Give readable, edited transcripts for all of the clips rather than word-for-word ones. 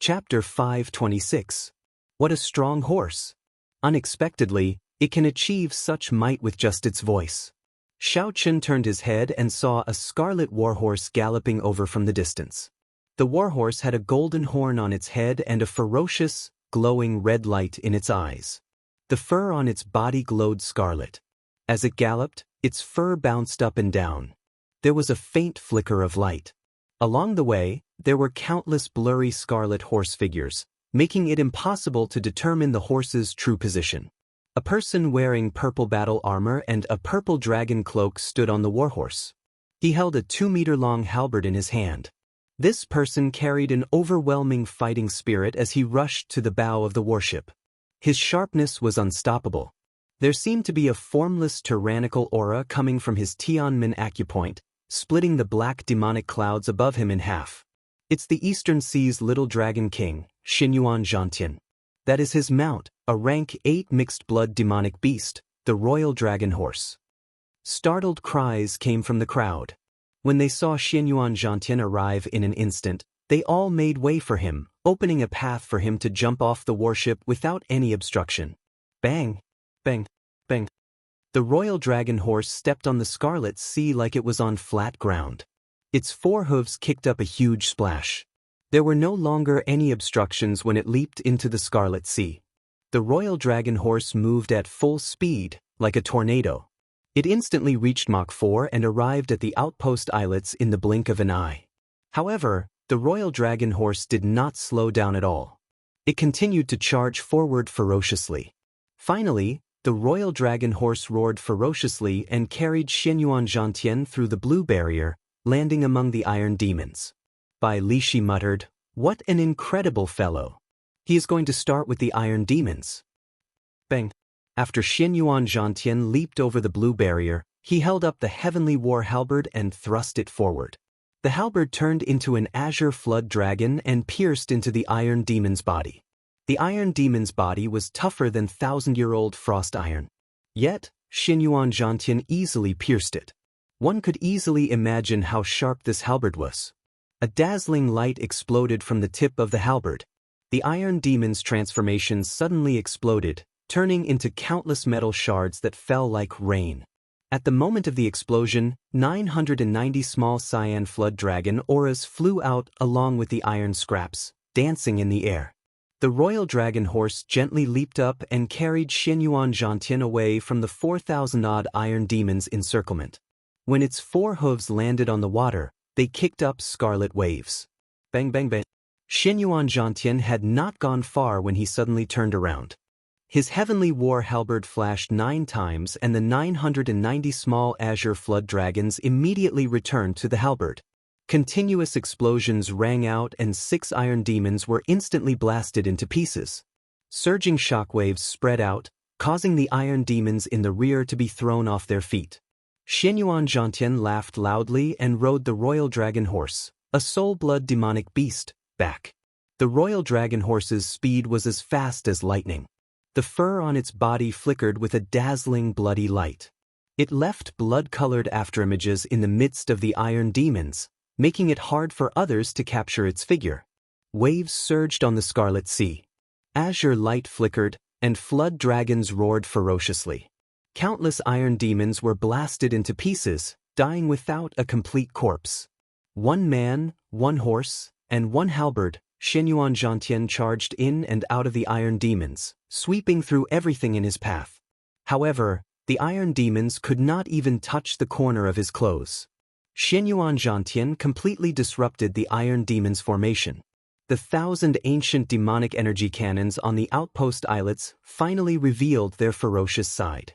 Chapter 526. What a strong horse! Unexpectedly, it can achieve such might with just its voice. Xiaochen turned his head and saw a scarlet warhorse galloping over from the distance. The warhorse had a golden horn on its head and a ferocious, glowing red light in its eyes. The fur on its body glowed scarlet. As it galloped, its fur bounced up and down. There was a faint flicker of light. Along the way, there were countless blurry scarlet horse figures, making it impossible to determine the horse's true position. A person wearing purple battle armor and a purple dragon cloak stood on the warhorse. He held a 2-meter-long halberd in his hand. This person carried an overwhelming fighting spirit as he rushed to the bow of the warship. His sharpness was unstoppable. There seemed to be a formless tyrannical aura coming from his Tianmen acupoint, splitting the black demonic clouds above him in half. It's the Eastern Sea's little dragon king, Xianxia. That is his mount, a rank 8 mixed-blood demonic beast, the royal dragon horse. Startled cries came from the crowd. When they saw Xianxia arrive in an instant, they all made way for him, opening a path for him to jump off the warship without any obstruction. Bang! Bang! Bang! The royal dragon horse stepped on the scarlet sea like it was on flat ground. Its 4 hooves kicked up a huge splash. There were no longer any obstructions when it leaped into the scarlet sea. The royal dragon horse moved at full speed, like a tornado. It instantly reached Mach 4 and arrived at the outpost islets in the blink of an eye. However, the royal dragon horse did not slow down at all. It continued to charge forward ferociously. Finally, the royal dragon horse roared ferociously and carried Xianxia through the blue barrier, landing among the iron demons. Bai Lishi muttered, "What an incredible fellow! He is going to start with the iron demons." Bang! After Xianxia leaped over the blue barrier, he held up the heavenly war halberd and thrust it forward. The halberd turned into an azure flood dragon and pierced into the iron demon's body. The iron demon's body was tougher than 1,000-year-old frost iron. Yet, Xianxia easily pierced it. One could easily imagine how sharp this halberd was. A dazzling light exploded from the tip of the halberd. The iron demon's transformation suddenly exploded, turning into countless metal shards that fell like rain. At the moment of the explosion, 990 small cyan flood dragon auras flew out along with the iron scraps, dancing in the air. The royal dragon horse gently leaped up and carried Xianxia away from the 4,000-odd iron demons' encirclement. When its 4 hooves landed on the water, they kicked up scarlet waves. Bang bang bang. Xianxia had not gone far when he suddenly turned around. His heavenly war halberd flashed 9 times and the 990 small azure flood dragons immediately returned to the halberd. Continuous explosions rang out and 6 iron demons were instantly blasted into pieces. Surging shockwaves spread out, causing the iron demons in the rear to be thrown off their feet. Xianxia laughed loudly and rode the royal dragon horse, a soul-blood demonic beast, back. The royal dragon horse's speed was as fast as lightning. The fur on its body flickered with a dazzling bloody light. It left blood-colored afterimages in the midst of the iron demons, making it hard for others to capture its figure. Waves surged on the scarlet sea. Azure light flickered, and flood dragons roared ferociously. Countless iron demons were blasted into pieces, dying without a complete corpse. 1 man, 1 horse, and 1 halberd, Xianxia charged in and out of the iron demons, sweeping through everything in his path. However, the iron demons could not even touch the corner of his clothes. Xianxia completely disrupted the iron demon's formation. The 1,000 ancient demonic energy cannons on the outpost islets finally revealed their ferocious side.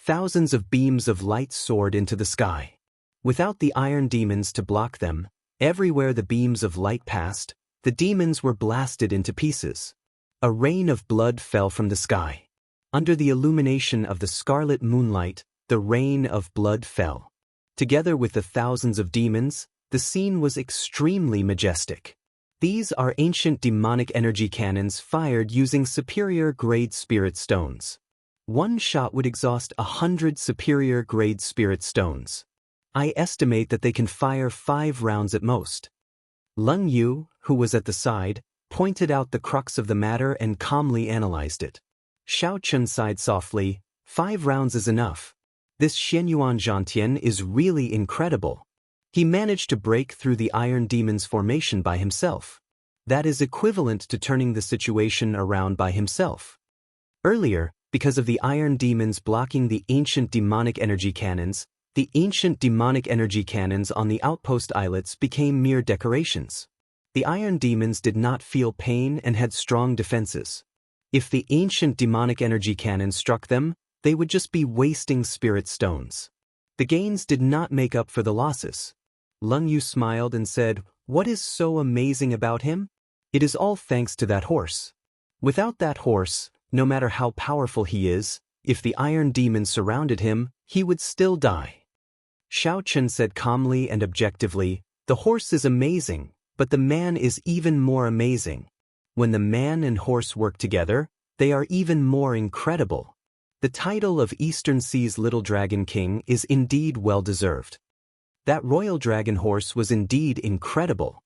Thousands of beams of light soared into the sky. Without the iron demons to block them, everywhere the beams of light passed, the demons were blasted into pieces. A rain of blood fell from the sky. Under the illumination of the scarlet moonlight, the rain of blood fell. Together with the thousands of demons, the scene was extremely majestic. These are ancient demonic energy cannons fired using superior-grade spirit stones. One shot would exhaust 100 superior-grade spirit stones. I estimate that they can fire 5 rounds at most. Leng Yu, who was at the side, pointed out the crux of the matter and calmly analyzed it. Xianxia sighed softly. 5 rounds is enough. This Xianxia is really incredible. He managed to break through the Iron Demon's formation by himself. That is equivalent to turning the situation around by himself. Earlier, because of the Iron Demons blocking the ancient demonic energy cannons, the ancient demonic energy cannons on the outpost islets became mere decorations. The Iron Demons did not feel pain and had strong defenses. If the ancient demonic energy cannons struck them, they would just be wasting spirit stones. The gains did not make up for the losses. Leng Yu smiled and said, "What is so amazing about him? It is all thanks to that horse. Without that horse, no matter how powerful he is, if the Iron Demons surrounded him, he would still die." Xianxia said calmly and objectively, "The horse is amazing, but the man is even more amazing. When the man and horse work together, they are even more incredible. The title of Eastern Sea's Little Dragon King is indeed well-deserved." That royal dragon horse was indeed incredible.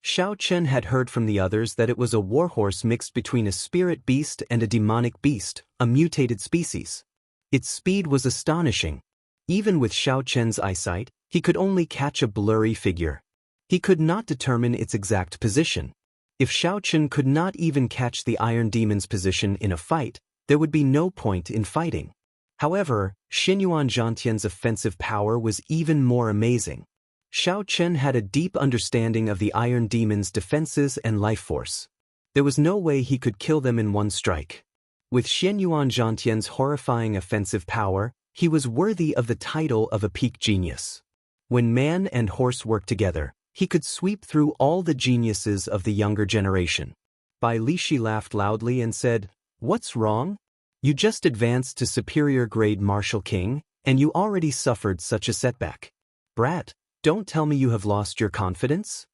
Xianxia had heard from the others that it was a warhorse mixed between a spirit beast and a demonic beast, a mutated species. Its speed was astonishing. Even with Xianxia's eyesight, he could only catch a blurry figure. He could not determine its exact position. If Xianxia could not even catch the Iron Demon's position in a fight, there would be no point in fighting. However, Xianxuan's offensive power was even more amazing. Xianxia had a deep understanding of the Iron Demon's defenses and life force. There was no way he could kill them in one strike. With Xianxuan's horrifying offensive power, he was worthy of the title of a peak genius. When man and horse worked together, he could sweep through all the geniuses of the younger generation. Bai Lishi laughed loudly and said, "What's wrong? You just advanced to superior grade Martial King, and you already suffered such a setback. Brat, don't tell me you have lost your confidence?"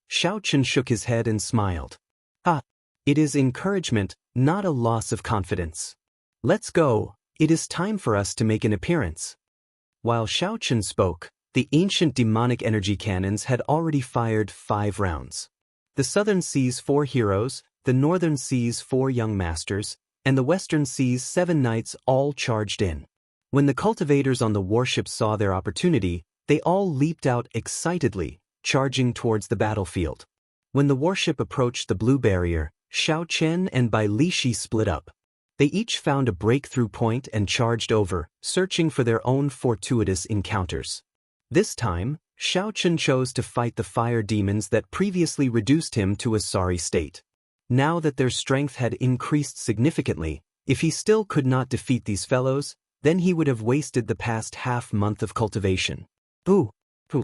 Xianxia shook his head and smiled. "Ah, it is encouragement, not a loss of confidence. Let's go, it is time for us to make an appearance." While Xianxia spoke, the ancient demonic energy cannons had already fired 5 rounds. The Southern Sea's 4 heroes, the Northern Sea's 4 young masters, and the Western Sea's 7 knights all charged in. When the cultivators on the warship saw their opportunity, they all leaped out excitedly, charging towards the battlefield. When the warship approached the blue barrier, Xianxia and Bai Lishi split up. They each found a breakthrough point and charged over, searching for their own fortuitous encounters. This time, Xianxia chose to fight the fire demons that previously reduced him to a sorry state. Now that their strength had increased significantly, if he still could not defeat these fellows, then he would have wasted the past half-month of cultivation. Boo! Boo!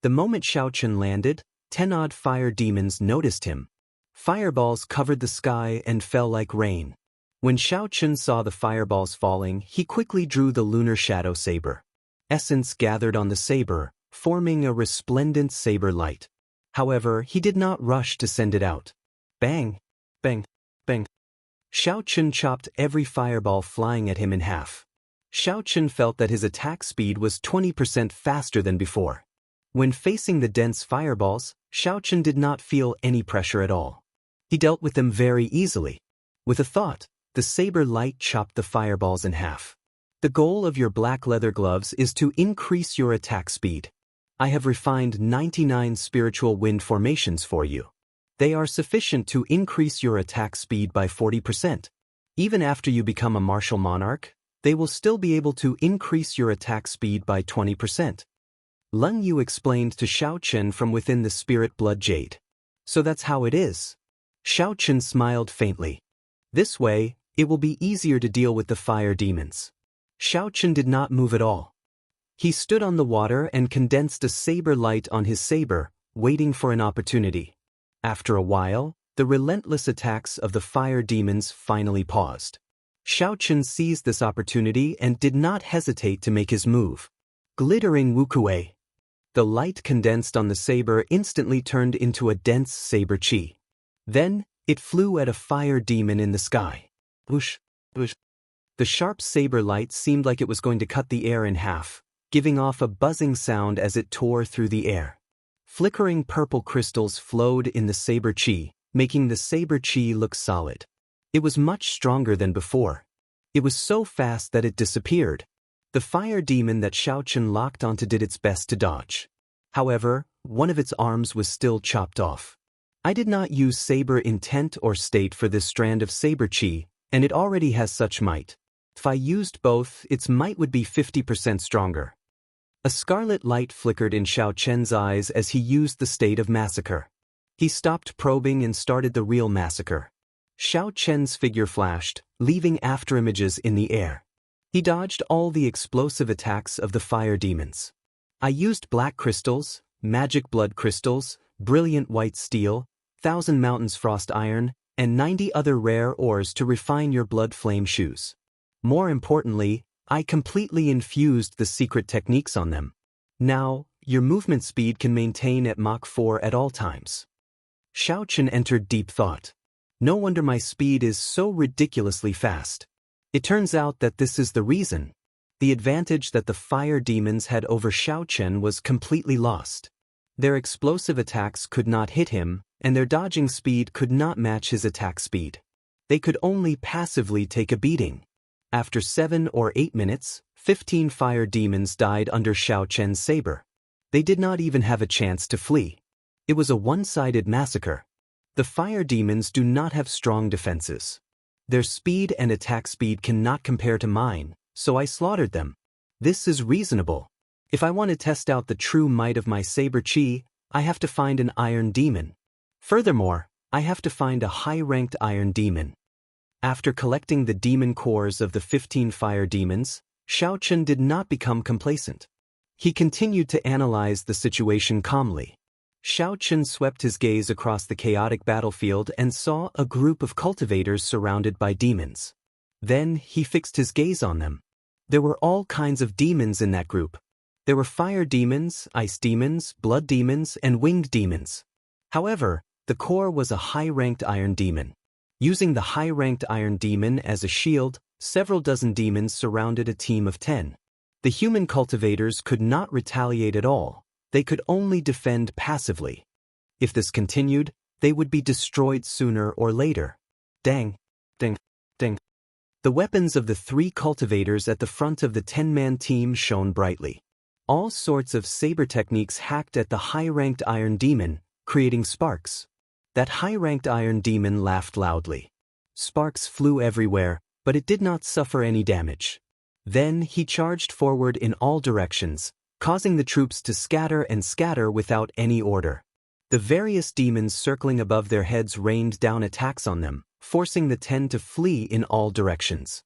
The moment Xianxia landed, 10 odd fire demons noticed him. Fireballs covered the sky and fell like rain. When Xianxia saw the fireballs falling, he quickly drew the lunar shadow saber. Essence gathered on the saber, forming a resplendent saber light. However, he did not rush to send it out. Bang! Bang! Bang! Xianxia chopped every fireball flying at him in half. Xianxia felt that his attack speed was 20% faster than before. When facing the dense fireballs, Xianxia did not feel any pressure at all. He dealt with them very easily. With a thought, the saber light chopped the fireballs in half. The goal of your black leather gloves is to increase your attack speed. I have refined 99 spiritual wind formations for you. They are sufficient to increase your attack speed by 40%. Even after you become a martial monarch, they will still be able to increase your attack speed by 20%. Leng Yu explained to Xianxia from within the spirit blood jade. So that's how it is. Xianxia smiled faintly. This way, it will be easier to deal with the fire demons. Xianxia did not move at all. He stood on the water and condensed a saber light on his saber, waiting for an opportunity. After a while, the relentless attacks of the fire demons finally paused. Xianxia seized this opportunity and did not hesitate to make his move. Glittering Wuxia. The light condensed on the saber instantly turned into a dense saber chi. Then, it flew at a fire demon in the sky. Whoosh, whoosh. The sharp saber light seemed like it was going to cut the air in half, giving off a buzzing sound as it tore through the air. Flickering purple crystals flowed in the saber chi, making the saber chi look solid. It was much stronger than before. It was so fast that it disappeared. The fire demon that Xiaochen locked onto did its best to dodge. However, one of its arms was still chopped off. I did not use saber intent or state for this strand of saber chi, and it already has such might. If I used both, its might would be 50% stronger. A scarlet light flickered in Xiaochen's eyes as he used the state of massacre. He stopped probing and started the real massacre. Xiaochen's figure flashed, leaving afterimages in the air. He dodged all the explosive attacks of the fire demons. I used black crystals, magic blood crystals, brilliant white steel, 1,000 mountains frost iron, and 90 other rare ores to refine your blood flame shoes. More importantly, I completely infused the secret techniques on them. Now, your movement speed can maintain at Mach 4 at all times. Xiaochen entered deep thought. No wonder my speed is so ridiculously fast. It turns out that this is the reason. The advantage that the fire demons had over Xiaochen was completely lost. Their explosive attacks could not hit him, and their dodging speed could not match his attack speed. They could only passively take a beating. After 7 or 8 minutes, 15 fire demons died under Xiaochen's saber. They did not even have a chance to flee. It was a one-sided massacre. The fire demons do not have strong defenses. Their speed and attack speed cannot compare to mine, so I slaughtered them. This is reasonable. If I want to test out the true might of my saber chi, I have to find an iron demon. Furthermore, I have to find a high-ranked iron demon. After collecting the demon cores of the 15 fire demons, Xiaochen did not become complacent. He continued to analyze the situation calmly. Xiaochen swept his gaze across the chaotic battlefield and saw a group of cultivators surrounded by demons. Then he fixed his gaze on them. There were all kinds of demons in that group. There were fire demons, ice demons, blood demons, and winged demons. However, the core was a high-ranked iron demon. Using the high-ranked iron demon as a shield, several dozen demons surrounded a team of 10. The human cultivators could not retaliate at all. They could only defend passively. If this continued, they would be destroyed sooner or later. Dang, ding, ding. The weapons of the 3 cultivators at the front of the 10-man team shone brightly. All sorts of saber techniques hacked at the high-ranked iron demon, creating sparks. That high-ranked iron demon laughed loudly. Sparks flew everywhere, but it did not suffer any damage. Then he charged forward in all directions, causing the troops to scatter and scatter without any order. The various demons circling above their heads rained down attacks on them, forcing the 10 to flee in all directions.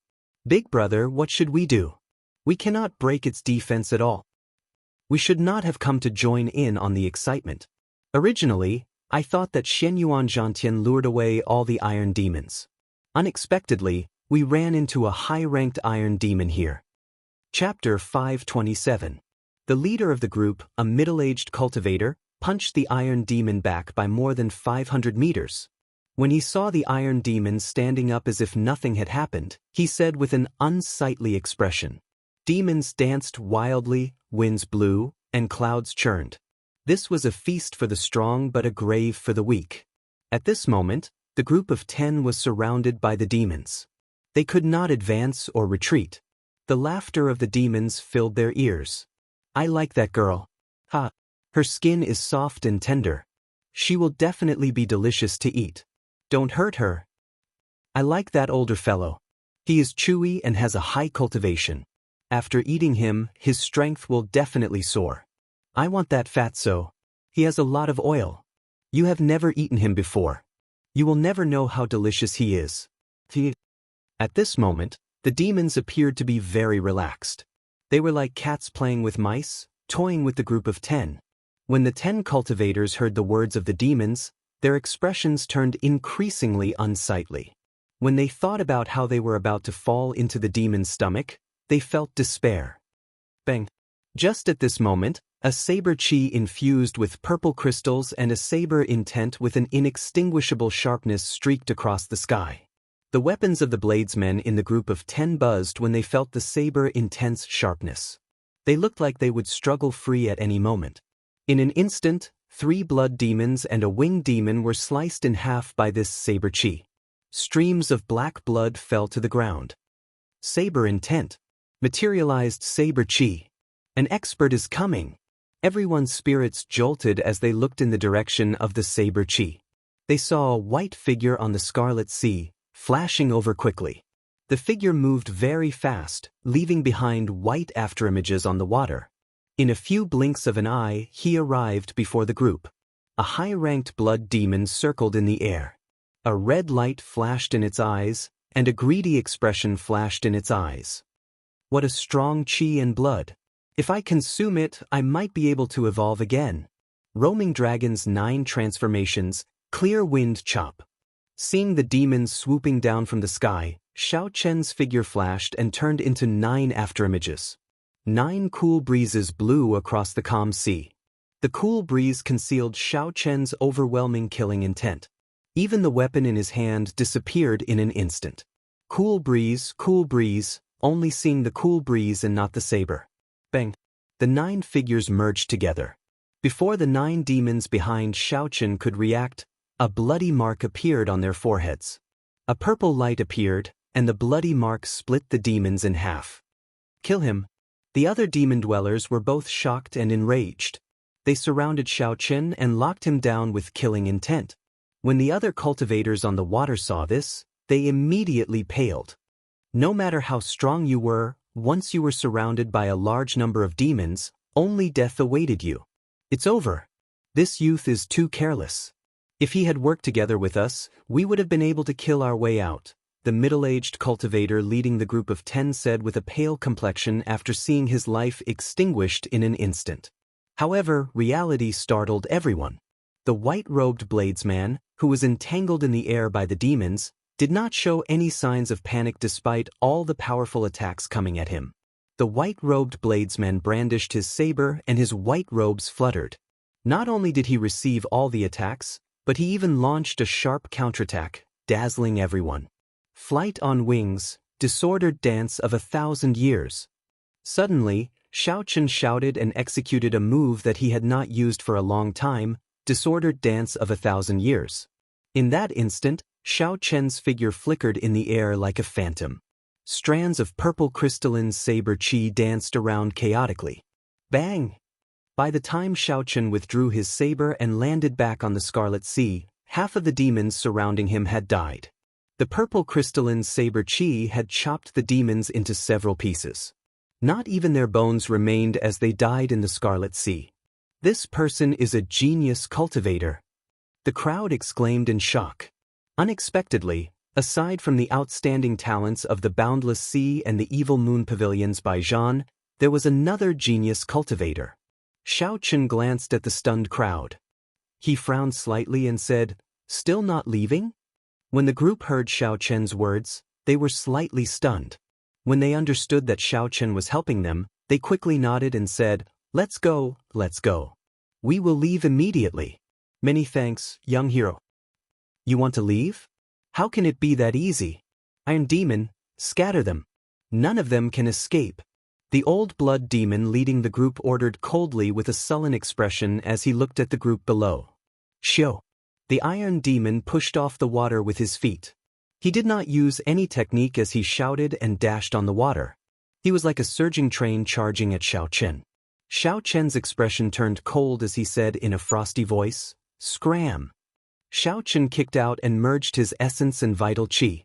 Big brother, what should we do? We cannot break its defense at all. We should not have come to join in on the excitement. Originally, I thought that Shenyuan Zhantian lured away all the iron demons. Unexpectedly, we ran into a high-ranked iron demon here. Chapter 527. The leader of the group, a middle-aged cultivator, punched the iron demon back by more than 500 meters. When he saw the iron demon standing up as if nothing had happened, he said with an unsightly expression. Demons danced wildly, winds blew, and clouds churned. This was a feast for the strong but a grave for the weak. At this moment, the group of 10 was surrounded by the demons. They could not advance or retreat. The laughter of the demons filled their ears. I like that girl. Ha! Her skin is soft and tender. She will definitely be delicious to eat. Don't hurt her. I like that older fellow. He is chewy and has a high cultivation. After eating him, his strength will definitely soar. I want that fatso. He has a lot of oil. You have never eaten him before. You will never know how delicious he is. At this moment, the demons appeared to be very relaxed. They were like cats playing with mice, toying with the group of 10. When the 10 cultivators heard the words of the demons, their expressions turned increasingly unsightly. When they thought about how they were about to fall into the demon's stomach, they felt despair. Bang! Just at this moment, a saber chi infused with purple crystals and a saber intent with an inextinguishable sharpness streaked across the sky. The weapons of the bladesmen in the group of 10 buzzed when they felt the saber intense sharpness. They looked like they would struggle free at any moment. In an instant, 3 blood demons and a winged demon were sliced in half by this saber chi. Streams of black blood fell to the ground. Saber intent. Materialized saber chi. An expert is coming. Everyone's spirits jolted as they looked in the direction of the saber chi. They saw a white figure on the scarlet sea, flashing over quickly. The figure moved very fast, leaving behind white afterimages on the water. In a few blinks of an eye, he arrived before the group. A high-ranked blood demon circled in the air. A red light flashed in its eyes, and a greedy expression flashed in its eyes. What a strong chi and blood! If I consume it, I might be able to evolve again. Roaming Dragon's 9 transformations, clear wind chop. Seeing the demons swooping down from the sky, Xianxia's figure flashed and turned into 9 afterimages. 9 cool breezes blew across the calm sea. The cool breeze concealed Xianxia's overwhelming killing intent. Even the weapon in his hand disappeared in an instant. Cool breeze, only seeing the cool breeze and not the saber. Bang! The 9 figures merged together. Before the 9 demons behind Xianxia could react, a bloody mark appeared on their foreheads. A purple light appeared, and the bloody mark split the demons in half. Kill him. The other demon dwellers were both shocked and enraged. They surrounded Xianxia and locked him down with killing intent. When the other cultivators on the water saw this, they immediately paled. No matter how strong you were, once you were surrounded by a large number of demons, only death awaited you. It's over. This youth is too careless. If he had worked together with us, we would have been able to kill our way out, the middle-aged cultivator leading the group of 10 said with a pale complexion after seeing his life extinguished in an instant. However, reality startled everyone. The white-robed bladesman, who was entangled in the air by the demons, did not show any signs of panic despite all the powerful attacks coming at him. The white-robed bladesman brandished his saber and his white robes fluttered. Not only did he receive all the attacks, but he even launched a sharp counterattack, dazzling everyone. Flight on wings, disordered dance of 1,000 years. Suddenly, Xianxia shouted and executed a move that he had not used for a long time, disordered dance of 1,000 years. In that instant, Xianxia's figure flickered in the air like a phantom. Strands of purple crystalline saber chi danced around chaotically. Bang! By the time Xianxia withdrew his saber and landed back on the Scarlet Sea, half of the demons surrounding him had died. The purple crystalline saber chi had chopped the demons into several pieces. Not even their bones remained as they died in the Scarlet Sea. This person is a genius cultivator. The crowd exclaimed in shock. Unexpectedly, aside from the outstanding talents of the Boundless Sea and the Evil Moon Pavilions by Zhan, there was another genius cultivator. Xianxia glanced at the stunned crowd. He frowned slightly and said, "Still not leaving?" When the group heard Xianxia's words, they were slightly stunned. When they understood that Xianxia was helping them, they quickly nodded and said, let's go. We will leave immediately. Many thanks, young hero." "You want to leave? How can it be that easy? Iron Demon, scatter them. None of them can escape." The old blood demon leading the group ordered coldly with a sullen expression as he looked at the group below. "Shio." The iron demon pushed off the water with his feet. He did not use any technique as he shouted and dashed on the water. He was like a surging train charging at Xianxia. Xianxia's expression turned cold as he said in a frosty voice, "Scram." Xianxia kicked out and merged his essence and vital chi.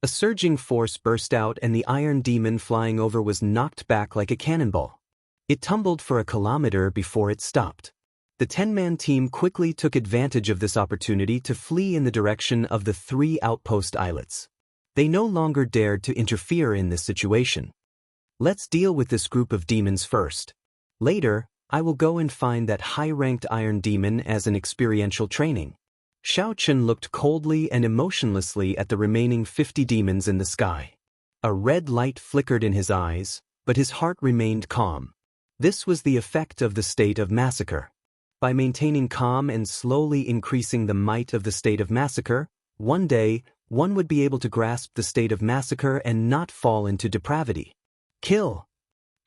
A surging force burst out and the iron demon flying over was knocked back like a cannonball. It tumbled for a kilometer before it stopped. The 10-man team quickly took advantage of this opportunity to flee in the direction of the 3 outpost islets. They no longer dared to interfere in this situation. "Let's deal with this group of demons first. Later, I will go and find that high-ranked iron demon as an experiential training." Xianxia looked coldly and emotionlessly at the remaining 50 demons in the sky. A red light flickered in his eyes, but his heart remained calm. This was the effect of the state of massacre. By maintaining calm and slowly increasing the might of the state of massacre, one day, one would be able to grasp the state of massacre and not fall into depravity. "Kill!"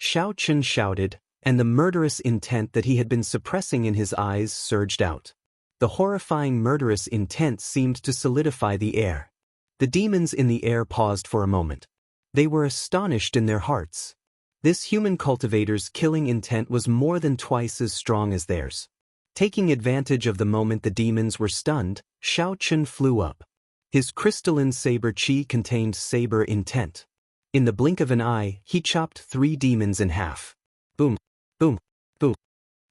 Xianxia shouted, and the murderous intent that he had been suppressing in his eyes surged out. The horrifying murderous intent seemed to solidify the air. The demons in the air paused for a moment. They were astonished in their hearts. This human cultivator's killing intent was more than twice as strong as theirs. Taking advantage of the moment the demons were stunned, Xianxia flew up. His crystalline saber chi contained saber intent. In the blink of an eye, he chopped 3 demons in half. Boom, boom, boom.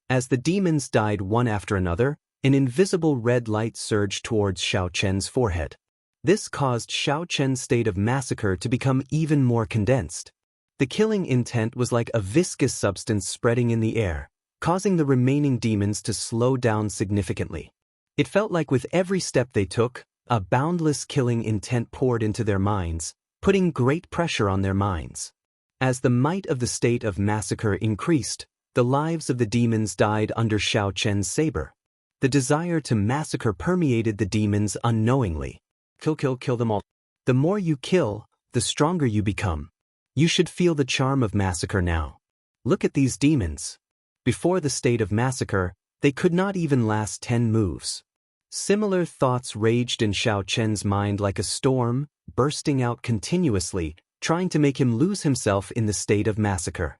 As the demons died one after another, an invisible red light surged towards Xiaoqian's forehead. This caused Xiaoqian's state of massacre to become even more condensed. The killing intent was like a viscous substance spreading in the air, causing the remaining demons to slow down significantly. It felt like with every step they took, a boundless killing intent poured into their minds, putting great pressure on their minds. As the might of the state of massacre increased, the lives of the demons died under Xiaoqian's saber. The desire to massacre permeated the demons unknowingly. Kill them all. The more you kill, the stronger you become. You should feel the charm of massacre now. Look at these demons. Before the state of massacre, they could not even last 10 moves. Similar thoughts raged in Xiaoqian's mind like a storm, bursting out continuously, trying to make him lose himself in the state of massacre.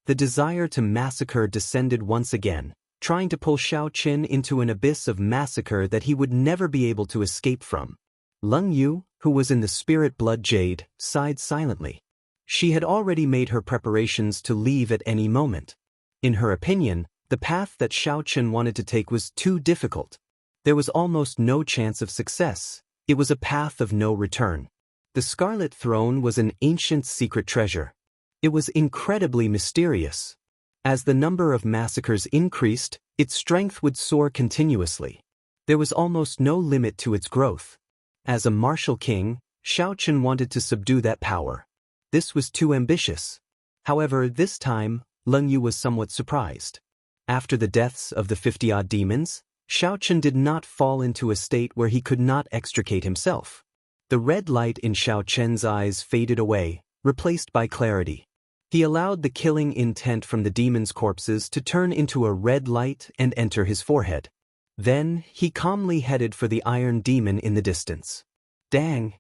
The desire to massacre descended once again, trying to pull Xiaoqian into an abyss of massacre that he would never be able to escape from. Leng Yu, who was in the spirit blood jade, sighed silently. She had already made her preparations to leave at any moment. In her opinion, the path that Xiaoqian wanted to take was too difficult. There was almost no chance of success. It was a path of no return. The Scarlet Throne was an ancient secret treasure. It was incredibly mysterious. As the number of massacres increased, its strength would soar continuously. There was almost no limit to its growth. As a martial king, Xiaoqian wanted to subdue that power. This was too ambitious. However, this time, Leng Yu was somewhat surprised. After the deaths of the 50-odd demons, Xiaoqian did not fall into a state where he could not extricate himself. The red light in Xiaoqian's eyes faded away, replaced by clarity. He allowed the killing intent from the demons' corpses to turn into a red light and enter his forehead. Then, he calmly headed for the iron demon in the distance. Dang!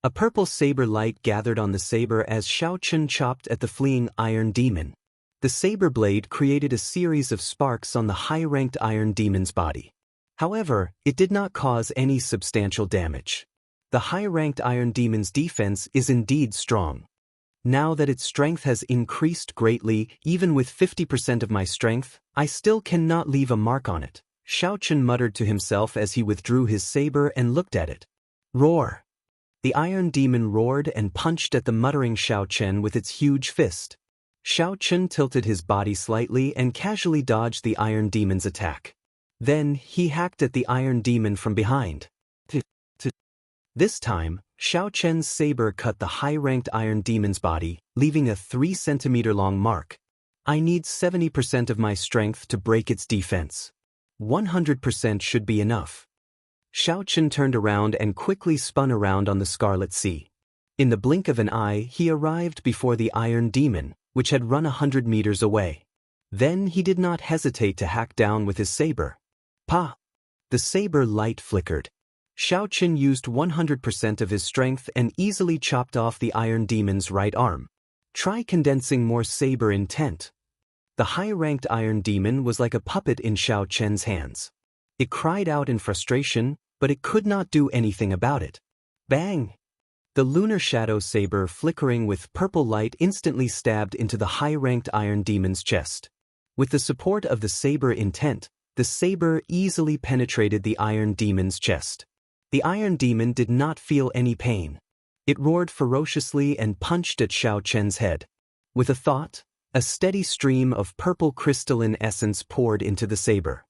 A purple saber light gathered on the saber as Xiaoqian chopped at the fleeing iron demon. The saber blade created a series of sparks on the high-ranked iron demon's body. However, it did not cause any substantial damage. The high-ranked iron demon's defense is indeed strong. Now that its strength has increased greatly, even with 50% of my strength, I still cannot leave a mark on it, Xiaoqian muttered to himself as he withdrew his saber and looked at it. Roar! The iron demon roared and punched at the muttering Xiaoqian with its huge fist. Xiaoqian tilted his body slightly and casually dodged the iron demon's attack. Then, he hacked at the iron demon from behind. This time, Xiaoqian's saber cut the high-ranked iron demon's body, leaving a 3-centimeter-long mark. I need 70% of my strength to break its defense. 100% should be enough. Xiaoqian turned around and quickly spun around on the Scarlet Sea. In the blink of an eye, he arrived before the iron demon, which had run 100 meters away. Then he did not hesitate to hack down with his saber. Pa! The saber light flickered. Xiaoqian used 100% of his strength and easily chopped off the iron demon's right arm. Try condensing more saber intent. The high-ranked iron demon was like a puppet in Xiaoqian's hands. It cried out in frustration, but it could not do anything about it. Bang! The lunar shadow saber flickering with purple light instantly stabbed into the high-ranked iron demon's chest. With the support of the saber intent, the saber easily penetrated the iron demon's chest. The iron demon did not feel any pain. It roared ferociously and punched at Xiaoqian's head. With a thought, a steady stream of purple crystalline essence poured into the saber.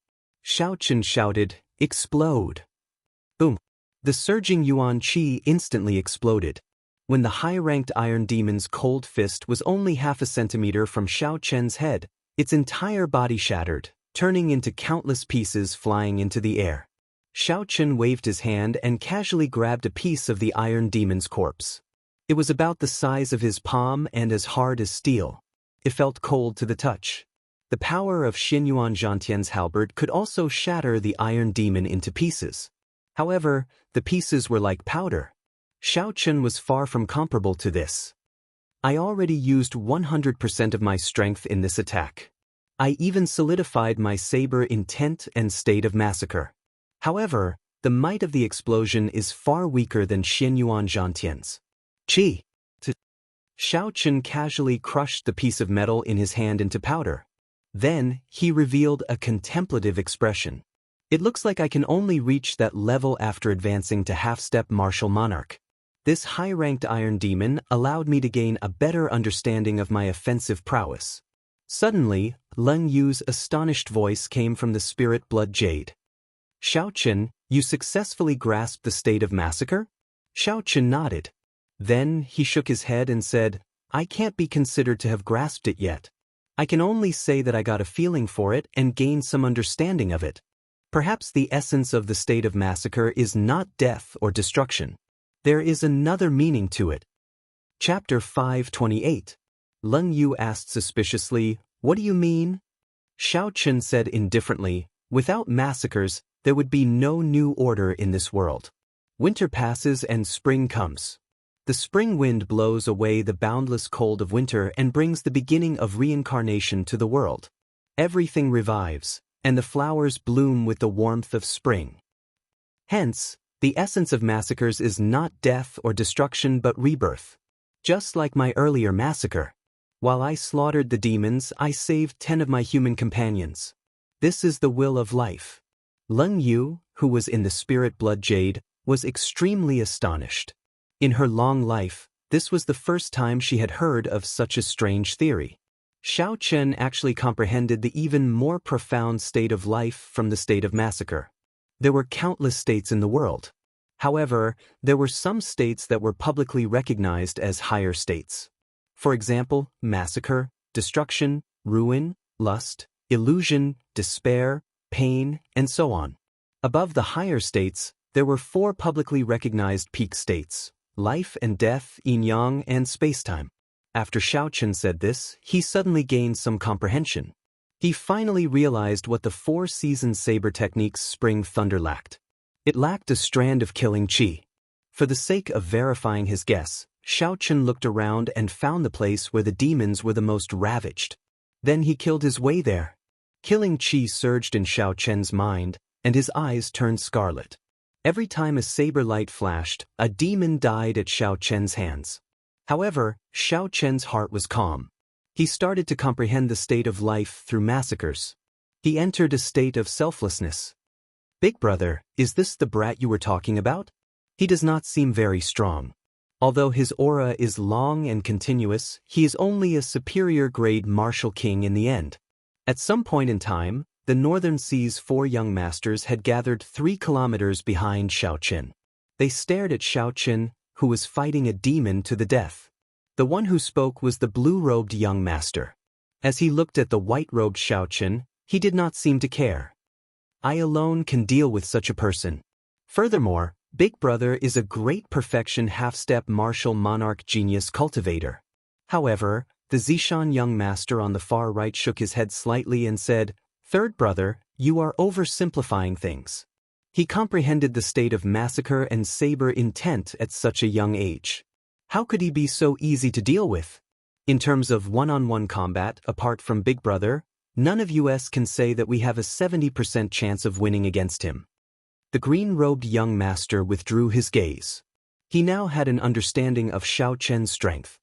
Xiaoqian shouted, "Explode!" Boom! The surging yuan qi instantly exploded. When the high-ranked iron demon's cold fist was only half a centimeter from Xiaoqian's head, its entire body shattered, turning into countless pieces flying into the air. Xiaoqian waved his hand and casually grabbed a piece of the iron demon's corpse. It was about the size of his palm and as hard as steel. It felt cold to the touch. The power of Xinyuan Zhantian's halberd could also shatter the iron demon into pieces. However, the pieces were like powder. Xiaochen was far from comparable to this. I already used 100% of my strength in this attack. I even solidified my saber intent and state of massacre. However, the might of the explosion is far weaker than Xinyuan Zhantian's. Qi. Xiaochen casually crushed the piece of metal in his hand into powder. Then, he revealed a contemplative expression. It looks like I can only reach that level after advancing to half-step martial monarch. This high-ranked iron demon allowed me to gain a better understanding of my offensive prowess. Suddenly, Leng Yu's astonished voice came from the spirit blood jade. Xiaochen, you successfully grasped the state of massacre? Xiaochen nodded. Then, he shook his head and said, I can't be considered to have grasped it yet. I can only say that I got a feeling for it and gained some understanding of it. Perhaps the essence of the state of massacre is not death or destruction. There is another meaning to it. Chapter 528. Leng Yu asked suspiciously, What do you mean? Xiaochen said indifferently, Without massacres, there would be no new order in this world. Winter passes and spring comes. The spring wind blows away the boundless cold of winter and brings the beginning of reincarnation to the world. Everything revives, and the flowers bloom with the warmth of spring. Hence, the essence of massacres is not death or destruction but rebirth. Just like my earlier massacre. While I slaughtered the demons, I saved 10 of my human companions. This is the will of life. Leng Yu, who was in the spirit blood jade, was extremely astonished. In her long life, this was the first time she had heard of such a strange theory. Xiaochen actually comprehended the even more profound state of life from the state of massacre. There were countless states in the world. However, there were some states that were publicly recognized as higher states. For example, massacre, destruction, ruin, lust, illusion, despair, pain, and so on. Above the higher states, there were 4 publicly recognized peak states: life and death, yin-yang, and spacetime. After Xiaochen said this, he suddenly gained some comprehension. He finally realized what the 4-season saber technique's spring thunder lacked. It lacked a strand of killing qi. For the sake of verifying his guess, Xiaochen looked around and found the place where the demons were the most ravaged. Then he killed his way there. Killing qi surged in Xiaochen's mind, and his eyes turned scarlet. Every time a saber light flashed, a demon died at Xiaochen's hands. However, Xiaochen's heart was calm. He started to comprehend the state of life through massacres. He entered a state of selflessness. Big brother, is this the brat you were talking about? He does not seem very strong. Although his aura is long and continuous, he is only a superior grade martial king in the end. At some point in time, the Northern Sea's 4 young masters had gathered 3 kilometers behind Xiaochen. They stared at Xiaochen, who was fighting a demon to the death. The one who spoke was the blue-robed young master. As he looked at the white-robed Xiaochen, he did not seem to care. I alone can deal with such a person. Furthermore, Big Brother is a great perfection half-step martial monarch genius cultivator. However, the Zishan young master on the far right shook his head slightly and said, Third brother, you are oversimplifying things. He comprehended the state of massacre and saber intent at such a young age. How could he be so easy to deal with? In terms of one-on-one combat, apart from Big Brother, none of us can say that we have a 70% chance of winning against him. The green-robed young master withdrew his gaze. He now had an understanding of Xiaochen's strength.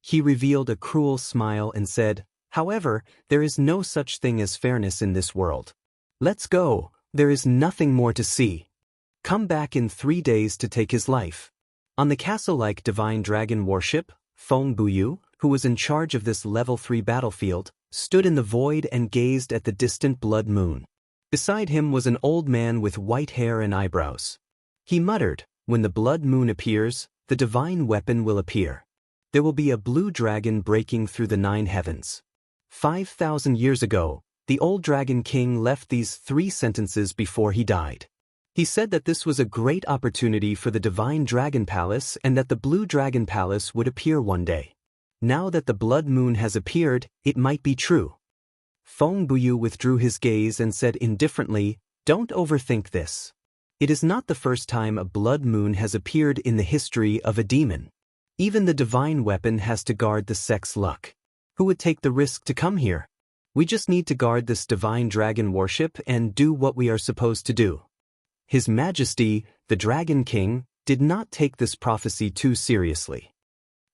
He revealed a cruel smile and said, However, there is no such thing as fairness in this world. Let's go, there is nothing more to see. Come back in 3 days to take his life. On the castle-like divine dragon warship, Feng Buyu, who was in charge of this level 3 battlefield, stood in the void and gazed at the distant blood moon. Beside him was an old man with white hair and eyebrows. He muttered, When the blood moon appears, the divine weapon will appear. There will be a blue dragon breaking through the 9 heavens. 5,000 years ago, the old dragon king left these 3 sentences before he died. He said that this was a great opportunity for the divine dragon palace and that the blue dragon palace would appear one day. Now that the blood moon has appeared, it might be true. Feng Buyu withdrew his gaze and said indifferently, "Don't overthink this. It is not the first time a blood moon has appeared in the history of a demon. Even the divine weapon has to guard the sect's luck. Who would take the risk to come here? We just need to guard this divine dragon worship and do what we are supposed to do." His Majesty, the Dragon King, did not take this prophecy too seriously.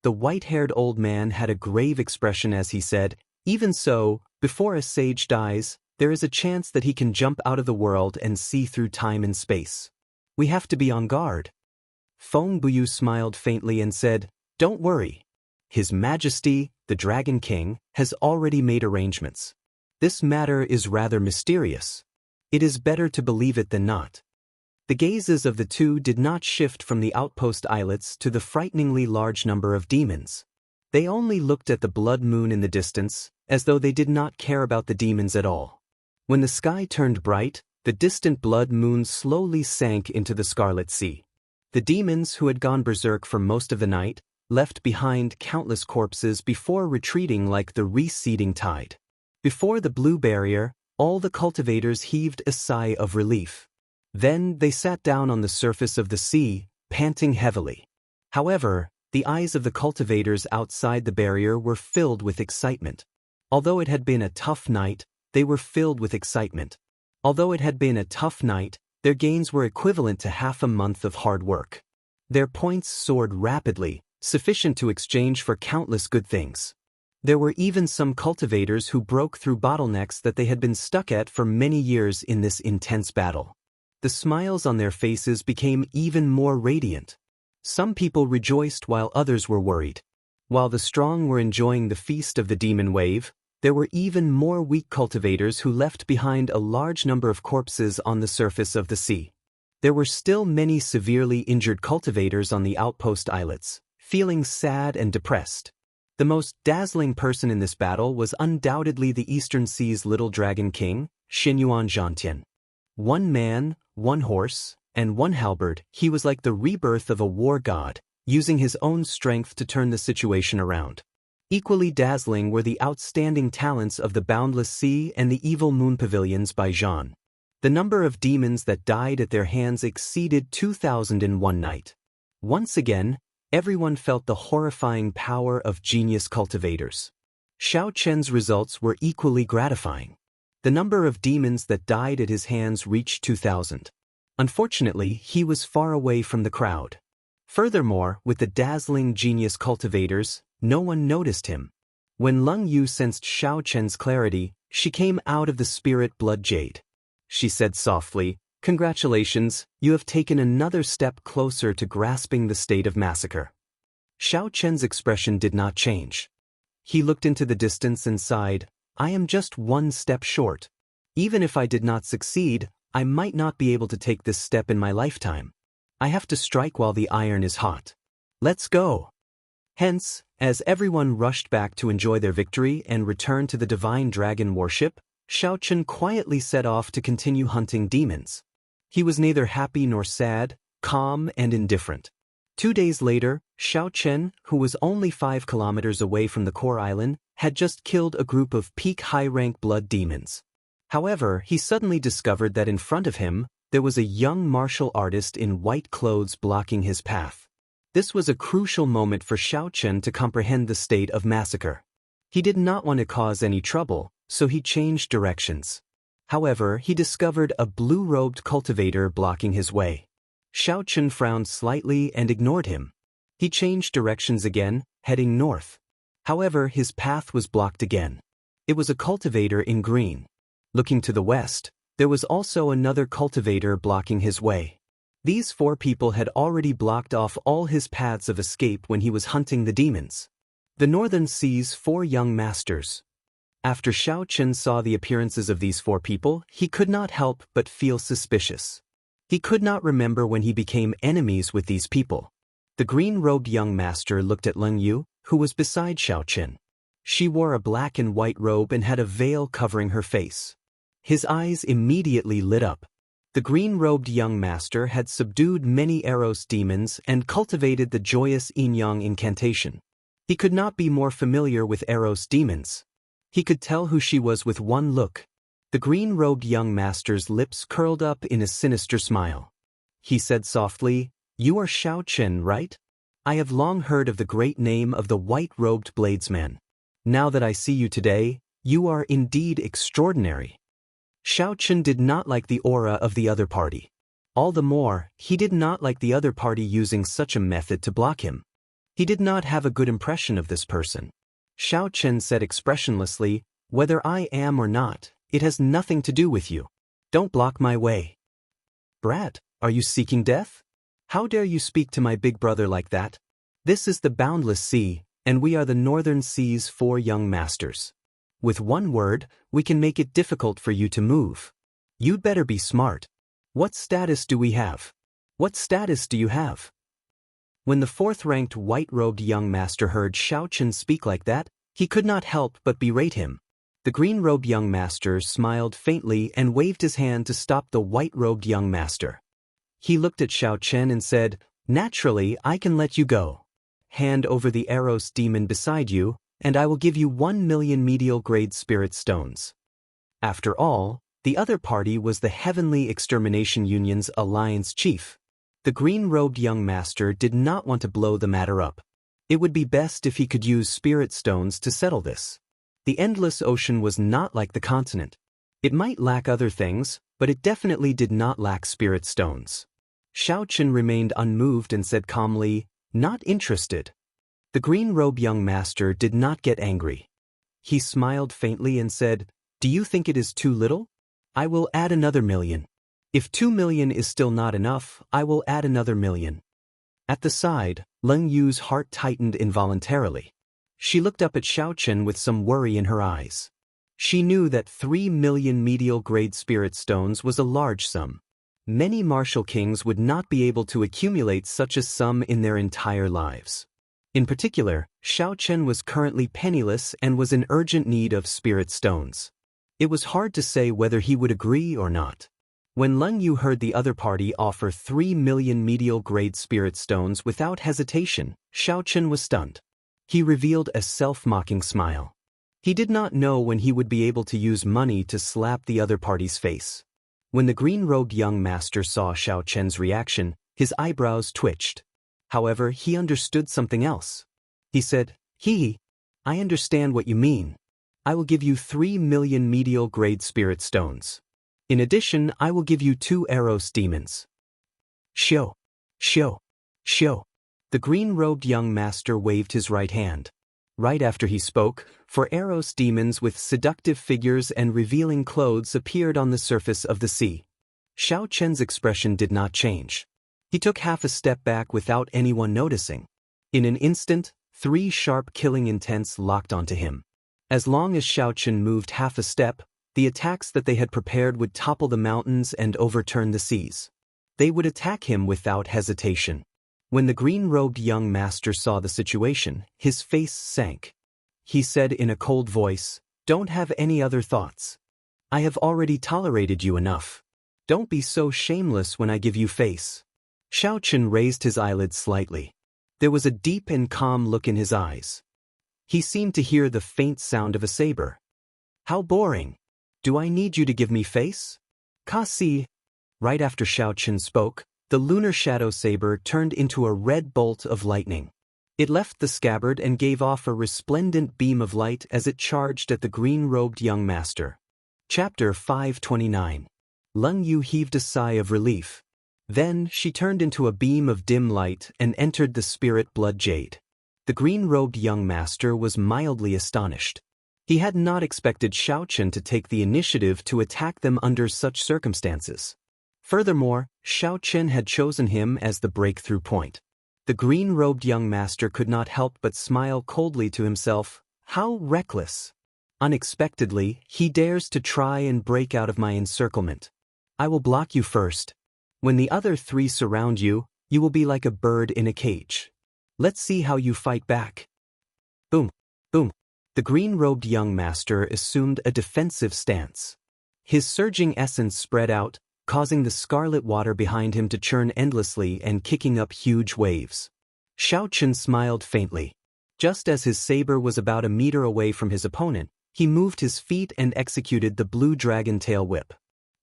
The white-haired old man had a grave expression as he said, "Even so, before a sage dies, there is a chance that he can jump out of the world and see through time and space. We have to be on guard." Feng Buyu smiled faintly and said, "Don't worry. His Majesty, the Dragon King, has already made arrangements. This matter is rather mysterious. It is better to believe it than not." The gazes of the two did not shift from the outpost islets to the frighteningly large number of demons. They only looked at the blood moon in the distance, as though they did not care about the demons at all. When the sky turned bright, the distant blood moon slowly sank into the Scarlet Sea. The demons who had gone berserk for most of the night left behind countless corpses before retreating like the receding tide. Before the blue barrier, all the cultivators heaved a sigh of relief. Then they sat down on the surface of the sea, panting heavily. However, the eyes of the cultivators outside the barrier were filled with excitement. Although it had been a tough night, they were filled with excitement. Although it had been a tough night, their gains were equivalent to half a month of hard work. Their points soared rapidly, sufficient to exchange for countless good things. There were even some cultivators who broke through bottlenecks that they had been stuck at for many years in this intense battle. The smiles on their faces became even more radiant. Some people rejoiced while others were worried. While the strong were enjoying the feast of the demon wave, there were even more weak cultivators who left behind a large number of corpses on the surface of the sea. There were still many severely injured cultivators on the outpost islets, feeling sad and depressed. The most dazzling person in this battle was undoubtedly the Eastern Sea's little dragon king, Xinyuan Zhantian. One man, one horse, and one halberd, he was like the rebirth of a war god, using his own strength to turn the situation around. Equally dazzling were the outstanding talents of the Boundless Sea and the Evil Moon Pavilions by Zhan. The number of demons that died at their hands exceeded 2,000 in one night. Once again, everyone felt the horrifying power of genius cultivators. Xiao Chen's results were equally gratifying. The number of demons that died at his hands reached 2,000. Unfortunately, he was far away from the crowd. Furthermore, with the dazzling genius cultivators, no one noticed him. When Leng Yu sensed Xiao Chen's clarity, she came out of the spirit blood jade. She said softly, "Congratulations, you have taken another step closer to grasping the state of massacre." Xiao Chen's expression did not change. He looked into the distance and sighed, "I am just one step short. Even if I did not succeed, I might not be able to take this step in my lifetime. I have to strike while the iron is hot. Let's go." Hence, as everyone rushed back to enjoy their victory and return to the divine dragon worship, Xiao Chen quietly set off to continue hunting demons. He was neither happy nor sad, calm and indifferent. 2 days later, Xiao Chen, who was only 5 kilometers away from the core island, had just killed a group of peak high-rank blood demons. However, he suddenly discovered that in front of him, there was a young martial artist in white clothes blocking his path. This was a crucial moment for Xiao Chen to comprehend the state of massacre. He did not want to cause any trouble, so he changed directions. However, he discovered a blue-robed cultivator blocking his way. Xiao Chen frowned slightly and ignored him. He changed directions again, heading north. However, his path was blocked again. It was a cultivator in green. Looking to the west, there was also another cultivator blocking his way. These 4 people had already blocked off all his paths of escape when he was hunting the demons. The Northern Sea's 4 young masters. After Xiao Chen saw the appearances of these 4 people, he could not help but feel suspicious. He could not remember when he became enemies with these people. The green-robed young master looked at Leng Yu, who was beside Xiao Chen. She wore a black and white robe and had a veil covering her face. His eyes immediately lit up. The green-robed young master had subdued many Eros demons and cultivated the joyous yin-yang incantation. He could not be more familiar with Eros demons. He could tell who she was with one look. The green-robed young master's lips curled up in a sinister smile. He said softly, "You are Xianxia, right? I have long heard of the great name of the white-robed bladesman. Now that I see you today, you are indeed extraordinary." Xianxia did not like the aura of the other party. All the more, he did not like the other party using such a method to block him. He did not have a good impression of this person. Xianxia said expressionlessly, "Whether I am or not, it has nothing to do with you. Don't block my way." "Brat, are you seeking death? How dare you speak to my big brother like that? This is the boundless sea, and we are the northern sea's 4 young masters. With one word, we can make it difficult for you to move. You'd better be smart. What status do we have? What status do you have?" When the 4th-ranked white-robed young master heard Xianxia speak like that, he could not help but berate him. The green-robed young master smiled faintly and waved his hand to stop the white-robed young master. He looked at Xianxia and said, "Naturally, I can let you go. Hand over the Eros demon beside you, and I will give you 1,000,000 medial-grade spirit stones." After all, the other party was the Heavenly Extermination Union's alliance chief. The green-robed young master did not want to blow the matter up. It would be best if he could use spirit stones to settle this. The endless ocean was not like the continent. It might lack other things, but it definitely did not lack spirit stones. Xianxia remained unmoved and said calmly, "Not interested." The green-robed young master did not get angry. He smiled faintly and said, "Do you think it is too little? I will add another 1,000,000. If 2,000,000 is still not enough, I will add another 1,000,000. At the side, Leng Yu's heart tightened involuntarily. She looked up at Xianxia with some worry in her eyes. She knew that 3,000,000 medial-grade spirit stones was a large sum. Many martial kings would not be able to accumulate such a sum in their entire lives. In particular, Xianxia was currently penniless and was in urgent need of spirit stones. It was hard to say whether he would agree or not. When Leng Yu heard the other party offer 3,000,000 medial-grade spirit stones without hesitation, Xianxia was stunned. He revealed a self-mocking smile. He did not know when he would be able to use money to slap the other party's face. When the green-robed young master saw Xianxia's reaction, his eyebrows twitched. However, he understood something else. He said, I understand what you mean. I will give you 3,000,000 medial-grade spirit stones. In addition, I will give you 2 Eros demons." Shio. The green-robed young master waved his right hand. Right after he spoke, 4 Eros demons with seductive figures and revealing clothes appeared on the surface of the sea. Xianxia's expression did not change. He took half a step back without anyone noticing. In an instant, 3 sharp killing intents locked onto him. As long as Xianxia moved half a step, the attacks that they had prepared would topple the mountains and overturn the seas. They would attack him without hesitation. When the green-robed young master saw the situation, his face sank. He said in a cold voice, "Don't have any other thoughts. I have already tolerated you enough. Don't be so shameless when I give you face." Xianxia raised his eyelids slightly. There was a deep and calm look in his eyes. He seemed to hear the faint sound of a saber. "How boring. Do I need you to give me face? Kasi." Right after Xianxia spoke, the lunar shadow saber turned into a red bolt of lightning. It left the scabbard and gave off a resplendent beam of light as it charged at the green-robed young master. Chapter 529. Leng Yu heaved a sigh of relief. Then she turned into a beam of dim light and entered the spirit blood jade. The green-robed young master was mildly astonished. He had not expected Xianxia to take the initiative to attack them under such circumstances. Furthermore, Xianxia had chosen him as the breakthrough point. The green-robed young master could not help but smile coldly to himself. How reckless! Unexpectedly, he dares to try and break out of my encirclement. I will block you first. When the other 3 surround you, you will be like a bird in a cage. Let's see how you fight back. Boom, boom. The green-robed young master assumed a defensive stance. His surging essence spread out, causing the scarlet water behind him to churn endlessly and kicking up huge waves. Xianxia smiled faintly. Just as his saber was about a meter away from his opponent, He moved his feet and executed the blue dragon tail whip.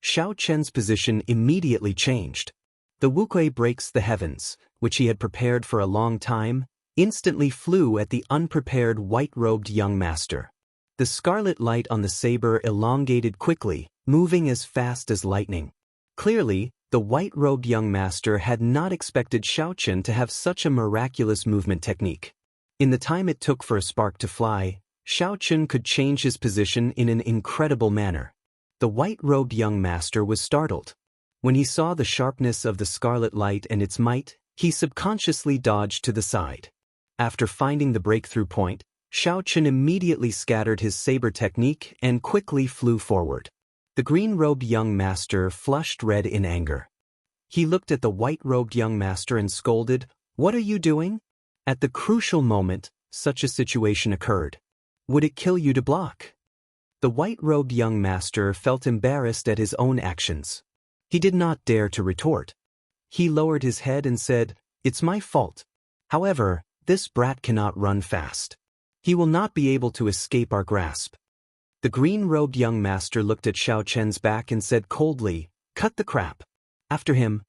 Xiao Chen's position immediately changed. The Wuxia breaks the heavens, which he had prepared for a long time, instantly flew at the unprepared white-robed young master. The scarlet light on the saber elongated quickly, moving as fast as lightning. Clearly, the white-robed young master had not expected Xiao Chen to have such a miraculous movement technique. In the time it took for a spark to fly, Xiao Chen could change his position in an incredible manner. The white-robed young master was startled. When he saw the sharpness of the scarlet light and its might, he subconsciously dodged to the side. After finding the breakthrough point, Xiao Chen immediately scattered his saber technique and quickly flew forward. The green-robed young master flushed red in anger. He looked at the white-robed young master and scolded, "What are you doing?" At the crucial moment, such a situation occurred. Would it kill you to block? The white-robed young master felt embarrassed at his own actions. He did not dare to retort. He lowered his head and said, "It's my fault. However, this brat cannot run fast. He will not be able to escape our grasp." The green-robed young master looked at Xiao Chen's back and said coldly, "Cut the crap." After him.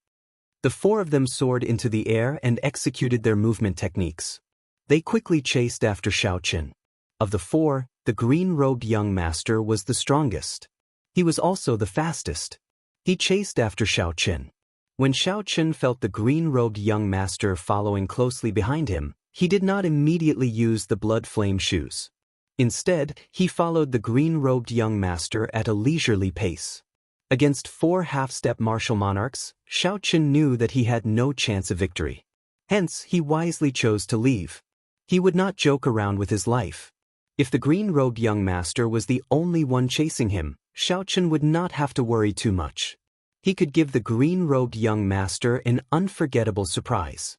The four of them soared into the air and executed their movement techniques. They quickly chased after Xiao Chen. Of the four, the green-robed young master was the strongest. He was also the fastest. He chased after Xiao Chen. When Xiao Chen felt the green-robed young master following closely behind him, he did not immediately use the blood flame shoes. Instead, he followed the green-robed young master at a leisurely pace. Against four half-step martial monarchs, Xiao Chen knew that he had no chance of victory. Hence, he wisely chose to leave. He would not joke around with his life. If the green-robed young master was the only one chasing him, Xiao Chen would not have to worry too much. He could give the green-robed young master an unforgettable surprise.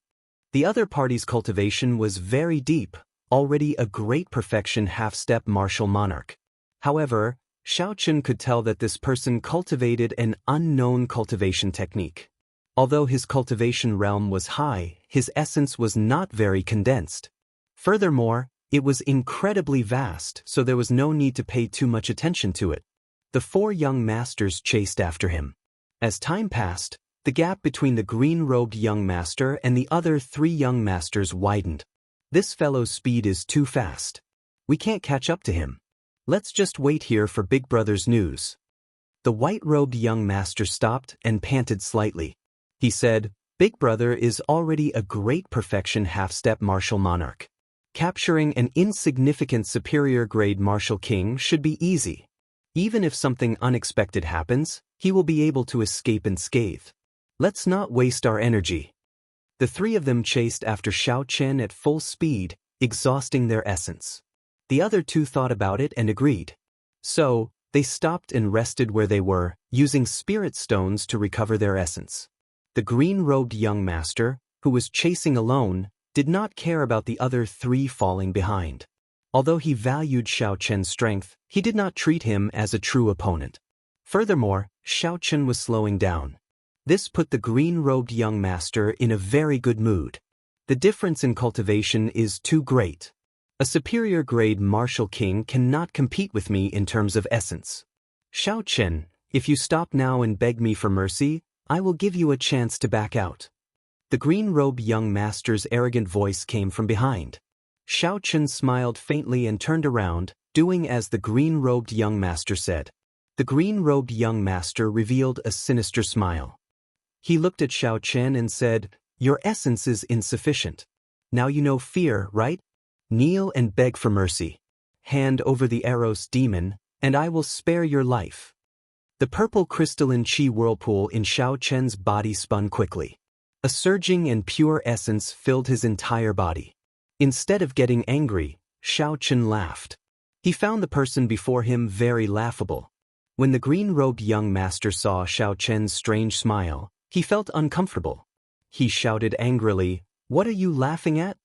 The other party's cultivation was very deep, already a great perfection half-step martial monarch. However, Xiao Chen could tell that this person cultivated an unknown cultivation technique. Although his cultivation realm was high, his essence was not very condensed. Furthermore, it was incredibly vast, so there was no need to pay too much attention to it. The four young masters chased after him. As time passed, the gap between the green-robed young master and the other three young masters widened. This fellow's speed is too fast. We can't catch up to him. Let's just wait here for Big Brother's news. The white-robed young master stopped and panted slightly. He said, "Big Brother is already a great perfection half-step martial monarch. Capturing an insignificant superior-grade martial king should be easy. Even if something unexpected happens, he will be able to escape unscathed. Let's not waste our energy." The three of them chased after Xiao Chen at full speed, exhausting their essence. The other two thought about it and agreed. So, they stopped and rested where they were, using spirit stones to recover their essence. The green-robed young master, who was chasing alone, did not care about the other three falling behind. Although he valued Xiao Chen's strength, he did not treat him as a true opponent. Furthermore, Xiao Chen was slowing down. This put the green-robed young master in a very good mood. The difference in cultivation is too great. A superior-grade martial king cannot compete with me in terms of essence. Xiao Chen, if you stop now and beg me for mercy, I will give you a chance to back out. The green-robed young master's arrogant voice came from behind. Xiao Chen smiled faintly and turned around, doing as the green-robed young master said. The green-robed young master revealed a sinister smile. He looked at Xiao Chen and said, "Your essence is insufficient. Now you know fear, right? Kneel and beg for mercy. Hand over the Eros demon, and I will spare your life." The purple crystalline chi whirlpool in Xiao Chen's body spun quickly. A surging and pure essence filled his entire body. Instead of getting angry, Xiao Chen laughed. He found the person before him very laughable. When the green-robed young master saw Xiao Chen's strange smile, he felt uncomfortable. He shouted angrily, "What are you laughing at?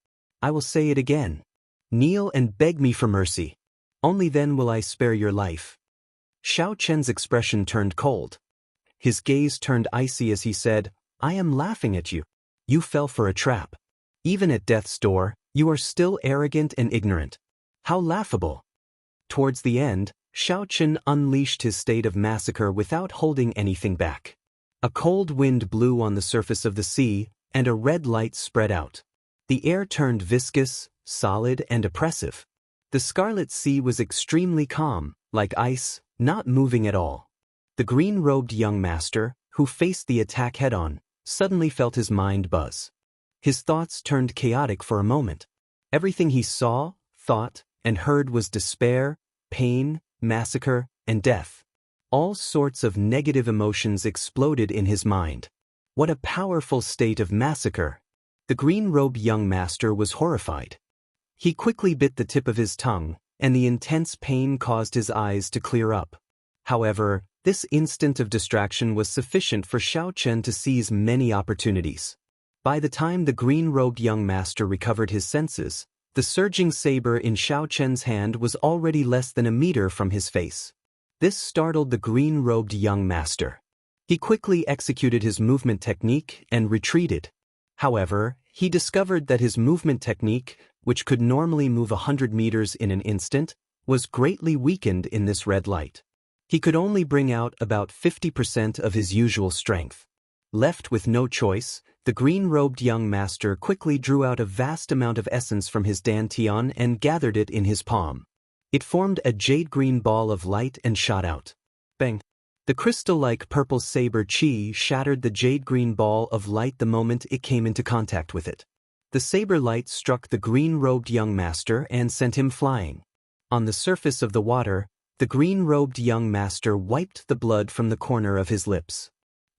I will say it again. Kneel and beg me for mercy. Only then will I spare your life." Xiao Chen's expression turned cold. His gaze turned icy as he said, "I am laughing at you. You fell for a trap. Even at death's door, you are still arrogant and ignorant. How laughable." Towards the end, Xianxia unleashed his state of massacre without holding anything back. A cold wind blew on the surface of the sea, and a red light spread out. The air turned viscous, solid, and oppressive. The Scarlet Sea was extremely calm, like ice, not moving at all. The green-robed young master, who faced the attack head-on, suddenly felt his mind buzz. His thoughts turned chaotic for a moment. Everything he saw, thought, and heard was despair, pain, massacre, and death. All sorts of negative emotions exploded in his mind. What a powerful state of massacre! The green-robed young master was horrified. He quickly bit the tip of his tongue, and the intense pain caused his eyes to clear up. However, this instant of distraction was sufficient for Xianxia to seize many opportunities. By the time the green-robed young master recovered his senses, the surging saber in Xianxia's hand was already less than a meter from his face. This startled the green-robed young master. He quickly executed his movement technique and retreated. However, he discovered that his movement technique, which could normally move 100 meters in an instant, was greatly weakened in this red light. He could only bring out about 50% of his usual strength. Left with no choice, the green-robed young master quickly drew out a vast amount of essence from his dantian and gathered it in his palm. It formed a jade-green ball of light and shot out. Bang! The crystal-like purple saber chi shattered the jade-green ball of light the moment it came into contact with it. The saber light struck the green-robed young master and sent him flying. On the surface of the water, the green-robed young master wiped the blood from the corner of his lips.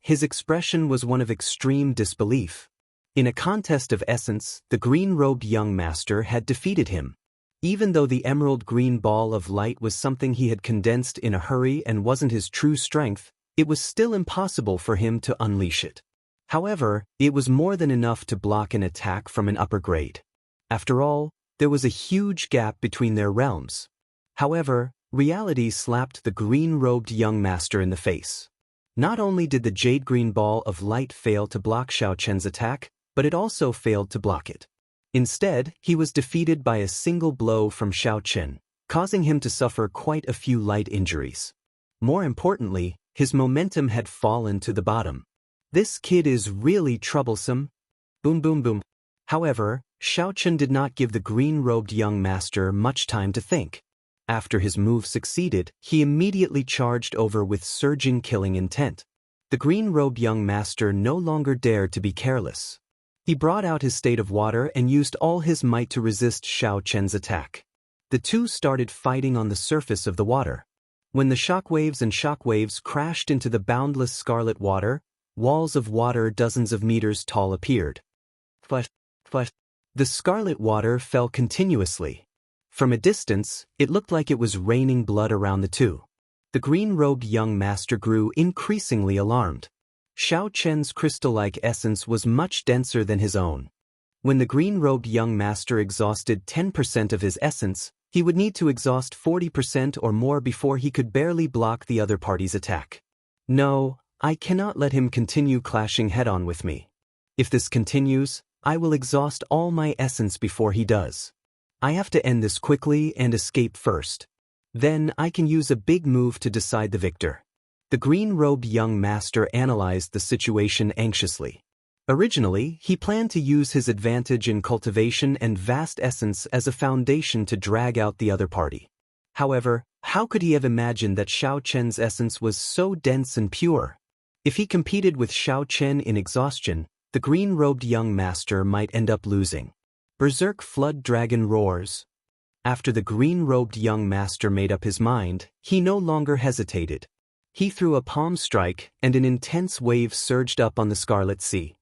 His expression was one of extreme disbelief. In a contest of essence, the green-robed young master had defeated him. Even though the emerald green ball of light was something he had condensed in a hurry and wasn't his true strength, it was still impossible for him to unleash it. However, it was more than enough to block an attack from an upper grade. After all, there was a huge gap between their realms. However, reality slapped the green-robed young master in the face. Not only did the jade-green ball of light fail to block Xianxia's attack, but it also failed to block it. Instead, he was defeated by a single blow from Xianxia, causing him to suffer quite a few light injuries. More importantly, his momentum had fallen to the bottom. This kid is really troublesome. Boom boom boom. However, Xianxia did not give the green-robed young master much time to think. After his move succeeded, he immediately charged over with surging killing intent. The green-robed young master no longer dared to be careless. He brought out his state of water and used all his might to resist Xianxia's attack. The two started fighting on the surface of the water. When the shockwaves crashed into the boundless scarlet water, walls of water dozens of meters tall appeared. Flash. The scarlet water fell continuously. From a distance, it looked like it was raining blood around the two. The green-robed young master grew increasingly alarmed. Xianxia's crystal-like essence was much denser than his own. When the green-robed young master exhausted 10% of his essence, he would need to exhaust 40% or more before he could barely block the other party's attack. No, I cannot let him continue clashing head-on with me. If this continues, I will exhaust all my essence before he does. I have to end this quickly and escape first. Then I can use a big move to decide the victor. The green-robed young master analyzed the situation anxiously. Originally, he planned to use his advantage in cultivation and vast essence as a foundation to drag out the other party. However, how could he have imagined that Xianxia's essence was so dense and pure? If he competed with Xianxia in exhaustion, the green-robed young master might end up losing. Berserk Flood Dragon roars. After the green-robed young master made up his mind, he no longer hesitated. He threw a palm strike, and an intense wave surged up on the Scarlet Sea.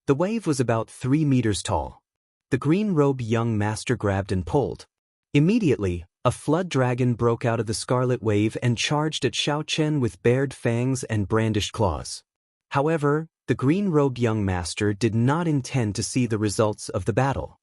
The wave was about 3 meters tall. The green-robed young master grabbed and pulled. Immediately, a flood dragon broke out of the scarlet wave and charged at Xianxia with bared fangs and brandished claws. However, the green-robed young master did not intend to see the results of the battle.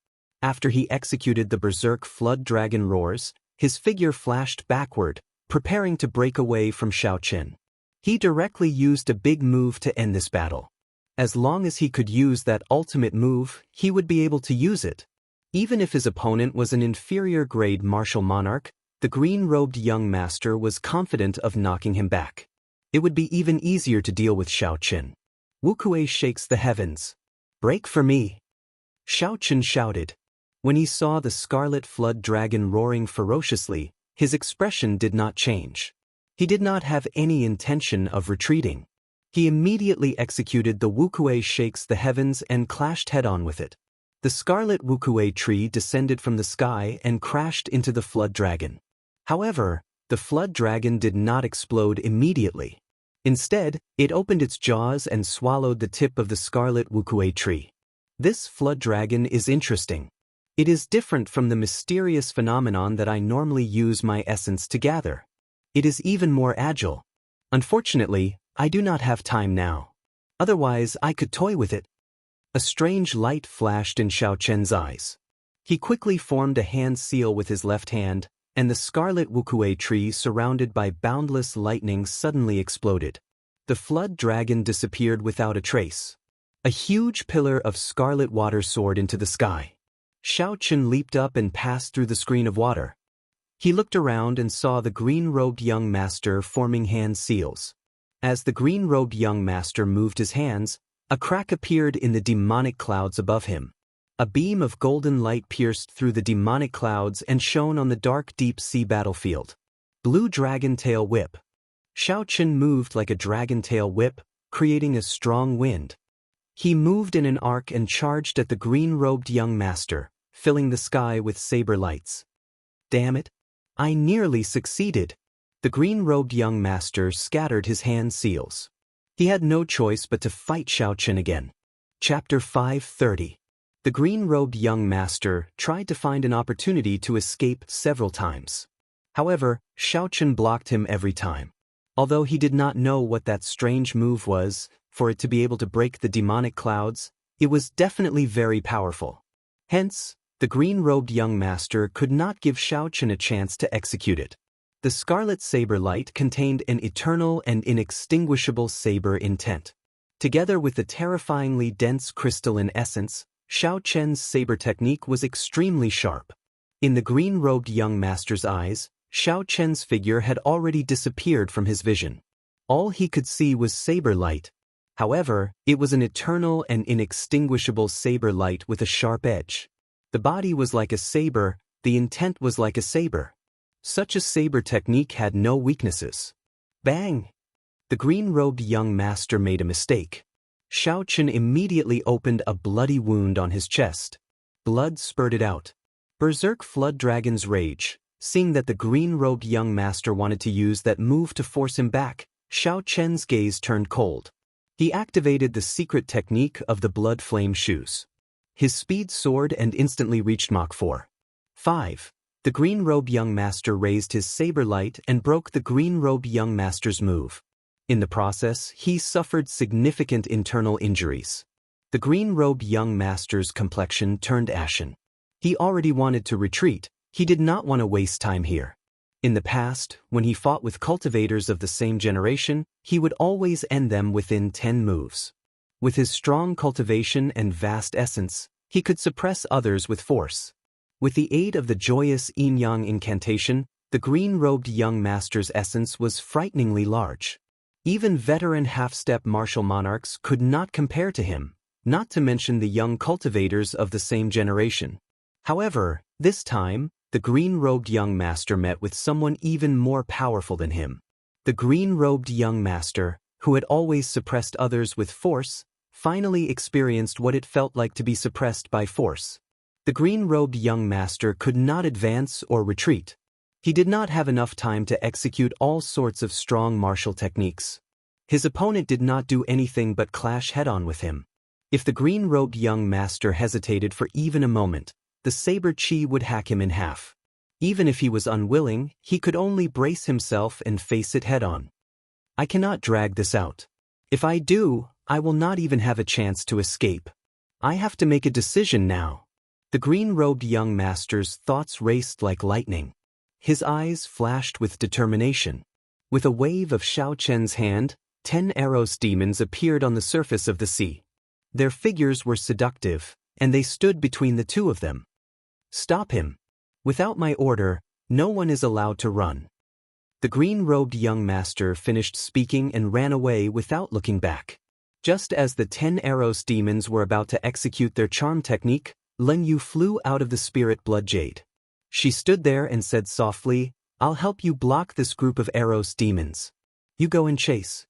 After he executed the Berserk Flood Dragon roars, his figure flashed backward, preparing to break away from Xianxia. He directly used a big move to end this battle. As long as he could use that ultimate move, he would be able to use it. Even if his opponent was an inferior grade martial monarch, the green-robed young master was confident of knocking him back. It would be even easier to deal with Xiaoqin. Wuxia shakes the heavens. Break for me. Xiaoqin shouted. When he saw the scarlet flood dragon roaring ferociously, his expression did not change. He did not have any intention of retreating. He immediately executed the Wuxia shakes the heavens and clashed head-on with it. The scarlet Wuxia tree descended from the sky and crashed into the flood dragon. However, the flood dragon did not explode immediately. Instead, it opened its jaws and swallowed the tip of the scarlet Wuxia tree. This flood dragon is interesting. It is different from the mysterious phenomenon that I normally use my essence to gather. It is even more agile. Unfortunately, I do not have time now. Otherwise, I could toy with it. A strange light flashed in Xiaoqin's eyes. He quickly formed a hand seal with his left hand, and the scarlet Wuxia tree surrounded by boundless lightning suddenly exploded. The flood dragon disappeared without a trace. A huge pillar of scarlet water soared into the sky. Xiaoqin leaped up and passed through the screen of water. He looked around and saw the green-robed young master forming hand seals. As the green-robed young master moved his hands, a crack appeared in the demonic clouds above him. A beam of golden light pierced through the demonic clouds and shone on the dark deep-sea battlefield. Blue Dragon Tail Whip. Xiaoqin moved like a dragon tail whip, creating a strong wind. He moved in an arc and charged at the green-robed young master, filling the sky with saber lights. Damn it! I nearly succeeded. The green-robed young master scattered his hand seals. He had no choice but to fight Xiaoqin again. Chapter 530. The green-robed young master tried to find an opportunity to escape several times. However, Xiaoqin blocked him every time. Although he did not know what that strange move was, for it to be able to break the demonic clouds, it was definitely very powerful. Hence, the green-robed young master could not give Xiaoqin a chance to execute it. The scarlet saber light contained an eternal and inextinguishable saber intent. Together with the terrifyingly dense crystalline essence, Xiaoqin's saber technique was extremely sharp. In the green-robed young master's eyes, Xiaoqin's figure had already disappeared from his vision. All he could see was saber light. However, it was an eternal and inextinguishable saber light with a sharp edge. The body was like a saber, the intent was like a saber. Such a saber technique had no weaknesses. Bang! The green-robed young master made a mistake. Xiaoqin immediately opened a bloody wound on his chest. Blood spurted out. Berserk Flood Dragon's rage. Seeing that the green-robed young master wanted to use that move to force him back, Xiaoqin's gaze turned cold. He activated the secret technique of the blood flame shoes. His speed soared and instantly reached Mach 4. 5. The green-robed young master raised his saber light and broke the green-robed young master's move. In the process, he suffered significant internal injuries. The green-robed young master's complexion turned ashen. He already wanted to retreat. He did not want to waste time here. In the past, when he fought with cultivators of the same generation, he would always end them within 10 moves. With his strong cultivation and vast essence, he could suppress others with force. With the aid of the joyous yin-yang incantation, the green-robed young master's essence was frighteningly large. Even veteran half-step martial monarchs could not compare to him, not to mention the young cultivators of the same generation. However, this time, the green-robed young master met with someone even more powerful than him. The green-robed young master, who had always suppressed others with force, finally experienced what it felt like to be suppressed by force. The green-robed young master could not advance or retreat. He did not have enough time to execute all sorts of strong martial techniques. His opponent did not do anything but clash head-on with him. If the green-robed young master hesitated for even a moment, the saber chi would hack him in half. Even if he was unwilling, he could only brace himself and face it head-on. I cannot drag this out. If I do, I will not even have a chance to escape. I have to make a decision now. The green-robed young master's thoughts raced like lightning. His eyes flashed with determination. With a wave of Xiaoqin's hand, 10 Eros demons appeared on the surface of the sea. Their figures were seductive, and they stood between the two of them. Stop him. Without my order, No one is allowed to run. The green-robed young master finished speaking and ran away without looking back. Just as the 10 Eros demons were about to execute their charm technique, Leng Yu flew out of the spirit blood jade. She stood there and said softly, "I'll help you block this group of Eros demons. You go and chase."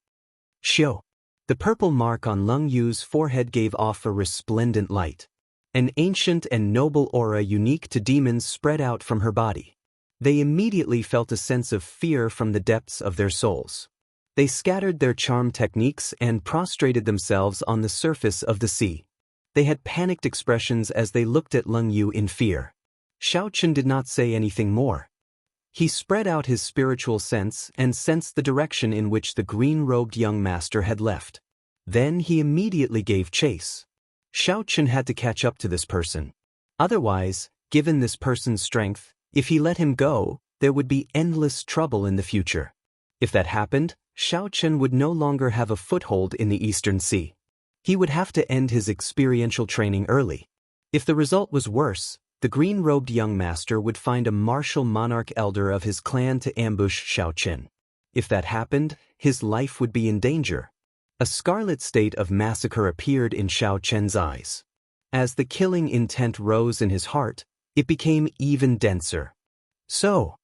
Xiao. The purple mark on Leng Yu's forehead gave off a resplendent light. An ancient and noble aura unique to demons spread out from her body. They immediately felt a sense of fear from the depths of their souls. They scattered their charm techniques and prostrated themselves on the surface of the sea. They had panicked expressions as they looked at Leng Yu in fear. Xiaochen did not say anything more. He spread out his spiritual sense and sensed the direction in which the green-robed young master had left. Then he immediately gave chase. Xiaochen had to catch up to this person. Otherwise, given this person's strength, if he let him go, there would be endless trouble in the future. If that happened, Xiaochen would no longer have a foothold in the Eastern Sea. He would have to end his experiential training early. If the result was worse, the green-robed young master would find a martial monarch elder of his clan to ambush Xiaochen. If that happened, his life would be in danger. A scarlet state of massacre appeared in Xiaochen's eyes. As the killing intent rose in his heart, it became even denser. So.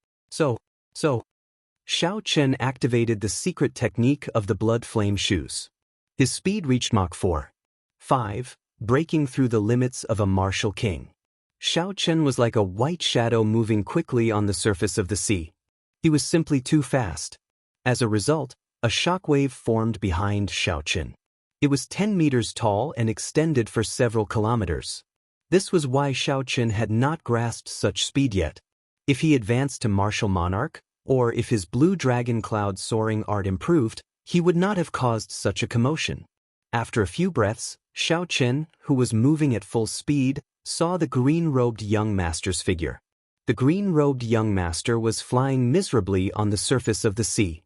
Xiaochen activated the secret technique of the blood flame shoes. His speed reached Mach 4.5, breaking through the limits of a martial king. Xiaochen was like a white shadow moving quickly on the surface of the sea. He was simply too fast. As a result, a shockwave formed behind Xiaochen. It was 10 meters tall and extended for several kilometers. This was why Xiaochen had not grasped such speed yet. If he advanced to martial monarch, or if his blue dragon cloud soaring art improved, he would not have caused such a commotion. After a few breaths, Xiaochen, who was moving at full speed, saw the green-robed young master's figure. The green-robed young master was flying miserably on the surface of the sea.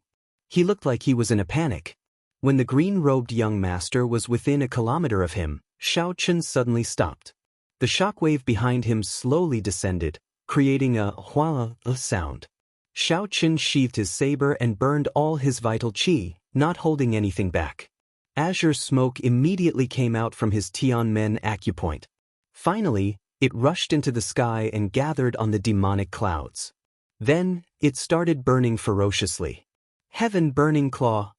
He looked like he was in a panic. When the green-robed young master was within a kilometer of him, Xiaochen suddenly stopped. The shockwave behind him slowly descended, creating a hua sound. Xiaochen sheathed his saber and burned all his vital qi, not holding anything back. Azure smoke immediately came out from his Tianmen acupoint. Finally, it rushed into the sky and gathered on the demonic clouds. Then, it started burning ferociously. "Heaven burning claw!"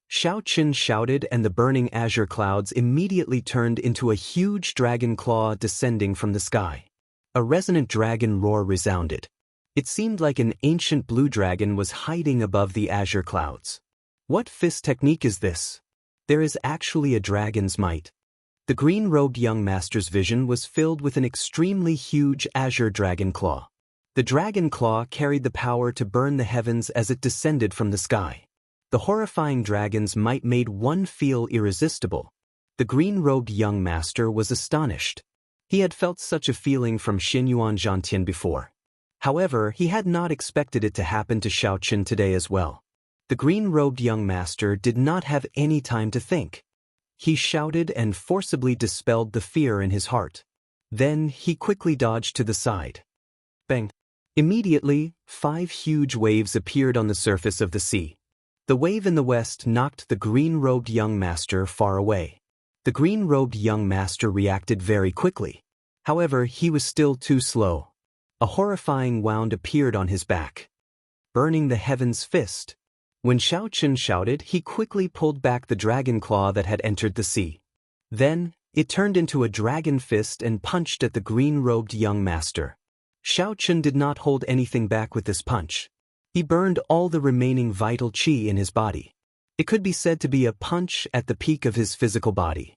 Xiaochen shouted, and the burning azure clouds immediately turned into a huge dragon claw descending from the sky. A resonant dragon roar resounded. It seemed like an ancient blue dragon was hiding above the azure clouds. What fist technique is this? There is actually a dragon's might. The green-robed young master's vision was filled with an extremely huge azure dragon claw. The dragon claw carried the power to burn the heavens as it descended from the sky. The horrifying dragon's might made one feel irresistible. The green-robed young master was astonished. He had felt such a feeling from Xinyuan Zhantian before. However, he had not expected it to happen to Xiaochen today as well. The green-robed young master did not have any time to think. He shouted and forcibly dispelled the fear in his heart. Then he quickly dodged to the side. Bang! Immediately, 5 huge waves appeared on the surface of the sea. The wave in the west knocked the green-robed young master far away. The green-robed young master reacted very quickly. However, he was still too slow. A horrifying wound appeared on his back. Burning the heavens fist. When Xiaochen shouted, he quickly pulled back the dragon claw that had entered the sea. Then, it turned into a dragon fist and punched at the green-robed young master. Xiaochen did not hold anything back with this punch. He burned all the remaining vital qi in his body. It could be said to be a punch at the peak of his physical body.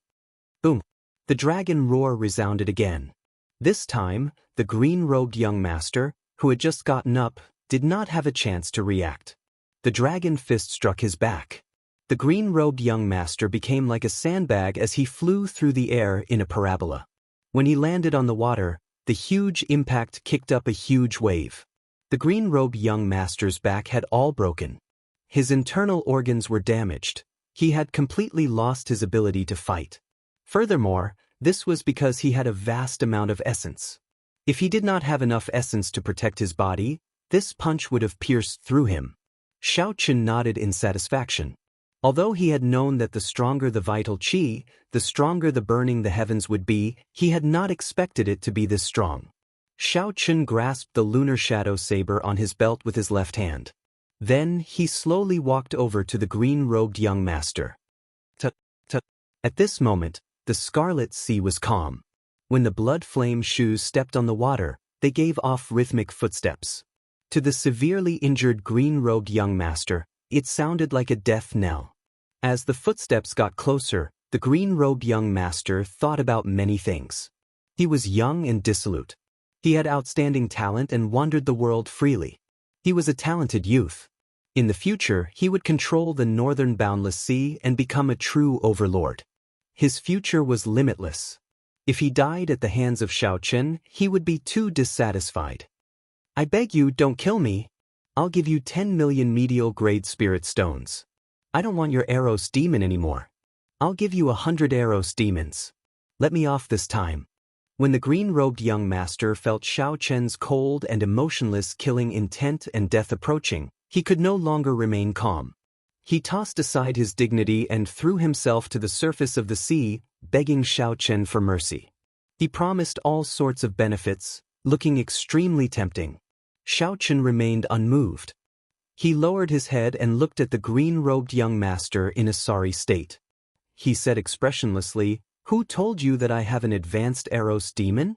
Boom! The dragon roar resounded again. This time, the green-robed young master, who had just gotten up, did not have a chance to react. The dragon fist struck his back. The green-robed young master became like a sandbag as he flew through the air in a parabola. When he landed on the water, the huge impact kicked up a huge wave. The green-robed young master's back had all broken. His internal organs were damaged. He had completely lost his ability to fight. Furthermore, this was because he had a vast amount of essence. If he did not have enough essence to protect his body, this punch would have pierced through him. Xiaoqun nodded in satisfaction. Although he had known that the stronger the vital qi, the stronger the burning the heavens would be, he had not expected it to be this strong. Xiaoqun grasped the lunar shadow saber on his belt with his left hand. Then he slowly walked over to the green-robed young master. At this moment, the scarlet sea was calm. When the blood-flame shoes stepped on the water, they gave off rhythmic footsteps. To the severely injured green-robed young master, it sounded like a death knell. As the footsteps got closer, the green-robed young master thought about many things. He was young and dissolute. He had outstanding talent and wandered the world freely. He was a talented youth. In the future, he would control the northern boundless sea and become a true overlord. His future was limitless. If he died at the hands of Xiaoqun, he would be too dissatisfied. I beg you, don't kill me. I'll give you 10 million medial-grade spirit stones. I don't want your Eros demon anymore. I'll give you 100 Eros demons. Let me off this time. When the green-robed young master felt Xiaoqun's cold and emotionless killing intent and death approaching, he could no longer remain calm. He tossed aside his dignity and threw himself to the surface of the sea, begging Xiaoqun for mercy. He promised all sorts of benefits, looking extremely tempting. Xiaoqun remained unmoved. He lowered his head and looked at the green-robed young master in a sorry state. He said expressionlessly, "Who told you that I have an advanced Eros demon?"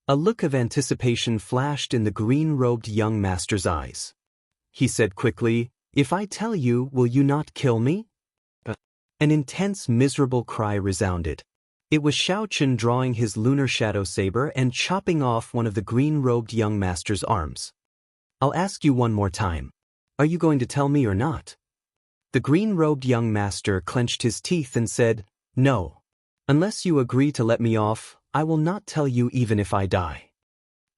A look of anticipation flashed in the green-robed young master's eyes. He said quickly, "If I tell you, will you not kill me?" An intense, miserable cry resounded. It was Xiaoqun drawing his lunar shadow saber and chopping off one of the green-robed young master's arms. "I'll ask you one more time. Are you going to tell me or not?" The green-robed young master clenched his teeth and said, "No. Unless you agree to let me off, I will not tell you even if I die."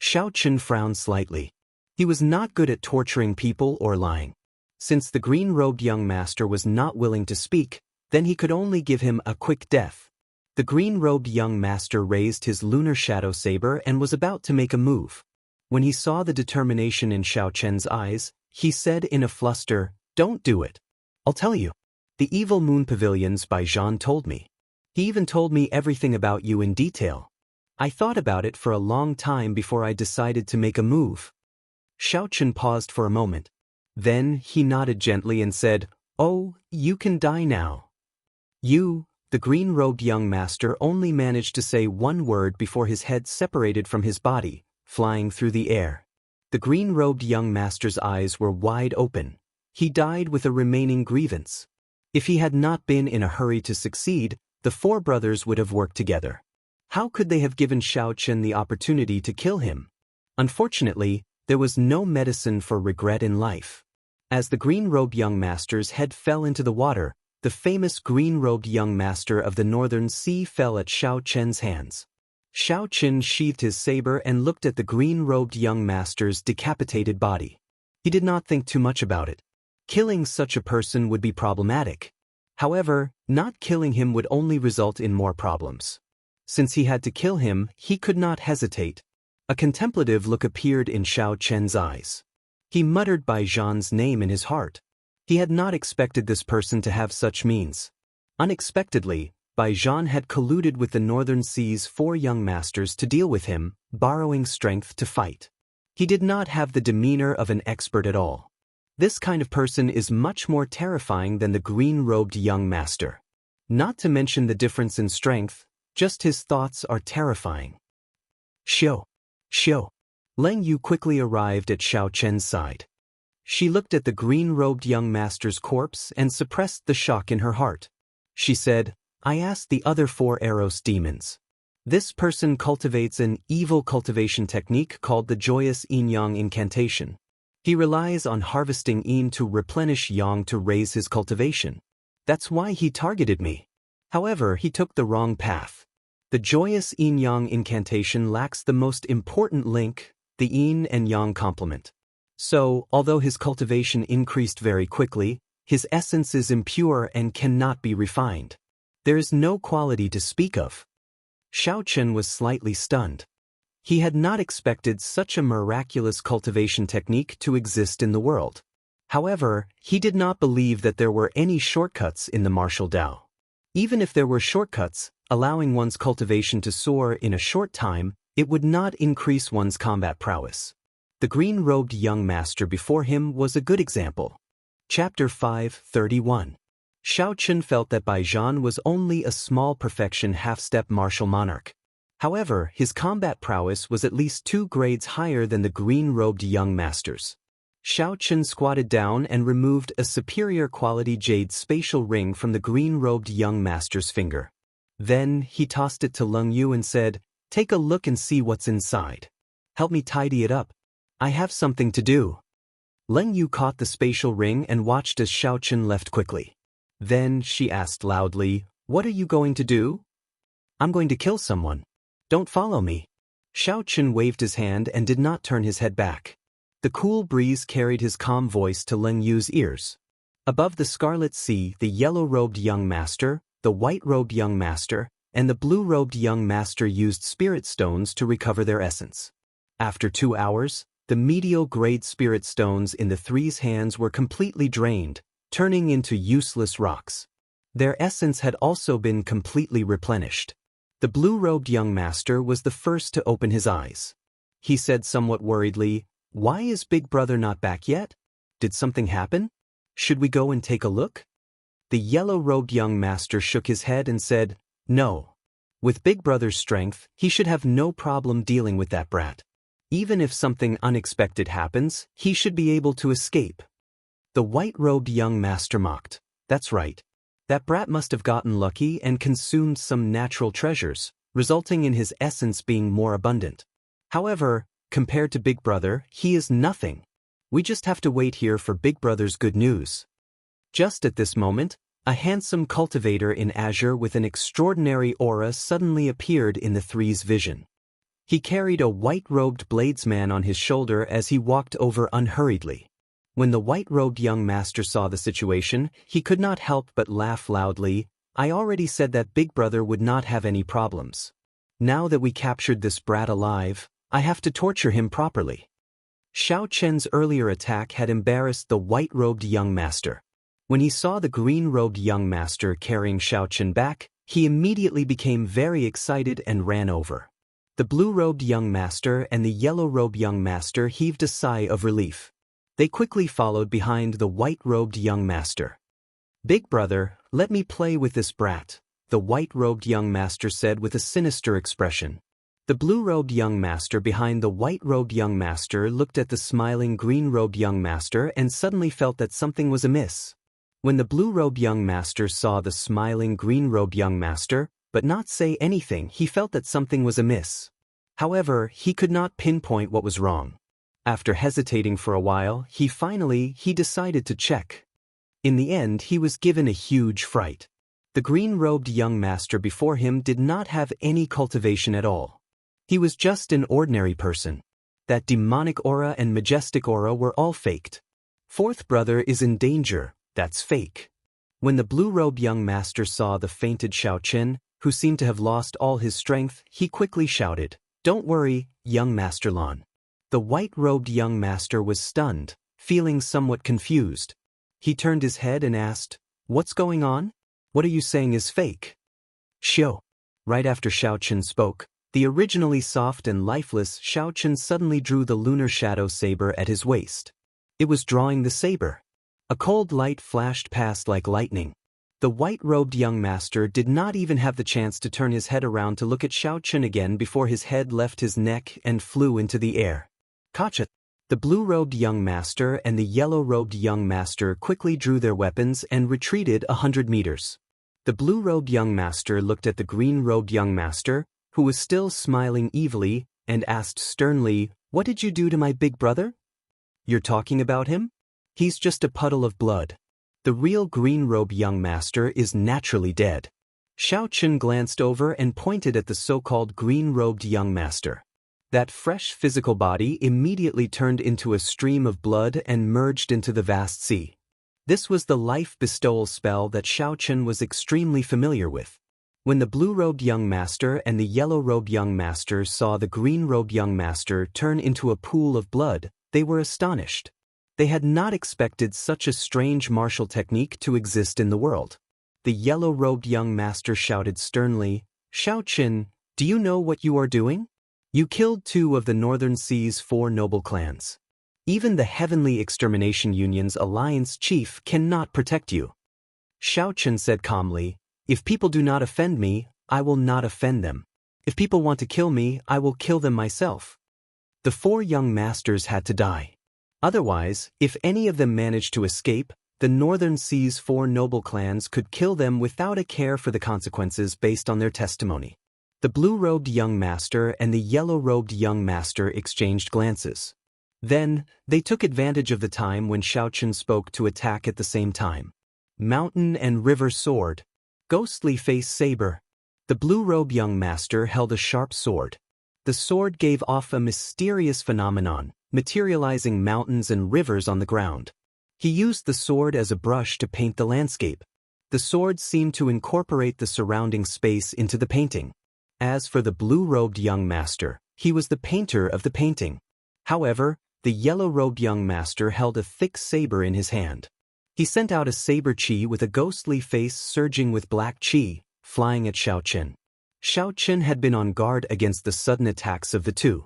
Xiaoqun frowned slightly. He was not good at torturing people or lying. Since the green-robed young master was not willing to speak, then he could only give him a quick death. The green-robed young master raised his lunar shadow saber and was about to make a move. When he saw the determination in Xiaoqun's eyes, he said in a fluster, "Don't do it. I'll tell you. The Evil Moon Pavilions by Jean told me. He even told me everything about you in detail. I thought about it for a long time before I decided to make a move." Xiaoqun paused for a moment. Then he nodded gently and said, "Oh, you can die now." The green-robed young master only managed to say one word before his head separated from his body, flying through the air. The green-robed young master's eyes were wide open. He died with a remaining grievance. If he had not been in a hurry to succeed, the four brothers would have worked together. How could they have given Xiaoqun the opportunity to kill him? Unfortunately, there was no medicine for regret in life. As the green-robed young master's head fell into the water, the famous green-robed young master of the northern sea fell at Xiaoqun's hands. Xiaoqun sheathed his saber and looked at the green-robed young master's decapitated body. He did not think too much about it. Killing such a person would be problematic. However, not killing him would only result in more problems. Since he had to kill him, he could not hesitate. A contemplative look appeared in Xiaoqun's eyes. He muttered Bai Zhan's name in his heart. He had not expected this person to have such means. Unexpectedly, Bai Zhan had colluded with the Northern Sea's four young masters to deal with him, borrowing strength to fight. He did not have the demeanor of an expert at all. This kind of person is much more terrifying than the green-robed young master. Not to mention the difference in strength, just his thoughts are terrifying. Xiao. Leng Yu quickly arrived at Xiaoqun's side. She looked at the green-robed young master's corpse and suppressed the shock in her heart. She said, "I asked the other four Eros demons. This person cultivates an evil cultivation technique called the Joyous Yin-Yang Incantation. He relies on harvesting yin to replenish yang to raise his cultivation. That's why he targeted me. However, he took the wrong path. The Joyous Yin-Yang Incantation lacks the most important link, the yin and yang complement. So, although his cultivation increased very quickly, his essence is impure and cannot be refined. There is no quality to speak of." Xiaoqun was slightly stunned. He had not expected such a miraculous cultivation technique to exist in the world. However, he did not believe that there were any shortcuts in the martial Tao. Even if there were shortcuts, allowing one's cultivation to soar in a short time, it would not increase one's combat prowess. The green-robed young master before him was a good example. Chapter 5:31. Xiaoqun felt that Bai Zhan was only a small perfection half-step martial monarch. However, his combat prowess was at least 2 grades higher than the green-robed young master's. Xiaoqun squatted down and removed a superior quality jade spatial ring from the green-robed young master's finger. Then, he tossed it to Leng Yu and said, "Take a look and see what's inside. Help me tidy it up. I have something to do." Leng Yu caught the spatial ring and watched as Xiaoqun left quickly. Then, she asked loudly, "What are you going to do?" "I'm going to kill someone. Don't follow me." Xiaoqun waved his hand and did not turn his head back. The cool breeze carried his calm voice to Leng Yu's ears. Above the scarlet sea, the yellow-robed young master, the white-robed young master, and the blue-robed young master used spirit stones to recover their essence. After 2 hours, the medial-grade spirit stones in the three's hands were completely drained, turning into useless rocks. Their essence had also been completely replenished. The blue-robed young master was the first to open his eyes. He said somewhat worriedly, "Why is Big Brother not back yet? Did something happen? Should we go and take a look?" The yellow-robed young master shook his head and said, "No. With Big Brother's strength, he should have no problem dealing with that brat. Even if something unexpected happens, he should be able to escape." The white-robed young master mocked. "That's right. That brat must have gotten lucky and consumed some natural treasures, resulting in his essence being more abundant. However, compared to Big Brother, he is nothing. We just have to wait here for Big Brother's good news." Just at this moment, a handsome cultivator in azure with an extraordinary aura suddenly appeared in the three's vision. He carried a white-robed bladesman on his shoulder as he walked over unhurriedly. When the white-robed young master saw the situation, he could not help but laugh loudly. "I already said that Big Brother would not have any problems. Now that we captured this brat alive, I have to torture him properly." Xiaoqun's earlier attack had embarrassed the white-robed young master. When he saw the green-robed young master carrying Xiaoqun back, he immediately became very excited and ran over. The blue-robed young master and the yellow-robed young master heaved a sigh of relief. They quickly followed behind the white-robed young master. "Big Brother, let me play with this brat," the white-robed young master said with a sinister expression. The blue-robed young master behind the white-robed young master looked at the smiling green-robed young master and suddenly felt that something was amiss. When the blue-robed young master saw the smiling green-robed young master, but not say anything, he felt that something was amiss. However, he could not pinpoint what was wrong. After hesitating for a while, he decided to check. In the end, he was given a huge fright. The green-robed young master before him did not have any cultivation at all. He was just an ordinary person. That demonic aura and majestic aura were all faked. Fourth brother is in danger, that's fake. When the blue-robed young master saw the fainted Xiaoqun, who seemed to have lost all his strength, he quickly shouted, "Don't worry, young Master Lan." The white-robed young master was stunned, feeling somewhat confused. He turned his head and asked, "What's going on? What are you saying is fake?" "Xiao." Right after Xiaoqun spoke, the originally soft and lifeless Xiaoqun suddenly drew the lunar shadow saber at his waist. It was drawing the saber. A cold light flashed past like lightning. The white-robed young master did not even have the chance to turn his head around to look at Xiaoqun again before his head left his neck and flew into the air. "Gotcha!" The blue-robed young master and the yellow-robed young master quickly drew their weapons and retreated 100 meters. The blue-robed young master looked at the green-robed young master, who was still smiling evilly, and asked sternly, "What did you do to my big brother?" "You're talking about him? He's just a puddle of blood. The real green-robed young master is naturally dead." Xiaoqun glanced over and pointed at the so-called green-robed young master. That fresh physical body immediately turned into a stream of blood and merged into the vast sea. This was the life bestowal spell that Xiaoqun was extremely familiar with. When the blue-robed young master and the yellow-robed young master saw the green-robed young master turn into a pool of blood, they were astonished. They had not expected such a strange martial technique to exist in the world. The yellow-robed young master shouted sternly, "Xiaoqin, do you know what you are doing? You killed 2 of the Northern Sea's 4 noble clans. Even the Heavenly Extermination Union's alliance chief cannot protect you." Xiaoqin said calmly, "If people do not offend me, I will not offend them. If people want to kill me, I will kill them myself." The 4 young masters had to die. Otherwise, if any of them managed to escape, the Northern Sea's 4 noble clans could kill them without a care for the consequences based on their testimony. The blue-robed young master and the yellow-robed young master exchanged glances. Then, they took advantage of the time when Xiaoqin spoke to attack at the same time. Mountain and river sword. Ghostly face saber. The blue-robed young master held a sharp sword. The sword gave off a mysterious phenomenon, materializing mountains and rivers on the ground. He used the sword as a brush to paint the landscape. The sword seemed to incorporate the surrounding space into the painting. As for the blue-robed young master, he was the painter of the painting. However, the yellow-robed young master held a thick saber in his hand. He sent out a saber chi with a ghostly face surging with black chi, flying at Xiaoqin. Xiaoqin had been on guard against the sudden attacks of the 2.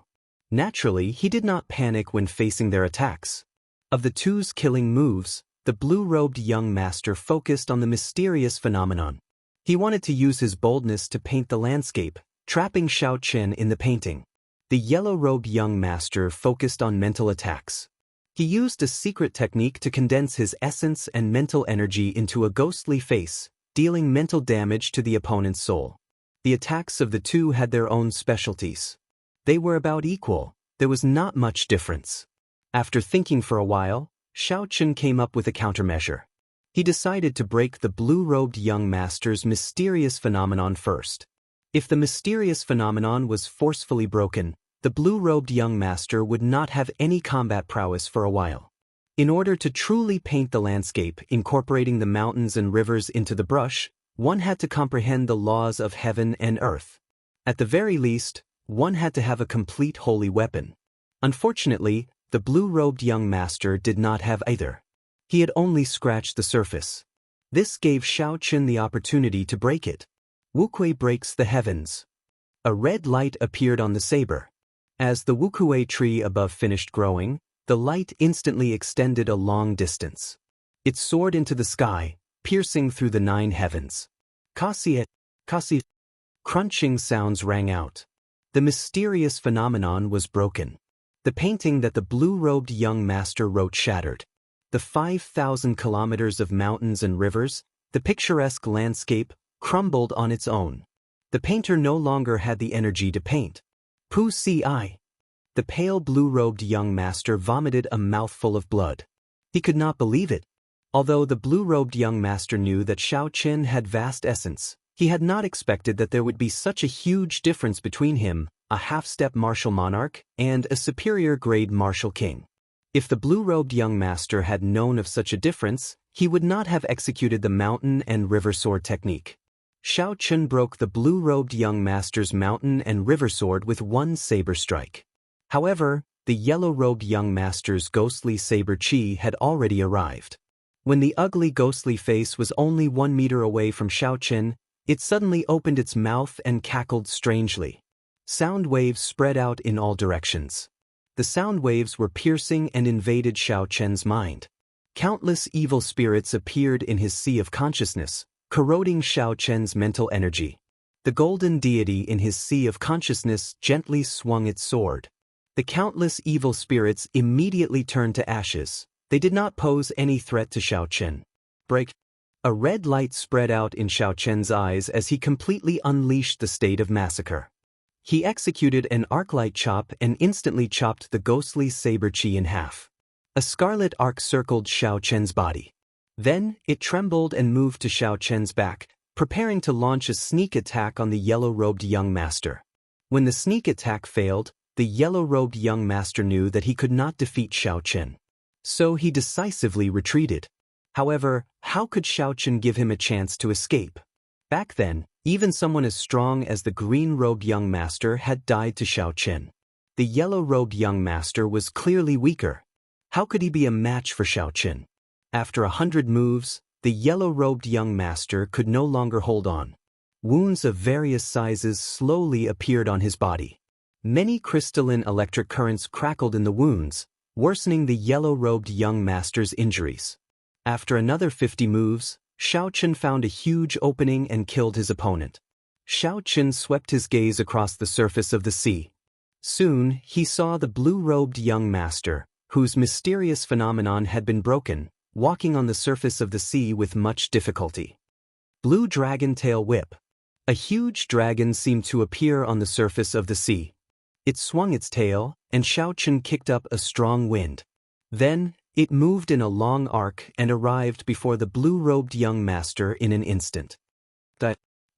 Naturally, he did not panic when facing their attacks. Of the 2's killing moves, the blue-robed young master focused on the mysterious phenomenon. He wanted to use his boldness to paint the landscape, trapping Xiaoqin in the painting. The yellow-robed young master focused on mental attacks. He used a secret technique to condense his essence and mental energy into a ghostly face, dealing mental damage to the opponent's soul. The attacks of the 2 had their own specialties. They were about equal, there was not much difference. After thinking for a while, Xiaoqin came up with a countermeasure. He decided to break the blue-robed young master's mysterious phenomenon first. If the mysterious phenomenon was forcefully broken, the blue-robed young master would not have any combat prowess for a while. In order to truly paint the landscape, incorporating the mountains and rivers into the brush, one had to comprehend the laws of heaven and earth. At the very least, one had to have a complete holy weapon. Unfortunately, the blue-robed young master did not have either. He had only scratched the surface. This gave Xiaoqin the opportunity to break it. Wuxia breaks the heavens. A red light appeared on the saber. As the Wuxia tree above finished growing, the light instantly extended a long distance. It soared into the sky, piercing through the 9 heavens. Kasi, crunching sounds rang out. The mysterious phenomenon was broken. The painting that the blue-robed young master wrote shattered. The 5,000 kilometers of mountains and rivers, the picturesque landscape, crumbled on its own. The painter no longer had the energy to paint. Pu Si. The pale blue-robed young master vomited a mouthful of blood. He could not believe it. Although the blue-robed young master knew that Xiaoqin had vast essence, he had not expected that there would be such a huge difference between him, a half-step martial monarch, and a superior-grade martial king. If the blue-robed young master had known of such a difference, he would not have executed the mountain and river sword technique. Xiaoqin broke the blue-robed young master's mountain and river sword with one saber strike. However, the yellow-robed young master's ghostly saber chi had already arrived. When the ugly ghostly face was only 1 meter away from Xiaoqin, it suddenly opened its mouth and cackled strangely. Sound waves spread out in all directions. The sound waves were piercing and invaded Xiaoqin's mind. Countless evil spirits appeared in his sea of consciousness, corroding Xiaoqin's mental energy. The golden deity in his sea of consciousness gently swung its sword. The countless evil spirits immediately turned to ashes. They did not pose any threat to Xiaoqin. Break. A red light spread out in Xiaoqin's eyes as he completely unleashed the state of massacre. He executed an arc-light chop and instantly chopped the ghostly saber chi in half. A scarlet arc circled Xiaoqin's body. Then, it trembled and moved to Xiaoqin's back, preparing to launch a sneak attack on the yellow-robed young master. When the sneak attack failed, the yellow-robed young master knew that he could not defeat Xiaoqin. So he decisively retreated. However, how could Xiaoqin give him a chance to escape? Back then, Even someone as strong as the green-robed young master had died to Xiaoqin. The yellow-robed young master was clearly weaker. How could he be a match for Xiaoqin? After 100 moves, the yellow-robed young master could no longer hold on. Wounds of various sizes slowly appeared on his body. Many crystalline electric currents crackled in the wounds, worsening the yellow-robed young master's injuries. After another 50 moves, Xiaoqin found a huge opening and killed his opponent. Xiaoqin swept his gaze across the surface of the sea. Soon, he saw the blue-robed young master, whose mysterious phenomenon had been broken, walking on the surface of the sea with much difficulty. Blue Dragon Tail Whip. A huge dragon seemed to appear on the surface of the sea. It swung its tail, and Xiaoqin kicked up a strong wind. Then, it moved in a long arc and arrived before the blue-robed young master in an instant.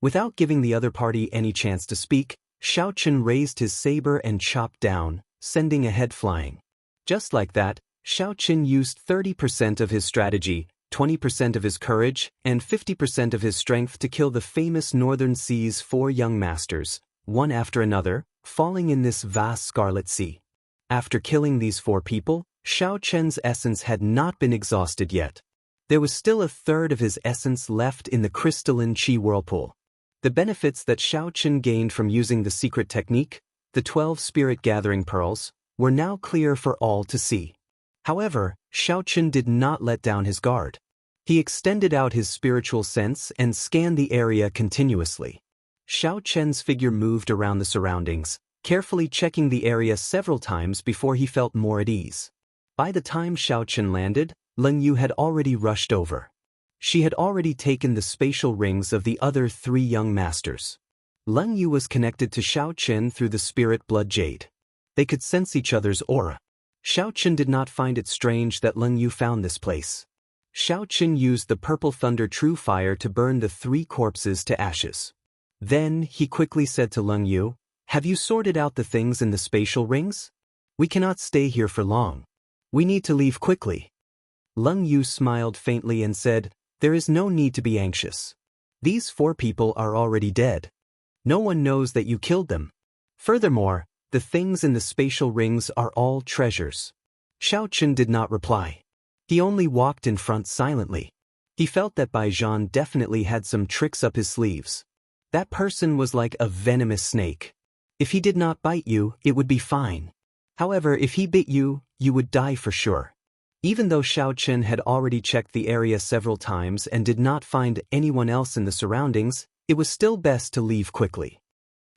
Without giving the other party any chance to speak, Xiaoqin raised his saber and chopped down, sending a head flying. Just like that, Xiaoqin used 30% of his strategy, 20% of his courage, and 50% of his strength to kill the famous Northern Sea's 4 young masters, one after another, falling in this vast scarlet sea. After killing these 4 people, Xiaoqin's essence had not been exhausted yet. There was still a third of his essence left in the crystalline Qi whirlpool. The benefits that Xiaoqin gained from using the secret technique, the 12 spirit gathering pearls, were now clear for all to see. However, Xiaoqin did not let down his guard. He extended out his spiritual sense and scanned the area continuously. Xiaoqin's figure moved around the surroundings, carefully checking the area several times before he felt more at ease. By the time Xiaoqin landed, Leng Yu had already rushed over. She had already taken the spatial rings of the other 3 young masters. Leng Yu was connected to Xiaoqin through the spirit blood jade. They could sense each other's aura. Xiaoqin did not find it strange that Leng Yu found this place. Xiaoqin used the purple thunder true fire to burn the 3 corpses to ashes. Then, he quickly said to Leng Yu, "Have you sorted out the things in the spatial rings? We cannot stay here for long. We need to leave quickly." Leng Yu smiled faintly and said, "There is no need to be anxious. These 4 people are already dead. No one knows that you killed them. Furthermore, the things in the spatial rings are all treasures." Xiaoqin did not reply. He only walked in front silently. He felt that Bai Zhan definitely had some tricks up his sleeves. That person was like a venomous snake. If he did not bite you, it would be fine. However, if he bit you, you would die for sure. Even though Xiaoqin had already checked the area several times and did not find anyone else in the surroundings, it was still best to leave quickly.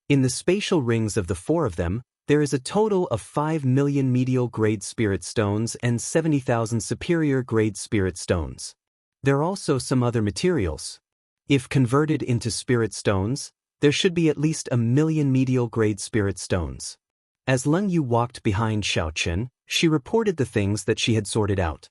In the spatial rings of the 4 of them, there is a total of 5 million medial grade spirit stones and 70,000 superior grade spirit stones. There are also some other materials. If converted into spirit stones, there should be at least 1 million medial grade spirit stones. As Leng Yu walked behind Xiaoqin, she reported the things that she had sorted out.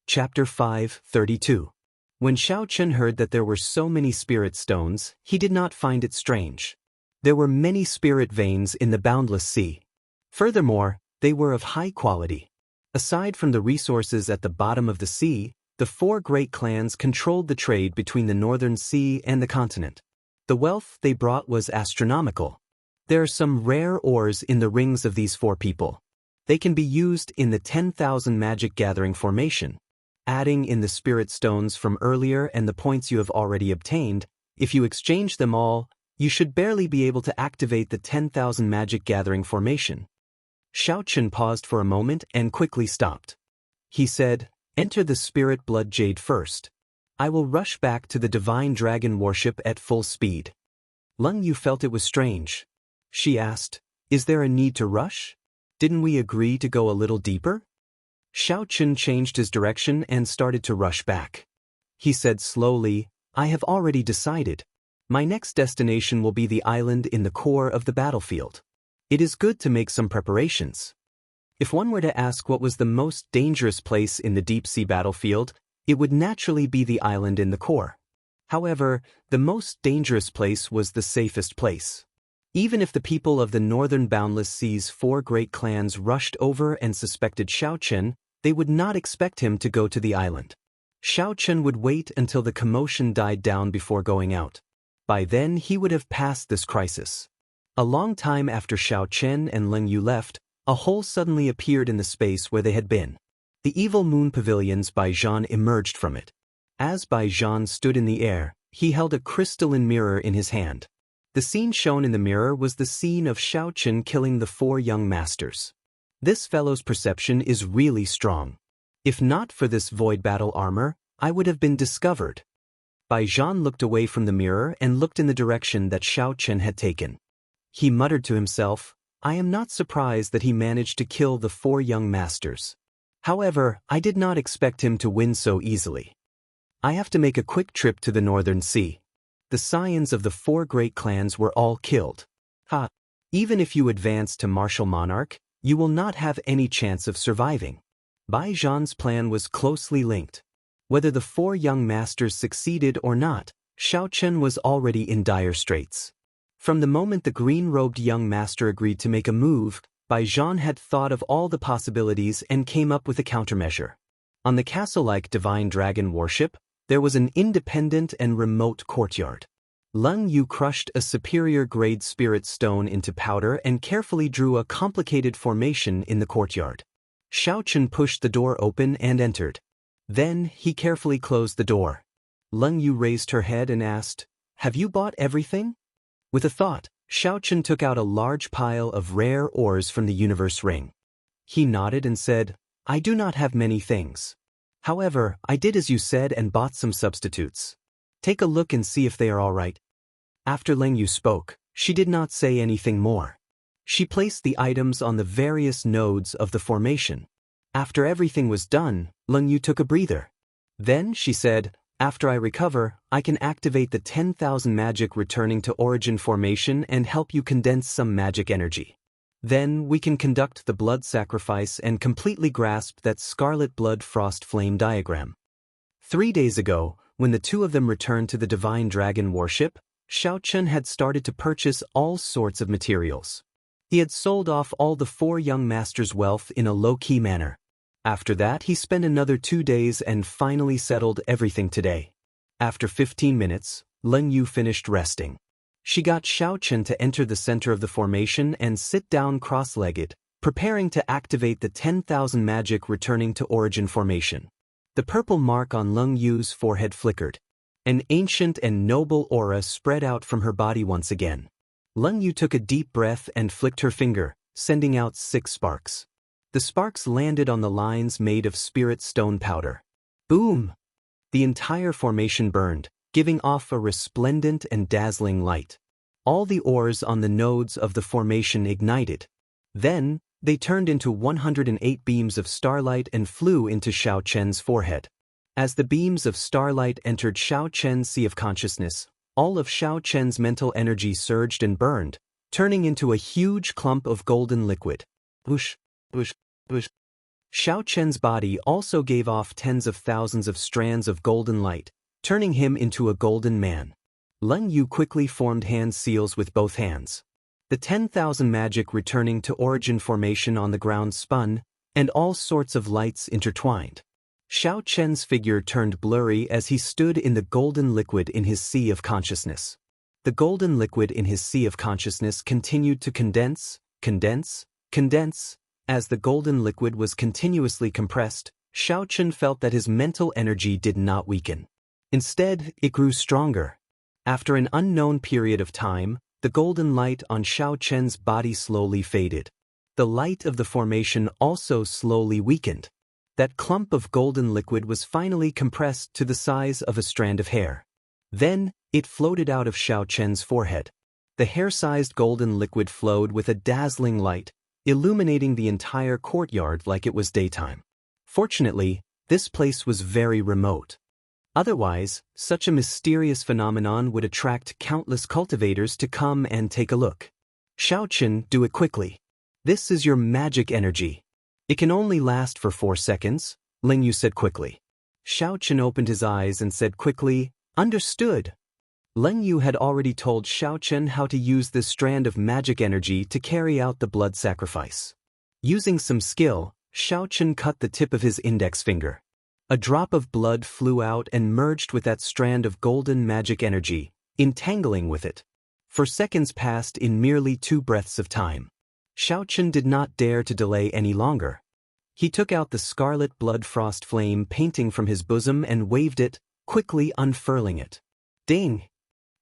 Chapter 5:32. When Xiaoqin heard that there were so many spirit stones, he did not find it strange. There were many spirit veins in the boundless sea. Furthermore, they were of high quality. Aside from the resources at the bottom of the sea, the 4 great clans controlled the trade between the Northern Sea and the continent. The wealth they brought was astronomical. There are some rare ores in the rings of these 4 people. They can be used in the 10,000 magic gathering formation. Adding in the spirit stones from earlier and the points you have already obtained, if you exchange them all, you should barely be able to activate the 10,000 magic gathering formation. Xiaoqin paused for a moment and quickly stopped. He said, "Enter the spirit blood jade first. I will rush back to the divine dragon warship at full speed." Leng Yu felt it was strange. She asked, "Is there a need to rush? Didn't we agree to go a little deeper?" Xiaoqin changed his direction and started to rush back. He said slowly, "I have already decided. My next destination will be the island in the core of the battlefield. It is good to make some preparations." If one were to ask what was the most dangerous place in the deep-sea battlefield, it would naturally be the island in the core. However, the most dangerous place was the safest place. Even if the people of the northern boundless sea's 4 great clans rushed over and suspected Xiaoqin, they would not expect him to go to the island. Xiaoqin would wait until the commotion died down before going out. By then he would have passed this crisis. A long time after Xiao Chen and Leng Yu left, a hole suddenly appeared in the space where they had been. The evil moon pavilions Bai Zhan emerged from it. As Bai Zhan stood in the air, he held a crystalline mirror in his hand. The scene shown in the mirror was the scene of Xiao Chen killing the 4 young masters. This fellow's perception is really strong. If not for this void battle armor, I would have been discovered. Bai Zhan looked away from the mirror and looked in the direction that Xiao Chen had taken. He muttered to himself, I am not surprised that he managed to kill the 4 young masters. However, I did not expect him to win so easily. I have to make a quick trip to the Northern Sea. The scions of the 4 great clans were all killed. Even if you advance to martial monarch, you will not have any chance of surviving. Bai Zhan's plan was closely linked. Whether the 4 young masters succeeded or not, Xiao Chen was already in dire straits. From the moment the green-robed young master agreed to make a move, Bai Zhan had thought of all the possibilities and came up with a countermeasure. On the castle-like divine dragon warship, there was an independent and remote courtyard. Leng Yu crushed a superior-grade spirit stone into powder and carefully drew a complicated formation in the courtyard. Xiao Chen pushed the door open and entered. Then, he carefully closed the door. Leng Yu raised her head and asked, Have you bought everything? With a thought, Xiao Chen took out a large pile of rare ores from the universe ring. He nodded and said, I do not have many things. However, I did as you said and bought some substitutes. Take a look and see if they are all right. After Leng Yu spoke, she did not say anything more. She placed the items on the various nodes of the formation. After everything was done, Leng Yu took a breather. Then, she said, After I recover, I can activate the 10,000 magic returning to origin formation and help you condense some magic energy. Then, we can conduct the blood sacrifice and completely grasp that scarlet blood frost flame diagram. 3 days ago, when the 2 of them returned to the divine dragon warship, Xiao Chen had started to purchase all sorts of materials. He had sold off all the 4 young masters' wealth in a low-key manner. After that, he spent another 2 days and finally settled everything today. After 15 minutes, Leng Yu finished resting. She got Xiao Chen to enter the center of the formation and sit down cross-legged, preparing to activate the 10,000 magic returning to origin formation. The purple mark on Leng Yu's forehead flickered. An ancient and noble aura spread out from her body once again. Leng Yu took a deep breath and flicked her finger, sending out 6 sparks. The sparks landed on the lines made of spirit stone powder. Boom! The entire formation burned, giving off a resplendent and dazzling light. All the ores on the nodes of the formation ignited. Then, they turned into 108 beams of starlight and flew into Xiao Chen's forehead. As the beams of starlight entered Xiao Chen's sea of consciousness, all of Xiao Chen's mental energy surged and burned, turning into a huge clump of golden liquid. Whoosh, whoosh, whoosh. Xiao Chen's body also gave off tens of thousands of strands of golden light, turning him into a golden man. Leng Yu quickly formed hand seals with both hands. The 10,000 magic returning to origin formation on the ground spun, and all sorts of lights intertwined. Xiao Chen's figure turned blurry as he stood in the golden liquid in his sea of consciousness. The golden liquid in his sea of consciousness continued to condense, condense, condense. As the golden liquid was continuously compressed, Xiao Chen felt that his mental energy did not weaken. Instead, it grew stronger. After an unknown period of time, the golden light on Xiao Chen's body slowly faded. The light of the formation also slowly weakened. That clump of golden liquid was finally compressed to the size of a strand of hair. Then, it floated out of Xiao Chen's forehead. The hair-sized golden liquid flowed with a dazzling light, illuminating the entire courtyard like it was daytime. Fortunately, this place was very remote. Otherwise, such a mysterious phenomenon would attract countless cultivators to come and take a look. Xiao Chen, do it quickly. This is your magic energy. It can only last for 4 seconds, Leng Yu said quickly. Xiao Chen opened his eyes and said quickly, Understood. Leng Yu had already told Xiao Chen how to use this strand of magic energy to carry out the blood sacrifice. Using some skill, Xiao Chen cut the tip of his index finger. A drop of blood flew out and merged with that strand of golden magic energy, entangling with it. For seconds passed in merely 2 breaths of time. Xiaochen did not dare to delay any longer. He took out the scarlet blood frost flame painting from his bosom and waved it, quickly unfurling it. Ding!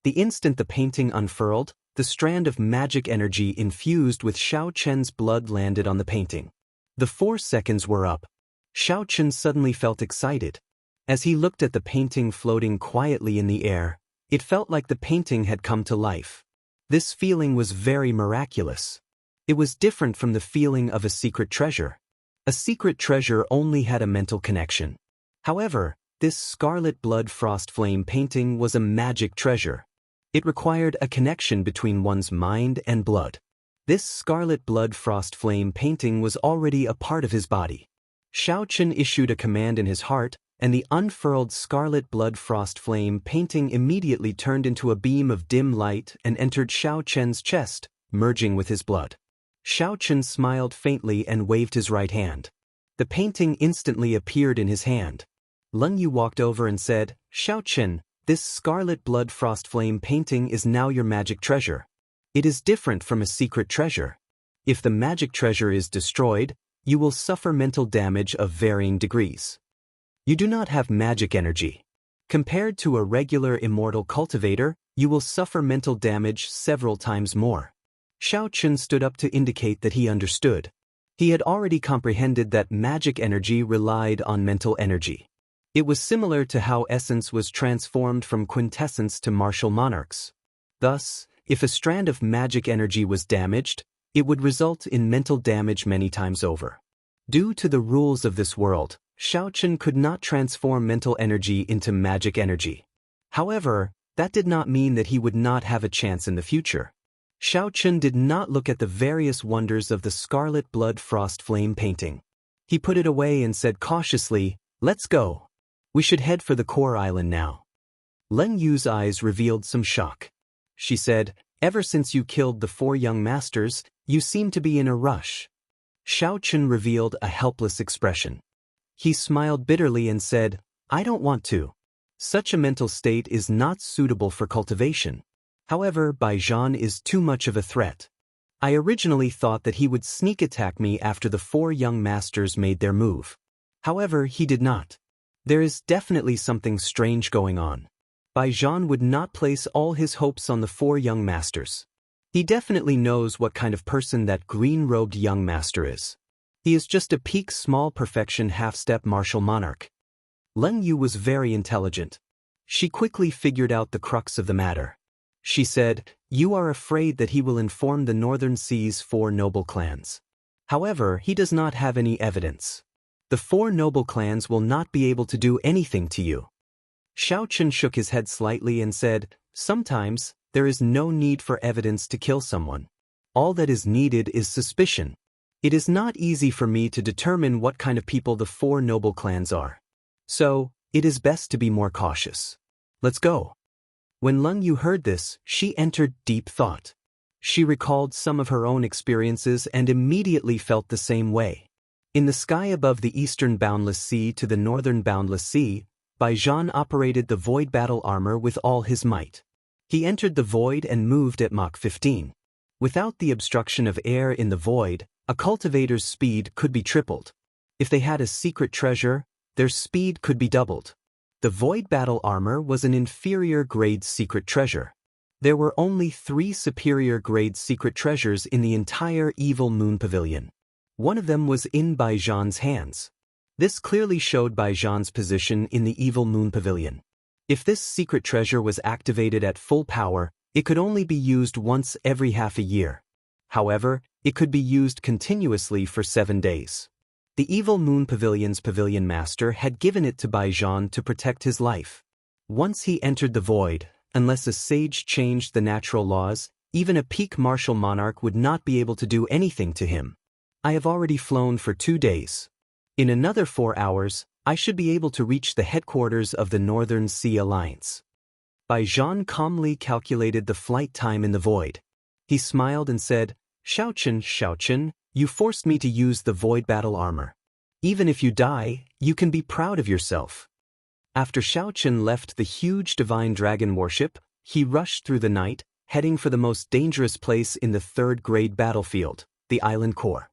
The instant the painting unfurled, the strand of magic energy infused with Xiaochen's blood landed on the painting. The 4 seconds were up. Xiaochen suddenly felt excited. As he looked at the painting floating quietly in the air, it felt like the painting had come to life. This feeling was very miraculous. It was different from the feeling of a secret treasure. A secret treasure only had a mental connection. However, this scarlet blood frost flame painting was a magic treasure. It required a connection between one's mind and blood. This scarlet blood frost flame painting was already a part of his body. Xiaochen issued a command in his heart, and the unfurled scarlet blood frost flame painting immediately turned into a beam of dim light and entered Xiaochen's chest, merging with his blood. Xiaochen smiled faintly and waved his right hand. The painting instantly appeared in his hand. Leng Yu walked over and said, "Xiaochen, this scarlet blood frost flame painting is now your magic treasure. It is different from a secret treasure. If the magic treasure is destroyed, you will suffer mental damage of varying degrees. You do not have magic energy. Compared to a regular immortal cultivator, you will suffer mental damage several times more." Xiaochen stood up to indicate that he understood. He had already comprehended that magic energy relied on mental energy. It was similar to how essence was transformed from quintessence to martial monarchs. Thus, if a strand of magic energy was damaged, it would result in mental damage many times over. Due to the rules of this world, Xiaochen could not transform mental energy into magic energy. However, that did not mean that he would not have a chance in the future. Xiaochen did not look at the various wonders of the scarlet blood frost flame painting. He put it away and said cautiously, "Let's go. We should head for the core island now." Leng Yu's eyes revealed some shock. She said, "Ever since you killed the 4 young masters, you seem to be in a rush." Xiaochen revealed a helpless expression. He smiled bitterly and said, "I don't want to. Such a mental state is not suitable for cultivation. However, Baijian is too much of a threat. I originally thought that he would sneak attack me after the 4 young masters made their move. However, he did not. There is definitely something strange going on. Baijian would not place all his hopes on the 4 young masters. He definitely knows what kind of person that green-robed young master is. He is just a peak small perfection half-step martial monarch." Leng Yu was very intelligent. She quickly figured out the crux of the matter. She said, "You are afraid that he will inform the Northern Sea's 4 noble clans. However, he does not have any evidence. The 4 noble clans will not be able to do anything to you." Xiaochen shook his head slightly and said, "Sometimes, there is no need for evidence to kill someone. All that is needed is suspicion. It is not easy for me to determine what kind of people the 4 noble clans are. So, it is best to be more cautious. Let's go." When Leng Yu heard this, she entered deep thought. She recalled some of her own experiences and immediately felt the same way. In the sky above the eastern boundless sea to the northern boundless sea, Baijian operated the void battle armor with all his might. He entered the void and moved at Mach 15. Without the obstruction of air in the void, a cultivator's speed could be tripled. If they had a secret treasure, their speed could be doubled. The void battle armor was an inferior grade secret treasure. There were only 3 superior grade secret treasures in the entire Evil Moon Pavilion. One of them was in Baijian's hands. This clearly showed Baijian's position in the Evil Moon Pavilion. If this secret treasure was activated at full power, it could only be used once every half a year. However, it could be used continuously for 7 days. The Evil Moon Pavilion's pavilion master had given it to Baijian to protect his life. Once he entered the void, unless a sage changed the natural laws, even a peak martial monarch would not be able to do anything to him. I have already flown for 2 days. In another 4 hours, I should be able to reach the headquarters of the Northern Sea Alliance. Baijian calmly calculated the flight time in the void. He smiled and said, Xiaochen, you forced me to use the void battle armor. Even if you die, you can be proud of yourself." After Xiaochen left the huge divine dragon warship, he rushed through the night, heading for the most dangerous place in the third-grade battlefield, the island core.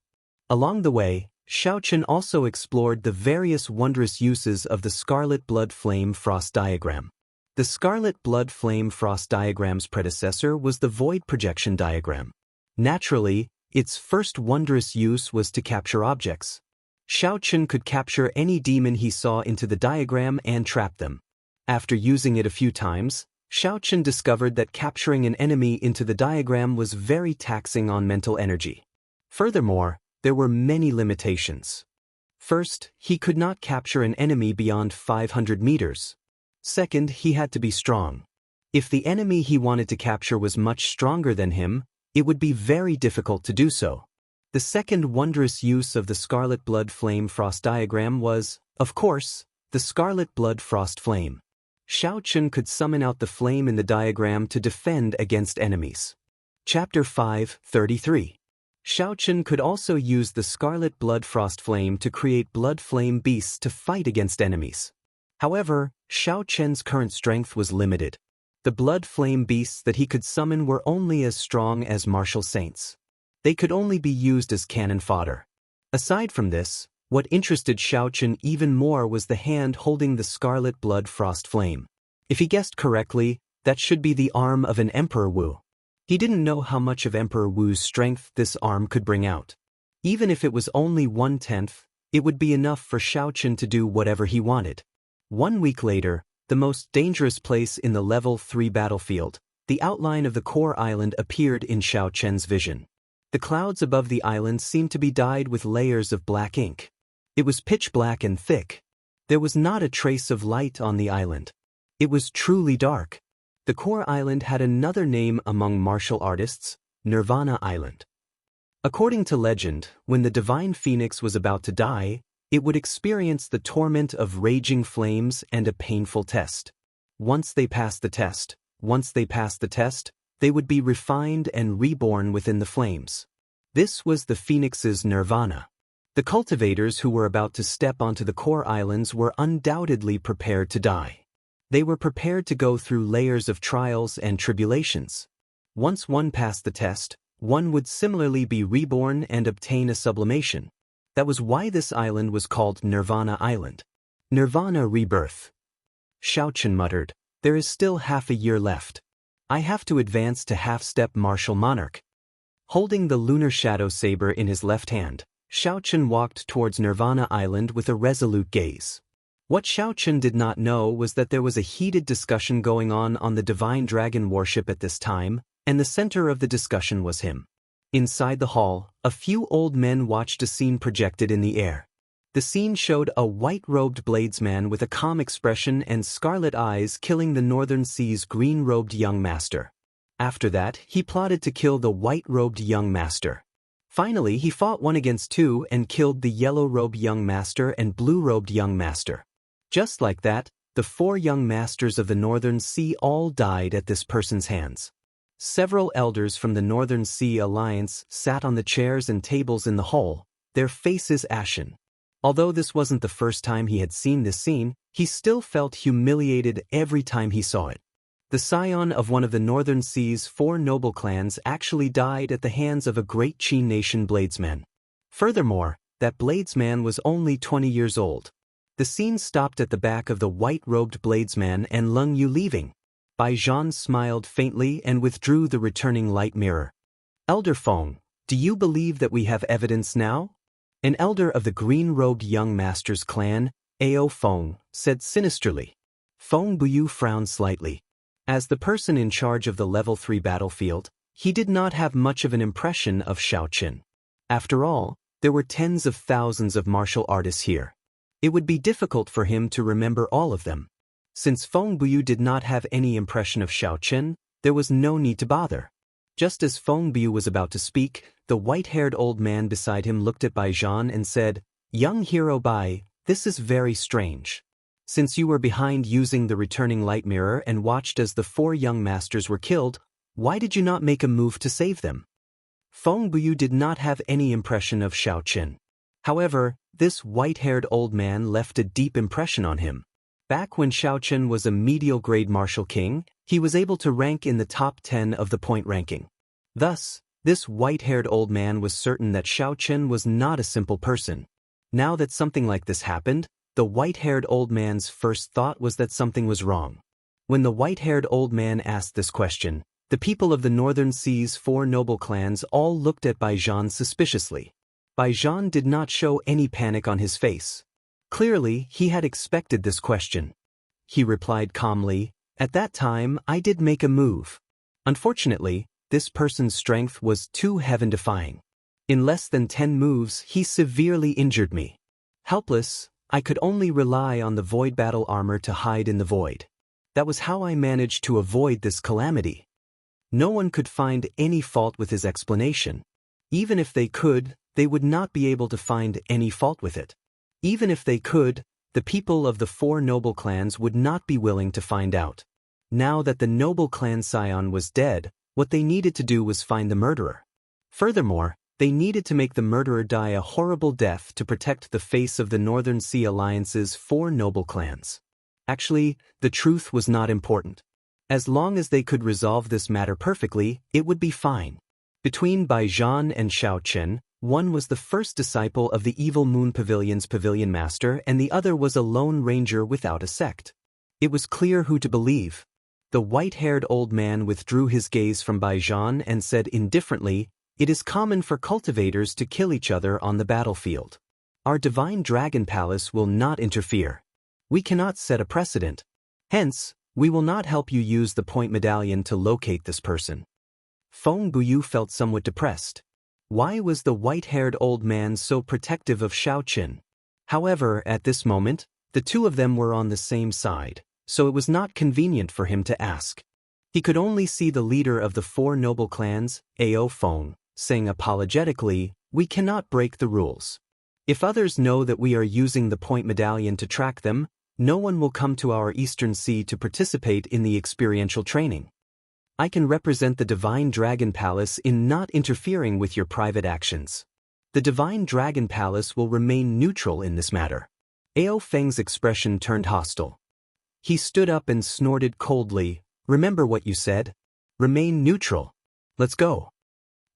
Along the way, Xiaochen also explored the various wondrous uses of the Scarlet Blood Flame Frost diagram. The Scarlet Blood Flame Frost diagram's predecessor was the Void Projection diagram. Naturally, its first wondrous use was to capture objects. Xiaochen could capture any demon he saw into the diagram and trap them. After using it a few times, Xiaochen discovered that capturing an enemy into the diagram was very taxing on mental energy. Furthermore, there were many limitations. First, he could not capture an enemy beyond 500 meters. Second, he had to be strong. If the enemy he wanted to capture was much stronger than him, it would be very difficult to do so. The second wondrous use of the Scarlet Blood Flame Frost diagram was, of course, the Scarlet Blood Frost Flame. Xiaochen could summon out the flame in the diagram to defend against enemies. Chapter 5:33. Xiaochen could also use the Scarlet Blood Frost Flame to create blood flame beasts to fight against enemies. However, Xiaochen's current strength was limited. The blood flame beasts that he could summon were only as strong as martial saints. They could only be used as cannon fodder. Aside from this, what interested Xiaochen even more was the hand holding the Scarlet Blood Frost Flame. If he guessed correctly, that should be the arm of an Emperor Wu. He didn't know how much of Emperor Wu's strength this arm could bring out. Even if it was only 1/10, it would be enough for Xiaochen to do whatever he wanted. 1 week later, the most dangerous place in the level 3 battlefield, the outline of the core island appeared in Xiaochen's vision. The clouds above the island seemed to be dyed with layers of black ink. It was pitch black and thick. There was not a trace of light on the island. It was truly dark. The core island had another name among martial artists, Nirvana Island. According to legend, when the divine phoenix was about to die, it would experience the torment of raging flames and a painful test. Once they passed the test, they would be refined and reborn within the flames. This was the phoenix's nirvana. The cultivators who were about to step onto the core islands were undoubtedly prepared to die. They were prepared to go through layers of trials and tribulations. Once one passed the test, one would similarly be reborn and obtain a sublimation. That was why this island was called Nirvana Island. Nirvana rebirth. Xiaochen muttered, "There is still half a year left. I have to advance to half-step martial monarch." Holding the lunar shadow saber in his left hand, Xiaochen walked towards Nirvana Island with a resolute gaze. What Xiaochen did not know was that there was a heated discussion going on the divine dragon warship at this time, and the center of the discussion was him. Inside the hall, a few old men watched a scene projected in the air. The scene showed a white-robed bladesman with a calm expression and scarlet eyes killing the Northern Sea's green-robed young master. After that, he plotted to kill the white-robed young master. Finally, he fought 1 against 2 and killed the yellow-robed young master and blue-robed young master. Just like that, the 4 young masters of the Northern Sea all died at this person's hands. Several elders from the Northern Sea Alliance sat on the chairs and tables in the hall, their faces ashen. Although this wasn't the first time he had seen this scene, he still felt humiliated every time he saw it. The scion of one of the Northern Sea's 4 noble clans actually died at the hands of a great Qin nation bladesman. Furthermore, that bladesman was only 20 years old. The scene stopped at the back of the white-robed bladesman and Leng Yu leaving. Bai Zhan smiled faintly and withdrew the returning light mirror. "Elder Feng, do you believe that we have evidence now?" An elder of the green-robed young master's clan, Ao Feng, said sinisterly. Feng Buyu frowned slightly. As the person in charge of the level 3 battlefield, he did not have much of an impression of Xiaochen. After all, there were tens of thousands of martial artists here. It would be difficult for him to remember all of them. Since Feng Buyu did not have any impression of Xiaochen, there was no need to bother. Just as Feng Buyu was about to speak, the white-haired old man beside him looked at Bai Zhan and said, "Young hero Bai, this is very strange. Since you were behind using the returning light mirror and watched as the 4 young masters were killed, why did you not make a move to save them?" Feng Buyu did not have any impression of Xiaochen. However, this white-haired old man left a deep impression on him. Back when Xiaochen was a medial-grade martial king, He was able to rank in the top 10 of the point ranking. Thus, this white-haired old man was certain that Xianxia was not a simple person. Now that something like this happened, the white-haired old man's first thought was that something was wrong. When the white-haired old man asked this question, the people of the Northern Sea's 4 noble clans all looked at Baijian suspiciously. Baijian did not show any panic on his face. Clearly, he had expected this question. He replied calmly, "At that time, I did make a move. Unfortunately, this person's strength was too heaven-defying. In less than 10 moves, he severely injured me. Helpless, I could only rely on the void battle armor to hide in the void. That was how I managed to avoid this calamity." No one could find any fault with his explanation. Even if they could, they would not be able to find any fault with it. Even if they could, the people of the 4 noble clans would not be willing to find out. Now that the noble clan scion was dead, what they needed to do was find the murderer. Furthermore, they needed to make the murderer die a horrible death to protect the face of the Northern Sea Alliance's 4 noble clans. Actually, the truth was not important. As long as they could resolve this matter perfectly, it would be fine. Between Baijian and Xianxia, one was the first disciple of the Evil Moon Pavilion's pavilion master and the other was a lone ranger without a sect. It was clear who to believe. The white-haired old man withdrew his gaze from Baijian and said indifferently, "It is common for cultivators to kill each other on the battlefield. Our divine dragon palace will not interfere. We cannot set a precedent. Hence, we will not help you use the point medallion to locate this person." Feng Buyu felt somewhat depressed. Why was the white-haired old man so protective of Xianxia? However, at this moment, the two of them were on the same side, so it was not convenient for him to ask. He could only see the leader of the 4 noble clans, Ao Feng, saying apologetically, "We cannot break the rules. If others know that we are using the point medallion to track them, no one will come to our Eastern Sea to participate in the experiential training. I can represent the Divine Dragon Palace in not interfering with your private actions. The Divine Dragon Palace will remain neutral in this matter." Ao Feng's expression turned hostile. He stood up and snorted coldly, "Remember what you said? Remain neutral. Let's go."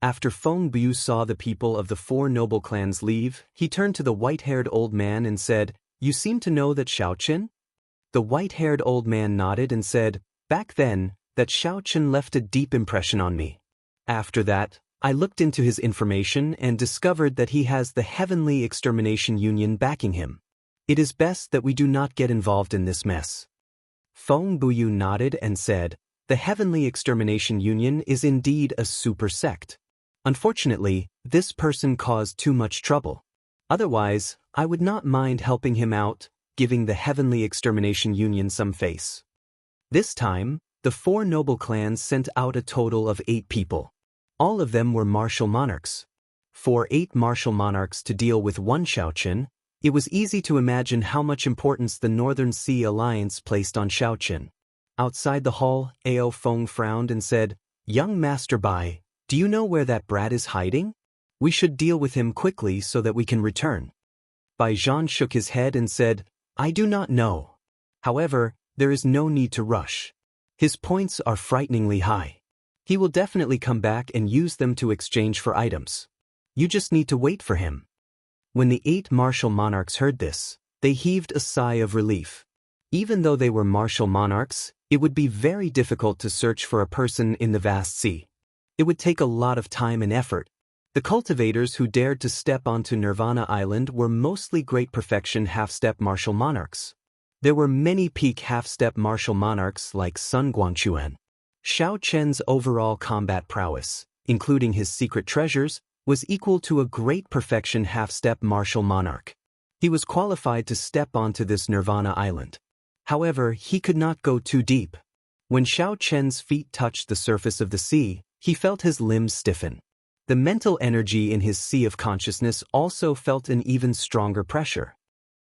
After Feng Bu saw the people of the 4 noble clans leave, he turned to the white-haired old man and said, "You seem to know that Xianxia?" The white-haired old man nodded and said, "Back then, that Xianxia left a deep impression on me. After that, I looked into his information and discovered that he has the Heavenly Extermination Union backing him. It is best that we do not get involved in this mess." Feng Buyu nodded and said, "The Heavenly Extermination Union is indeed a super sect. Unfortunately, this person caused too much trouble. Otherwise, I would not mind helping him out, giving the Heavenly Extermination Union some face." This time, the 4 noble clans sent out a total of 8 people. All of them were martial monarchs. For 8 martial monarchs to deal with one Xianxia, it was easy to imagine how much importance the Northern Sea Alliance placed on Xianxia. Outside the hall, Ao Feng frowned and said, "Young Master Bai, do you know where that brat is hiding? We should deal with him quickly so that we can return." Baijian shook his head and said, "I do not know. However, there is no need to rush. His points are frighteningly high. He will definitely come back and use them to exchange for items. You just need to wait for him." When the 8 martial monarchs heard this, they heaved a sigh of relief. Even though they were martial monarchs, it would be very difficult to search for a person in the vast sea. It would take a lot of time and effort. The cultivators who dared to step onto Nirvana Island were mostly great perfection half-step martial monarchs. There were many peak half-step martial monarchs like Sun Guangquan. Xianxia's overall combat prowess, including his secret treasures, was equal to a great perfection half-step martial monarch. He was qualified to step onto this Nirvana Island. However, he could not go too deep. When Xianxia's feet touched the surface of the sea, he felt his limbs stiffen. The mental energy in his sea of consciousness also felt an even stronger pressure.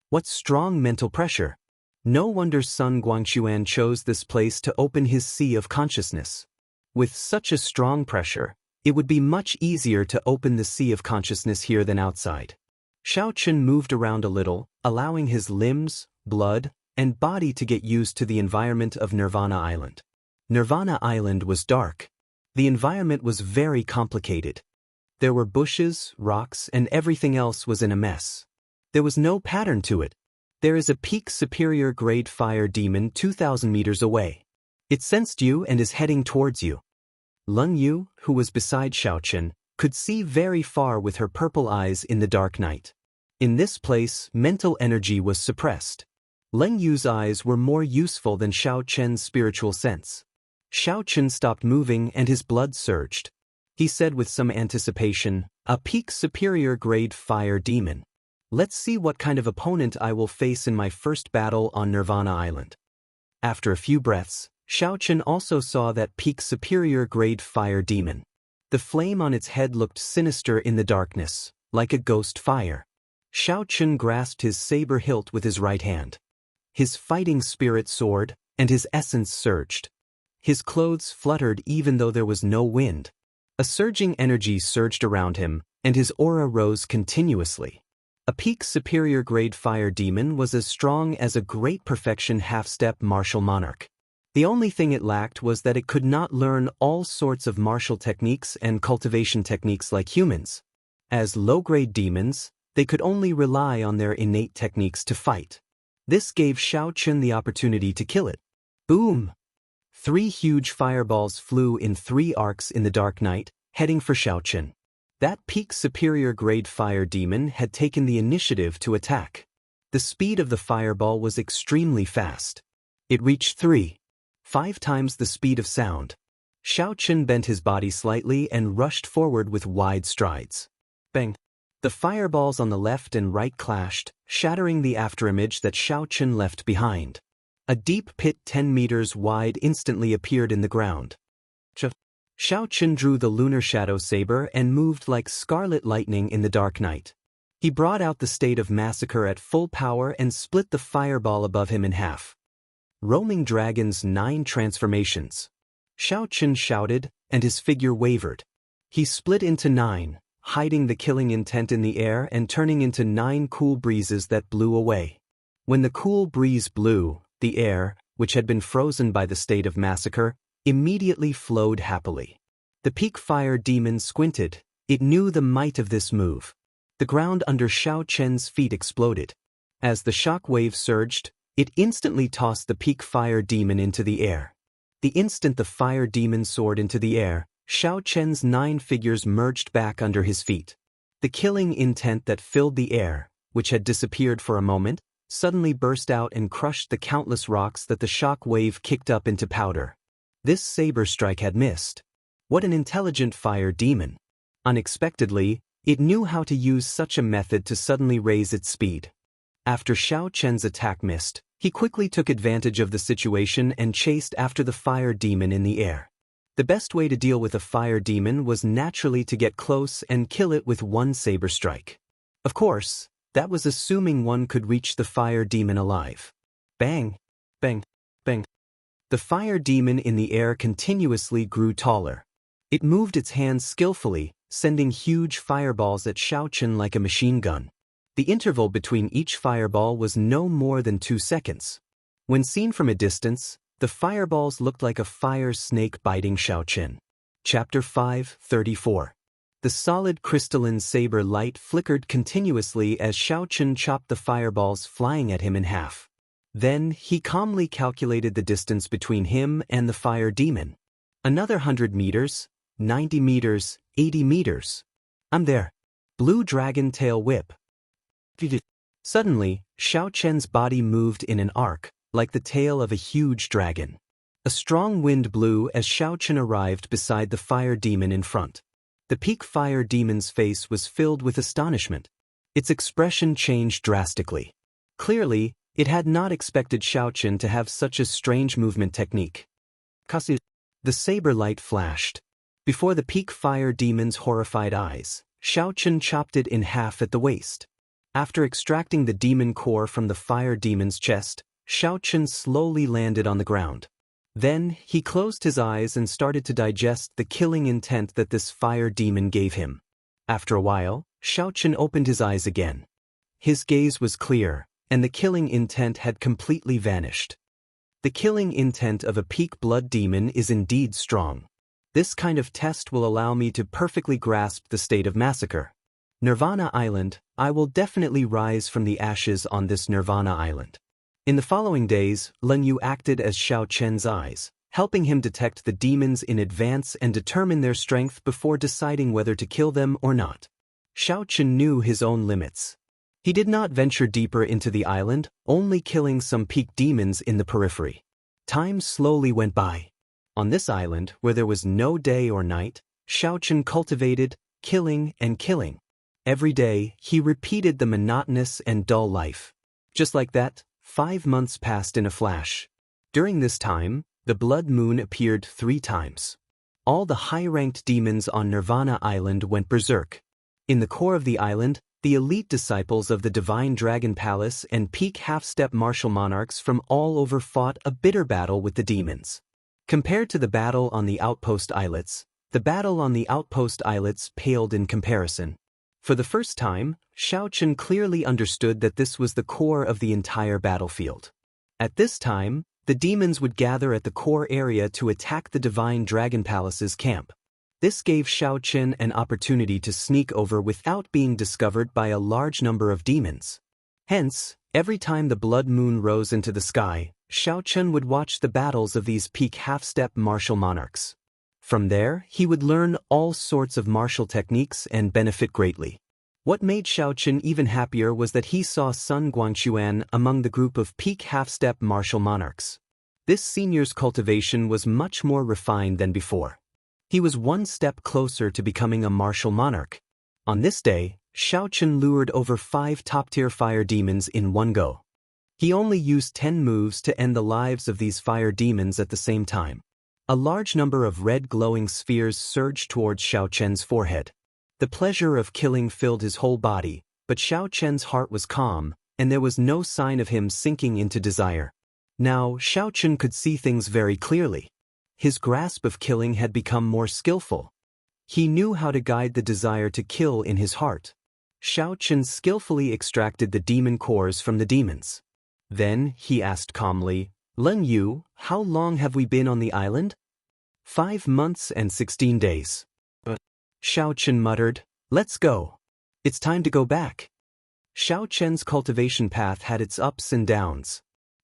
What strong mental pressure! No wonder Sun Guangquan chose this place to open his sea of consciousness. With such a strong pressure, it would be much easier to open the sea of consciousness here than outside. Xianxia moved around a little, allowing his limbs, blood, and body to get used to the environment of Nirvana Island. Nirvana Island was dark. The environment was very complicated. There were bushes, rocks, and everything else was in a mess. There was no pattern to it. There is a peak superior grade fire demon 2,000 meters away. It sensed you and is heading towards you. Leng Yu, who was beside Xiaochen, could see very far with her purple eyes in the dark night. In this place, mental energy was suppressed. Leng Yu's eyes were more useful than Xiaochen's spiritual sense. Xiaochen stopped moving and his blood surged. He said with some anticipation, "A peak superior grade fire demon. Let's see what kind of opponent I will face in my first battle on Nirvana Island." After a few breaths, Xiaochen also saw that peak superior grade fire demon. The flame on its head looked sinister in the darkness, like a ghost fire. Xiaochen grasped his saber hilt with his right hand. His fighting spirit soared, and his essence surged. His clothes fluttered even though there was no wind. A surging energy surged around him, and his aura rose continuously. A peak superior grade fire demon was as strong as a great perfection half-step martial monarch. The only thing it lacked was that it could not learn all sorts of martial techniques and cultivation techniques like humans. As low-grade demons, they could only rely on their innate techniques to fight. This gave Xiaochen the opportunity to kill it. Boom! 3 huge fireballs flew in 3 arcs in the dark night, heading for Xiaochen. That peak superior grade fire demon had taken the initiative to attack. The speed of the fireball was extremely fast. It reached 3.5 times the speed of sound. Xiaochen bent his body slightly and rushed forward with wide strides. Bang! The fireballs on the left and right clashed, shattering the afterimage that Xiaochen left behind. A deep pit 10 meters wide instantly appeared in the ground. Xiaochen drew the lunar shadow saber and moved like scarlet lightning in the dark night. He brought out the state of massacre at full power and split the fireball above him in half. Roaming Dragon's 9 transformations. Xiaochen shouted, and his figure wavered. He split into 9, hiding the killing intent in the air and turning into 9 cool breezes that blew away. When the cool breeze blew, the air, which had been frozen by the state of massacre, immediately flowed happily. The peak fire demon squinted. It knew the might of this move. The ground under Xiaochen's feet exploded. As the shock wave surged, it instantly tossed the peak fire demon into the air. The instant the fire demon soared into the air, Xiaochen's 9 figures merged back under his feet. The killing intent that filled the air, which had disappeared for a moment, suddenly burst out and crushed the countless rocks that the shock wave kicked up into powder. This saber strike had missed. What an intelligent fire demon! Unexpectedly, it knew how to use such a method to suddenly raise its speed. After Xiaochen's attack missed, he quickly took advantage of the situation and chased after the fire demon in the air. The best way to deal with a fire demon was naturally to get close and kill it with one saber strike. Of course, that was assuming one could reach the fire demon alive. Bang! Bang! Bang! The fire demon in the air continuously grew taller. It moved its hands skillfully, sending huge fireballs at Xiaochen like a machine gun. The interval between each fireball was no more than 2 seconds. When seen from a distance, the fireballs looked like a fire snake biting Xiaochen. Chapter 5:34. The solid crystalline saber light flickered continuously as Xiaochen chopped the fireballs flying at him in half. Then, he calmly calculated the distance between him and the fire demon. Another 100 meters, 90 meters, 80 meters. I'm there. Blue dragon tail whip. Suddenly, Xiaochen's body moved in an arc, like the tail of a huge dragon. A strong wind blew as Xiaochen arrived beside the fire demon in front. The peak fire demon's face was filled with astonishment. Its expression changed drastically. Clearly, it had not expected Xiaochen to have such a strange movement technique. The saber light flashed. Before the peak fire demon's horrified eyes, Xiaochen chopped it in half at the waist. After extracting the demon core from the fire demon's chest, Xiaochen slowly landed on the ground. Then, he closed his eyes and started to digest the killing intent that this fire demon gave him. After a while, Xiaochen opened his eyes again. His gaze was clear, and the killing intent had completely vanished. The killing intent of a peak blood demon is indeed strong. This kind of test will allow me to perfectly grasp the state of massacre. Nirvana Island, I will definitely rise from the ashes on this Nirvana Island. In the following days, Leng Yu acted as Xianxia's eyes, helping him detect the demons in advance and determine their strength before deciding whether to kill them or not. Xianxia knew his own limits. He did not venture deeper into the island, only killing some peak demons in the periphery. Time slowly went by. On this island, where there was no day or night, Xianxia cultivated, killing and killing. Every day, he repeated the monotonous and dull life. Just like that, 5 months passed in a flash. During this time, the blood moon appeared 3 times. All the high-ranked demons on Nirvana Island went berserk. In the core of the island, the elite disciples of the Divine Dragon Palace and peak half-step martial monarchs from all over fought a bitter battle with the demons. Compared to the battle on the outpost islets, the battle on the outpost islets paled in comparison. For the first time, Xianxia clearly understood that this was the core of the entire battlefield. At this time, the demons would gather at the core area to attack the Divine Dragon Palace's camp. This gave Xianxia an opportunity to sneak over without being discovered by a large number of demons. Hence, every time the blood moon rose into the sky, Xianxia would watch the battles of these peak half-step martial monarchs. From there, he would learn all sorts of martial techniques and benefit greatly. What made Xianxia even happier was that he saw Sun Guangquan among the group of peak half-step martial monarchs. This senior's cultivation was much more refined than before. He was one step closer to becoming a martial monarch. On this day, Xianxia lured over 5 top-tier fire demons in one go. He only used 10 moves to end the lives of these fire demons at the same time. A large number of red glowing spheres surged towards Xianxia's forehead. The pleasure of killing filled his whole body, but Xianxia's heart was calm, and there was no sign of him sinking into desire. Now, Xianxia could see things very clearly. His grasp of killing had become more skillful. He knew how to guide the desire to kill in his heart. Xianxia skillfully extracted the demon cores from the demons. Then, he asked calmly, "Leng Yu, how long have we been on the island?" 5 months and 16 days. Xianxia muttered, "Let's go. It's time to go back." Xianxia's cultivation path had its ups and downs.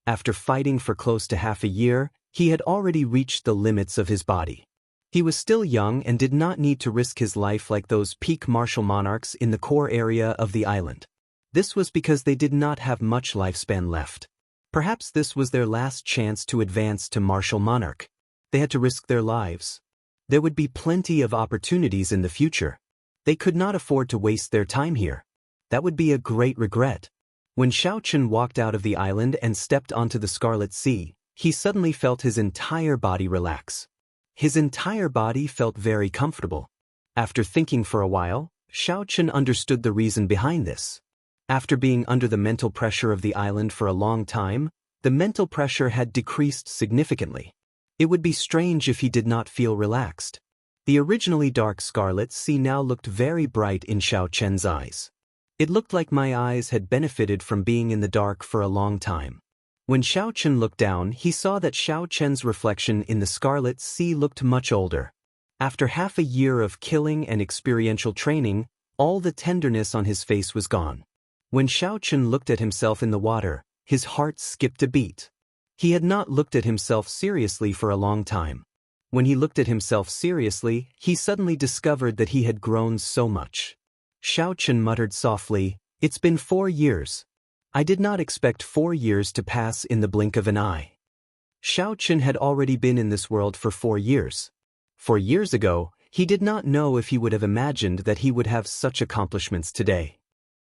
After fighting for close to half a year, he had already reached the limits of his body. He was still young and did not need to risk his life like those peak martial monarchs in the core area of the island. This was because they did not have much lifespan left. Perhaps this was their last chance to advance to martial monarch. They had to risk their lives. There would be plenty of opportunities in the future. They could not afford to waste their time here. That would be a great regret. When Xianxia walked out of the island and stepped onto the Scarlet Sea, he suddenly felt his entire body relax. His entire body felt very comfortable. After thinking for a while, Xianxia understood the reason behind this. After being under the mental pressure of the island for a long time, the mental pressure had decreased significantly. It would be strange if he did not feel relaxed. The originally dark Scarlet Sea now looked very bright in Xianxia's eyes. It looked like my eyes had benefited from being in the dark for a long time. When Xianxia looked down, he saw that Xianxia's reflection in the Scarlet Sea looked much older. After half a year of killing and experiential training, all the tenderness on his face was gone. When Xianxia looked at himself in the water, his heart skipped a beat. He had not looked at himself seriously for a long time. When he looked at himself seriously, he suddenly discovered that he had grown so much. Xianxia muttered softly, "It's been 4 years. I did not expect 4 years to pass in the blink of an eye." Xianxia had already been in this world for 4 years. 4 years ago, he did not know if he would have imagined that he would have such accomplishments today.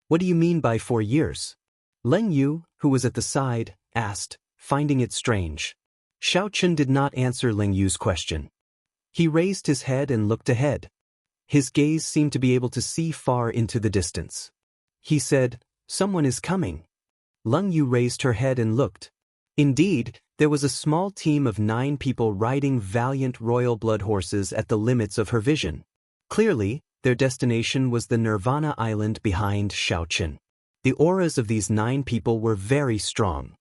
"What do you mean by 4 years?" Leng Yu, who was at the side, asked, finding it strange. Xianxia did not answer Leng Yu's question. He raised his head and looked ahead. His gaze seemed to be able to see far into the distance. He said, "Someone is coming." Leng Yu raised her head and looked. Indeed, there was a small team of 9 people riding valiant royal blood horses at the limits of her vision. Clearly, their destination was the Nirvana Island behind Xianxia. The auras of these 9 people were very strong.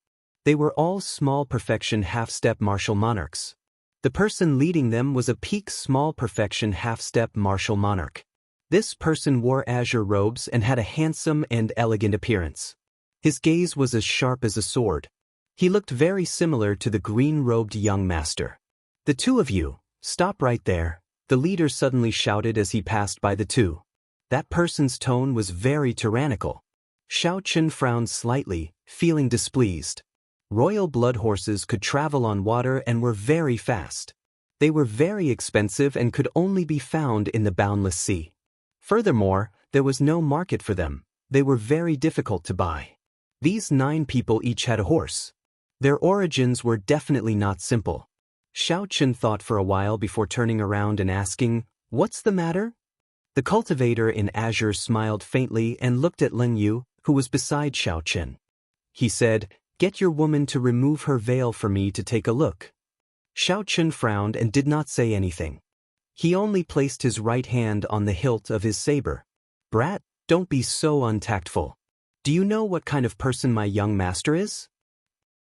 They were all small perfection half-step martial monarchs. The person leading them was a peak small perfection half-step martial monarch. This person wore azure robes and had a handsome and elegant appearance. His gaze was as sharp as a sword. He looked very similar to the green-robed young master. "The two of you, stop right there," the leader suddenly shouted as he passed by the two. That person's tone was very tyrannical. Xianxia frowned slightly, feeling displeased. Royal blood horses could travel on water and were very fast. They were very expensive and could only be found in the boundless sea. Furthermore, there was no market for them. They were very difficult to buy. These 9 people each had a horse. Their origins were definitely not simple. Xianxia thought for a while before turning around and asking, "What's the matter?" The cultivator in azure smiled faintly and looked at Leng Yu, who was beside Xianxia. He said, "Get your woman to remove her veil for me to take a look." Xianxia frowned and did not say anything. He only placed his right hand on the hilt of his saber. "Brat, don't be so untactful. Do you know what kind of person my young master is?"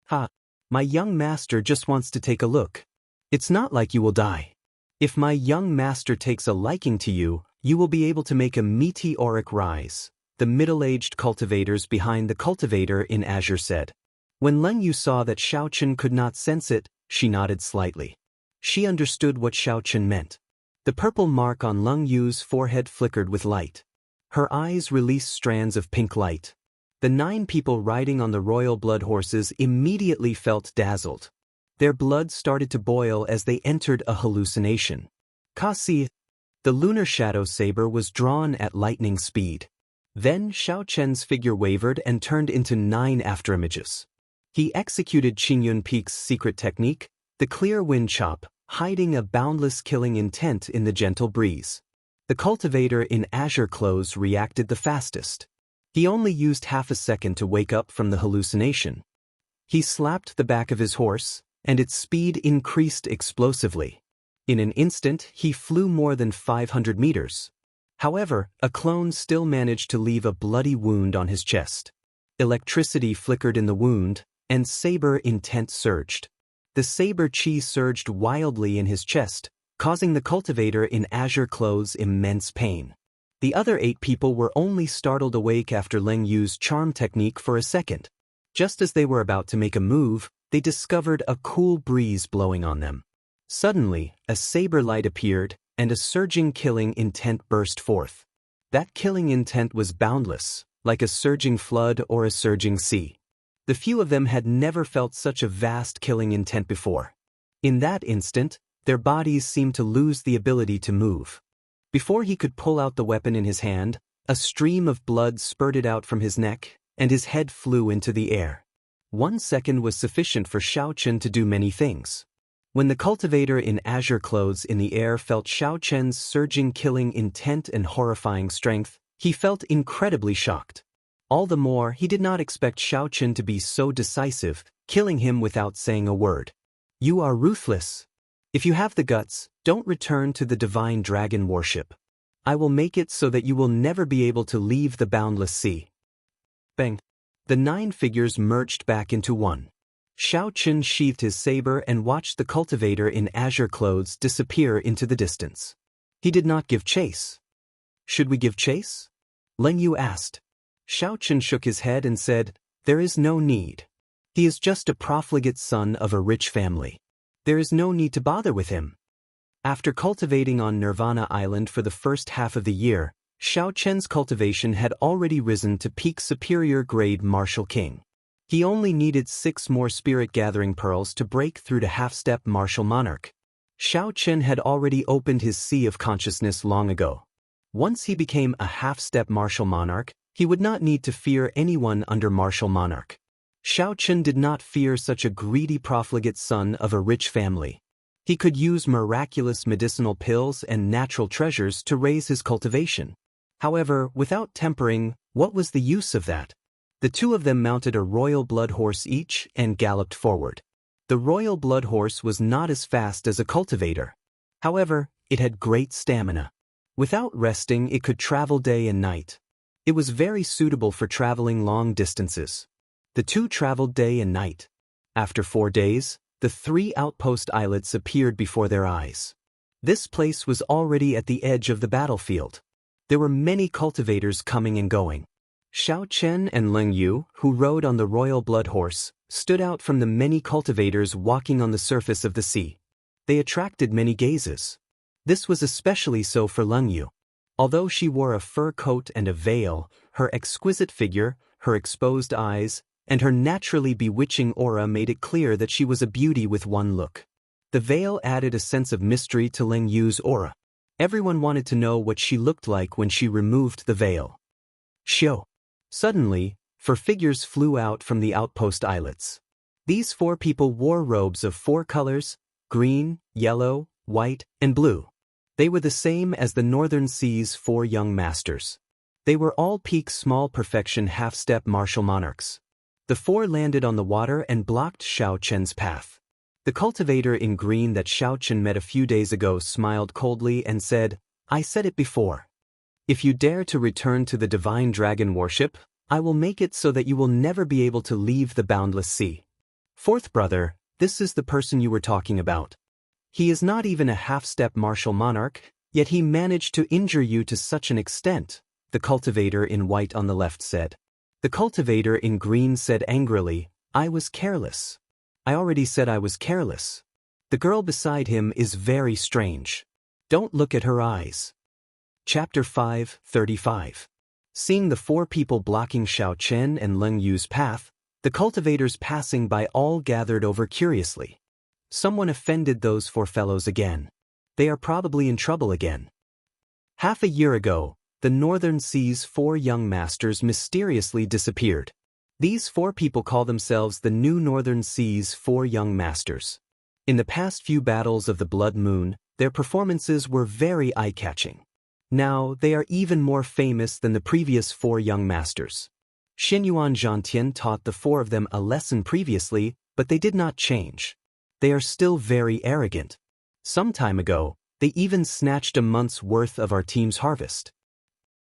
"Ha, my young master just wants to take a look. It's not like you will die. If my young master takes a liking to you, you will be able to make a meteoric rise," the middle-aged cultivators behind the cultivator in azure said. When Leng Yu saw that Xianxia could not sense it, she nodded slightly. She understood what Xianxia meant. The purple mark on Leng Yu's forehead flickered with light. Her eyes released strands of pink light. The 9 people riding on the royal blood horses immediately felt dazzled. Their blood started to boil as they entered a hallucination. Kasi, the lunar shadow saber was drawn at lightning speed. Then Xiaoqian's figure wavered and turned into 9 afterimages. He executed Qingyun Peak's secret technique, the clear wind chop, hiding a boundless killing intent in the gentle breeze. The cultivator in azure clothes reacted the fastest. He only used half a second to wake up from the hallucination. He slapped the back of his horse, and its speed increased explosively. In an instant, he flew more than 500 meters. However, a clone still managed to leave a bloody wound on his chest. Electricity flickered in the wound, and saber intent surged. The saber chi surged wildly in his chest, causing the cultivator in azure clothes immense pain. The other 8 people were only startled awake after Leng Yu's charm technique for a second. Just as they were about to make a move, they discovered a cool breeze blowing on them. Suddenly, a saber light appeared, and a surging killing intent burst forth. That killing intent was boundless, like a surging flood or a surging sea. The few of them had never felt such a vast killing intent before. In that instant, their bodies seemed to lose the ability to move. Before he could pull out the weapon in his hand, a stream of blood spurted out from his neck, and his head flew into the air. 1 second was sufficient for Xianxia to do many things. When the cultivator in azure clothes in the air felt Xianxia's surging killing intent and horrifying strength, he felt incredibly shocked. All the more, he did not expect Xianxia to be so decisive, killing him without saying a word. "You are ruthless. If you have the guts, don't return to the divine dragon worship. I will make it so that you will never be able to leave the boundless sea." Bang! The 9 figures merged back into one. Xianxia sheathed his saber and watched the cultivator in azure clothes disappear into the distance. He did not give chase. "Should we give chase?" Leng Yu asked. Xianxia shook his head and said, "There is no need. He is just a profligate son of a rich family. There is no need to bother with him." After cultivating on Nirvana Island for the first half of the year, Xiaoqian's cultivation had already risen to peak superior grade martial king. He only needed 6 more spirit-gathering pearls to break through to half-step martial monarch. Xiaoqian had already opened his sea of consciousness long ago. Once he became a half-step martial monarch, he would not need to fear anyone under martial monarch. Xiaoqian did not fear such a greedy profligate son of a rich family. He could use miraculous medicinal pills and natural treasures to raise his cultivation. However, without tempering, what was the use of that? The 2 of them mounted a royal blood horse each and galloped forward. The royal blood horse was not as fast as a cultivator. However, it had great stamina. Without resting, it could travel day and night. It was very suitable for traveling long distances. The 2 traveled day and night. After 4 days, the 3 outpost islets appeared before their eyes. This place was already at the edge of the battlefield. There were many cultivators coming and going. Xianxia and Leng Yu, who rode on the royal blood horse, stood out from the many cultivators walking on the surface of the sea. They attracted many gazes. This was especially so for Leng Yu. Although she wore a fur coat and a veil, her exquisite figure, her exposed eyes, and her naturally bewitching aura made it clear that she was a beauty with one look. The veil added a sense of mystery to Leng Yu's aura. Everyone wanted to know what she looked like when she removed the veil. Xiao. Suddenly, 4 figures flew out from the outpost islets. These 4 people wore robes of 4 colors: green, yellow, white, and blue. They were the same as the Northern Sea's 4 young masters. They were all peak small perfection half-step martial monarchs. The 4 landed on the water and blocked Xiaoqian's path. The cultivator in green that Xiaoqian met a few days ago smiled coldly and said, "I said it before. If you dare to return to the divine dragon worship, I will make it so that you will never be able to leave the boundless sea." Fourth brother, this is the person you were talking about. He is not even a half-step martial monarch, yet he managed to injure you to such an extent, the cultivator in white on the left said. The cultivator in green said angrily, "I was careless. I already said I was careless." The girl beside him is very strange. Don't look at her eyes. Chapter 5:35. Seeing the 4 people blocking Xiaoqian and Leng Yu's path, the cultivators passing by all gathered over curiously. Someone offended those 4 fellows again. They are probably in trouble again. Half a year ago, the Northern Sea's 4 young masters mysteriously disappeared. These 4 people call themselves the new Northern Sea's 4 young masters. In the past few battles of the Blood Moon, their performances were very eye-catching. Now, they are even more famous than the previous 4 young masters. Xinyuan Zhantian taught the 4 of them a lesson previously, but they did not change. They are still very arrogant. Some time ago, they even snatched a month's worth of our team's harvest.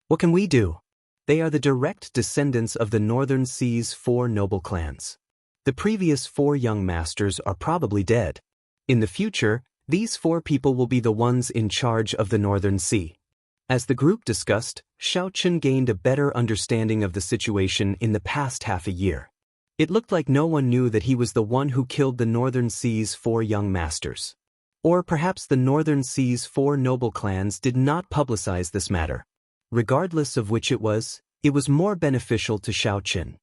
What can we do? They are the direct descendants of the Northern Sea's 4 noble clans. The previous 4 young masters are probably dead. In the future, these 4 people will be the ones in charge of the Northern Sea. As the group discussed, Xiaoqian gained a better understanding of the situation in the past half a year. It looked like no one knew that he was the one who killed the Northern Sea's 4 young masters. Or perhaps the Northern Sea's 4 noble clans did not publicize this matter. Regardless of which it was more beneficial to Xiaoqian.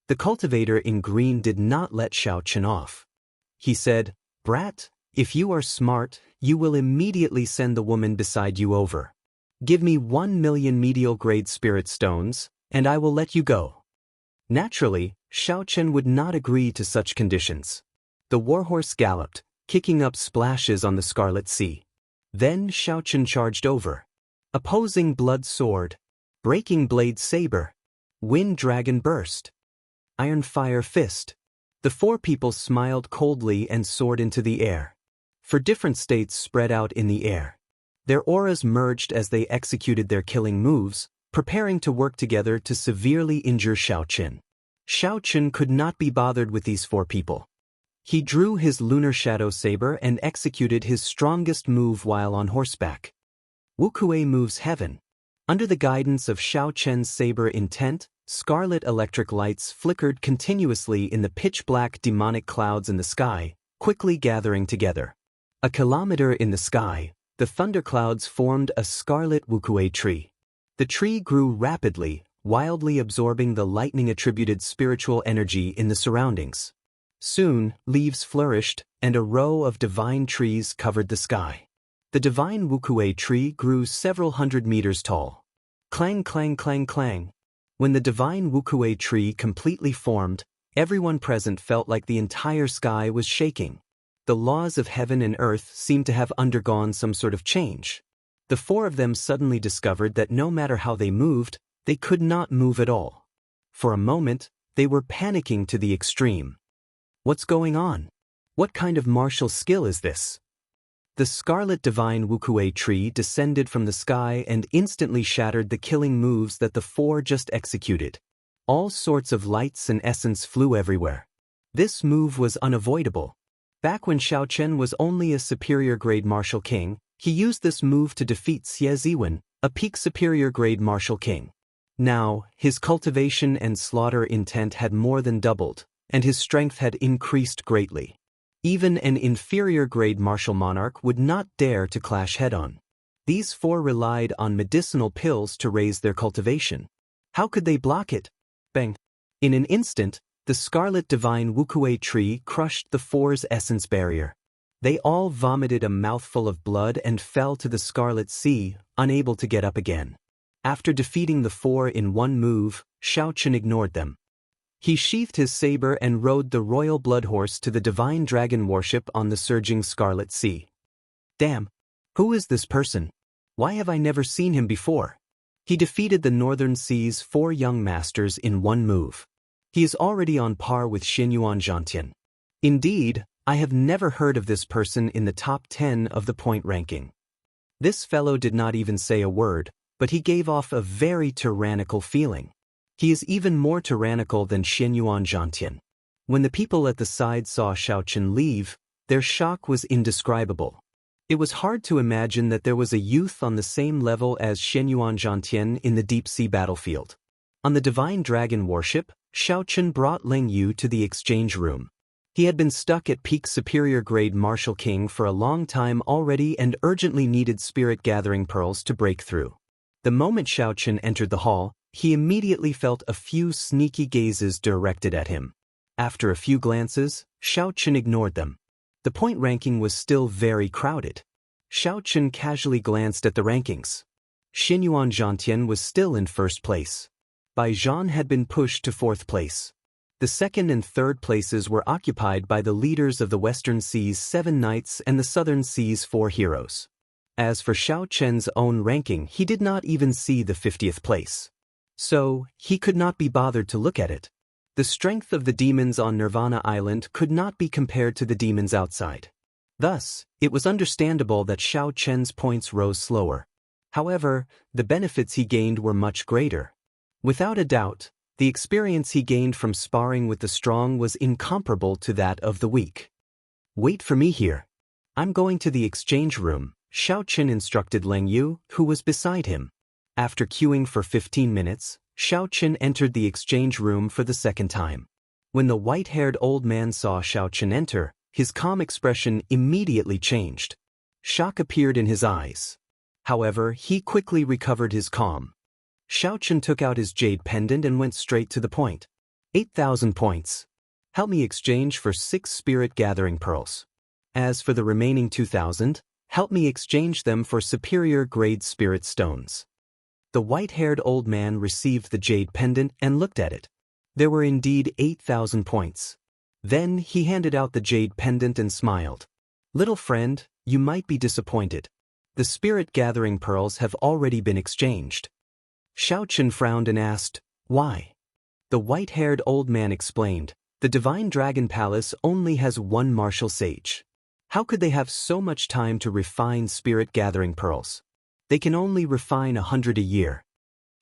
The cultivator in green did not let Xiaoqian off. He said, "Brat, if you are smart, you will immediately send the woman beside you over. Give me 1 million medial-grade spirit stones, and I will let you go." Naturally, Xiaoqian would not agree to such conditions. The warhorse galloped, kicking up splashes on the Scarlet Sea. Then Xiaoqian charged over. Opposing blood sword, breaking blade saber, wind dragon burst, iron fire fist. The 4 people smiled coldly and soared into the air. 4 different states spread out in the air. Their auras merged as they executed their killing moves, preparing to work together to severely injure Xiaoqian. Xiaoqian could not be bothered with these 4 people. He drew his lunar shadow saber and executed his strongest move while on horseback. Wuxia moves heaven. Under the guidance of Xiaoqian's saber intent, scarlet electric lights flickered continuously in the pitch-black demonic clouds in the sky, quickly gathering together. A kilometer in the sky, the thunderclouds formed a scarlet Wuxia tree. The tree grew rapidly, wildly absorbing the lightning-attributed spiritual energy in the surroundings. Soon, leaves flourished, and a row of divine trees covered the sky. The divine Wuxia tree grew several hundred meters tall. Clang, clang, clang, clang. When the divine Wuxia tree completely formed, everyone present felt like the entire sky was shaking. The laws of heaven and earth seemed to have undergone some sort of change. The 4 of them suddenly discovered that no matter how they moved, they could not move at all. For a moment, they were panicking to the extreme. What's going on? What kind of martial skill is this? The scarlet divine Wuxia tree descended from the sky and instantly shattered the killing moves that the 4 just executed. All sorts of lights and essence flew everywhere. This move was unavoidable. Back when Xiaochen was only a superior-grade martial king, he used this move to defeat Xie Ziwen, a peak superior-grade martial king. Now, his cultivation and slaughter intent had more than doubled, and his strength had increased greatly. Even an inferior-grade martial monarch would not dare to clash head-on. These four relied on medicinal pills to raise their cultivation. How could they block it? Bang! In an instant, the scarlet divine Wuxia tree crushed the four's essence barrier. They all vomited a mouthful of blood and fell to the scarlet sea, unable to get up again. After defeating the four in one move, Xiaochen ignored them. He sheathed his saber and rode the royal blood horse to the divine dragon warship on the surging scarlet sea. Damn! Who is this person? Why have I never seen him before? He defeated the Northern Sea's four young masters in one move. He is already on par with Xianxia. Indeed, I have never heard of this person in the top 10 of the point ranking. This fellow did not even say a word, but he gave off a very tyrannical feeling. He is even more tyrannical than Xianxia. When the people at the side saw Xiaochen leave, their shock was indescribable. It was hard to imagine that there was a youth on the same level as Xianxia in the deep-sea battlefield. On the divine dragon warship, Xiaochen brought Leng Yu to the exchange room. He had been stuck at peak superior-grade martial king for a long time already and urgently needed spirit-gathering pearls to break through. The moment Xiaochen entered the hall, he immediately felt a few sneaky gazes directed at him. After a few glances, Xiaochen ignored them. The point ranking was still very crowded. Xiaochen casually glanced at the rankings. Xianxia was still in first place. Bai Zhan had been pushed to fourth place. The second and third places were occupied by the leaders of the Western Sea's 7 knights and the Southern Sea's 4 heroes. As for Xiaochen's own ranking, he did not even see the 50th place. So, he could not be bothered to look at it. The strength of the demons on Nirvana Island could not be compared to the demons outside. Thus, it was understandable that Xiaochen's points rose slower. However, the benefits he gained were much greater. Without a doubt, the experience he gained from sparring with the strong was incomparable to that of the weak. Wait for me here. I'm going to the exchange room, Xiaochen instructed Leng Yu, who was beside him. After queuing for 15 minutes, Xiaochen entered the exchange room for the second time. When the white-haired old man saw Xiaochen enter, his calm expression immediately changed. Shock appeared in his eyes. However, he quickly recovered his calm. Xiaochen took out his jade pendant and went straight to the point. 8,000 points. Help me exchange for 6 spirit-gathering pearls. As for the remaining 2,000, help me exchange them for superior-grade spirit stones. The white-haired old man received the jade pendant and looked at it. There were indeed 8,000 points. Then he handed out the jade pendant and smiled. Little friend, you might be disappointed. The spirit-gathering pearls have already been exchanged. Xiaochen frowned and asked, why? The white-haired old man explained, the Divine Dragon Palace only has one martial sage. How could they have so much time to refine spirit-gathering pearls? They can only refine 100 a year.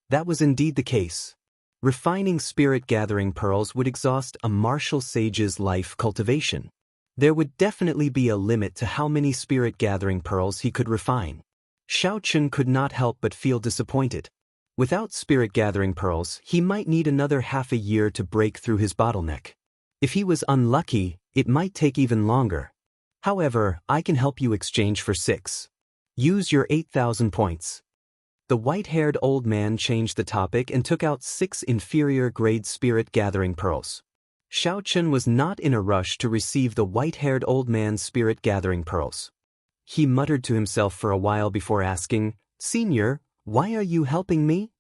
That was indeed the case. Refining spirit-gathering pearls would exhaust a martial sage's life cultivation. There would definitely be a limit to how many spirit-gathering pearls he could refine. Xiaochen could not help but feel disappointed. Without spirit-gathering pearls, he might need another half a year to break through his bottleneck. If he was unlucky, it might take even longer. However, I can help you exchange for 6. Use your 8,000 points. The white-haired old man changed the topic and took out 6 inferior-grade spirit-gathering pearls. Xiaochen was not in a rush to receive the white-haired old man's spirit-gathering pearls. He muttered to himself for a while before asking, Senior, why are you helping me?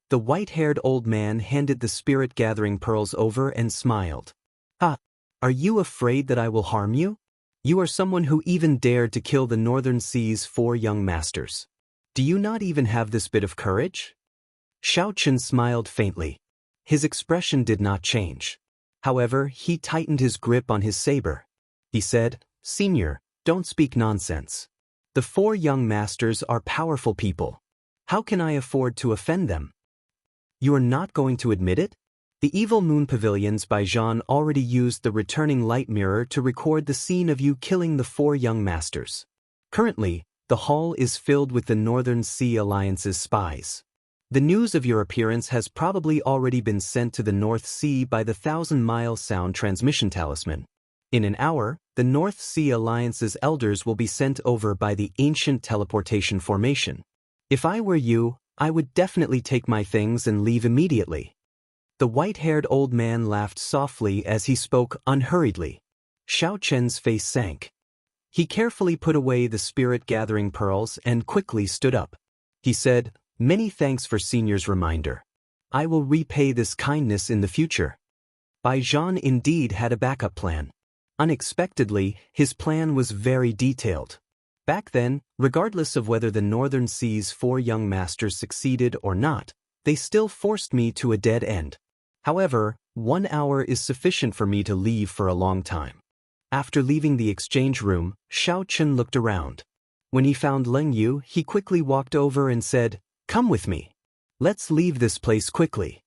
The white-haired old man handed the spirit-gathering pearls over and smiled. Ah, are you afraid that I will harm you? You are someone who even dared to kill the Northern Sea's 4 young masters. Do you not even have this bit of courage? Xiaochen smiled faintly. His expression did not change. However, he tightened his grip on his saber. He said, Senior, don't speak nonsense. The 4 young masters are powerful people. How can I afford to offend them? You are not going to admit it? The Evil Moon Pavilions by Jean already used the returning light mirror to record the scene of you killing the 4 young masters. Currently, the hall is filled with the Northern Sea Alliance's spies. The news of your appearance has probably already been sent to the North Sea by the 1,000-mile sound transmission talisman. In an hour, the North Sea Alliance's elders will be sent over by the ancient teleportation formation. If I were you, I would definitely take my things and leave immediately. The white-haired old man laughed softly as he spoke unhurriedly. Xiaochen's face sank. He carefully put away the spirit-gathering pearls and quickly stood up. He said, "Many thanks for Senior's reminder. I will repay this kindness in the future." Bai Zhan indeed had a backup plan. Unexpectedly, his plan was very detailed. Back then, regardless of whether the Northern Sea's 4 young masters succeeded or not, they still forced me to a dead end. However, 1 hour is sufficient for me to leave for a long time. After leaving the exchange room, Xiaochen looked around. When he found Leng Yu, he quickly walked over and said, "Come with me. Let's leave this place quickly."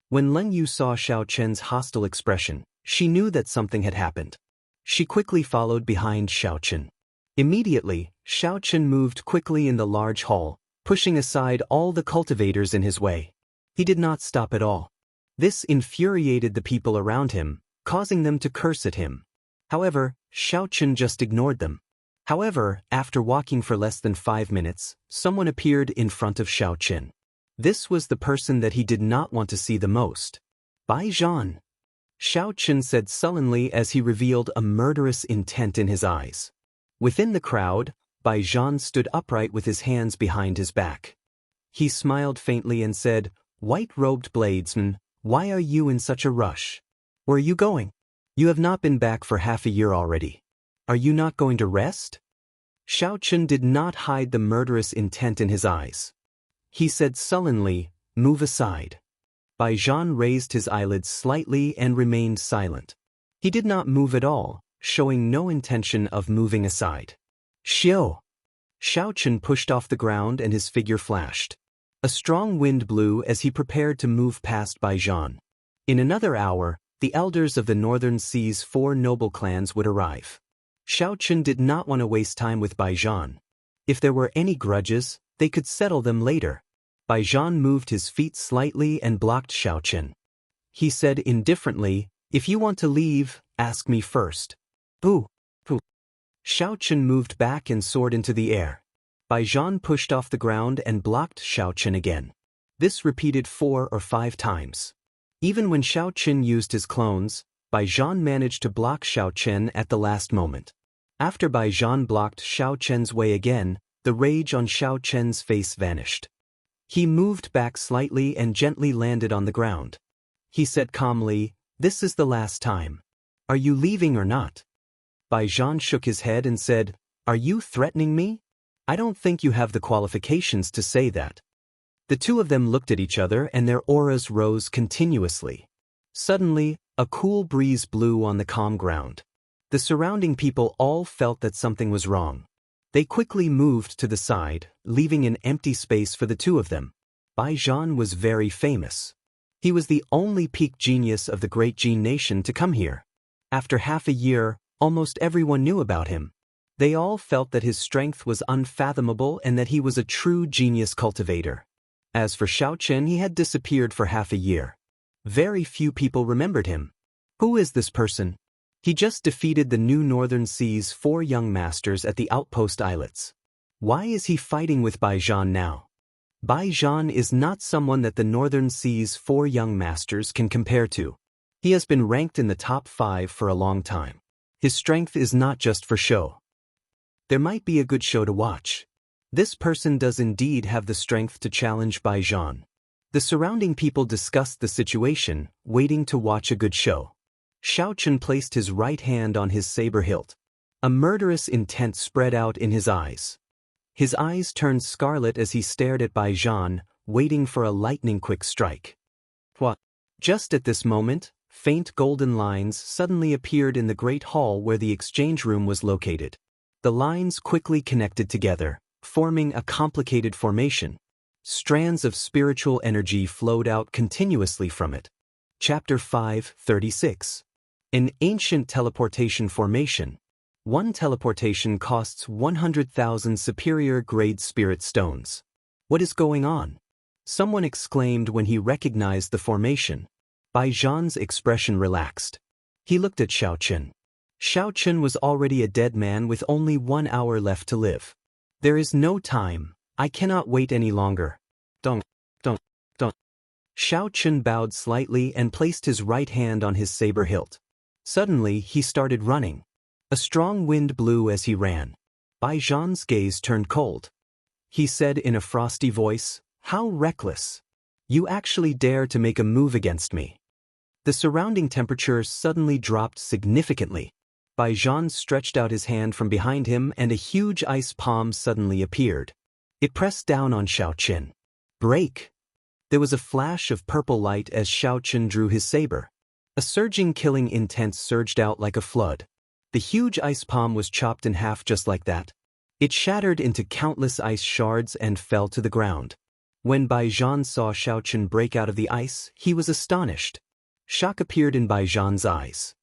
When Leng Yu saw Xiaochen's hostile expression, she knew that something had happened. She quickly followed behind Xiaochen. Immediately, Xiaochen moved quickly in the large hall, pushing aside all the cultivators in his way. He did not stop at all. This infuriated the people around him, causing them to curse at him. However, Xiaochen just ignored them. However, after walking for less than 5 minutes, someone appeared in front of Xiaochen. This was the person that he did not want to see the most. Bai Zhan. Xiaochen said sullenly as he revealed a murderous intent in his eyes. Within the crowd, Bai Zhan stood upright with his hands behind his back. He smiled faintly and said, "White-robed bladesman, why are you in such a rush? Where are you going? You have not been back for half a year already. Are you not going to rest?" Xiaochen did not hide the murderous intent in his eyes. He said sullenly, "Move aside." Bai Zhan raised his eyelids slightly and remained silent. He did not move at all, showing no intention of moving aside. "Xiao!" Xiaochen pushed off the ground and his figure flashed. A strong wind blew as he prepared to move past Bai Zhan. In another hour, the elders of the Northern Sea's 4 noble clans would arrive. Xiaochen did not want to waste time with Bai Zhan. If there were any grudges, they could settle them later. Bai Zhan moved his feet slightly and blocked Xiaochen. He said indifferently, "If you want to leave, ask me first." "Boo! Boo!" Xiaochen moved back and soared into the air. Bai Zhan pushed off the ground and blocked Xiaochen again. This repeated 4 or 5 times. Even when Xiaochen used his clones, Bai Zhan managed to block Xiaochen at the last moment. After Bai Zhan blocked Xiaochen's way again, the rage on Xiaochen's face vanished. He moved back slightly and gently landed on the ground. He said calmly, "This is the last time. Are you leaving or not?" Bai Zhan shook his head and said, "Are you threatening me? I don't think you have the qualifications to say that." The two of them looked at each other and their auras rose continuously. Suddenly, a cool breeze blew on the calm ground. The surrounding people all felt that something was wrong. They quickly moved to the side, leaving an empty space for the two of them. Bai Zhan was very famous. He was the only peak genius of the Great Gene Nation to come here. After half a year, almost everyone knew about him. They all felt that his strength was unfathomable and that he was a true genius cultivator. As for Xiaochen, he had disappeared for half a year. Very few people remembered him. Who is this person? He just defeated the new Northern Sea's 4 young masters at the outpost islets. Why is he fighting with Bai Zhan now? Bai Zhan is not someone that the Northern Sea's 4 young masters can compare to. He has been ranked in the top 5 for a long time. His strength is not just for show. There might be a good show to watch. This person does indeed have the strength to challenge Bai Zhan. The surrounding people discussed the situation, waiting to watch a good show. Xiaochen placed his right hand on his saber hilt. A murderous intent spread out in his eyes. His eyes turned scarlet as he stared at Bai Zhan, waiting for a lightning-quick strike. What? Just at this moment, faint golden lines suddenly appeared in the great hall where the exchange room was located. The lines quickly connected together, forming a complicated formation. Strands of spiritual energy flowed out continuously from it. Chapter 5:36. An ancient teleportation formation. One teleportation costs 100,000 superior-grade spirit stones. What is going on? Someone exclaimed when he recognized the formation. Bai Zhan's expression relaxed. He looked at Xiaoqun. Xiaoqun was already a dead man with only 1 hour left to live. There is no time. I cannot wait any longer. Don't. Xiaoqun bowed slightly and placed his right hand on his saber hilt. Suddenly, he started running. A strong wind blew as he ran. Bai Zhan's gaze turned cold. He said in a frosty voice, "How reckless! You actually dare to make a move against me." The surrounding temperature suddenly dropped significantly. Bai Zhan stretched out his hand from behind him and a huge ice palm suddenly appeared. It pressed down on Xiaoqun. Break! There was a flash of purple light as Xiaoqun drew his saber. A surging killing intent surged out like a flood. The huge ice palm was chopped in half just like that. It shattered into countless ice shards and fell to the ground. When Bai Zhan saw Xiaoqun break out of the ice, he was astonished. Shock appeared in Bai Zhan's eyes.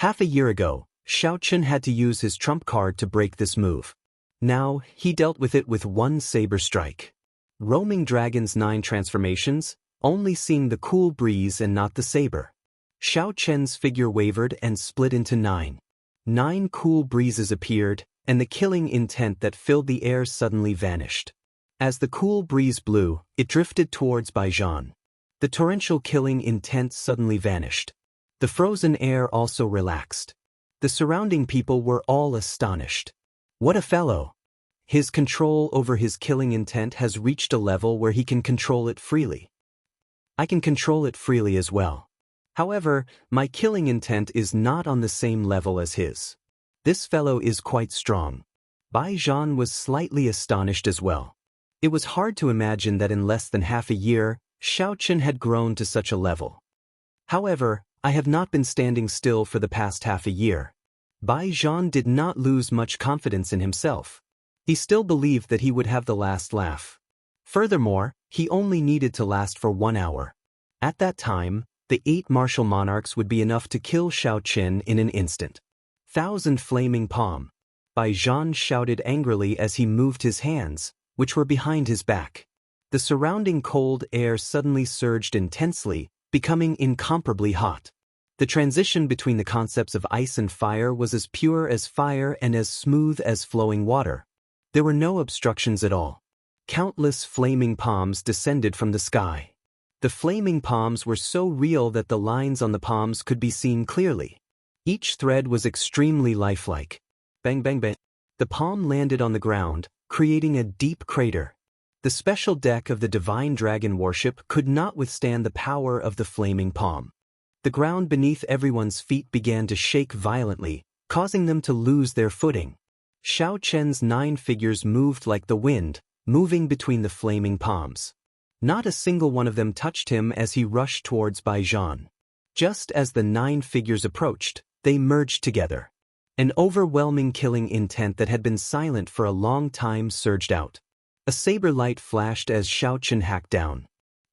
Half a year ago, Xiaoqun had to use his trump card to break this move. Now, he dealt with it with one saber strike. Roaming Dragon's 9 transformations, only seeing the cool breeze and not the saber. Xiaoqun's figure wavered and split into 9. 9 cool breezes appeared, and the killing intent that filled the air suddenly vanished. As the cool breeze blew, it drifted towards Bai Zhan. The torrential killing intent suddenly vanished. The frozen air also relaxed. The surrounding people were all astonished. What a fellow! His control over his killing intent has reached a level where he can control it freely. I can control it freely as well. However, my killing intent is not on the same level as his. This fellow is quite strong. Bai Zhan was slightly astonished as well. It was hard to imagine that in less than half a year, Xiaoqun had grown to such a level. However, I have not been standing still for the past half a year. Bai Zhan did not lose much confidence in himself. He still believed that he would have the last laugh. Furthermore, he only needed to last for 1 hour. At that time, the 8 martial monarchs would be enough to kill Xiaoqun in an instant. 1,000 flaming palm. Bai Zhan shouted angrily as he moved his hands, which were behind his back. The surrounding cold air suddenly surged intensely, becoming incomparably hot. The transition between the concepts of ice and fire was as pure as fire and as smooth as flowing water. There were no obstructions at all. Countless flaming palms descended from the sky. The flaming palms were so real that the lines on the palms could be seen clearly. Each thread was extremely lifelike. Bang bang bang. The palm landed on the ground, creating a deep crater. The special deck of the Divine Dragon Warship could not withstand the power of the flaming palm. The ground beneath everyone's feet began to shake violently, causing them to lose their footing. Xiaoqun's 9 figures moved like the wind, moving between the flaming palms. Not a single one of them touched him as he rushed towards Bai Zhan. Just as the 9 figures approached, they merged together. An overwhelming killing intent that had been silent for a long time surged out. A saber light flashed as Xiaoqun hacked down.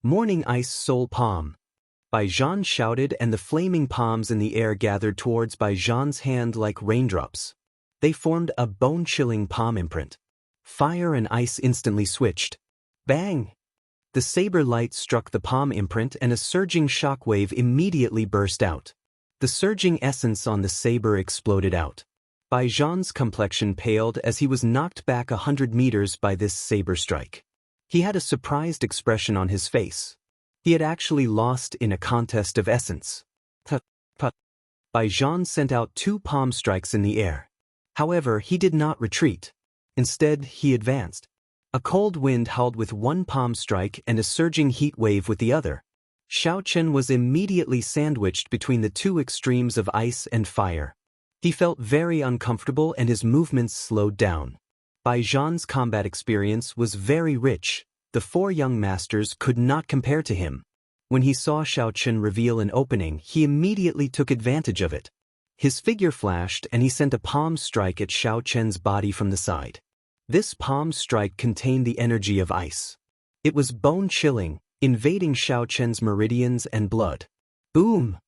Morning Ice Soul Palm. Bai Zhan shouted and the flaming palms in the air gathered towards Bai Zhan's hand like raindrops. They formed a bone-chilling palm imprint. Fire and ice instantly switched. Bang! The saber light struck the palm imprint and a surging shockwave immediately burst out. The surging essence on the saber exploded out. Bai Zhan's complexion paled as he was knocked back 100 meters by this saber strike. He had a surprised expression on his face. He had actually lost in a contest of essence. Tut, tut. Bai Zhan sent out 2 palm strikes in the air. However, he did not retreat. Instead, he advanced. A cold wind howled with 1 palm strike and a surging heat wave with the other. Xiaoqun was immediately sandwiched between the 2 extremes of ice and fire. He felt very uncomfortable and his movements slowed down. Bai Zhan's combat experience was very rich. The 4 young masters could not compare to him. When he saw Xiaoqun reveal an opening, he immediately took advantage of it. His figure flashed and he sent a palm strike at Xiaoqun's body from the side. This palm strike contained the energy of ice. It was bone-chilling, invading Xiaoqun's meridians and blood. Boom!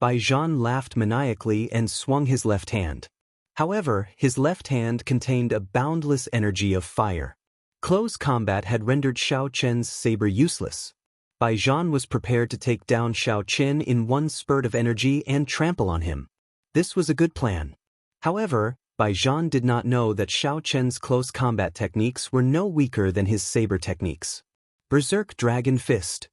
Bai Zhan laughed maniacally and swung his left hand. However, his left hand contained a boundless energy of fire. Close combat had rendered Xiao Chen's saber useless. Bai Zhan was prepared to take down Xiao Chen in one spurt of energy and trample on him. This was a good plan. However, Bai Zhan did not know that Xiao Chen's close combat techniques were no weaker than his saber techniques. Berserk Dragon Fist.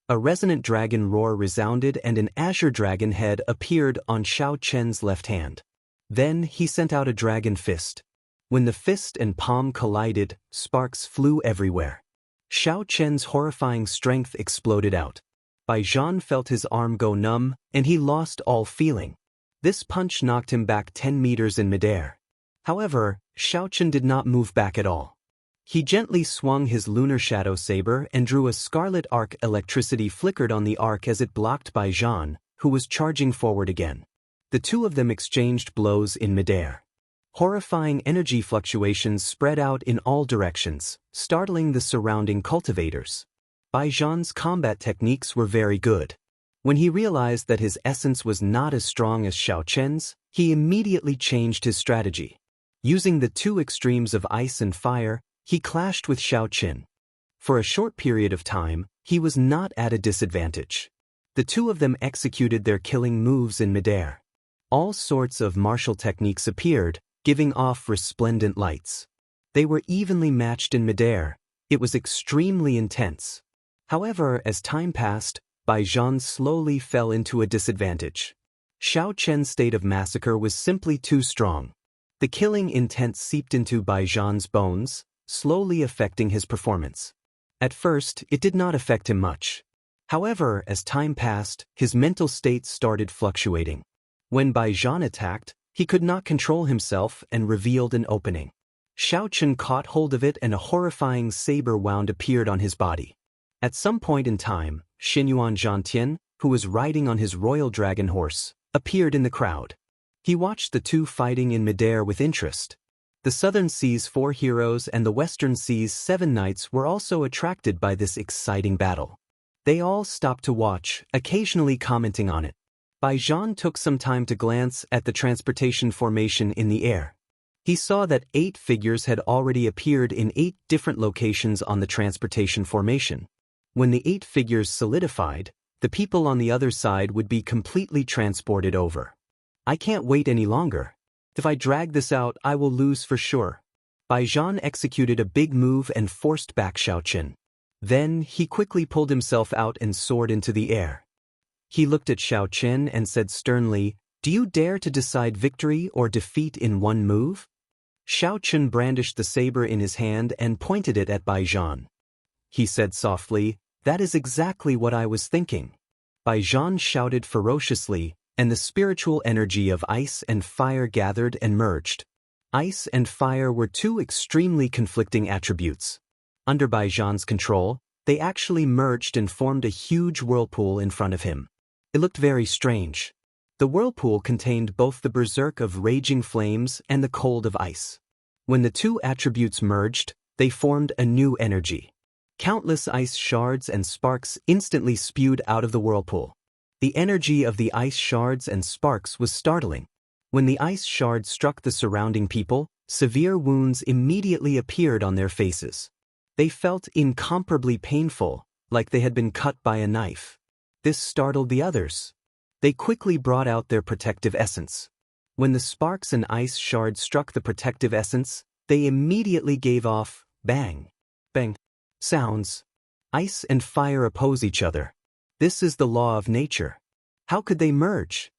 A resonant dragon roar resounded and an azure dragon head appeared on Xiao Chen's left hand. Then he sent out a dragon fist. When the fist and palm collided, sparks flew everywhere. Xiao Chen's horrifying strength exploded out. Bai Zhan felt his arm go numb, and he lost all feeling. This punch knocked him back 10 meters in midair. However, Xiao Chen did not move back at all. He gently swung his lunar shadow saber and drew a scarlet arc. Electricity flickered on the arc as it blocked Bai Zhan, who was charging forward again. The two of them exchanged blows in midair. Horrifying energy fluctuations spread out in all directions, startling the surrounding cultivators. Bai Zhan's combat techniques were very good. When he realized that his essence was not as strong as Xiao Chen's, he immediately changed his strategy. Using the two extremes of ice and fire, he clashed with Xiao Chen. For a short period of time, he was not at a disadvantage. The two of them executed their killing moves in midair. All sorts of martial techniques appeared, giving off resplendent lights. They were evenly matched in midair. It was extremely intense. However, as time passed, Bai Zhan slowly fell into a disadvantage. Xiao Chen's state of massacre was simply too strong. The killing intent seeped into Bai Zhan's bones, slowly affecting his performance. At first, it did not affect him much. However, as time passed, his mental state started fluctuating. When Bai Zhan attacked, he could not control himself and revealed an opening. Xiao Chen caught hold of it and a horrifying saber wound appeared on his body. At some point in time, Xinyuan Zhantian, who was riding on his royal dragon horse, appeared in the crowd. He watched the two fighting in midair with interest. The Southern Sea's 4 heroes and the Western Sea's 7 knights were also attracted by this exciting battle. They all stopped to watch, occasionally commenting on it. Bai Zhan took some time to glance at the transportation formation in the air. He saw that 8 figures had already appeared in 8 different locations on the transportation formation. When the 8 figures solidified, the people on the other side would be completely transported over. I can't wait any longer. If I drag this out, I will lose for sure. Bai Zhan executed a big move and forced back Xiao Chen. Then, he quickly pulled himself out and soared into the air. He looked at Xiao Chen and said sternly, "Do you dare to decide victory or defeat in one move?" Xiao Chen brandished the saber in his hand and pointed it at Bai Zhan. He said softly, "That is exactly what I was thinking." Bai Zhan shouted ferociously, and the spiritual energy of ice and fire gathered and merged. Ice and fire were two extremely conflicting attributes. Under Bai Zhan's control, they actually merged and formed a huge whirlpool in front of him. It looked very strange. The whirlpool contained both the berserk of raging flames and the cold of ice. When the two attributes merged, they formed a new energy. Countless ice shards and sparks instantly spewed out of the whirlpool. The energy of the ice shards and sparks was startling. When the ice shards struck the surrounding people, severe wounds immediately appeared on their faces. They felt incomparably painful, like they had been cut by a knife. This startled the others. They quickly brought out their protective essence. When the sparks and ice shards struck the protective essence, they immediately gave off bang, bang sounds. Ice and fire oppose each other. This is the law of nature. How could they merge?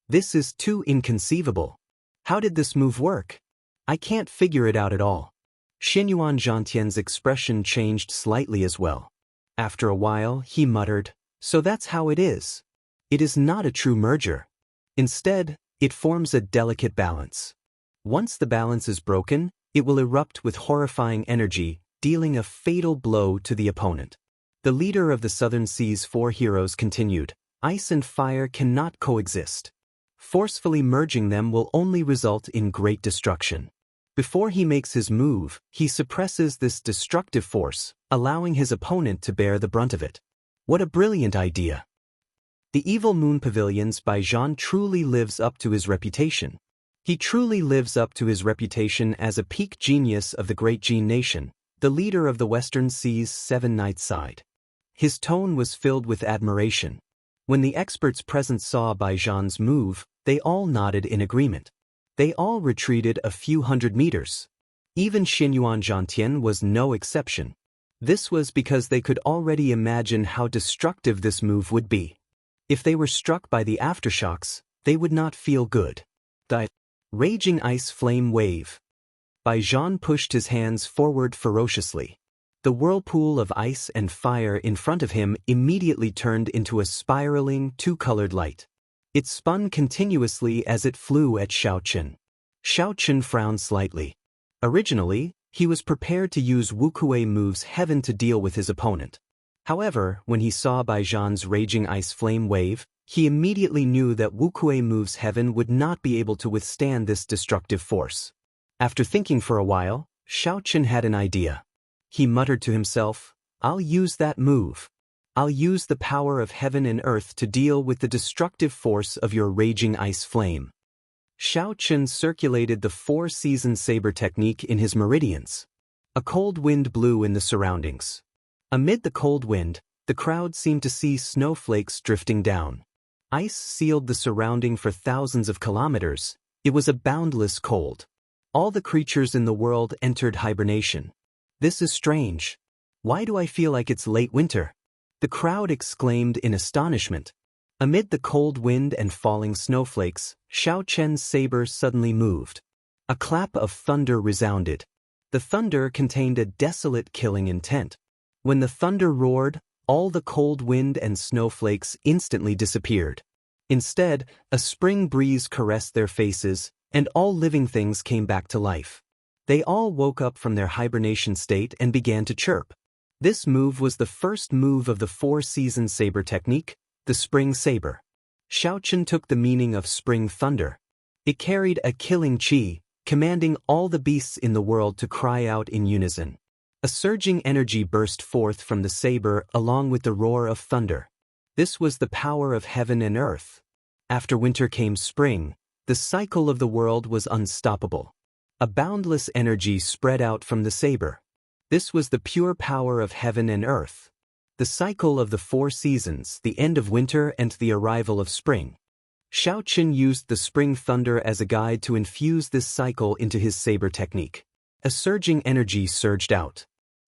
This is too inconceivable. How did this move work? I can't figure it out at all. Xinyuan Zhantian's expression changed slightly as well. After a while, he muttered, "So that's how it is. It is not a true merger. Instead, it forms a delicate balance. Once the balance is broken, it will erupt with horrifying energy, dealing a fatal blow to the opponent." The leader of the Southern Sea's 4 heroes continued, "Ice and fire cannot coexist. Forcefully merging them will only result in great destruction. Before he makes his move, he suppresses this destructive force, allowing his opponent to bear the brunt of it. What a brilliant idea." The Evil Moon Pavilions by Zhan truly lives up to his reputation. He truly lives up to his reputation as a peak genius of the Great Jin Nation, the leader of the Western Sea's Seven Night Side. His tone was filled with admiration. When the experts present saw Bai Zhan's move, they all nodded in agreement. They all retreated a few hundred meters. Even Xinyuan Zhantian was no exception. This was because they could already imagine how destructive this move would be. If they were struck by the aftershocks, they would not feel good. The raging ice flame wave. Bai Zhan pushed his hands forward ferociously. The whirlpool of ice and fire in front of him immediately turned into a spiraling, two-colored light. It spun continuously as it flew at Xiaochen. Xiaochen frowned slightly. Originally, he was prepared to use Wuxia move's heaven to deal with his opponent. However, when he saw Bai Zhan's raging ice flame wave, he immediately knew that Wuxia move's heaven would not be able to withstand this destructive force. After thinking for a while, Xiaochen had an idea. He muttered to himself, "I'll use that move. I'll use the power of heaven and earth to deal with the destructive force of your raging ice flame." Xiaochen circulated the four-season saber technique in his meridians. A cold wind blew in the surroundings. Amid the cold wind, the crowd seemed to see snowflakes drifting down. Ice sealed the surrounding for thousands of kilometers. It was a boundless cold. All the creatures in the world entered hibernation. "This is strange. Why do I feel like it's late winter?" The crowd exclaimed in astonishment. Amid the cold wind and falling snowflakes, Xiaochen's saber suddenly moved. A clap of thunder resounded. The thunder contained a desolate killing intent. When the thunder roared, all the cold wind and snowflakes instantly disappeared. Instead, a spring breeze caressed their faces, and all living things came back to life. They all woke up from their hibernation state and began to chirp. This move was the first move of the four-season saber technique, the spring saber. Xiaochen took the meaning of spring thunder. It carried a killing qi, commanding all the beasts in the world to cry out in unison. A surging energy burst forth from the saber along with the roar of thunder. This was the power of heaven and earth. After winter came spring. The cycle of the world was unstoppable. A boundless energy spread out from the saber. This was the pure power of heaven and earth. The cycle of the four seasons, the end of winter and the arrival of spring. Xiaochen used the spring thunder as a guide to infuse this cycle into his saber technique. A surging energy surged out.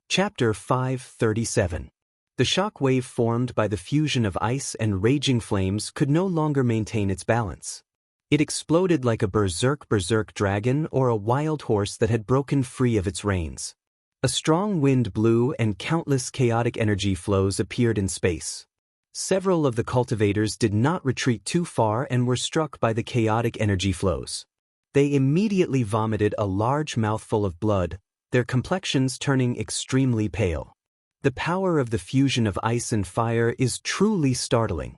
Chapter 537. The shock wave formed by the fusion of ice and raging flames could no longer maintain its balance. It exploded like a berserk dragon or a wild horse that had broken free of its reins. A strong wind blew and countless chaotic energy flows appeared in space. Several of the cultivators did not retreat too far and were struck by the chaotic energy flows. They immediately vomited a large mouthful of blood, their complexions turning extremely pale. The power of the fusion of ice and fire is truly startling.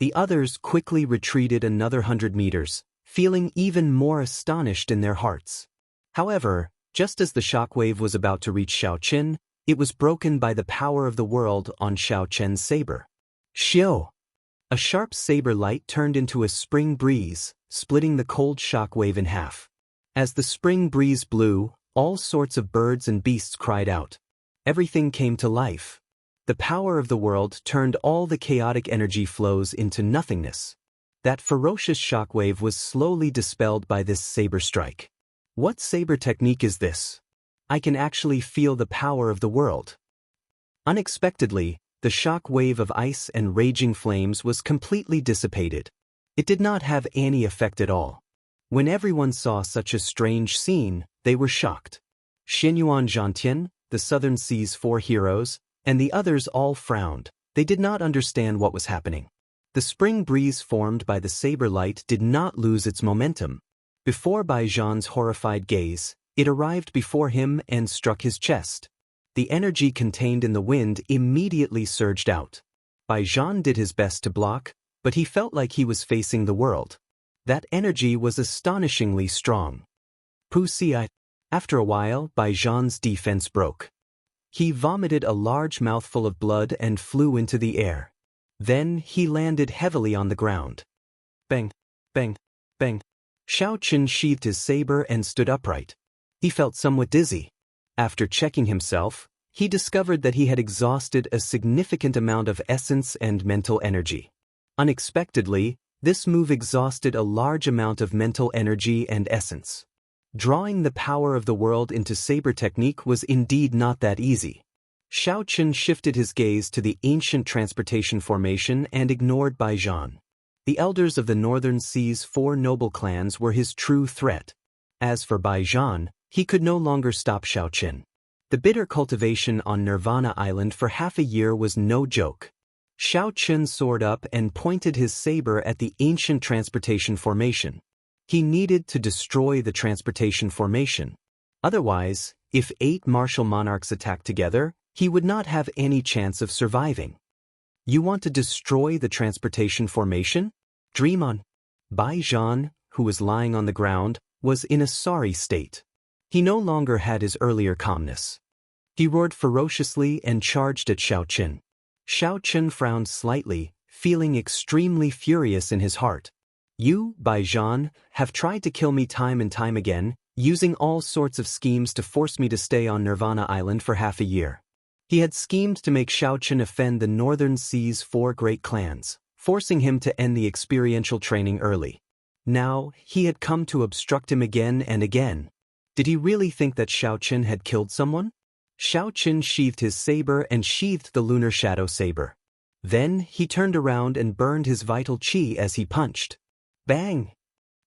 The others quickly retreated another 100 meters, feeling even more astonished in their hearts. However, just as the shockwave was about to reach Xiaochen, it was broken by the power of the world on Xiaochen's saber. Xiu! A sharp saber light turned into a spring breeze, splitting the cold shockwave in half. As the spring breeze blew, all sorts of birds and beasts cried out. Everything came to life. The power of the world turned all the chaotic energy flows into nothingness. That ferocious shockwave was slowly dispelled by this saber strike. What saber technique is this? I can actually feel the power of the world. Unexpectedly, the shock wave of ice and raging flames was completely dissipated. It did not have any effect at all. When everyone saw such a strange scene, they were shocked. Xinyuan Zhantian, the Southern Sea's four heroes, and the others all frowned. They did not understand what was happening. The spring breeze formed by the saber light did not lose its momentum. Before Bai Zhan's horrified gaze, it arrived before him and struck his chest. The energy contained in the wind immediately surged out. Bai Zhan did his best to block, but he felt like he was facing the world. That energy was astonishingly strong. Puxia. After a while, Bai Zhan's defense broke. He vomited a large mouthful of blood and flew into the air. Then he landed heavily on the ground. Bang, bang, bang. Xiaoqun sheathed his saber and stood upright. He felt somewhat dizzy. After checking himself, he discovered that he had exhausted a significant amount of essence and mental energy. Unexpectedly, this move exhausted a large amount of mental energy and essence. Drawing the power of the world into saber technique was indeed not that easy. Xiaoqun shifted his gaze to the ancient transportation formation and ignored Baijian. The elders of the Northern Sea's 4 noble clans were his true threat. As for Baijian, he could no longer stop Xiaoqun. The bitter cultivation on Nirvana Island for half a year was no joke. Xiaoqun soared up and pointed his saber at the ancient transportation formation. He needed to destroy the transportation formation. Otherwise, if 8 martial monarchs attacked together, he would not have any chance of surviving. You want to destroy the transportation formation? Dream on. Baijian, who was lying on the ground, was in a sorry state. He no longer had his earlier calmness. He roared ferociously and charged at Xiaoqun. Xiaoqun frowned slightly, feeling extremely furious in his heart. You, Baijian, have tried to kill me time and time again, using all sorts of schemes to force me to stay on Nirvana Island for half a year. He had schemed to make Xiaoqun offend the Northern Sea's 4 great clans, forcing him to end the experiential training early. Now, he had come to obstruct him again and again. Did he really think that Xiaoqun had killed someone? Xiaoqun sheathed his saber and sheathed the lunar shadow saber. Then, he turned around and burned his vital chi as he punched. Bang!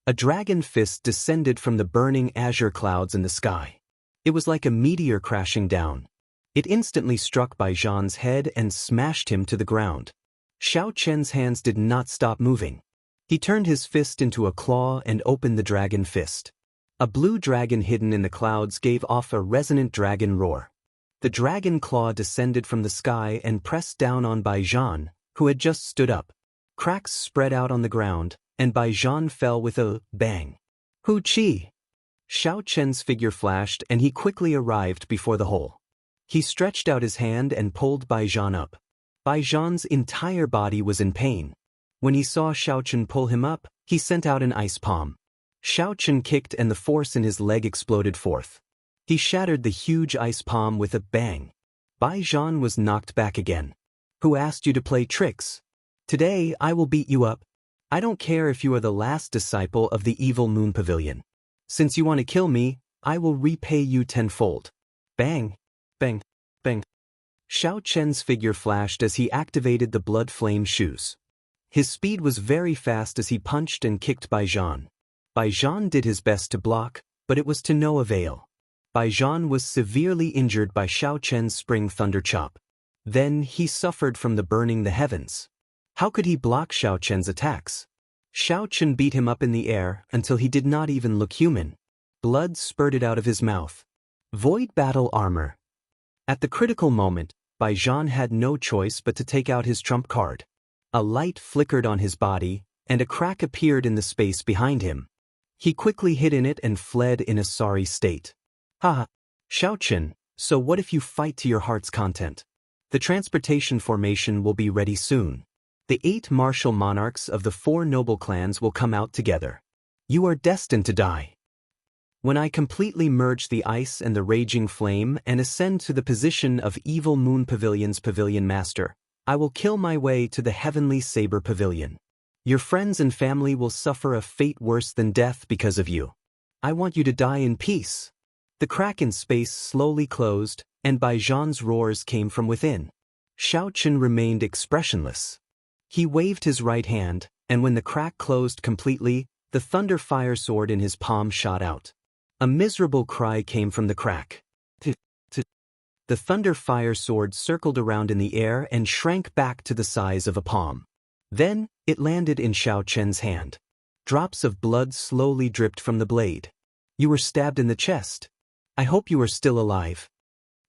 A dragon fist descended from the burning azure clouds in the sky. It was like a meteor crashing down. It instantly struck Baijian's head and smashed him to the ground. Xiaoqun's hands did not stop moving. He turned his fist into a claw and opened the dragon fist. A blue dragon hidden in the clouds gave off a resonant dragon roar. The dragon claw descended from the sky and pressed down on Baijian, who had just stood up. Cracks spread out on the ground, and Baijian fell with a bang. Hu Qi! Xiaoqun's figure flashed and he quickly arrived before the hole. He stretched out his hand and pulled Baijian up. Baijian's entire body was in pain. When he saw Xiaoqun pull him up, he sent out an ice palm. Xiaoqun kicked and the force in his leg exploded forth. He shattered the huge ice palm with a bang. Baijian was knocked back again. Who asked you to play tricks? Today I will beat you up. I don't care if you are the last disciple of the evil moon pavilion. Since you want to kill me, I will repay you tenfold. Bang! Bang! Bang! Xiaoqun's figure flashed as he activated the blood flame shoes. His speed was very fast as he punched and kicked Baijian. Baijian did his best to block, but it was to no avail. Baijian was severely injured by Xiaoqun's spring thunder chop. Then he suffered from the burning the heavens. How could he block Xiaoqun's attacks? Xiaoqun beat him up in the air until he did not even look human. Blood spurted out of his mouth. Void battle armor. At the critical moment, Baijian had no choice but to take out his trump card. A light flickered on his body, and a crack appeared in the space behind him. He quickly hid in it and fled in a sorry state. Ha! Xiaoqun, so what if you fight to your heart's content? The transportation formation will be ready soon. The 8 martial monarchs of the 4 noble clans will come out together. You are destined to die. When I completely merge the ice and the raging flame and ascend to the position of Evil Moon Pavilion's Pavilion Master, I will kill my way to the Heavenly Saber Pavilion. Your friends and family will suffer a fate worse than death because of you. I want you to die in peace. The crack in space slowly closed, and Baijian's roars came from within. Xiaoqun remained expressionless. He waved his right hand, and when the crack closed completely, the thunder fire sword in his palm shot out. A miserable cry came from the crack. The thunder fire sword circled around in the air and shrank back to the size of a palm. Then, it landed in Xiaoqun's hand. Drops of blood slowly dripped from the blade. You were stabbed in the chest. I hope you are still alive.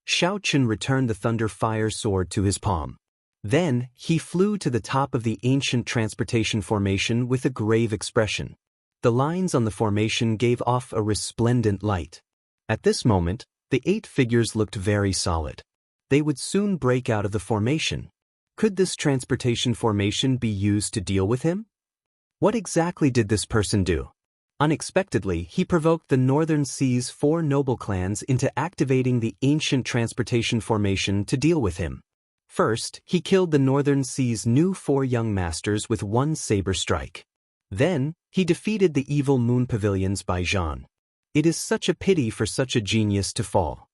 Xiaoqun returned the thunder fire sword to his palm. Then, he flew to the top of the ancient transportation formation with a grave expression. The lines on the formation gave off a resplendent light. At this moment, the 8 figures looked very solid. They would soon break out of the formation. Could this transportation formation be used to deal with him? What exactly did this person do? Unexpectedly, he provoked the Northern Sea's 4 noble clans into activating the ancient transportation formation to deal with him. First, he killed the Northern Sea's new 4 young masters with 1 saber strike. Then, he defeated the evil moon pavilions by Zhan. It is such a pity for such a genius to fall.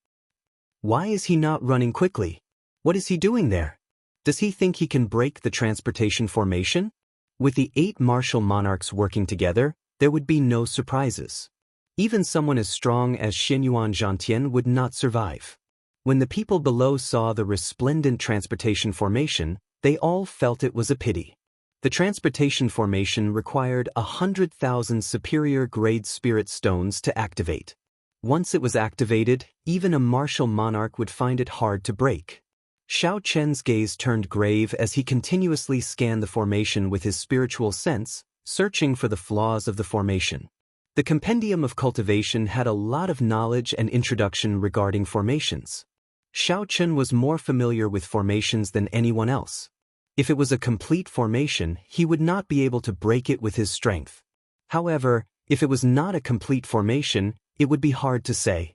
Why is he not running quickly? What is he doing there? Does he think he can break the transportation formation? With the 8 martial monarchs working together, there would be no surprises. Even someone as strong as Xinyuan Zhantian would not survive. When the people below saw the resplendent transportation formation, they all felt it was a pity. The transportation formation required 100,000 superior-grade spirit stones to activate. Once it was activated, even a martial monarch would find it hard to break. Xiao Chen's gaze turned grave as he continuously scanned the formation with his spiritual sense, searching for the flaws of the formation. The Compendium of Cultivation had a lot of knowledge and introduction regarding formations. Xiao Chen was more familiar with formations than anyone else. If it was a complete formation, he would not be able to break it with his strength. However, if it was not a complete formation, it would be hard to say.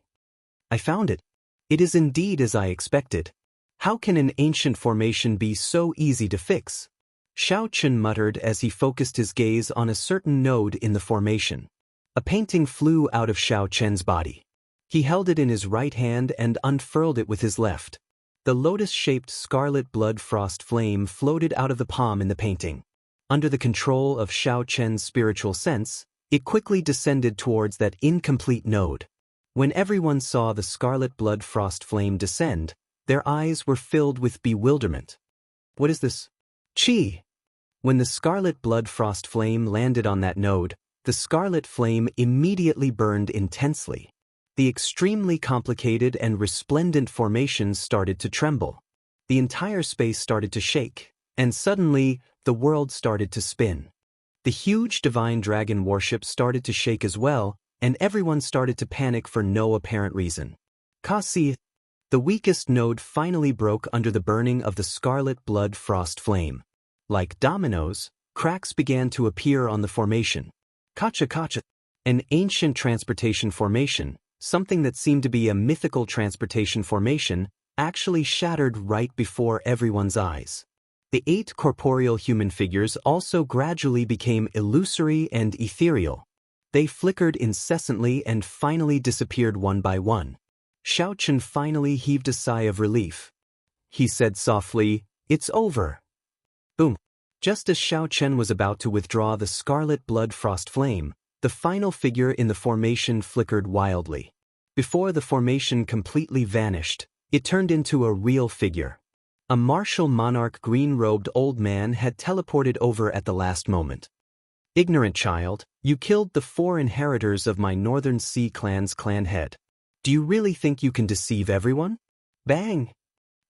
I found it. It is indeed as I expected. How can an ancient formation be so easy to fix? Xiao Chen muttered as he focused his gaze on a certain node in the formation. A painting flew out of Xiao Chen's body. He held it in his right hand and unfurled it with his left. The lotus-shaped scarlet blood frost flame floated out of the palm in the painting. Under the control of Xiao Chen's spiritual sense, it quickly descended towards that incomplete node. When everyone saw the scarlet blood frost flame descend, their eyes were filled with bewilderment. What is this? Qi! When the scarlet blood frost flame landed on that node, the scarlet flame immediately burned intensely. The extremely complicated and resplendent formations started to tremble. The entire space started to shake, and suddenly, the world started to spin. The huge divine dragon warship started to shake as well, and everyone started to panic for no apparent reason. Kasi, the weakest node finally broke under the burning of the scarlet blood frost flame. Like dominoes, cracks began to appear on the formation. Kacha, an ancient transportation formation, something that seemed to be a mythical transportation formation, actually shattered right before everyone's eyes. The 8 corporeal human figures also gradually became illusory and ethereal. They flickered incessantly and finally disappeared one by one. Xiao Chen finally heaved a sigh of relief. He said softly, "It's over." Boom. Just as Xiao Chen was about to withdraw the scarlet blood frost flame, the final figure in the formation flickered wildly. Before the formation completely vanished, it turned into a real figure. A martial monarch green-robed old man had teleported over at the last moment. "Ignorant child, you killed the 4 inheritors of my Northern Sea clan's clan head. Do you really think you can deceive everyone?" Bang!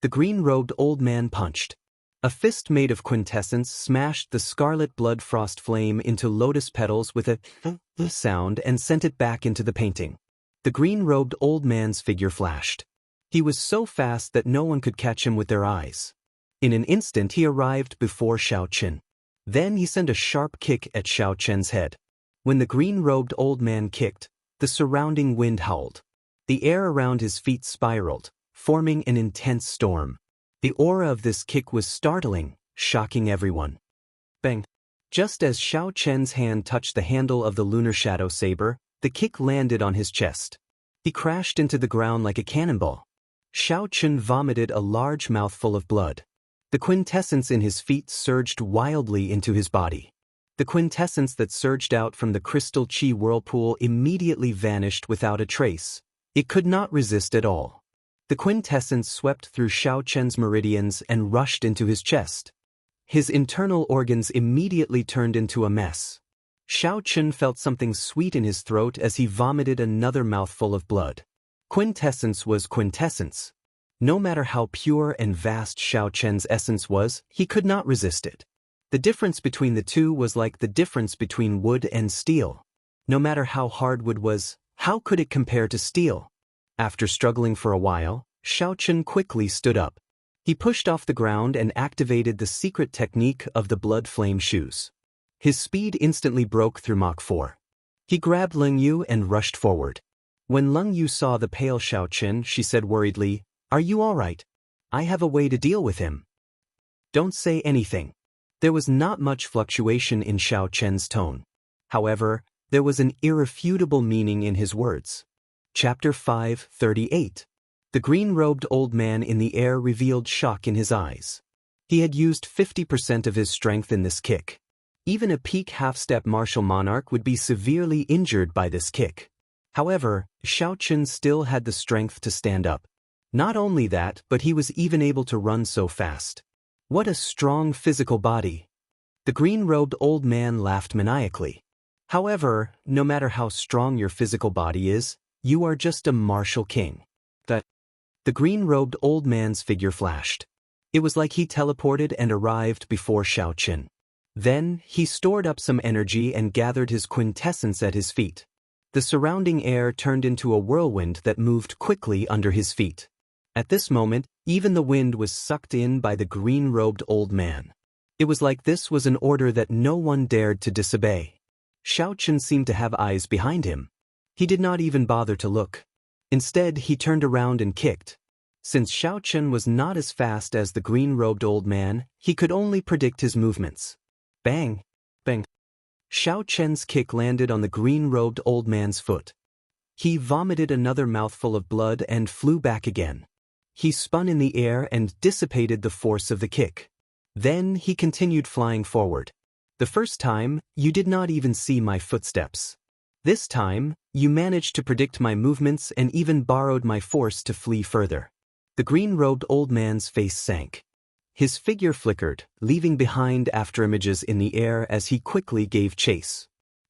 The green-robed old man punched. A fist made of quintessence smashed the scarlet blood frost flame into lotus petals with a sound and sent it back into the painting. The green-robed old man's figure flashed. He was so fast that no one could catch him with their eyes. In an instant he arrived before Xiao Chen. Then he sent a sharp kick at Xiao Chen's head. When the green-robed old man kicked, the surrounding wind howled. The air around his feet spiraled, forming an intense storm. The aura of this kick was startling, shocking everyone. Bang! Just as Xiao Chen's hand touched the handle of the lunar shadow saber, the kick landed on his chest. He crashed into the ground like a cannonball. Xiao Chen vomited a large mouthful of blood. The quintessence in his feet surged wildly into his body. The quintessence that surged out from the crystal qi whirlpool immediately vanished without a trace. It could not resist at all. The quintessence swept through Xiao Chen's meridians and rushed into his chest. His internal organs immediately turned into a mess. Xiao Chen felt something sweet in his throat as he vomited another mouthful of blood. Quintessence was quintessence. No matter how pure and vast Xiao Chen's essence was, he could not resist it. The difference between the two was like the difference between wood and steel. No matter how hard wood was, how could it compare to steel? After struggling for a while, Xiao Chen quickly stood up. He pushed off the ground and activated the secret technique of the blood flame shoes. His speed instantly broke through Mach 4. He grabbed Leng Yu and rushed forward. When Leng Yu saw the pale Xiaoqin, she said worriedly, "Are you all right? I have a way to deal with him." "Don't say anything." There was not much fluctuation in Xiaoqian's tone. However, there was an irrefutable meaning in his words. Chapter 5:38. The green-robed old man in the air revealed shock in his eyes. He had used 50% of his strength in this kick. Even a peak half-step martial monarch would be severely injured by this kick. However, Xiaoqin still had the strength to stand up. Not only that, but he was even able to run so fast. What a strong physical body. The green-robed old man laughed maniacally. However, no matter how strong your physical body is, you are just a martial king. The green-robed old man's figure flashed. It was like he teleported and arrived before Xiaoqin. Then, he stored up some energy and gathered his quintessence at his feet. The surrounding air turned into a whirlwind that moved quickly under his feet. At this moment, even the wind was sucked in by the green-robed old man. It was like this was an order that no one dared to disobey. Xiaoqin seemed to have eyes behind him. He did not even bother to look. Instead, he turned around and kicked. Since Xiaoqin was not as fast as the green-robed old man, he could only predict his movements. Bang! Bang! Xiaoqian's kick landed on the green-robed old man's foot. He vomited another mouthful of blood and flew back again. He spun in the air and dissipated the force of the kick. Then he continued flying forward. The first time, you did not even see my footsteps. This time, you managed to predict my movements and even borrowed my force to flee further. The green-robed old man's face sank. His figure flickered, leaving behind afterimages in the air as he quickly gave chase.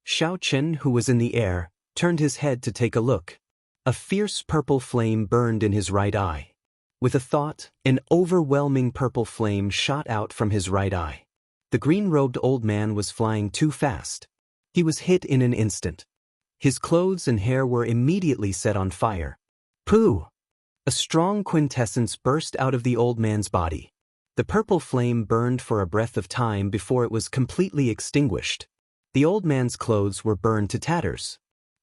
Xiaoqin, who was in the air, turned his head to take a look. A fierce purple flame burned in his right eye. With a thought, an overwhelming purple flame shot out from his right eye. The green-robed old man was flying too fast. He was hit in an instant. His clothes and hair were immediately set on fire. Pooh! A strong quintessence burst out of the old man's body. The purple flame burned for a breath of time before it was completely extinguished. The old man's clothes were burned to tatters.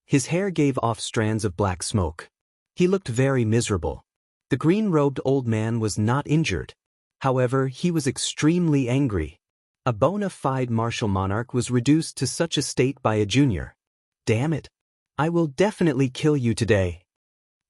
His hair gave off strands of black smoke. He looked very miserable. The green-robed old man was not injured. However, he was extremely angry. A bona fide martial monarch was reduced to such a state by a junior. Damn it! I will definitely kill you today.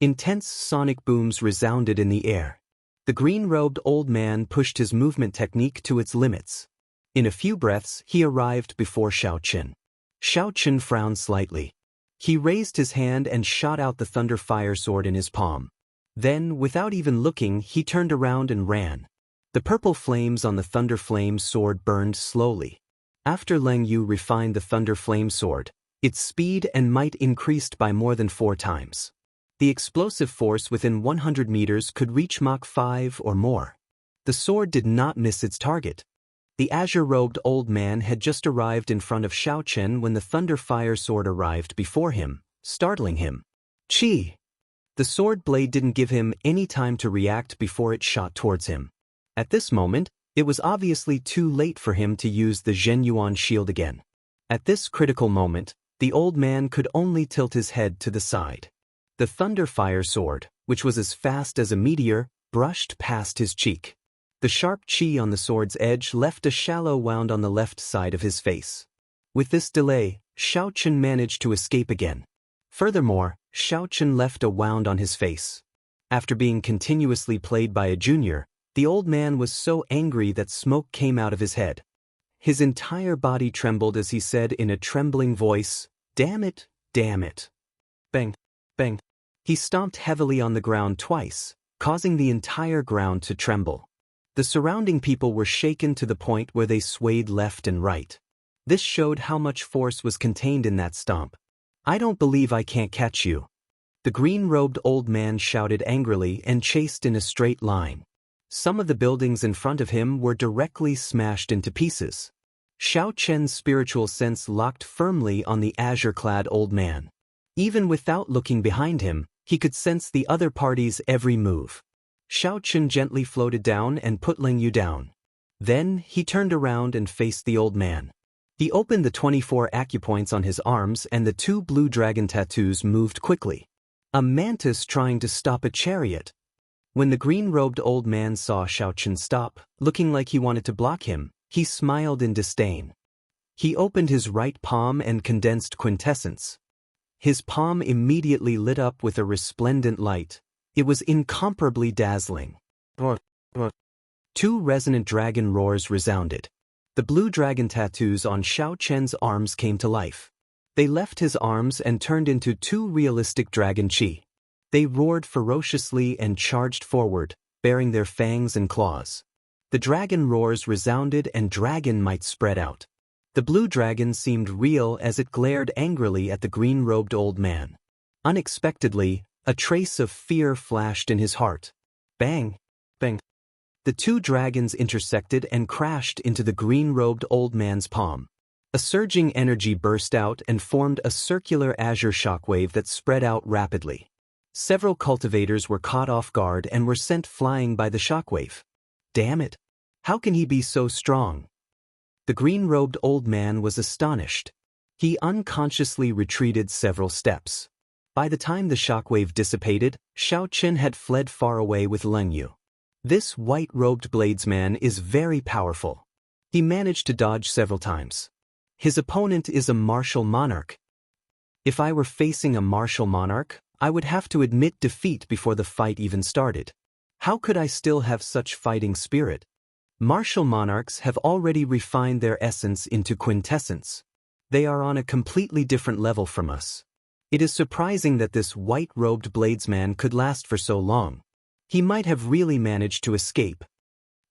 Intense sonic booms resounded in the air. The green-robed old man pushed his movement technique to its limits. In a few breaths, he arrived before Xiaoqin. Xiaoqin frowned slightly. He raised his hand and shot out the thunder fire sword in his palm. Then, without even looking, he turned around and ran. The purple flames on the thunder flame sword burned slowly. After Leng Yu refined the thunder flame sword, its speed and might increased by more than 4 times. The explosive force within 100 meters could reach Mach 5 or more. The sword did not miss its target. The azure-robed old man had just arrived in front of Xiaoqin when the thunder fire sword arrived before him, startling him. Chi! The sword blade didn't give him any time to react before it shot towards him. At this moment, it was obviously too late for him to use the Zhenyuan shield again. At this critical moment, the old man could only tilt his head to the side. The thunder fire sword, which was as fast as a meteor, brushed past his cheek. The sharp chi on the sword's edge left a shallow wound on the left side of his face. With this delay, Xiaoqin managed to escape again. Furthermore, Xiaoqin left a wound on his face. After being continuously played by a junior, the old man was so angry that smoke came out of his head. His entire body trembled as he said in a trembling voice, "Damn it, damn it." Bang, bang. He stomped heavily on the ground twice, causing the entire ground to tremble. The surrounding people were shaken to the point where they swayed left and right. This showed how much force was contained in that stomp. "I don't believe I can't catch you." The green-robed old man shouted angrily and chased in a straight line. Some of the buildings in front of him were directly smashed into pieces. Xiaoqian's spiritual sense locked firmly on the azure-clad old man. Even without looking behind him, he could sense the other party's every move. Xiaoqun gently floated down and put Ling Yu down. Then, he turned around and faced the old man. He opened the 24 acupoints on his arms and the 2 blue dragon tattoos moved quickly. A mantis trying to stop a chariot. When the green-robed old man saw Xiaoqun stop, looking like he wanted to block him, he smiled in disdain. He opened his right palm and condensed quintessence. His palm immediately lit up with a resplendent light. It was incomparably dazzling. 2 resonant dragon roars resounded. The blue dragon tattoos on Xiaoqun's arms came to life. They left his arms and turned into 2 realistic dragon chi. They roared ferociously and charged forward, baring their fangs and claws. The dragon roars resounded and dragon might spread out. The blue dragon seemed real as it glared angrily at the green-robed old man. Unexpectedly, a trace of fear flashed in his heart. Bang! Bang! The 2 dragons intersected and crashed into the green-robed old man's palm. A surging energy burst out and formed a circular azure shockwave that spread out rapidly. Several cultivators were caught off guard and were sent flying by the shockwave. Damn it! How can he be so strong? The green-robed old man was astonished. He unconsciously retreated several steps. By the time the shockwave dissipated, Xiaoqun had fled far away with Ling Yu. This white-robed bladesman is very powerful. He managed to dodge several times. His opponent is a martial monarch. If I were facing a martial monarch, I would have to admit defeat before the fight even started. How could I still have such fighting spirit? Martial monarchs have already refined their essence into quintessence. They are on a completely different level from us. It is surprising that this white-robed bladesman could last for so long. He might have really managed to escape.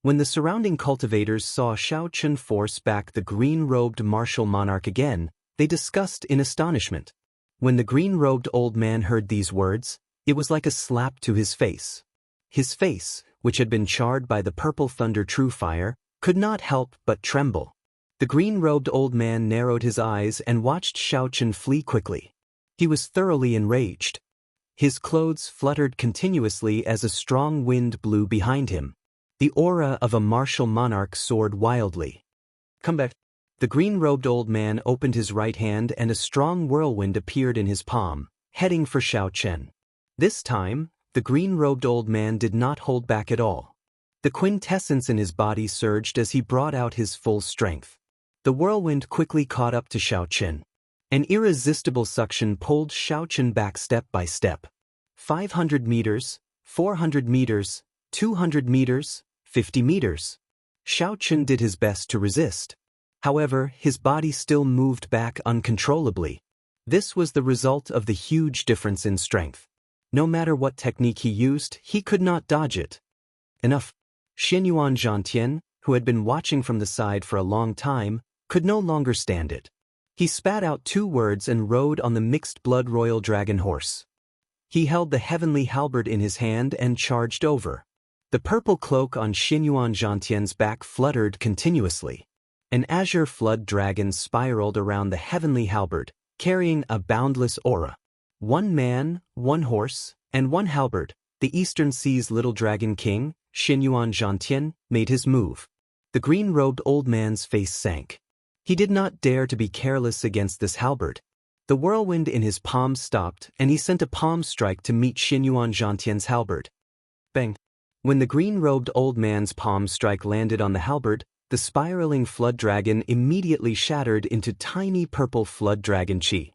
When the surrounding cultivators saw Xiaoqun force back the green-robed martial monarch again, they discussed in astonishment. When the green-robed old man heard these words, it was like a slap to his face. His face, which had been charred by the purple thunder true fire, could not help but tremble. The green-robed old man narrowed his eyes and watched Xiaoqun flee quickly. He was thoroughly enraged. His clothes fluttered continuously as a strong wind blew behind him. The aura of a martial monarch soared wildly. Come back. The green-robed old man opened his right hand and a strong whirlwind appeared in his palm, heading for Xiaoqun. This time, the green-robed old man did not hold back at all. The quintessence in his body surged as he brought out his full strength. The whirlwind quickly caught up to Xiaoqun. An irresistible suction pulled Xiaoqun back step by step. 500 meters, 400 meters, 200 meters, 50 meters. Xiaoqun did his best to resist. However, his body still moved back uncontrollably. This was the result of the huge difference in strength. No matter what technique he used, he could not dodge it. Enough. Xianyuan Zhantian, who had been watching from the side for a long time, could no longer stand it. He spat out 2 words and rode on the mixed-blood royal dragon horse. He held the heavenly halberd in his hand and charged over. The purple cloak on Xianyuan Zhantian's back fluttered continuously. An azure flood dragon spiraled around the heavenly halberd, carrying a boundless aura. 1 man, 1 horse, and 1 halberd, the Eastern Sea's little dragon king, Xianyuan Zhantian, made his move. The green-robed old man's face sank. He did not dare to be careless against this halberd. The whirlwind in his palm stopped and he sent a palm strike to meet Xianyuan Zhantian's halberd. Bang! When the green-robed old man's palm strike landed on the halberd, the spiraling flood dragon immediately shattered into tiny purple flood dragon chi.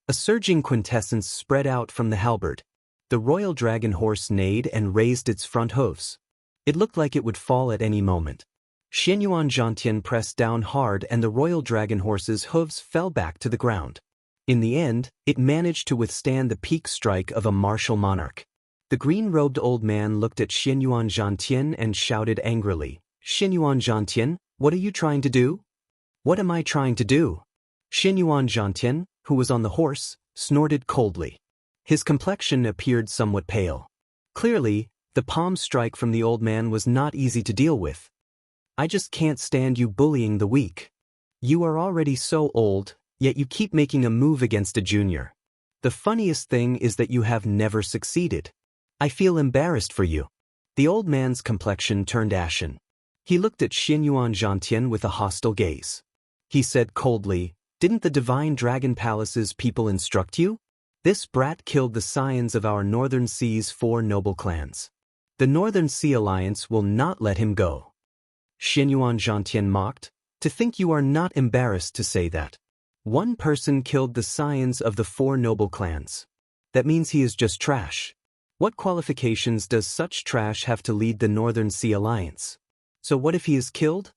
A surging quintessence spread out from the halberd. The royal dragon horse neighed and raised its front hooves. It looked like it would fall at any moment. Xianyuan Zhantian pressed down hard and the royal dragon horse's hooves fell back to the ground. In the end, it managed to withstand the peak strike of a martial monarch. The green-robed old man looked at Xianyuan Zhantian and shouted angrily, "Xianyuan Zhantian, what are you trying to do?" "What am I trying to do?" Xianyuan Zhantian, who was on the horse, snorted coldly. His complexion appeared somewhat pale. Clearly, the palm strike from the old man was not easy to deal with. "I just can't stand you bullying the weak. You are already so old, yet you keep making a move against a junior. The funniest thing is that you have never succeeded. I feel embarrassed for you." The old man's complexion turned ashen. He looked at Xianxia with a hostile gaze. He said coldly, "Didn't the divine dragon palace's people instruct you? This brat killed the scions of our Northern Sea's 4 noble clans. The Northern Sea Alliance will not let him go." Xianxia mocked, "To think you are not embarrassed to say that. One person killed the scions of the 4 noble clans. That means he is just trash. What qualifications does such trash have to lead the Northern Sea Alliance? So what if he is killed?"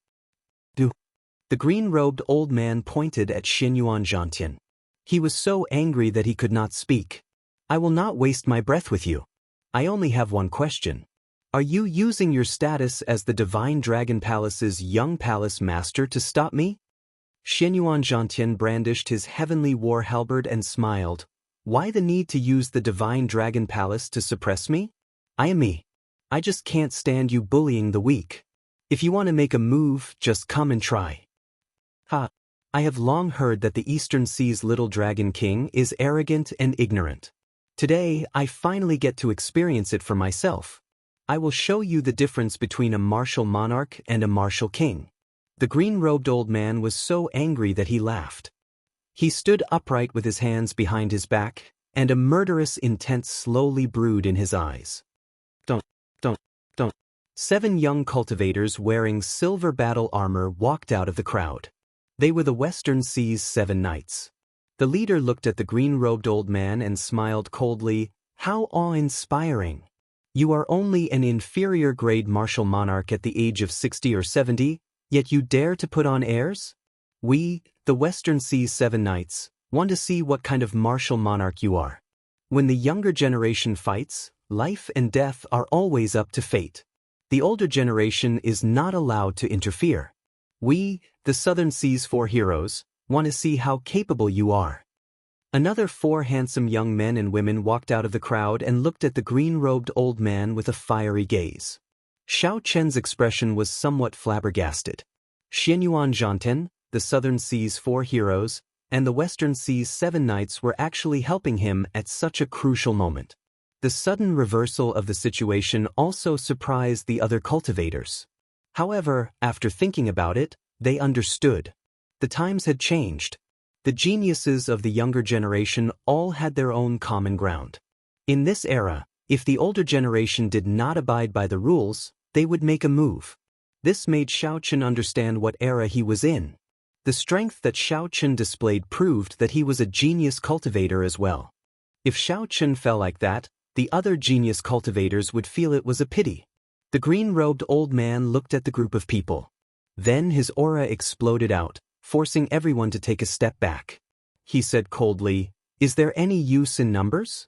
The green-robed old man pointed at Xianxia. He was so angry that he could not speak. "I will not waste my breath with you. I only have one question. Are you using your status as the Divine Dragon Palace's young palace master to stop me?" Xianxia brandished his heavenly war halberd and smiled. "Why the need to use the Divine Dragon Palace to suppress me? I am me. I just can't stand you bullying the weak. If you want to make a move, just come and try." "Ha! I have long heard that the Eastern Sea's little dragon king is arrogant and ignorant. Today, I finally get to experience it for myself. I will show you the difference between a martial monarch and a martial king." The green-robed old man was so angry that he laughed. He stood upright with his hands behind his back, and a murderous intent slowly brewed in his eyes. Don't. 7 young cultivators wearing silver battle armor walked out of the crowd. They were the Western Sea's 7 knights. The leader looked at the green-robed old man and smiled coldly. "How awe-inspiring. You are only an inferior-grade martial monarch at the age of 60 or 70, yet you dare to put on airs? We, the Western Sea's 7 knights, want to see what kind of martial monarch you are. When the younger generation fights, life and death are always up to fate. The older generation is not allowed to interfere. We, the Southern Sea's 4 heroes, want to see how capable you are." Another 4 handsome young men and women walked out of the crowd and looked at the green-robed old man with a fiery gaze. Xiao Chen's expression was somewhat flabbergasted. Xianxia, the Southern Sea's 4 heroes, and the Western Sea's 7 knights were actually helping him at such a crucial moment. The sudden reversal of the situation also surprised the other cultivators. However, after thinking about it, they understood. The times had changed. The geniuses of the younger generation all had their own common ground. In this era, if the older generation did not abide by the rules, they would make a move. This made Xiao Chen understand what era he was in. The strength that Xiao Chen displayed proved that he was a genius cultivator as well. If Xiao Chen fell like that, the other genius cultivators would feel it was a pity. The green-robed old man looked at the group of people. Then his aura exploded out, forcing everyone to take a step back. He said coldly, "Is there any use in numbers?"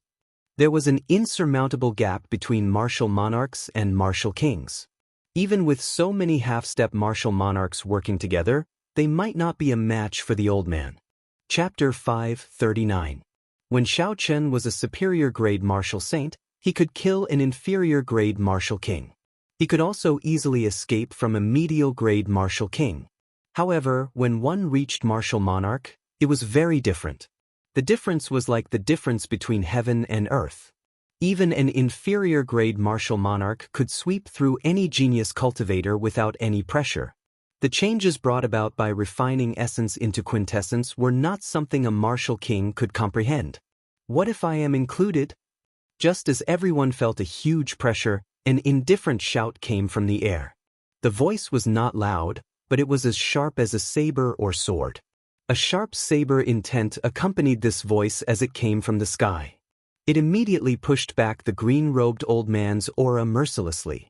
There was an insurmountable gap between martial monarchs and martial kings. Even with so many half-step martial monarchs working together, they might not be a match for the old man. Chapter 539. When Xiao Chen was a superior-grade martial saint, he could kill an inferior-grade martial king. He could also easily escape from a medial-grade martial king. However, when one reached martial monarch, it was very different. The difference was like the difference between heaven and earth. Even an inferior-grade martial monarch could sweep through any genius cultivator without any pressure. The changes brought about by refining essence into quintessence were not something a martial king could comprehend. "What if I am included?" Just as everyone felt a huge pressure, an indifferent shout came from the air. The voice was not loud, but it was as sharp as a saber or sword. A sharp saber intent accompanied this voice as it came from the sky. It immediately pushed back the green-robed old man's aura mercilessly.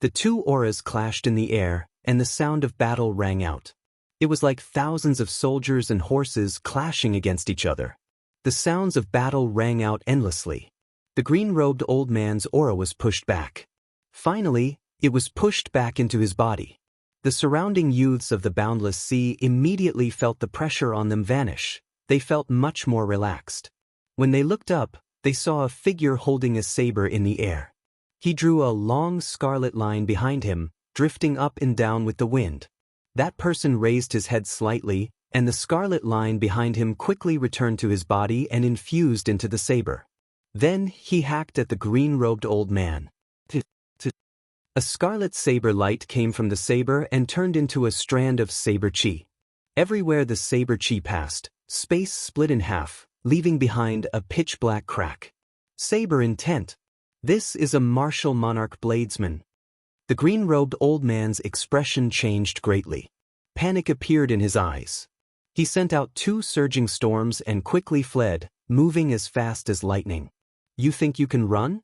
The 2 auras clashed in the air, and the sound of battle rang out. It was like thousands of soldiers and horses clashing against each other. The sounds of battle rang out endlessly. The green-robed old man's aura was pushed back. Finally, it was pushed back into his body. The surrounding youths of the boundless sea immediately felt the pressure on them vanish. They felt much more relaxed. When they looked up, they saw a figure holding a saber in the air. He drew a long scarlet line behind him, drifting up and down with the wind. That person raised his head slightly, and the scarlet line behind him quickly returned to his body and infused into the saber. Then he hacked at the green-robed old man. A scarlet saber light came from the saber and turned into a strand of saber chi. Everywhere the saber chi passed, space split in half, leaving behind a pitch-black crack. Saber intent. This is a martial monarch bladesman. The green-robed old man's expression changed greatly. Panic appeared in his eyes. He sent out 2 surging storms and quickly fled, moving as fast as lightning. You think you can run?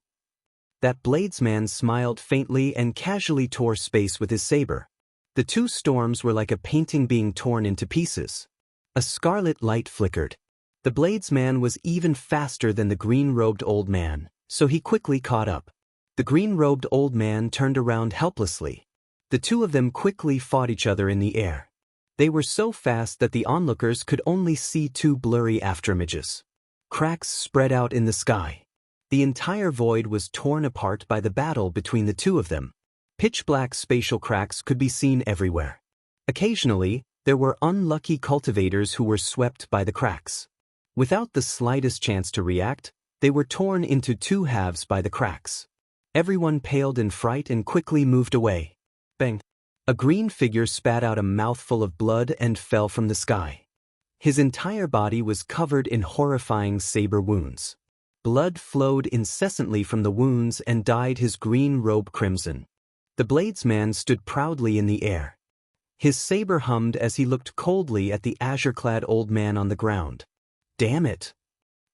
That bladesman smiled faintly and casually tore space with his saber. The 2 storms were like a painting being torn into pieces. A scarlet light flickered. The bladesman was even faster than the green-robed old man, so he quickly caught up. The green-robed old man turned around helplessly. The 2 of them quickly fought each other in the air. They were so fast that the onlookers could only see 2 blurry afterimages. Cracks spread out in the sky. The entire void was torn apart by the battle between the 2 of them. Pitch-black spatial cracks could be seen everywhere. Occasionally, there were unlucky cultivators who were swept by the cracks. Without the slightest chance to react, they were torn into 2 halves by the cracks. Everyone paled in fright and quickly moved away. Bang! A green figure spat out a mouthful of blood and fell from the sky. His entire body was covered in horrifying saber wounds. Blood flowed incessantly from the wounds and dyed his green robe crimson. The bladesman stood proudly in the air. His saber hummed as he looked coldly at the azure-clad old man on the ground. Damn it!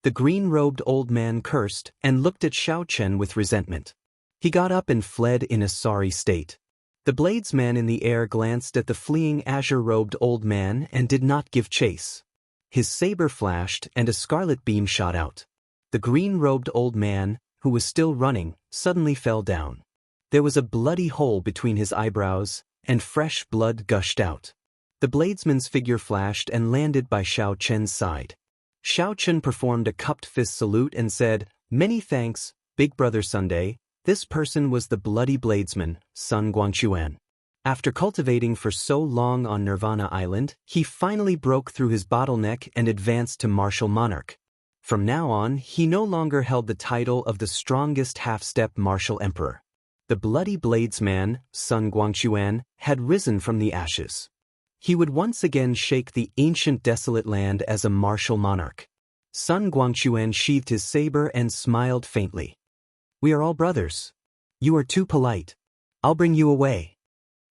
The green-robed old man cursed and looked at Xianxia with resentment. He got up and fled in a sorry state. The bladesman in the air glanced at the fleeing azure-robed old man and did not give chase. His saber flashed and a scarlet beam shot out. The green-robed old man, who was still running, suddenly fell down. There was a bloody hole between his eyebrows, and fresh blood gushed out. The bladesman's figure flashed and landed by Xianxia's side. Xianxia performed a cupped fist salute and said, "Many thanks, Big Brother Sunday." This person was the bloody bladesman, Sun Guangquan. After cultivating for so long on Nirvana Island, he finally broke through his bottleneck and advanced to martial monarch. From now on, he no longer held the title of the strongest half-step martial emperor. The bloody bladesman, Sun Guangquan, had risen from the ashes. He would once again shake the ancient desolate land as a martial monarch. Sun Guangquan sheathed his saber and smiled faintly. "We are all brothers. You are too polite. I'll bring you away."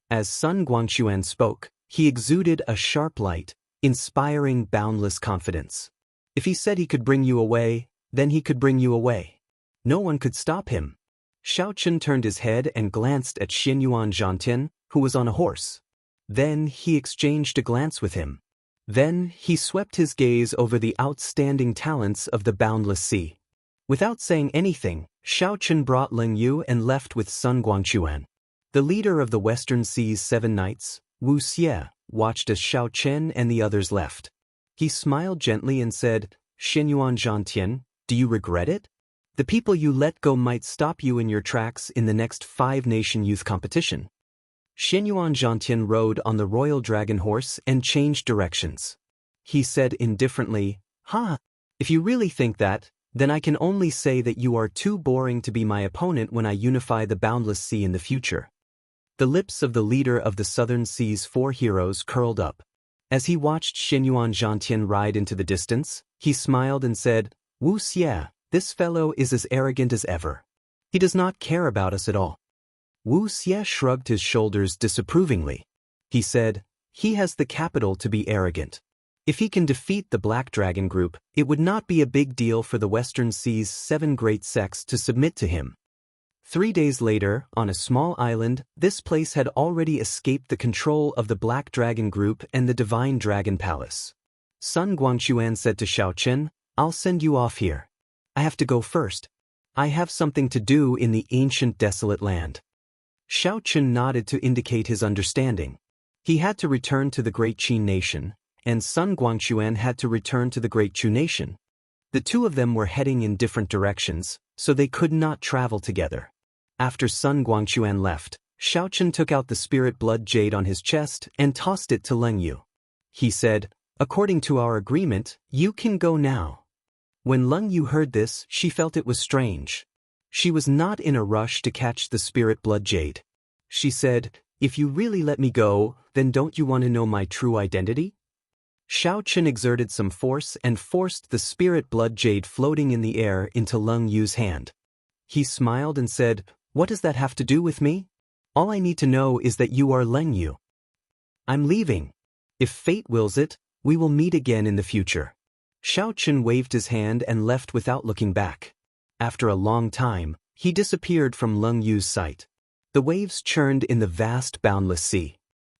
As Sun Guangquan spoke, he exuded a sharp light, inspiring boundless confidence. If he said he could bring you away, then he could bring you away. No one could stop him. Xianxia turned his head and glanced at Xianxia, who was on a horse. Then he exchanged a glance with him. Then he swept his gaze over the outstanding talents of the boundless sea. Without saying anything, Xianxia brought Ling Yu and left with Sun Guangquan. The leader of the Western Sea's 7 knights, Wuxia, watched as Xianxia and the others left. He smiled gently and said, "Xianxia, do you regret it? The people you let go might stop you in your tracks in the next 5-nation youth competition." Xianxia rode on the royal dragon horse and changed directions. He said indifferently, If you really think that, then I can only say that you are too boring to be my opponent when I unify the boundless sea in the future." The lips of the leader of the Southern Sea's 4 heroes curled up. As he watched Xianxia ride into the distance, he smiled and said, "Wuxia, this fellow is as arrogant as ever. He does not care about us at all." Wuxia shrugged his shoulders disapprovingly. He said, "He has the capital to be arrogant. If he can defeat the Black Dragon Group, it would not be a big deal for the Western Sea's 7 great sects to submit to him." 3 days later, on a small island, this place had already escaped the control of the Black Dragon Group and the Divine Dragon Palace. Sun Guangquan said to Xianxia, "I'll send you off here. I have to go first. I have something to do in the ancient desolate land." Xianxia nodded to indicate his understanding. He had to return to the Great Qin Nation, and Sun Guangquan had to return to the Great Chu Nation. The 2 of them were heading in different directions, so they could not travel together. After Sun Guangquan left, Xianxia took out the spirit blood jade on his chest and tossed it to Ling Yu. He said, "According to our agreement, you can go now." When Leng Yu heard this, she felt it was strange. She was not in a rush to catch the spirit blood jade. She said, "If you really let me go, then don't you want to know my true identity?" Xiaochen exerted some force and forced the spirit blood jade floating in the air into Leng Yu's hand. He smiled and said, "What does that have to do with me? All I need to know is that you are Leng Yu. I'm leaving. If fate wills it, we will meet again in the future." Xiaochen waved his hand and left without looking back. After a long time, he disappeared from Leng Yu's sight. The waves churned in the vast boundless sea.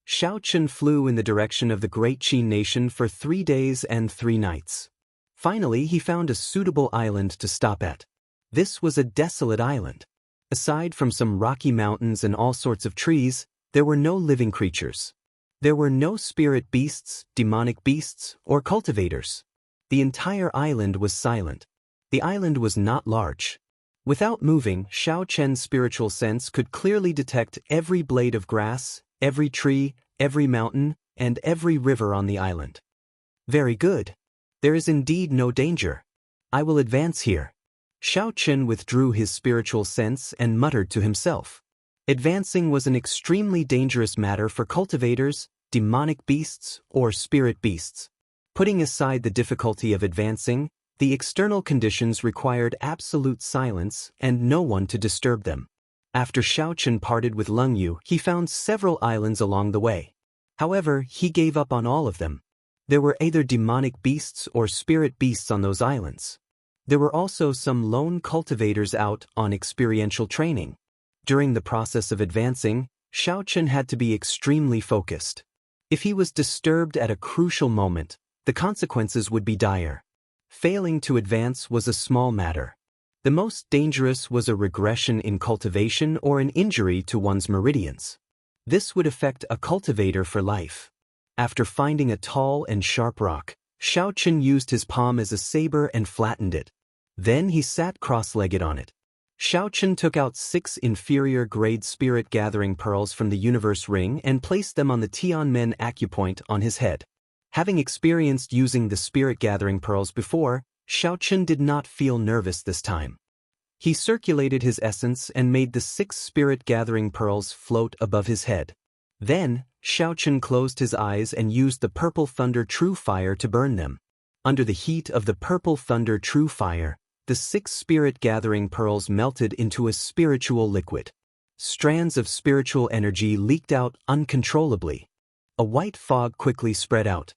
Xiaochen flew in the direction of the great Qin nation for 3 days and 3 nights. Finally, he found a suitable island to stop at. This was a desolate island. Aside from some rocky mountains and all sorts of trees, there were no living creatures. There were no spirit beasts, demonic beasts, or cultivators. The entire island was silent. The island was not large. Without moving, Xiaochen's spiritual sense could clearly detect every blade of grass, every tree, every mountain, and every river on the island. Very good. There is indeed no danger. I will advance here. Xiaochen withdrew his spiritual sense and muttered to himself. Advancing was an extremely dangerous matter for cultivators, demonic beasts, or spirit beasts. Putting aside the difficulty of advancing, the external conditions required absolute silence and no one to disturb them. After Xiaochen parted with Leng Yu, he found several islands along the way. However, he gave up on all of them. There were either demonic beasts or spirit beasts on those islands. There were also some lone cultivators out on experiential training. During the process of advancing, Xiaochen had to be extremely focused. If he was disturbed at a crucial moment, the consequences would be dire. Failing to advance was a small matter. The most dangerous was a regression in cultivation or an injury to one's meridians. This would affect a cultivator for life. After finding a tall and sharp rock, Xiaochen used his palm as a saber and flattened it. Then he sat cross-legged on it. Xiaochen took out 6 inferior-grade spirit-gathering pearls from the universe ring and placed them on the Tianmen acupoint on his head. Having experienced using the spirit-gathering pearls before, Xiaochen did not feel nervous this time. He circulated his essence and made the 6 spirit-gathering pearls float above his head. Then, Xiaochen closed his eyes and used the purple thunder true fire to burn them. Under the heat of the purple thunder true fire, the 6 spirit-gathering pearls melted into a spiritual liquid. Strands of spiritual energy leaked out uncontrollably. A white fog quickly spread out.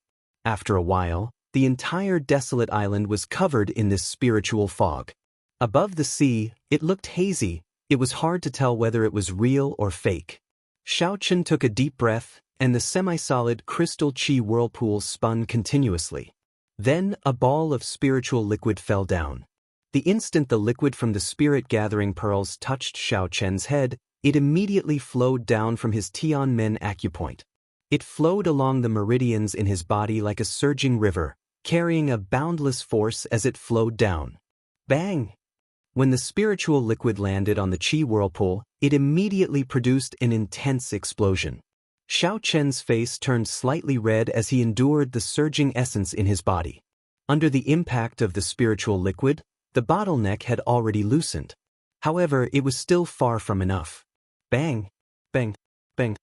After a while, the entire desolate island was covered in this spiritual fog. Above the sea, it looked hazy. It was hard to tell whether it was real or fake. Xiaochen took a deep breath, and the semi-solid crystal qi whirlpool spun continuously. Then, a ball of spiritual liquid fell down. The instant the liquid from the spirit-gathering pearls touched Xiaochen's head, it immediately flowed down from his Tianmen acupoint. It flowed along the meridians in his body like a surging river, carrying a boundless force as it flowed down. Bang! When the spiritual liquid landed on the qi whirlpool, it immediately produced an intense explosion. Xiaochen's face turned slightly red as he endured the surging essence in his body. Under the impact of the spiritual liquid, the bottleneck had already loosened. However, it was still far from enough. Bang! Bang! Bang!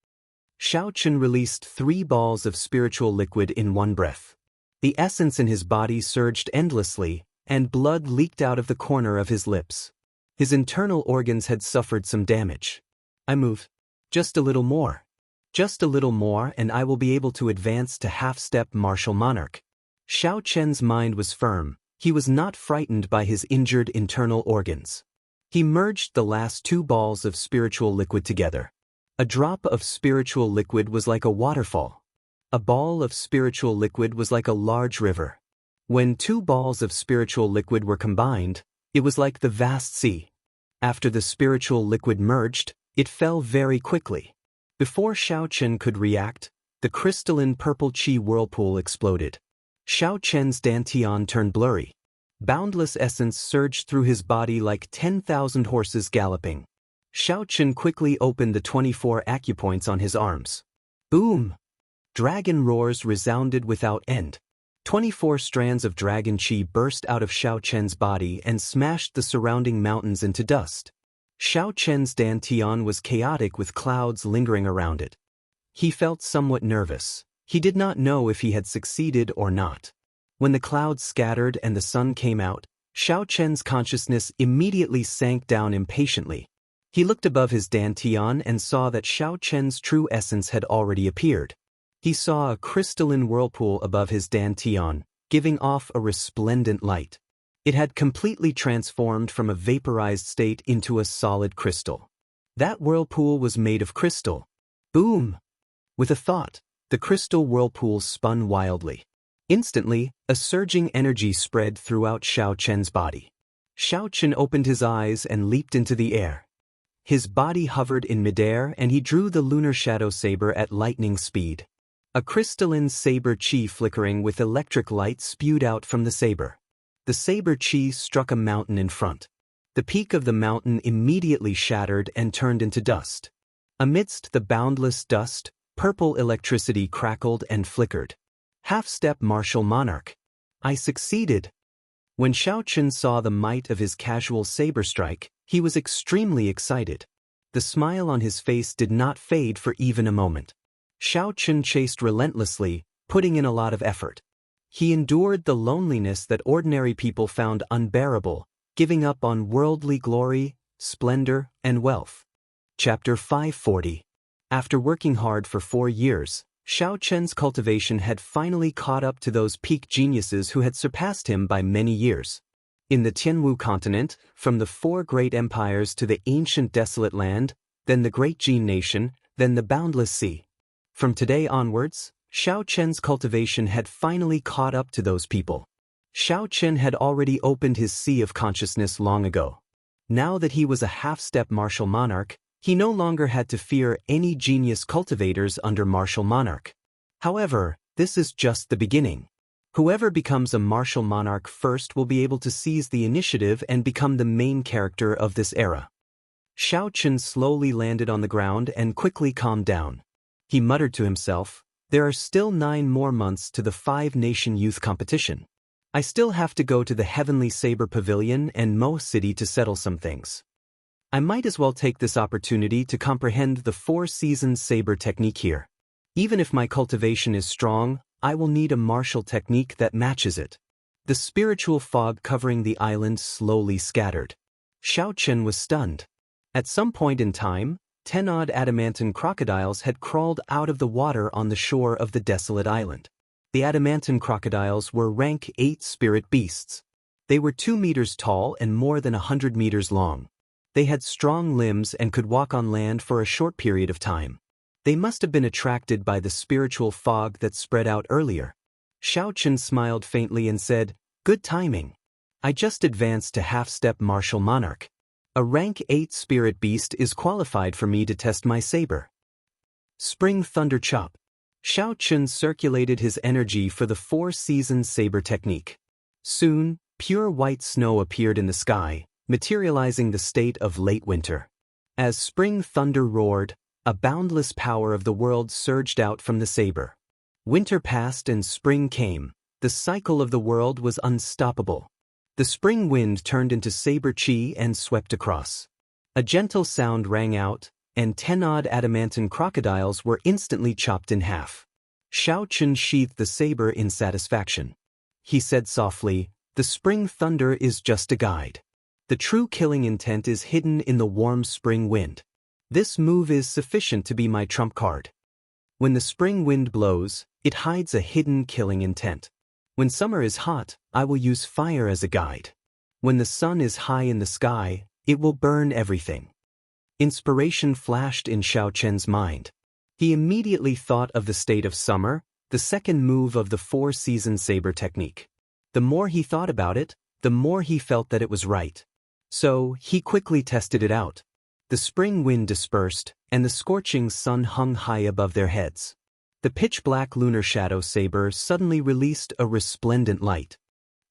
Xiaochen released 3 balls of spiritual liquid in one breath. The essence in his body surged endlessly, and blood leaked out of the corner of his lips. His internal organs had suffered some damage. I move. Just a little more. Just a little more and I will be able to advance to half-step martial monarch. Xiaochen's mind was firm. He was not frightened by his injured internal organs. He merged the last 2 balls of spiritual liquid together. A drop of spiritual liquid was like a waterfall. A ball of spiritual liquid was like a large river. When 2 balls of spiritual liquid were combined, it was like the vast sea. After the spiritual liquid merged, it fell very quickly. Before Xiaochen could react, the crystalline purple qi whirlpool exploded. Xiaochen's dantian turned blurry. Boundless essence surged through his body like 10,000 horses galloping. Xiaochen quickly opened the 24 acupoints on his arms. Boom! Dragon roars resounded without end. 24 strands of dragon chi burst out of Xiao Chen's body and smashed the surrounding mountains into dust. Xiao Chen's dantian was chaotic with clouds lingering around it. He felt somewhat nervous. He did not know if he had succeeded or not. When the clouds scattered and the sun came out, Xiao Chen's consciousness immediately sank down impatiently. He looked above his dantian and saw that Xiao Chen's true essence had already appeared. He saw a crystalline whirlpool above his dantian, giving off a resplendent light. It had completely transformed from a vaporized state into a solid crystal. That whirlpool was made of crystal. Boom! With a thought, the crystal whirlpool spun wildly. Instantly, a surging energy spread throughout Xiao Chen's body. Xiao Chen opened his eyes and leaped into the air. His body hovered in midair and he drew the lunar shadow saber at lightning speed. A crystalline saber chi flickering with electric light spewed out from the saber. The saber chi struck a mountain in front. The peak of the mountain immediately shattered and turned into dust. Amidst the boundless dust, purple electricity crackled and flickered. Half-step martial monarch. I succeeded. When Xiao Chen saw the might of his casual saber strike, he was extremely excited. The smile on his face did not fade for even a moment. Xiao Chen chased relentlessly, putting in a lot of effort. He endured the loneliness that ordinary people found unbearable, giving up on worldly glory, splendor, and wealth. Chapter 540. After working hard for 4 years, Xiao Chen's cultivation had finally caught up to those peak geniuses who had surpassed him by many years. In the Tianwu continent, from the 4 great empires to the ancient desolate land, then the great Jin nation, then the boundless sea. From today onwards, Xiao Chen's cultivation had finally caught up to those people. Xiao Chen had already opened his sea of consciousness long ago. Now that he was a half-step martial monarch, he no longer had to fear any genius cultivators under martial monarch. However, this is just the beginning. Whoever becomes a martial monarch first will be able to seize the initiative and become the main character of this era. Xiao Chen slowly landed on the ground and quickly calmed down. He muttered to himself, "There are still 9 more months to the 5-nation youth competition. I still have to go to the Heavenly Saber Pavilion and Mo City to settle some things. I might as well take this opportunity to comprehend the 4-season saber technique here. Even if my cultivation is strong, I will need a martial technique that matches it." The spiritual fog covering the island slowly scattered. Xiao Chen was stunned. At some point in time, 10-odd adamantine crocodiles had crawled out of the water on the shore of the desolate island. The adamantine crocodiles were rank 8 spirit beasts. They were 2 meters tall and more than 100 meters long. They had strong limbs and could walk on land for a short period of time. They must have been attracted by the spiritual fog that spread out earlier. Xiao Chen smiled faintly and said, "Good timing. I just advanced to half-step martial monarch. A rank 8 spirit beast is qualified for me to test my saber." Spring Thunder Chop. Xiao Chen circulated his energy for the 4-season saber technique. Soon, pure white snow appeared in the sky, materializing the state of late winter. As spring thunder roared, a boundless power of the world surged out from the saber. Winter passed and spring came. The cycle of the world was unstoppable. The spring wind turned into saber chi and swept across. A gentle sound rang out, and 10-odd adamantine crocodiles were instantly chopped in half. Xiao Chen sheathed the saber in satisfaction. He said softly, "The spring thunder is just a guide. The true killing intent is hidden in the warm spring wind. This move is sufficient to be my trump card. When the spring wind blows, it hides a hidden killing intent. When summer is hot, I will use fire as a guide. When the sun is high in the sky, it will burn everything." Inspiration flashed in Xiao Chen's mind. He immediately thought of the state of summer, the second move of the 4-season saber technique. The more he thought about it, the more he felt that it was right. So, he quickly tested it out. The spring wind dispersed, and the scorching sun hung high above their heads. The pitch-black lunar shadow saber suddenly released a resplendent light.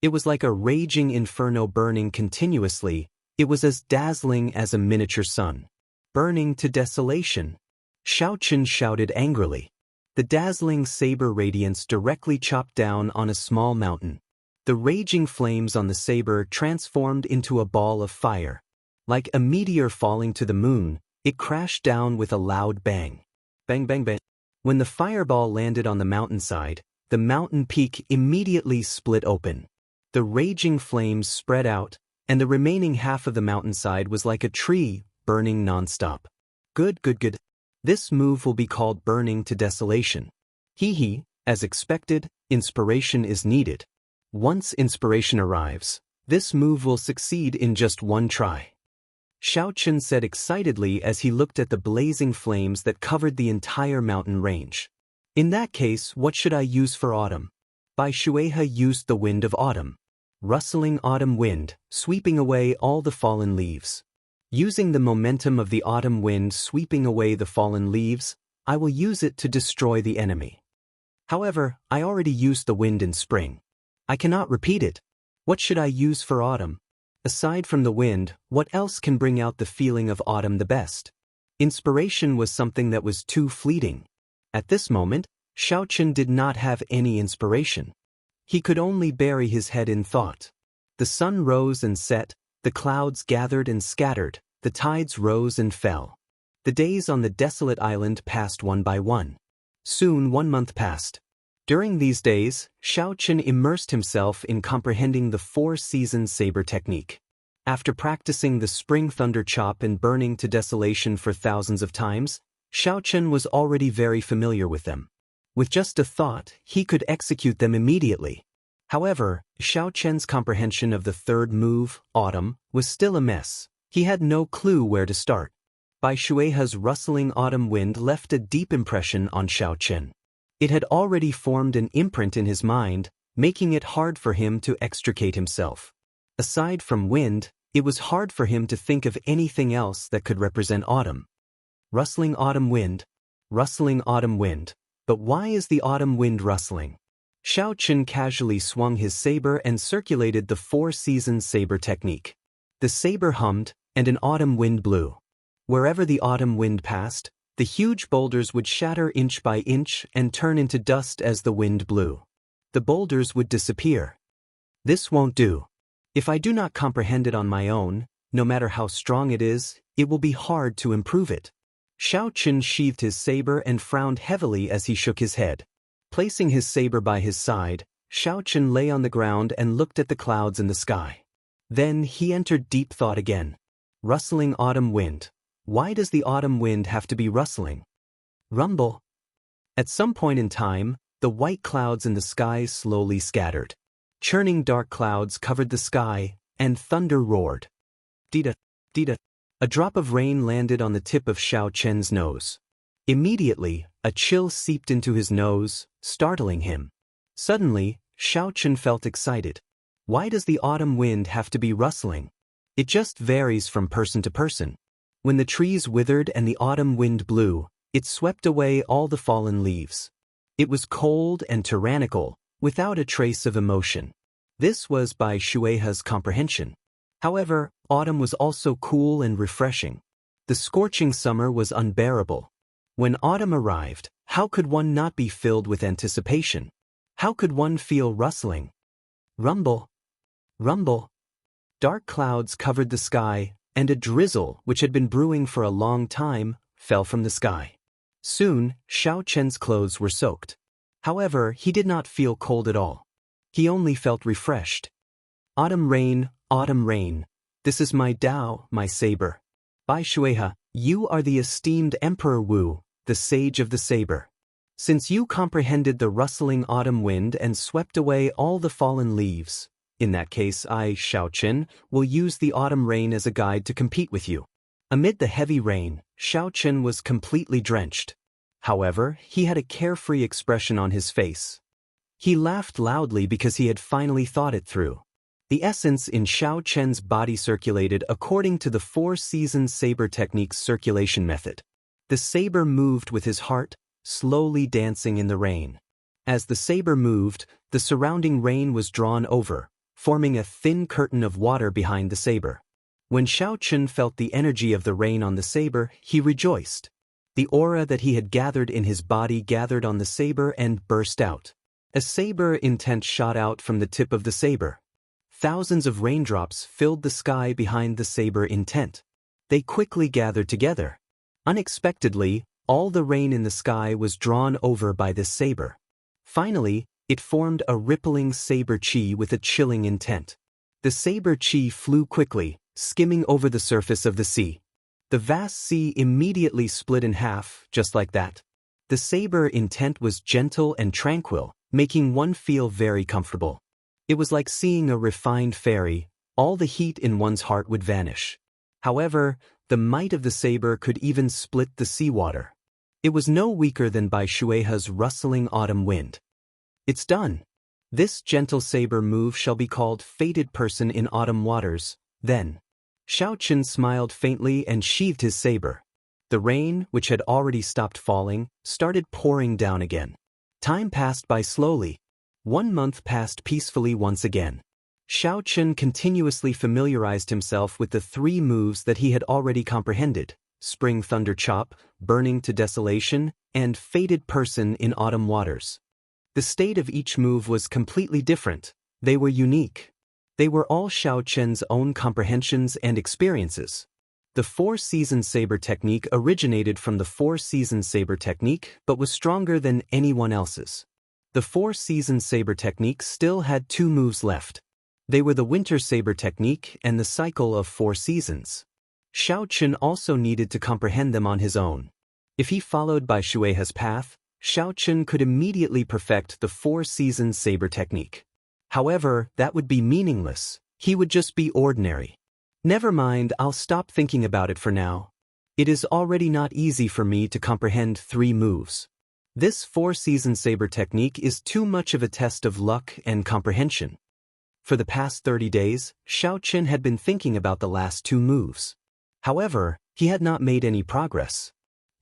It was like a raging inferno burning continuously. It was as dazzling as a miniature sun. Burning to desolation. Xiao Chen shouted angrily. The dazzling saber radiance directly chopped down on a small mountain. The raging flames on the saber transformed into a ball of fire. Like a meteor falling to the moon, it crashed down with a loud bang. Bang bang bang. When the fireball landed on the mountainside, the mountain peak immediately split open. The raging flames spread out, and the remaining half of the mountainside was like a tree, burning non-stop. Good. This move will be called burning to desolation. As expected, inspiration is needed. Once inspiration arrives, this move will succeed in just one try. Xianxia said excitedly as he looked at the blazing flames that covered the entire mountain range. In that case, what should I use for autumn? Bai Shuehe used the wind of autumn. Rustling autumn wind, sweeping away all the fallen leaves. Using the momentum of the autumn wind sweeping away the fallen leaves, I will use it to destroy the enemy. However, I already used the wind in spring. I cannot repeat it. What should I use for autumn? Aside from the wind, what else can bring out the feeling of autumn the best? Inspiration was something that was too fleeting. At this moment, Xianxia did not have any inspiration. He could only bury his head in thought. The sun rose and set, the clouds gathered and scattered, the tides rose and fell. The days on the desolate island passed one by one. Soon 1 month passed. During these days, Xianxia immersed himself in comprehending the 4-season saber technique. After practicing the spring thunder chop and burning to desolation for thousands of times, Xianxia was already very familiar with them. With just a thought, he could execute them immediately. However, Xianxia's comprehension of the third move, autumn, was still a mess. He had no clue where to start. Bai Shuehe's rustling autumn wind left a deep impression on Xianxia. It had already formed an imprint in his mind, making it hard for him to extricate himself. Aside from wind, it was hard for him to think of anything else that could represent autumn. Rustling autumn wind. Rustling autumn wind. But why is the autumn wind rustling? Xianxia casually swung his saber and circulated the 4-season saber technique. The saber hummed, and an autumn wind blew. Wherever the autumn wind passed, the huge boulders would shatter inch by inch and turn into dust as the wind blew. The boulders would disappear. This won't do. If I do not comprehend it on my own, no matter how strong it is, it will be hard to improve it. Xianxia sheathed his saber and frowned heavily as he shook his head. Placing his saber by his side, Xianxia lay on the ground and looked at the clouds in the sky. Then he entered deep thought again. Rustling autumn wind. Why does the autumn wind have to be rustling? Rumble. At some point in time, the white clouds in the sky slowly scattered. Churning dark clouds covered the sky, and thunder roared. Dida, dida. A drop of rain landed on the tip of Xianxia's nose. Immediately, a chill seeped into his nose, startling him. Suddenly, Xianxia felt excited. Why does the autumn wind have to be rustling? It just varies from person to person. When the trees withered and the autumn wind blew, it swept away all the fallen leaves. It was cold and tyrannical, without a trace of emotion. This was Bai Shuehe's comprehension. However, autumn was also cool and refreshing. The scorching summer was unbearable. When autumn arrived, how could one not be filled with anticipation? How could one feel rustling? Rumble. Rumble. Dark clouds covered the sky, and a drizzle, which had been brewing for a long time, fell from the sky. Soon, Xianxia's clothes were soaked. However, he did not feel cold at all. He only felt refreshed. Autumn rain, this is my Tao, my saber. Bai Shuehe, you are the esteemed Emperor Wu, the sage of the saber. Since you comprehended the rustling autumn wind and swept away all the fallen leaves, in that case I, Xianxia, will use the autumn rain as a guide to compete with you. Amid the heavy rain, Xianxia was completely drenched. However, he had a carefree expression on his face. He laughed loudly because he had finally thought it through. The essence in Xianxia's body circulated according to the 4-season saber technique's circulation method. The saber moved with his heart, slowly dancing in the rain. As the saber moved, the surrounding rain was drawn over, forming a thin curtain of water behind the saber. When Xianxia felt the energy of the rain on the saber, he rejoiced. The aura that he had gathered in his body gathered on the saber and burst out. A saber intent shot out from the tip of the saber. Thousands of raindrops filled the sky behind the saber intent. They quickly gathered together. Unexpectedly, all the rain in the sky was drawn over by this saber. Finally, it formed a rippling saber chi with a chilling intent. The saber chi flew quickly, skimming over the surface of the sea. The vast sea immediately split in half, just like that. The saber intent was gentle and tranquil, making one feel very comfortable. It was like seeing a refined fairy. All the heat in one's heart would vanish. However, the might of the saber could even split the seawater. It was no weaker than Bai Shuihe's rustling autumn wind. It's done. This gentle saber move shall be called Fated Person in Autumn Waters, then. Xiaoqun smiled faintly and sheathed his saber. The rain, which had already stopped falling, started pouring down again. Time passed by slowly. 1 month passed peacefully once again. Xiaoqun continuously familiarized himself with the 3 moves that he had already comprehended: Spring Thunder Chop, Burning to Desolation, and Fated Person in Autumn Waters. The state of each move was completely different. They were unique. They were all Xiaoqun's own comprehensions and experiences. The 4-season saber technique originated from the 4-season saber technique but was stronger than anyone else's. The 4-season saber technique still had 2 moves left. They were the winter saber technique and the cycle of 4 seasons. Xiaoqun also needed to comprehend them on his own. If he followed Bai Shuihe's path, Xiaoqun could immediately perfect the 4-season saber technique. However, that would be meaningless. He would just be ordinary. Never mind, I'll stop thinking about it for now. It is already not easy for me to comprehend 3 moves. This 4-season saber technique is too much of a test of luck and comprehension. For the past 30 days, Xiaoqun had been thinking about the last 2 moves. However, he had not made any progress.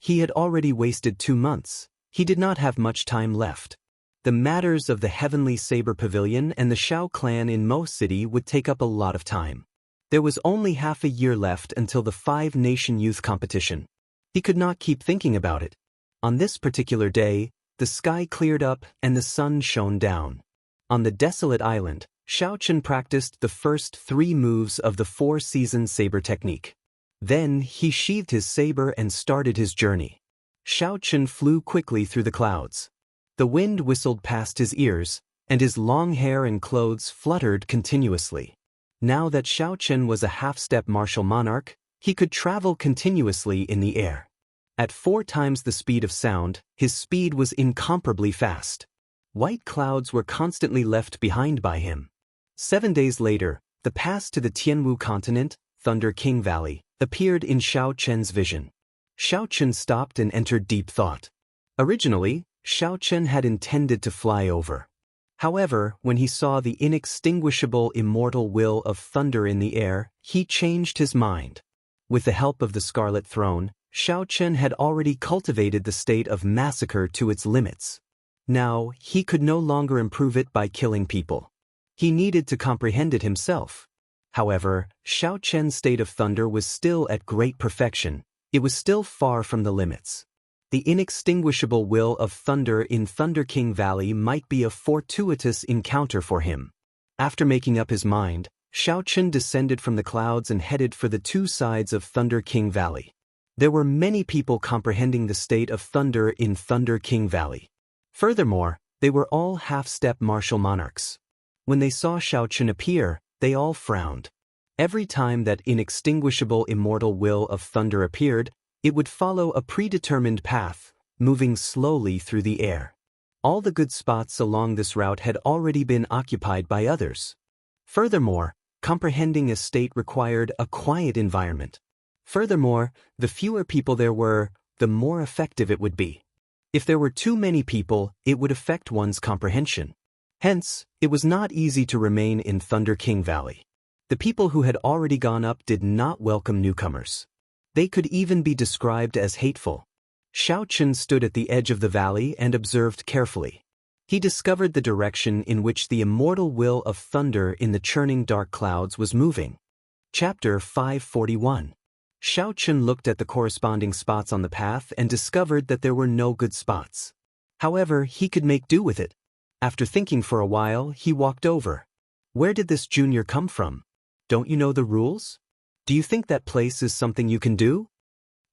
He had already wasted 2 months. He did not have much time left. The matters of the Heavenly Saber Pavilion and the Shao clan in Mo City would take up a lot of time. There was only half a year left until the 5-nation youth competition. He could not keep thinking about it. On this particular day, the sky cleared up and the sun shone down. On the desolate island, Xiaoqun practiced the first 3 moves of the 4-season saber technique. Then he sheathed his saber and started his journey. Xiaoqun flew quickly through the clouds. The wind whistled past his ears, and his long hair and clothes fluttered continuously. Now that Xiaoqun was a half-step martial monarch, he could travel continuously in the air. At 4 times the speed of sound, his speed was incomparably fast. White clouds were constantly left behind by him. 7 days later, the pass to the Tianwu continent, Thunder King Valley, appeared in Xiaoqun's vision. Xiaoqun stopped and entered deep thought. Originally, Xiaoqun had intended to fly over. However, when he saw the inextinguishable immortal will of thunder in the air, he changed his mind. With the help of the Scarlet Throne, Xiaoqun had already cultivated the state of massacre to its limits. Now, he could no longer improve it by killing people. He needed to comprehend it himself. However, Xiaoqun's state of thunder was still at great perfection. It was still far from the limits. The inextinguishable will of thunder in Thunder King Valley might be a fortuitous encounter for him. After making up his mind, Xiaoqun descended from the clouds and headed for the 2 sides of Thunder King Valley. There were many people comprehending the state of thunder in Thunder King Valley. Furthermore, they were all half-step martial monarchs. When they saw Xiaoqun appear, they all frowned. Every time that inextinguishable immortal will of thunder appeared, it would follow a predetermined path, moving slowly through the air. All the good spots along this route had already been occupied by others. Furthermore, comprehending a state required a quiet environment. Furthermore, the fewer people there were, the more effective it would be. If there were too many people, it would affect one's comprehension. Hence, it was not easy to remain in Thunder King Valley. The people who had already gone up did not welcome newcomers. They could even be described as hateful. Xiaoqun stood at the edge of the valley and observed carefully. He discovered the direction in which the immortal will of thunder in the churning dark clouds was moving. Chapter 541. Xiao Chen looked at the corresponding spots on the path and discovered that there were no good spots. However, he could make do with it. After thinking for a while, he walked over. Where did this junior come from? Don't you know the rules? Do you think that place is something you can do?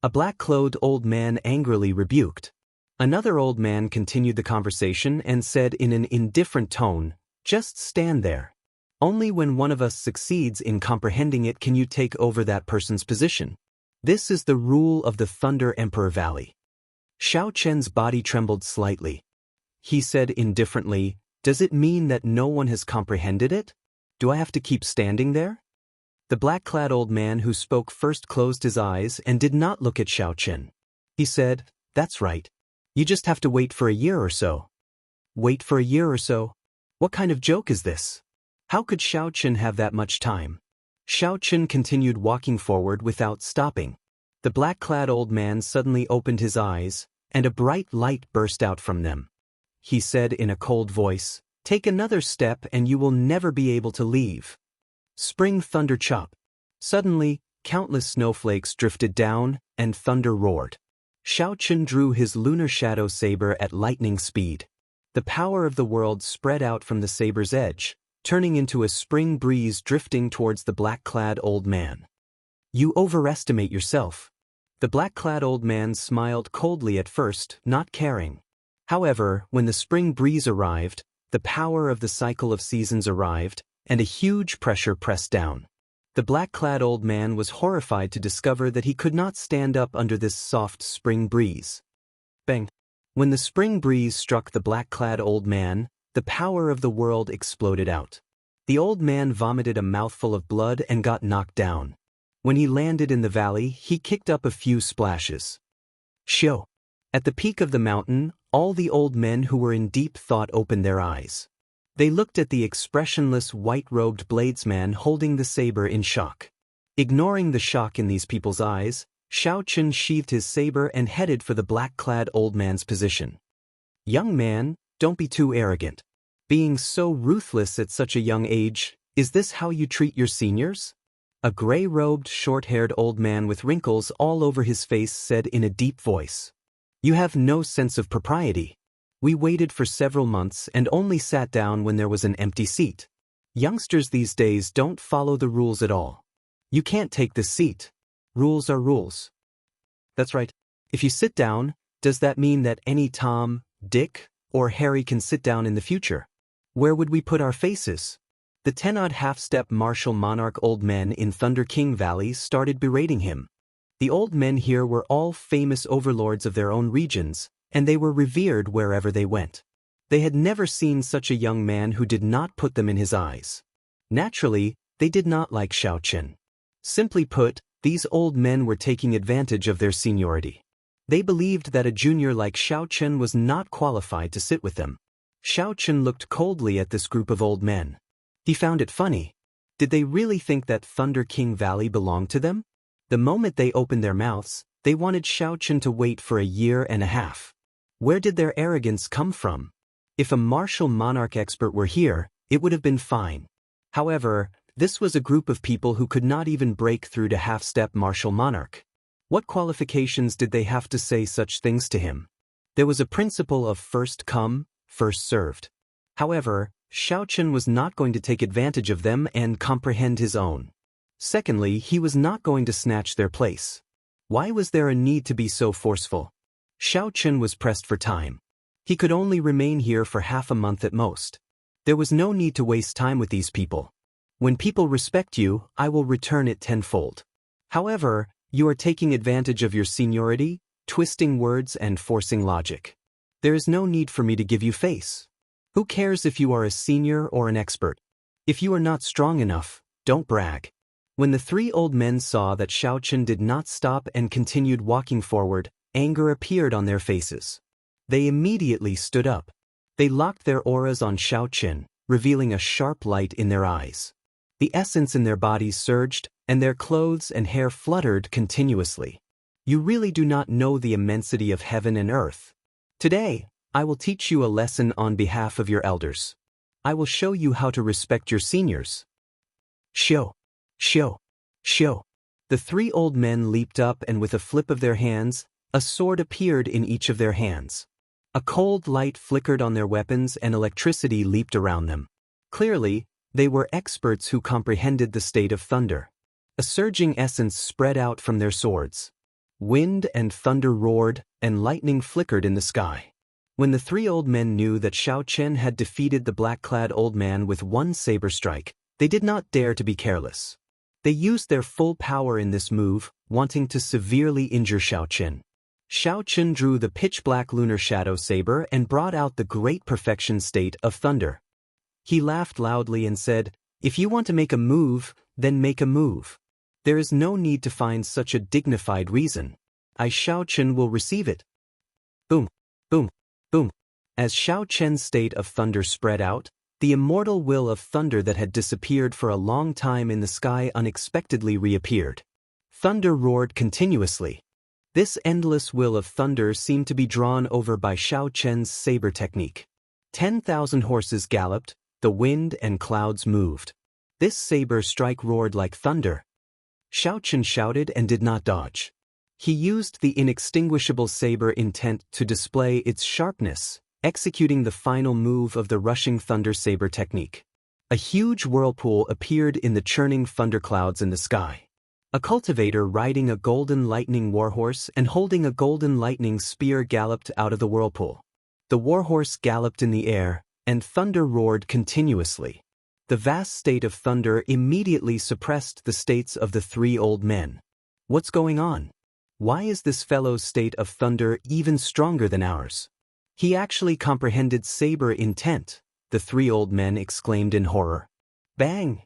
A black-clothed old man angrily rebuked. Another old man continued the conversation and said in an indifferent tone, "Just stand there. Only when one of us succeeds in comprehending it can you take over that person's position. This is the rule of the Thunder Emperor Valley." Xiao Chen's body trembled slightly. He said indifferently, "Does it mean that no one has comprehended it? Do I have to keep standing there?" The black-clad old man who spoke first closed his eyes and did not look at Xiao Chen. He said, "That's right. You just have to wait for a year or so." Wait for a year or so? What kind of joke is this? How could Xiao Chen have that much time? Xiao Chen continued walking forward without stopping. The black-clad old man suddenly opened his eyes, and a bright light burst out from them. He said in a cold voice, "Take another step and you will never be able to leave." Spring thunder chop. Suddenly, countless snowflakes drifted down, and thunder roared. Xiao Chen drew his lunar shadow saber at lightning speed. The power of the world spread out from the saber's edge, turning into a spring breeze drifting towards the black-clad old man. "You overestimate yourself." The black-clad old man smiled coldly at first, not caring. However, when the spring breeze arrived, the power of the cycle of seasons arrived, and a huge pressure pressed down. The black-clad old man was horrified to discover that he could not stand up under this soft spring breeze. Bang! When the spring breeze struck the black-clad old man, the power of the world exploded out. The old man vomited a mouthful of blood and got knocked down. When he landed in the valley, he kicked up a few splashes. Shio! At the peak of the mountain, all the old men who were in deep thought opened their eyes. They looked at the expressionless white-robed bladesman holding the saber in shock. Ignoring the shock in these people's eyes, Xiao Chen sheathed his saber and headed for the black-clad old man's position. "Young man, don't be too arrogant. Being so ruthless at such a young age, is this how you treat your seniors?" A gray-robed, short-haired old man with wrinkles all over his face said in a deep voice, "You have no sense of propriety. We waited for several months and only sat down when there was an empty seat. Youngsters these days don't follow the rules at all. You can't take this seat. Rules are rules." "That's right. If you sit down, does that mean that any Tom, Dick, or Harry can sit down in the future? Where would we put our faces?" The 10-odd half-step martial monarch old men in Thunder King Valley started berating him. The old men here were all famous overlords of their own regions, and they were revered wherever they went. They had never seen such a young man who did not put them in his eyes. Naturally, they did not like Xiao Chen. Simply put, these old men were taking advantage of their seniority. They believed that a junior like Xiao Chen was not qualified to sit with them. Xiao Chen looked coldly at this group of old men. He found it funny. Did they really think that Thunder King Valley belonged to them? The moment they opened their mouths, they wanted Xiao Chen to wait for a year and a half. Where did their arrogance come from? If a martial monarch expert were here, it would have been fine. However, this was a group of people who could not even break through to half-step martial monarch. What qualifications did they have to say such things to him? There was a principle of first come, first served. However, Xiao Chen was not going to take advantage of them and comprehend his own. Secondly, he was not going to snatch their place. Why was there a need to be so forceful? Xiao Chen was pressed for time. He could only remain here for half a month at most. There was no need to waste time with these people. When people respect you, I will return it tenfold. However, you are taking advantage of your seniority, twisting words and forcing logic. There is no need for me to give you face. Who cares if you are a senior or an expert? If you are not strong enough, don't brag. When the three old men saw that Xiao Chen did not stop and continued walking forward, anger appeared on their faces. They immediately stood up. They locked their auras on Xiao Chen, revealing a sharp light in their eyes. The essence in their bodies surged, and their clothes and hair fluttered continuously. You really do not know the immensity of heaven and earth. Today, I will teach you a lesson on behalf of your elders. I will show you how to respect your seniors. Shio, shio, shio. The three old men leaped up, and with a flip of their hands, a sword appeared in each of their hands. A cold light flickered on their weapons and electricity leaped around them. Clearly, they were experts who comprehended the state of thunder. A surging essence spread out from their swords. Wind and thunder roared, and lightning flickered in the sky. When the three old men knew that Xianxia had defeated the black-clad old man with one saber strike, they did not dare to be careless. They used their full power in this move, wanting to severely injure Xianxia. Xianxia drew the pitch-black lunar shadow saber and brought out the great perfection state of thunder. He laughed loudly and said, "If you want to make a move, then make a move. There is no need to find such a dignified reason. Xianxia will receive it." Boom, boom, boom. As Xianxia's state of thunder spread out, the immortal will of thunder that had disappeared for a long time in the sky unexpectedly reappeared. Thunder roared continuously. This endless will of thunder seemed to be drawn over by Xianxia's saber technique. 10,000 horses galloped, the wind and clouds moved. This saber strike roared like thunder. Xianxia shouted and did not dodge. He used the inextinguishable saber intent to display its sharpness, executing the final move of the rushing thunder saber technique. A huge whirlpool appeared in the churning thunderclouds in the sky. A cultivator riding a golden lightning warhorse and holding a golden lightning spear galloped out of the whirlpool. The warhorse galloped in the air, and thunder roared continuously. The vast state of thunder immediately suppressed the states of the three old men. What's going on? Why is this fellow's state of thunder even stronger than ours? He actually comprehended saber intent, the three old men exclaimed in horror. Bang!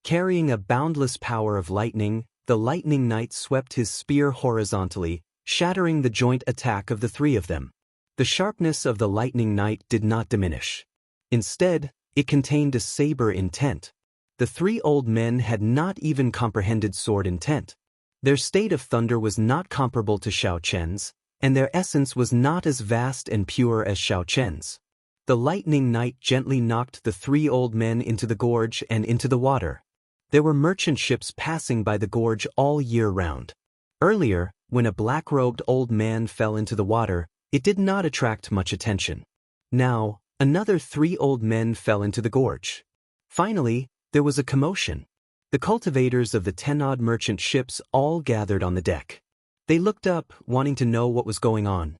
Carrying a boundless power of lightning, the lightning knight swept his spear horizontally, shattering the joint attack of the three of them. The sharpness of the lightning knight did not diminish. Instead, it contained a saber intent. The three old men had not even comprehended sword intent. Their state of thunder was not comparable to Xianxia's, and their essence was not as vast and pure as Xianxia's. The lightning knight gently knocked the three old men into the gorge and into the water. There were merchant ships passing by the gorge all year round. Earlier, when a black-robed old man fell into the water, it did not attract much attention. Now, another three old men fell into the gorge. Finally, there was a commotion. The cultivators of the 10-odd merchant ships all gathered on the deck. They looked up, wanting to know what was going on.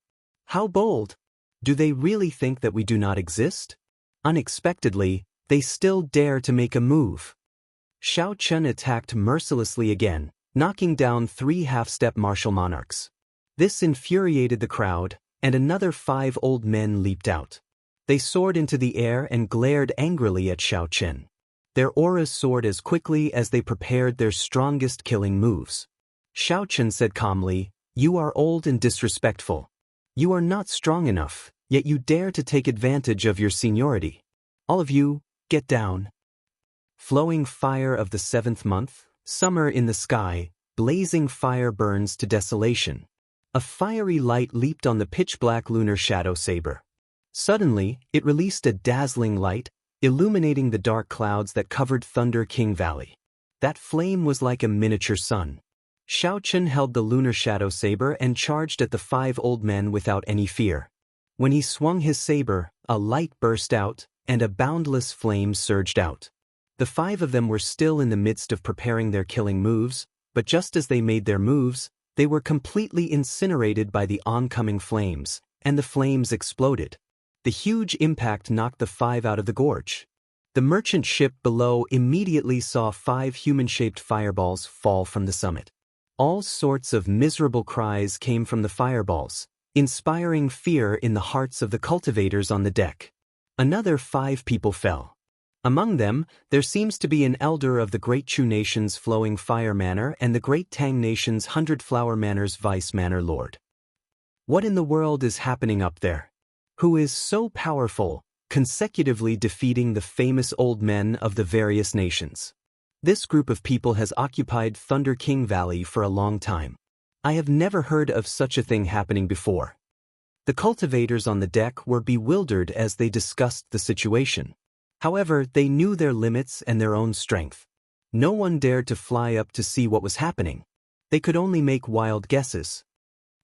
How bold! Do they really think that we do not exist? Unexpectedly, they still dare to make a move. Xianxia attacked mercilessly again, knocking down 3 half-step martial monarchs. This infuriated the crowd, and another 5 old men leaped out. They soared into the air and glared angrily at Xianxia. Their auras soared as quickly as they prepared their strongest killing moves. Xianxia said calmly, "You are old and disrespectful. You are not strong enough, yet you dare to take advantage of your seniority. All of you, get down." Flowing fire of the 7th month, summer in the sky, blazing fire burns to desolation. A fiery light leaped on the pitch-black lunar shadow saber. Suddenly, it released a dazzling light, illuminating the dark clouds that covered Thunder King Valley. That flame was like a miniature sun. Xianxia held the lunar shadow saber and charged at the 5 old men without any fear. When he swung his saber, a light burst out, and a boundless flame surged out. The 5 of them were still in the midst of preparing their killing moves, but just as they made their moves, they were completely incinerated by the oncoming flames, and the flames exploded. The huge impact knocked the 5 out of the gorge. The merchant ship below immediately saw 5 human-shaped fireballs fall from the summit. All sorts of miserable cries came from the fireballs, inspiring fear in the hearts of the cultivators on the deck. Another 5 people fell. Among them, there seems to be an elder of the Great Chu Nation's Flowing Fire Manor and the Great Tang Nation's 100 Flower Manor's Vice Manor Lord. What in the world is happening up there? Who is so powerful, consecutively defeating the famous old men of the various nations? This group of people has occupied Thunder King Valley for a long time. I have never heard of such a thing happening before. The cultivators on the deck were bewildered as they discussed the situation. However, they knew their limits and their own strength. No one dared to fly up to see what was happening. They could only make wild guesses.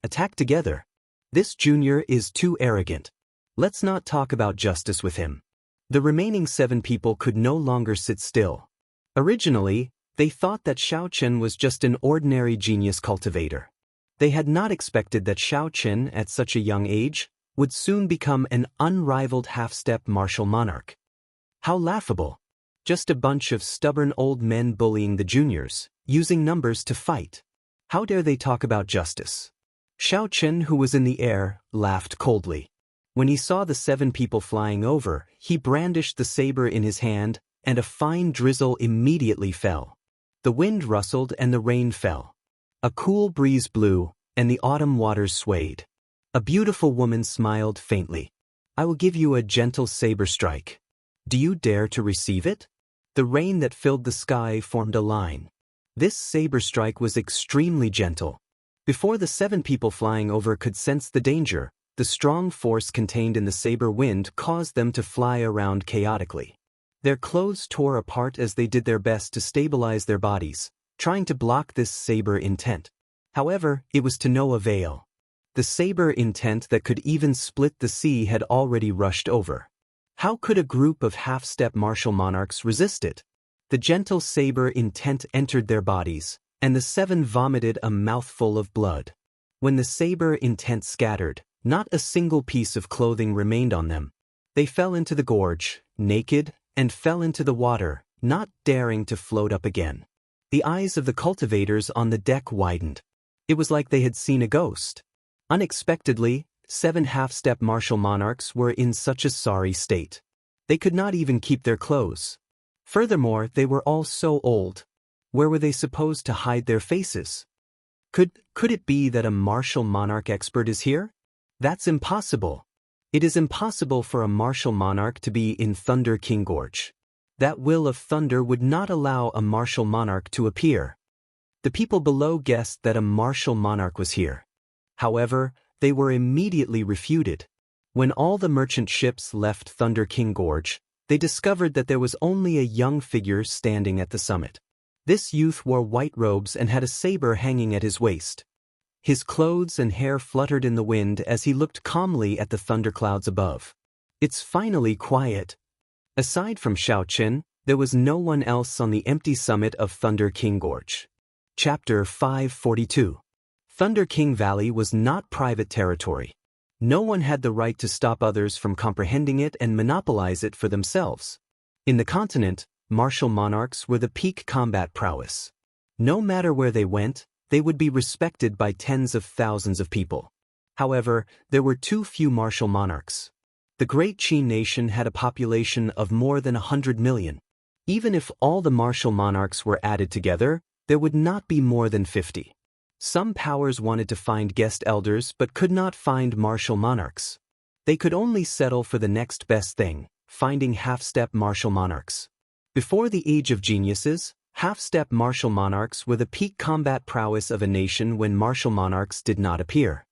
Attack together. This junior is too arrogant. Let's not talk about justice with him. The remaining 7 people could no longer sit still. Originally, they thought that Xiaochen was just an ordinary genius cultivator. They had not expected that Xiaochen, at such a young age, would soon become an unrivaled half-step martial monarch. How laughable. Just a bunch of stubborn old men bullying the juniors, using numbers to fight. How dare they talk about justice? Xiaochen, who was in the air, laughed coldly. When he saw the 7 people flying over, he brandished the saber in his hand, and a fine drizzle immediately fell. The wind rustled and the rain fell. A cool breeze blew, and the autumn waters swayed. A beautiful woman smiled faintly. I will give you a gentle saber strike. Do you dare to receive it? The rain that filled the sky formed a line. This saber strike was extremely gentle. Before the 7 people flying over could sense the danger, the strong force contained in the saber wind caused them to fly around chaotically. Their clothes tore apart as they did their best to stabilize their bodies, trying to block this saber intent. However, it was to no avail. The saber intent that could even split the sea had already rushed over. How could a group of half-step martial monarchs resist it? The gentle saber intent entered their bodies, and the 7 vomited a mouthful of blood. When the saber intent scattered, not a single piece of clothing remained on them. They fell into the gorge, naked, and fell into the water, not daring to float up again. The eyes of the cultivators on the deck widened. It was like they had seen a ghost. Unexpectedly, 7 half-step martial monarchs were in such a sorry state. They could not even keep their clothes. Furthermore, they were all so old. Where were they supposed to hide their faces? Could it be that a martial monarch expert is here? That's impossible. It is impossible for a martial monarch to be in Thunder King Gorge. That will of thunder would not allow a martial monarch to appear. The people below guessed that a martial monarch was here. However, they were immediately refuted. When all the merchant ships left Thunder King Gorge, they discovered that there was only a young figure standing at the summit. This youth wore white robes and had a saber hanging at his waist. His clothes and hair fluttered in the wind as he looked calmly at the thunderclouds above. It's finally quiet. Aside from Xiaochen, there was no one else on the empty summit of Thunder King Gorge. Chapter 542. Thunder King Valley was not private territory. No one had the right to stop others from comprehending it and monopolize it for themselves. In the continent, martial monarchs were the peak combat prowess. No matter where they went, they would be respected by tens of thousands of people. However, there were too few martial monarchs. The Great Qin nation had a population of more than 100 million. Even if all the martial monarchs were added together, there would not be more than 50. Some powers wanted to find guest elders but could not find martial monarchs. They could only settle for the next best thing, finding half-step martial monarchs. Before the Age of Geniuses, half-step martial monarchs were the peak combat prowess of a nation when martial monarchs did not appear.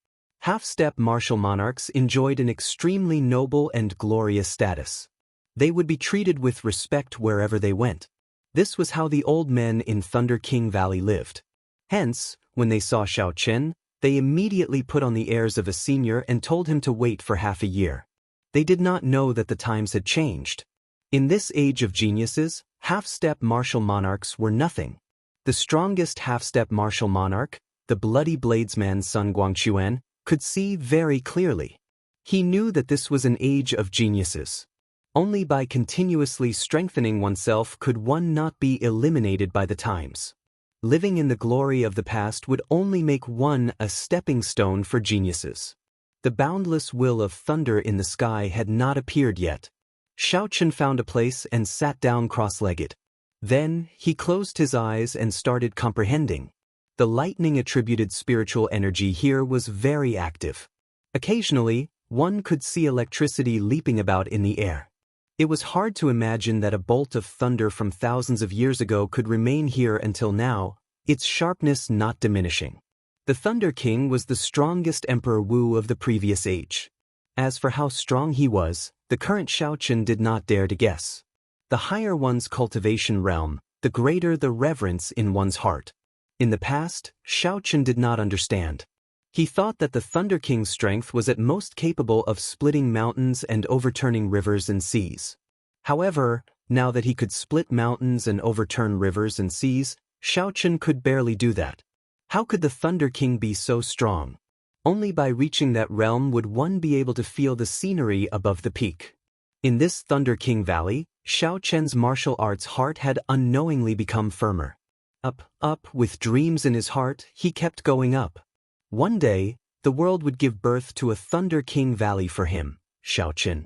Half-step martial monarchs enjoyed an extremely noble and glorious status. They would be treated with respect wherever they went. This was how the old men in Thunder King Valley lived. Hence, when they saw Xiaochen, they immediately put on the airs of a senior and told him to wait for half a year. They did not know that the times had changed. In this age of geniuses, half-step martial monarchs were nothing. The strongest half-step martial monarch, the bloody bladesman Sun Guangquan, could see very clearly. He knew that this was an age of geniuses. Only by continuously strengthening oneself could one not be eliminated by the times. Living in the glory of the past would only make one a stepping stone for geniuses. The boundless will of thunder in the sky had not appeared yet. Xiaochen found a place and sat down cross-legged. Then, he closed his eyes and started comprehending. The lightning-attributed spiritual energy here was very active. Occasionally, one could see electricity leaping about in the air. It was hard to imagine that a bolt of thunder from thousands of years ago could remain here until now, its sharpness not diminishing. The Thunder King was the strongest Emperor Wu of the previous age. As for how strong he was, the current Xiaochen did not dare to guess. The higher one's cultivation realm, the greater the reverence in one's heart. In the past, Xianxia did not understand. He thought that the Thunder King's strength was at most capable of splitting mountains and overturning rivers and seas. However, now that he could split mountains and overturn rivers and seas, Xianxia could barely do that. How could the Thunder King be so strong? Only by reaching that realm would one be able to feel the scenery above the peak. In this Thunder King Valley, Xianxia's martial arts heart had unknowingly become firmer. Up, with dreams in his heart, he kept going up. One day, the world would give birth to a Thunder King Valley for him, Xianxia.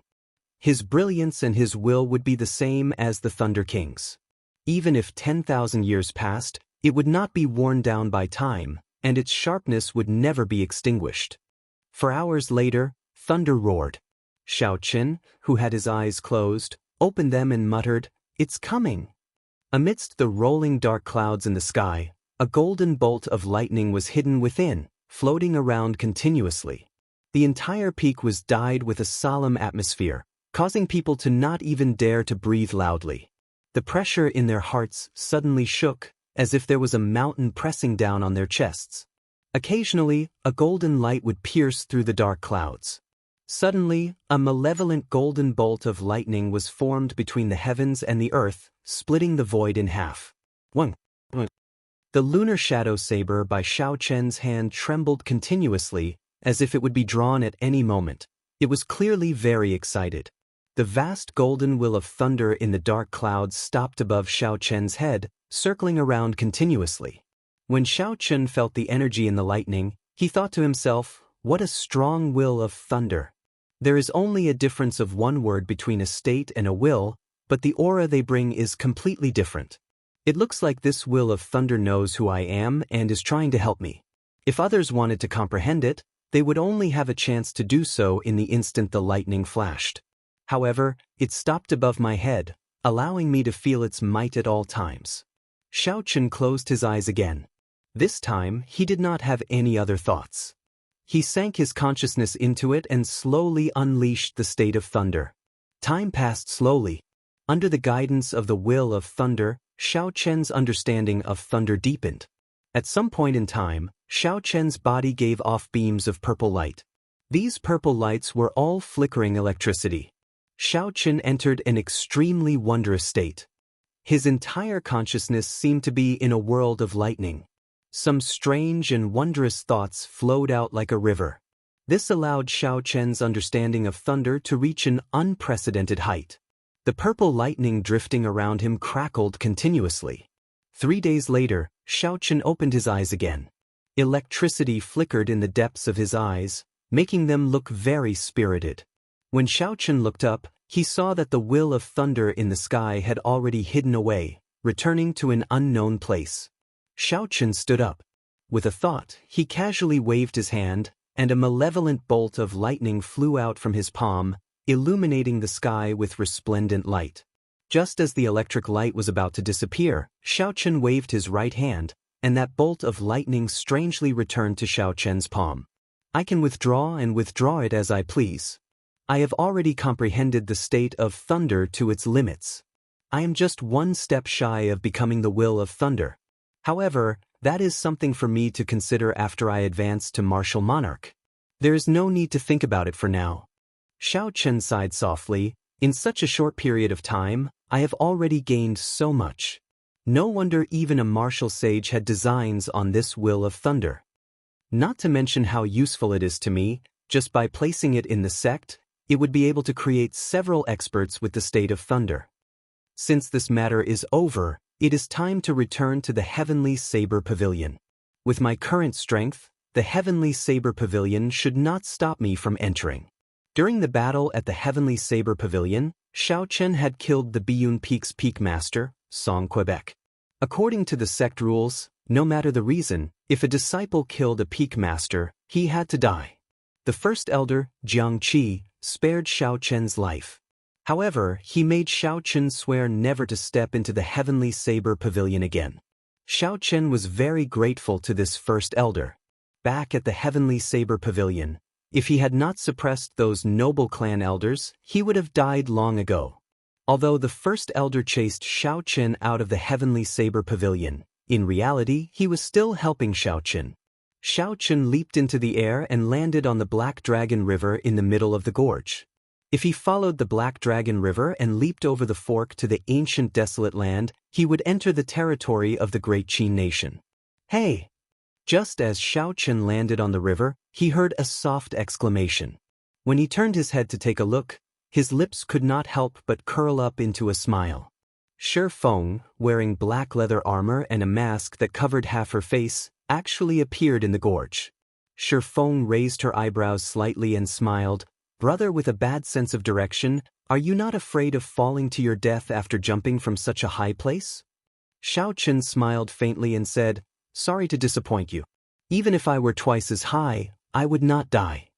His brilliance and his will would be the same as the Thunder King's. Even if 10,000 years passed, it would not be worn down by time, and its sharpness would never be extinguished. For hours later, thunder roared. Xianxia, who had his eyes closed, opened them and muttered, "It's coming." Amidst the rolling dark clouds in the sky, a golden bolt of lightning was hidden within, floating around continuously. The entire peak was dyed with a solemn atmosphere, causing people to not even dare to breathe loudly. The pressure in their hearts suddenly shook, as if there was a mountain pressing down on their chests. Occasionally, a golden light would pierce through the dark clouds. Suddenly, a malevolent golden bolt of lightning was formed between the heavens and the earth, splitting the void in half. The lunar shadow saber by Xianxia's hand trembled continuously, as if it would be drawn at any moment. It was clearly very excited. The vast golden will of thunder in the dark clouds stopped above Xianxia's head, circling around continuously. When Xianxia felt the energy in the lightning, he thought to himself, "What a strong will of thunder." There is only a difference of one word between a state and a will, but the aura they bring is completely different. It looks like this will of thunder knows who I am and is trying to help me. If others wanted to comprehend it, they would only have a chance to do so in the instant the lightning flashed. However, it stopped above my head, allowing me to feel its might at all times. Xianxia closed his eyes again. This time, he did not have any other thoughts. He sank his consciousness into it and slowly unleashed the state of thunder. Time passed slowly. Under the guidance of the will of thunder, Xianxia's understanding of thunder deepened. At some point in time, Xianxia's body gave off beams of purple light. These purple lights were all flickering electricity. Xianxia entered an extremely wondrous state. His entire consciousness seemed to be in a world of lightning. Some strange and wondrous thoughts flowed out like a river. This allowed Xianxia's understanding of thunder to reach an unprecedented height. The purple lightning drifting around him crackled continuously. 3 days later, Xianxia opened his eyes again. Electricity flickered in the depths of his eyes, making them look very spirited. When Xianxia looked up, he saw that the will of thunder in the sky had already hidden away, returning to an unknown place. Xianxia stood up. With a thought, he casually waved his hand, and a malevolent bolt of lightning flew out from his palm, illuminating the sky with resplendent light. Just as the electric light was about to disappear, Xianxia waved his right hand, and that bolt of lightning strangely returned to Xianxia's palm. "I can withdraw and withdraw it as I please. I have already comprehended the state of thunder to its limits. I am just one step shy of becoming the will of thunder. However, that is something for me to consider after I advance to martial monarch. There is no need to think about it for now." Xianxia sighed softly. "In such a short period of time, I have already gained so much. No wonder even a martial sage had designs on this will of thunder. Not to mention how useful it is to me, just by placing it in the sect, it would be able to create several experts with the state of thunder. Since this matter is over, it is time to return to the Heavenly Saber Pavilion. With my current strength, the Heavenly Saber Pavilion should not stop me from entering." During the battle at the Heavenly Saber Pavilion, Xianxia had killed the Biyun Peak's Peak Master, Song Quebec. According to the sect rules, no matter the reason, if a disciple killed a Peak Master, he had to die. The first elder, Jiangqi, spared Xianxia's life. However, he made Xianxia swear never to step into the Heavenly Saber Pavilion again. Xianxia was very grateful to this first elder. Back at the Heavenly Saber Pavilion, if he had not suppressed those noble clan elders, he would have died long ago. Although the first elder chased Xianxia out of the Heavenly Saber Pavilion, In reality, he was still helping Xiaoqun. Xiaoqun leaped into the air and landed on the Black Dragon River in the middle of the gorge. If he followed the Black Dragon River and leaped over the fork to the ancient desolate land, he would enter the territory of the great Qin nation. Hey! Just as Xiaoqun landed on the river, he heard a soft exclamation. When he turned his head to take a look, his lips could not help but curl up into a smile. Shi Feng, wearing black leather armor and a mask that covered half her face, actually appeared in the gorge. Shi Feng raised her eyebrows slightly and smiled. Brother with a bad sense of direction, are you not afraid of falling to your death after jumping from such a high place? Xiaoqun smiled faintly and said, sorry to disappoint you. Even if I were twice as high, I would not die.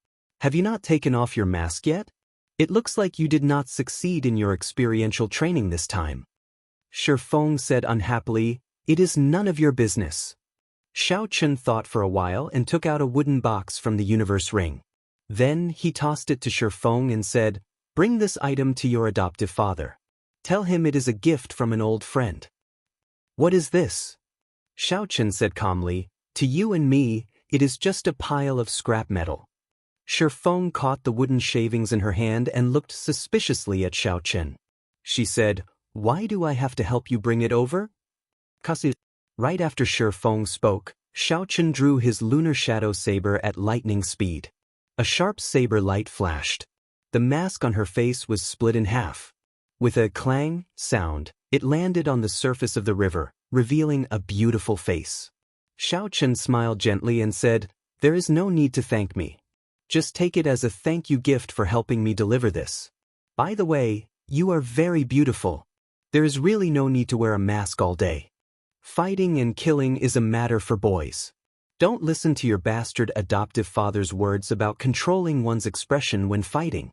Have you not taken off your mask yet? It looks like you did not succeed in your experiential training this time. Shi Feng said unhappily, it is none of your business. Xiaoqun thought for a while and took out a wooden box from the universe ring. Then he tossed it to Shi Feng and said, bring this item to your adoptive father. Tell him it is a gift from an old friend. What is this? Xiaoqun said calmly, to you and me, it is just a pile of scrap metal. Shi Feng caught the wooden shavings in her hand and looked suspiciously at Xiaoqun. She said, why do I have to help you bring it over? Kasi. Right after Shi Feng spoke, Xiaoqun drew his lunar shadow saber at lightning speed. A sharp saber light flashed. The mask on her face was split in half. With a clang sound, it landed on the surface of the river, revealing a beautiful face. Xiaoqun smiled gently and said, there is no need to thank me. Just take it as a thank you gift for helping me deliver this. By the way, you are very beautiful. There is really no need to wear a mask all day. Fighting and killing is a matter for boys. Don't listen to your bastard adoptive father's words about controlling one's expression when fighting.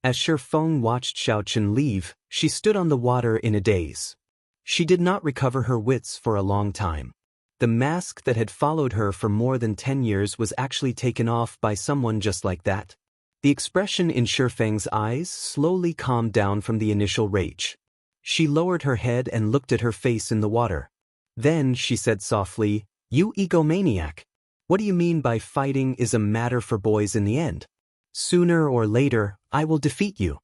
As Shi Feng watched Xiaoqun leave, she stood on the water in a daze. She did not recover her wits for a long time. The mask that had followed her for more than 10 years was actually taken off by someone just like that. The expression in Shi Feng's eyes slowly calmed down from the initial rage. She lowered her head and looked at her face in the water. Then she said softly, you egomaniac. What do you mean by fighting is a matter for boys in the end? Sooner or later, I will defeat you.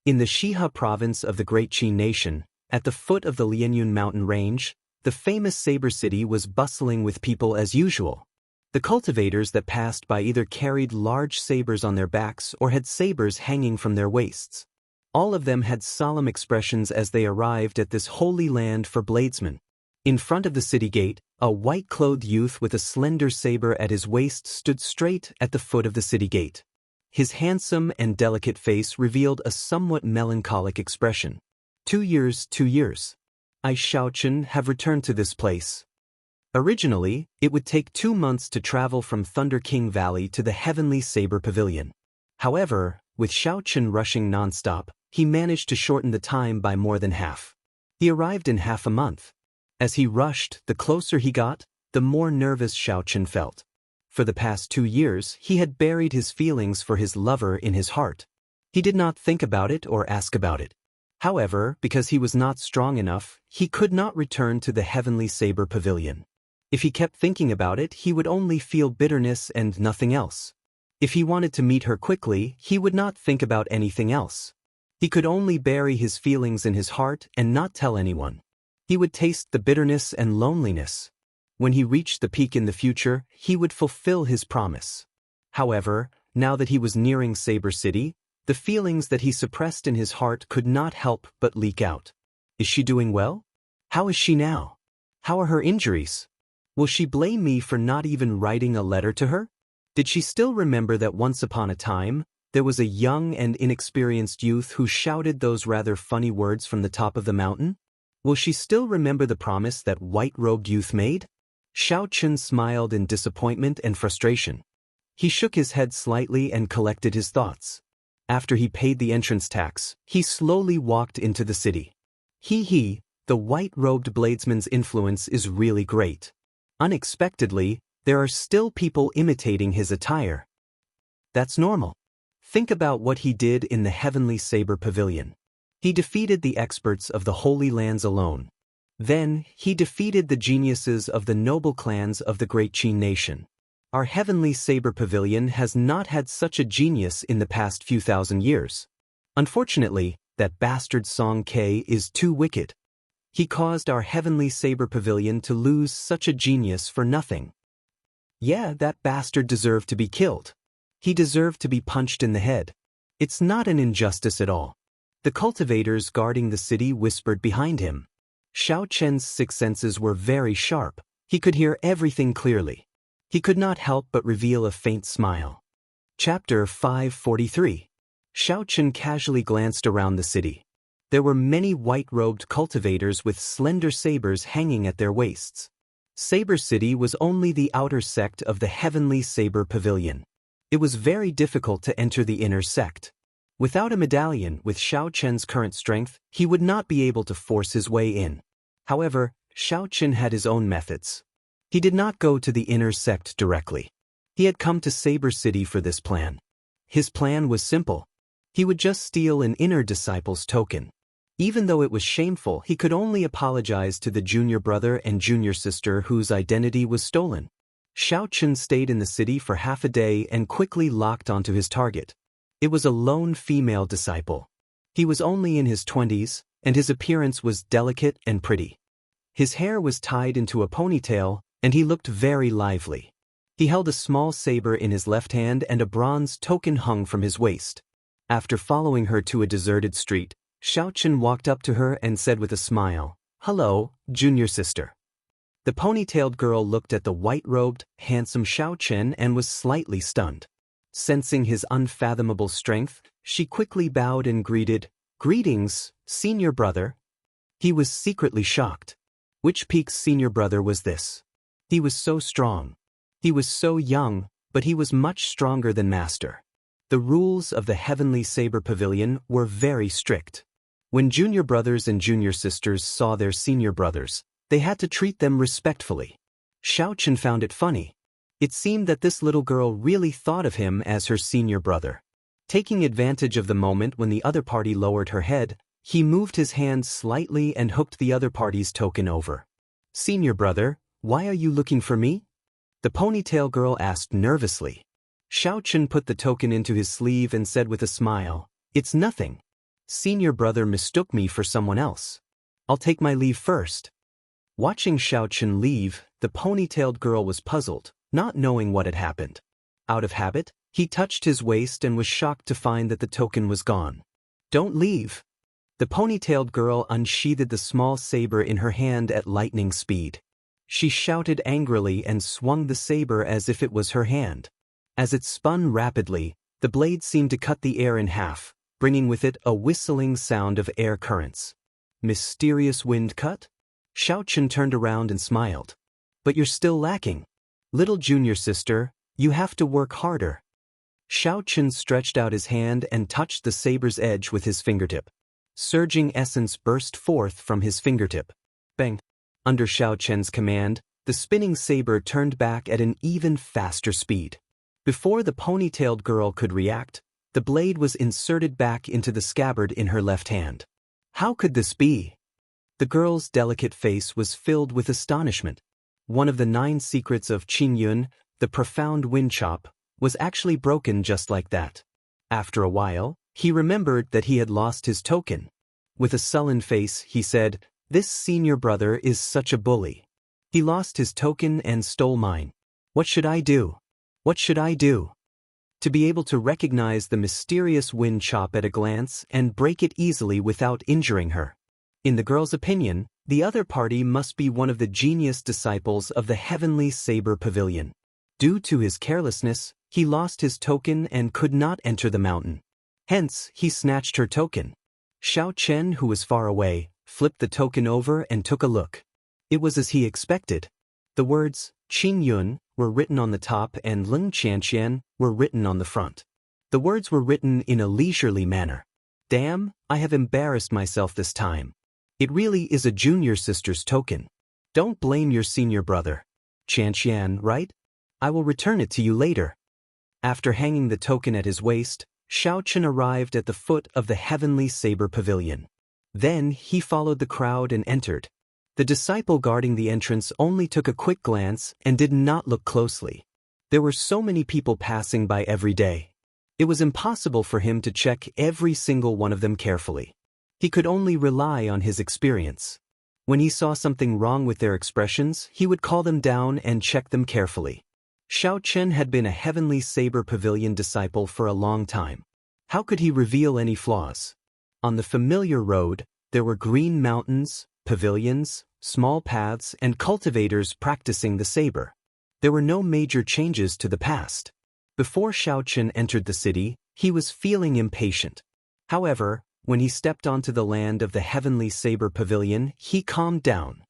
In the Shiha province of the Great Qin nation, at the foot of the Lianyun mountain range, the famous Saber City was bustling with people as usual. The cultivators that passed by either carried large sabers on their backs or had sabers hanging from their waists. All of them had solemn expressions as they arrived at this holy land for bladesmen. In front of the city gate, a white-clothed youth with a slender saber at his waist stood straight at the foot of the city gate. His handsome and delicate face revealed a somewhat melancholic expression. 2 years. I, Xiaoqun, have returned to this place. Originally, it would take 2 months to travel from Thunder King Valley to the Heavenly Saber Pavilion. However, with Xiaoqun rushing nonstop, he managed to shorten the time by more than half. He arrived in half a month. As he rushed, the closer he got, the more nervous Xiaoqun felt. For the past 2 years, he had buried his feelings for his lover in his heart. He did not think about it or ask about it. However, because he was not strong enough, he could not return to the Heavenly Saber Pavilion. If he kept thinking about it, he would only feel bitterness and nothing else. If he wanted to meet her quickly, he would not think about anything else. He could only bury his feelings in his heart and not tell anyone. He would taste the bitterness and loneliness. When he reached the peak in the future, he would fulfill his promise. However, now that he was nearing Saber City, the feelings that he suppressed in his heart could not help but leak out. Is she doing well? How is she now? How are her injuries? Will she blame me for not even writing a letter to her? Did she still remember that once upon a time, there was a young and inexperienced youth who shouted those rather funny words from the top of the mountain? Will she still remember the promise that white-robed youth made? Xiaoqun smiled in disappointment and frustration. He shook his head slightly and collected his thoughts. After he paid the entrance tax, he slowly walked into the city. The white-robed bladesman's influence is really great. Unexpectedly, there are still people imitating his attire. That's normal. Think about what he did in the Heavenly Saber Pavilion. He defeated the experts of the Holy Lands alone. Then, he defeated the geniuses of the noble clans of the great Qin nation. Our heavenly saber pavilion has not had such a genius in the past few thousand years. Unfortunately, that bastard Song Ke is too wicked. He caused our heavenly saber pavilion to lose such a genius for nothing. Yeah, that bastard deserved to be killed. He deserved to be punched in the head. It's not an injustice at all. The cultivators guarding the city whispered behind him. Xiao Chen's six senses were very sharp. He could hear everything clearly. He could not help but reveal a faint smile. Chapter 543. Xiao Chen casually glanced around the city. There were many white-robed cultivators with slender sabers hanging at their waists. Saber City was only the outer sect of the Heavenly Saber Pavilion. It was very difficult to enter the inner sect. Without a medallion with Xiao Chen's current strength, he would not be able to force his way in. However, Xiao Chen had his own methods. He did not go to the inner sect directly. He had come to Saber City for this plan. His plan was simple. He would just steal an inner disciple's token. Even though it was shameful, he could only apologize to the junior brother and junior sister whose identity was stolen. Xiao Chen stayed in the city for half a day and quickly locked onto his target. It was a lone female disciple. He was only in his 20s, and his appearance was delicate and pretty. His hair was tied into a ponytail, and he looked very lively. He held a small saber in his left hand and a bronze token hung from his waist. After following her to a deserted street, Xiao Chen walked up to her and said with a smile, "Hello, junior sister." The ponytailed girl looked at the white-robed, handsome Xiao Chen and was slightly stunned. Sensing his unfathomable strength, she quickly bowed and greeted, "Greetings, senior brother." He was secretly shocked. Which peak's senior brother was this? He was so strong. He was so young, but he was much stronger than Master. The rules of the Heavenly Saber Pavilion were very strict. When junior brothers and junior sisters saw their senior brothers, they had to treat them respectfully. Xiao Chen found it funny. It seemed that this little girl really thought of him as her senior brother. Taking advantage of the moment when the other party lowered her head, he moved his hand slightly and hooked the other party's token over. "Senior brother, why are you looking for me?" the ponytail girl asked nervously. Xiao Chen put the token into his sleeve and said with a smile, "It's nothing. Senior brother mistook me for someone else. I'll take my leave first." Watching Xiao Chen leave, the ponytailed girl was puzzled, not knowing what had happened. Out of habit, he touched his waist and was shocked to find that the token was gone. "Don't leave." The ponytailed girl unsheathed the small saber in her hand at lightning speed. She shouted angrily and swung the saber as if it was her hand. As it spun rapidly, the blade seemed to cut the air in half, bringing with it a whistling sound of air currents. Mysterious wind cut? Xiao Chen turned around and smiled. "But you're still lacking. Little junior sister, you have to work harder." Xiao Chen stretched out his hand and touched the saber's edge with his fingertip. Surging essence burst forth from his fingertip. Bang! Under Xiao Chen's command, the spinning saber turned back at an even faster speed. Before the ponytailed girl could react, the blade was inserted back into the scabbard in her left hand. How could this be? The girl's delicate face was filled with astonishment. One of the 9 secrets of Qin Yun, the profound wind chop, was actually broken just like that. After a while, he remembered that he had lost his token. With a sullen face, he said, "This senior brother is such a bully. He lost his token and stole mine. What should I do? What should I do?" To be able to recognize the mysterious wind chop at a glance and break it easily without injuring her. In the girl's opinion, the other party must be one of the genius disciples of the Heavenly Saber Pavilion. Due to his carelessness, he lost his token and could not enter the mountain. Hence, he snatched her token. Xiao Chen, who was far away, flipped the token over and took a look. It was as he expected. The words, "Qin Yun," were written on the top and "Leng Xianxian" were written on the front. The words were written in a leisurely manner. Damn, I have embarrassed myself this time. It really is a junior sister's token. Don't blame your senior brother. Xianxian, right? I will return it to you later. After hanging the token at his waist, Xiao Chen arrived at the foot of the Heavenly Saber Pavilion. Then he followed the crowd and entered. The disciple guarding the entrance only took a quick glance and did not look closely. There were so many people passing by every day. It was impossible for him to check every single one of them carefully. He could only rely on his experience. When he saw something wrong with their expressions, he would call them down and check them carefully. Xianxia had been a Heavenly Saber Pavilion disciple for a long time. How could he reveal any flaws? On the familiar road, there were green mountains, pavilions, small paths, and cultivators practicing the saber. There were no major changes to the past. Before Xianxia entered the city, he was feeling impatient. However, when he stepped onto the land of the Heavenly Saber Pavilion, he calmed down.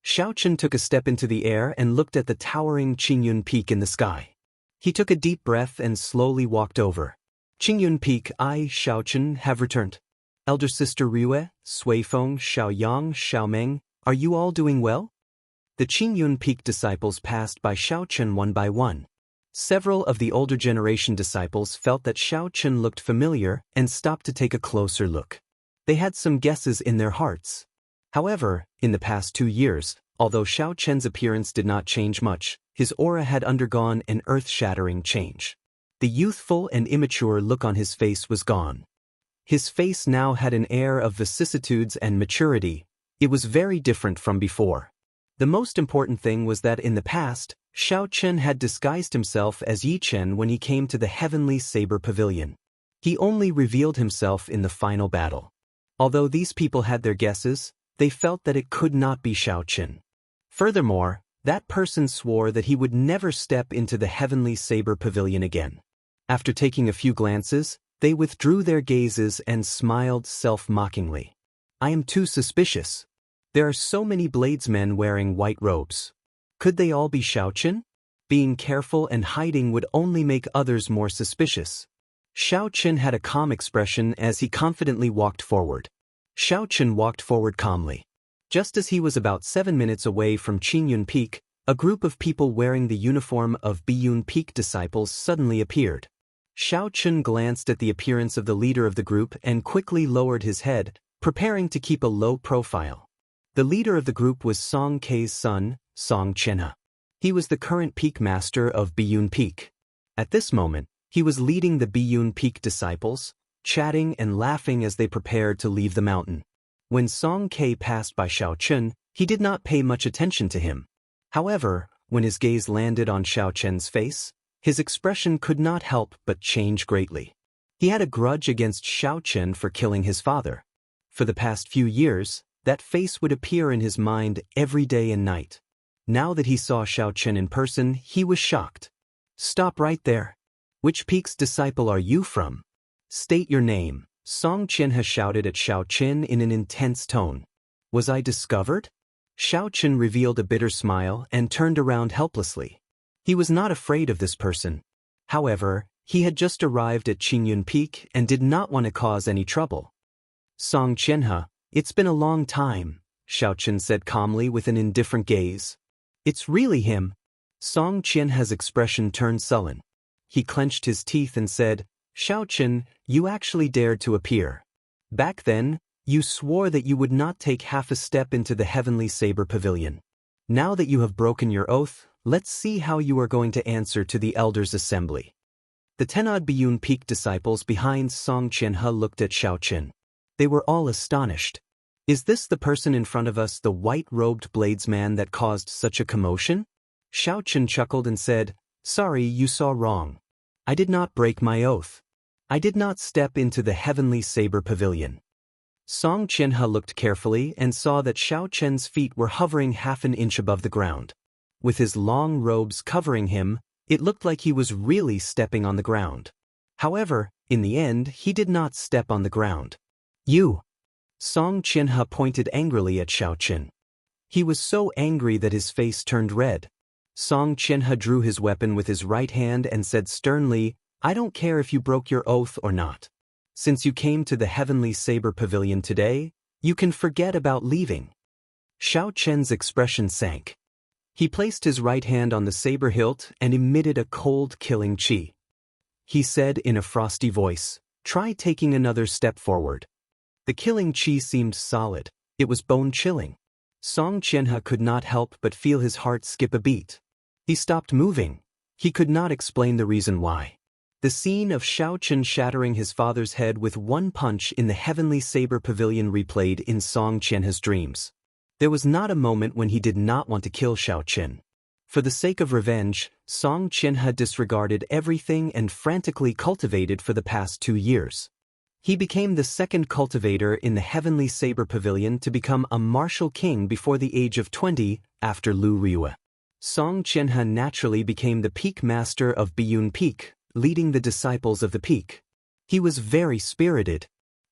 Xianxia took a step into the air and looked at the towering Qingyun Peak in the sky. He took a deep breath and slowly walked over. Qingyun Peak, I, Xianxia, have returned. Elder Sister Rue, Suifeng, Xiaoyang, Xiaomeng, are you all doing well? The Qingyun Peak disciples passed by Xianxia one by one. Several of the older generation disciples felt that Xianxia looked familiar and stopped to take a closer look. They had some guesses in their hearts. However, in the past 2 years, although Xianxia's appearance did not change much, his aura had undergone an earth-shattering change. The youthful and immature look on his face was gone. His face now had an air of vicissitudes and maturity. It was very different from before. The most important thing was that in the past, Xianxia had disguised himself as Yichen when he came to the Heavenly Saber Pavilion. He only revealed himself in the final battle. Although these people had their guesses, they felt that it could not be Xianxia. Furthermore, that person swore that he would never step into the Heavenly Saber Pavilion again. After taking a few glances, they withdrew their gazes and smiled self-mockingly. I am too suspicious. There are so many bladesmen wearing white robes. Could they all be Xianxia? Being careful and hiding would only make others more suspicious. Xianxia had a calm expression as he confidently walked forward. Xianxia walked forward calmly. Just as he was about 7 minutes away from Qingyun Peak, a group of people wearing the uniform of Biyun Peak disciples suddenly appeared. Xianxia glanced at the appearance of the leader of the group and quickly lowered his head, preparing to keep a low profile. The leader of the group was Song Kei's son, Song Qianhe. He was the current peak master of Biyun Peak. At this moment, he was leading the Biyun Peak disciples, chatting and laughing as they prepared to leave the mountain. When Song Kei passed by Xianxia, he did not pay much attention to him. However, when his gaze landed on Xianxia's face, his expression could not help but change greatly. He had a grudge against Xianxia for killing his father. For the past few years, that face would appear in his mind every day and night. Now that he saw Xianxia in person, he was shocked. Stop right there. Which peak's disciple are you from? State your name, Song Qianhe shouted at Xianxia in an intense tone. Was I discovered? Xianxia revealed a bitter smile and turned around helplessly. He was not afraid of this person. However, he had just arrived at Qingyun Peak and did not want to cause any trouble. Song Qianhe, it's been a long time, Xianxia said calmly with an indifferent gaze. It's really him. Song Qianhe's expression turned sullen. He clenched his teeth and said, Xianxia, you actually dared to appear. Back then, you swore that you would not take half a step into the Heavenly Saber Pavilion. Now that you have broken your oath, let's see how you are going to answer to the Elders' Assembly. The 10-odd Biyun Peak disciples behind Song Qianhe looked at Xianxia. They were all astonished. Is this the person in front of us, the white-robed bladesman that caused such a commotion? Xianxia chuckled and said, Sorry, you saw wrong. I did not break my oath. I did not step into the Heavenly Saber Pavilion. Song Qianhe looked carefully and saw that Xianxia's feet were hovering half an inch above the ground. With his long robes covering him, it looked like he was really stepping on the ground. However, in the end, he did not step on the ground. You! Song Qianhe pointed angrily at Xianxia. He was so angry that his face turned red. Song Qianhe drew his weapon with his right hand and said sternly, I don't care if you broke your oath or not. Since you came to the Heavenly Saber Pavilion today, you can forget about leaving. Xianxia's expression sank. He placed his right hand on the saber hilt and emitted a cold, killing qi. He said in a frosty voice, Try taking another step forward. The killing qi seemed solid. It was bone-chilling. Song Qianhe could not help but feel his heart skip a beat. He stopped moving. He could not explain the reason why. The scene of Xiaochen shattering his father's head with one punch in the Heavenly Saber Pavilion replayed in Song Qianhe's dreams. There was not a moment when he did not want to kill Xiaochen. For the sake of revenge, Song Qianhe disregarded everything and frantically cultivated for the past 2 years. He became the second cultivator in the Heavenly Saber Pavilion to become a martial king before the age of 20, after Lu Riyue. Song Qianhe naturally became the peak master of Biyun Peak, leading the disciples of the peak. He was very spirited.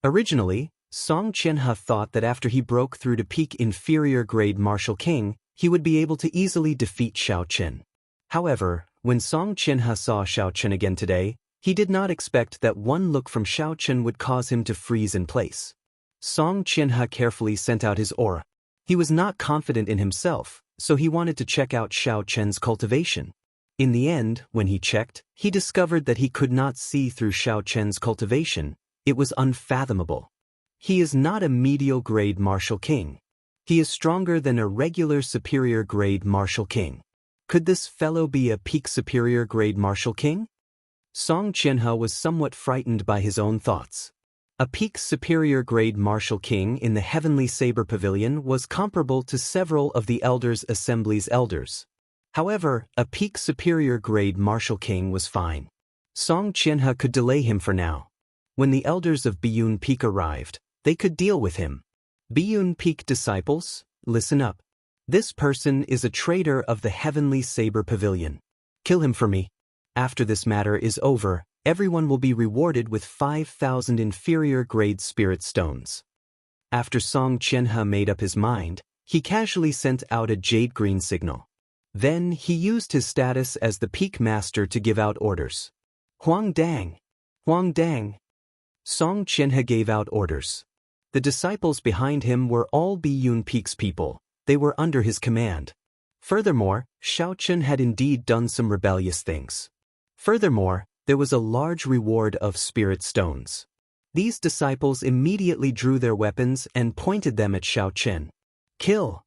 Originally, Song Qianhe thought that after he broke through to peak inferior grade martial king, he would be able to easily defeat Xiaochen. However, when Song Qianhe saw Xiaochen again today, he did not expect that one look from Xiaochen would cause him to freeze in place. Song Qianhe carefully sent out his aura. He was not confident in himself, so he wanted to check out Xiaochen's cultivation. In the end, when he checked, he discovered that he could not see through Xiaochen's cultivation. It was unfathomable. He is not a medial grade martial king. He is stronger than a regular superior grade martial king. Could this fellow be a peak superior grade martial king? Song Qianhe was somewhat frightened by his own thoughts. A peak superior grade martial king in the Heavenly Saber Pavilion was comparable to several of the Elders' Assembly's elders. However, a peak superior grade martial king was fine. Song Qianhe could delay him for now. When the elders of Biyun Peak arrived, they could deal with him. Biyun Peak disciples, listen up. This person is a traitor of the Heavenly Saber Pavilion. Kill him for me. After this matter is over, everyone will be rewarded with 5,000 inferior grade spirit stones. After Song Qianhe made up his mind, he casually sent out a jade green signal. Then he used his status as the peak master to give out orders. Huang Dang! Huang Dang! Song Qianhe gave out orders. The disciples behind him were all Biyun Peak's people. They were under his command. Furthermore, Xiaochen had indeed done some rebellious things. Furthermore, there was a large reward of spirit stones. These disciples immediately drew their weapons and pointed them at Xiaochen. Kill!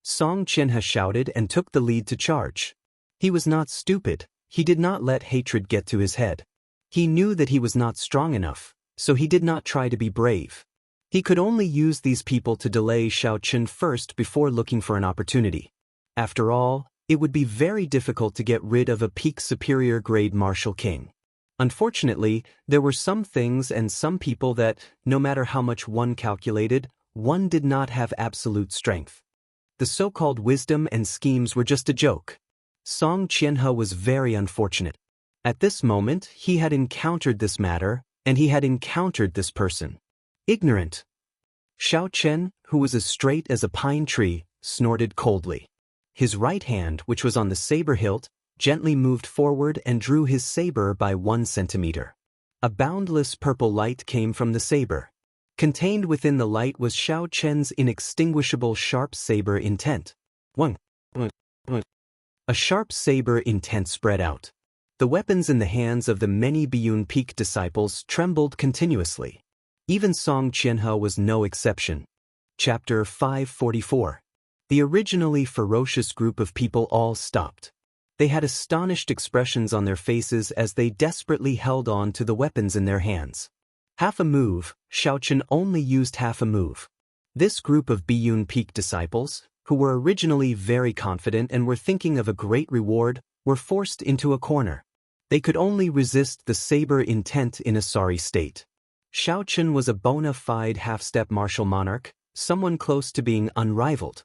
Song Qianhe shouted and took the lead to charge. He was not stupid. He did not let hatred get to his head. He knew that he was not strong enough, so he did not try to be brave. He could only use these people to delay Xiaochen first before looking for an opportunity. After all, it would be very difficult to get rid of a peak superior grade martial king. Unfortunately, there were some things and some people that, no matter how much one calculated, one did not have absolute strength. The so-called wisdom and schemes were just a joke. Song Qianhe was very unfortunate. At this moment, he had encountered this matter, and he had encountered this person. Ignorant. Xiaochen, who was as straight as a pine tree, snorted coldly. His right hand, which was on the saber hilt, gently moved forward and drew his saber by 1 centimeter. A boundless purple light came from the saber. Contained within the light was Xiaochen's inextinguishable sharp saber intent. A sharp saber intent spread out. The weapons in the hands of the many Biyun Peak disciples trembled continuously. Even Song Qianhe was no exception. Chapter 544. The originally ferocious group of people all stopped. They had astonished expressions on their faces as they desperately held on to the weapons in their hands. Half a move, Xiaochen only used half a move. This group of Biyun Peak disciples, who were originally very confident and were thinking of a great reward, were forced into a corner. They could only resist the saber intent in a sorry state. Xiaochen was a bona fide half-step martial monarch, someone close to being unrivaled.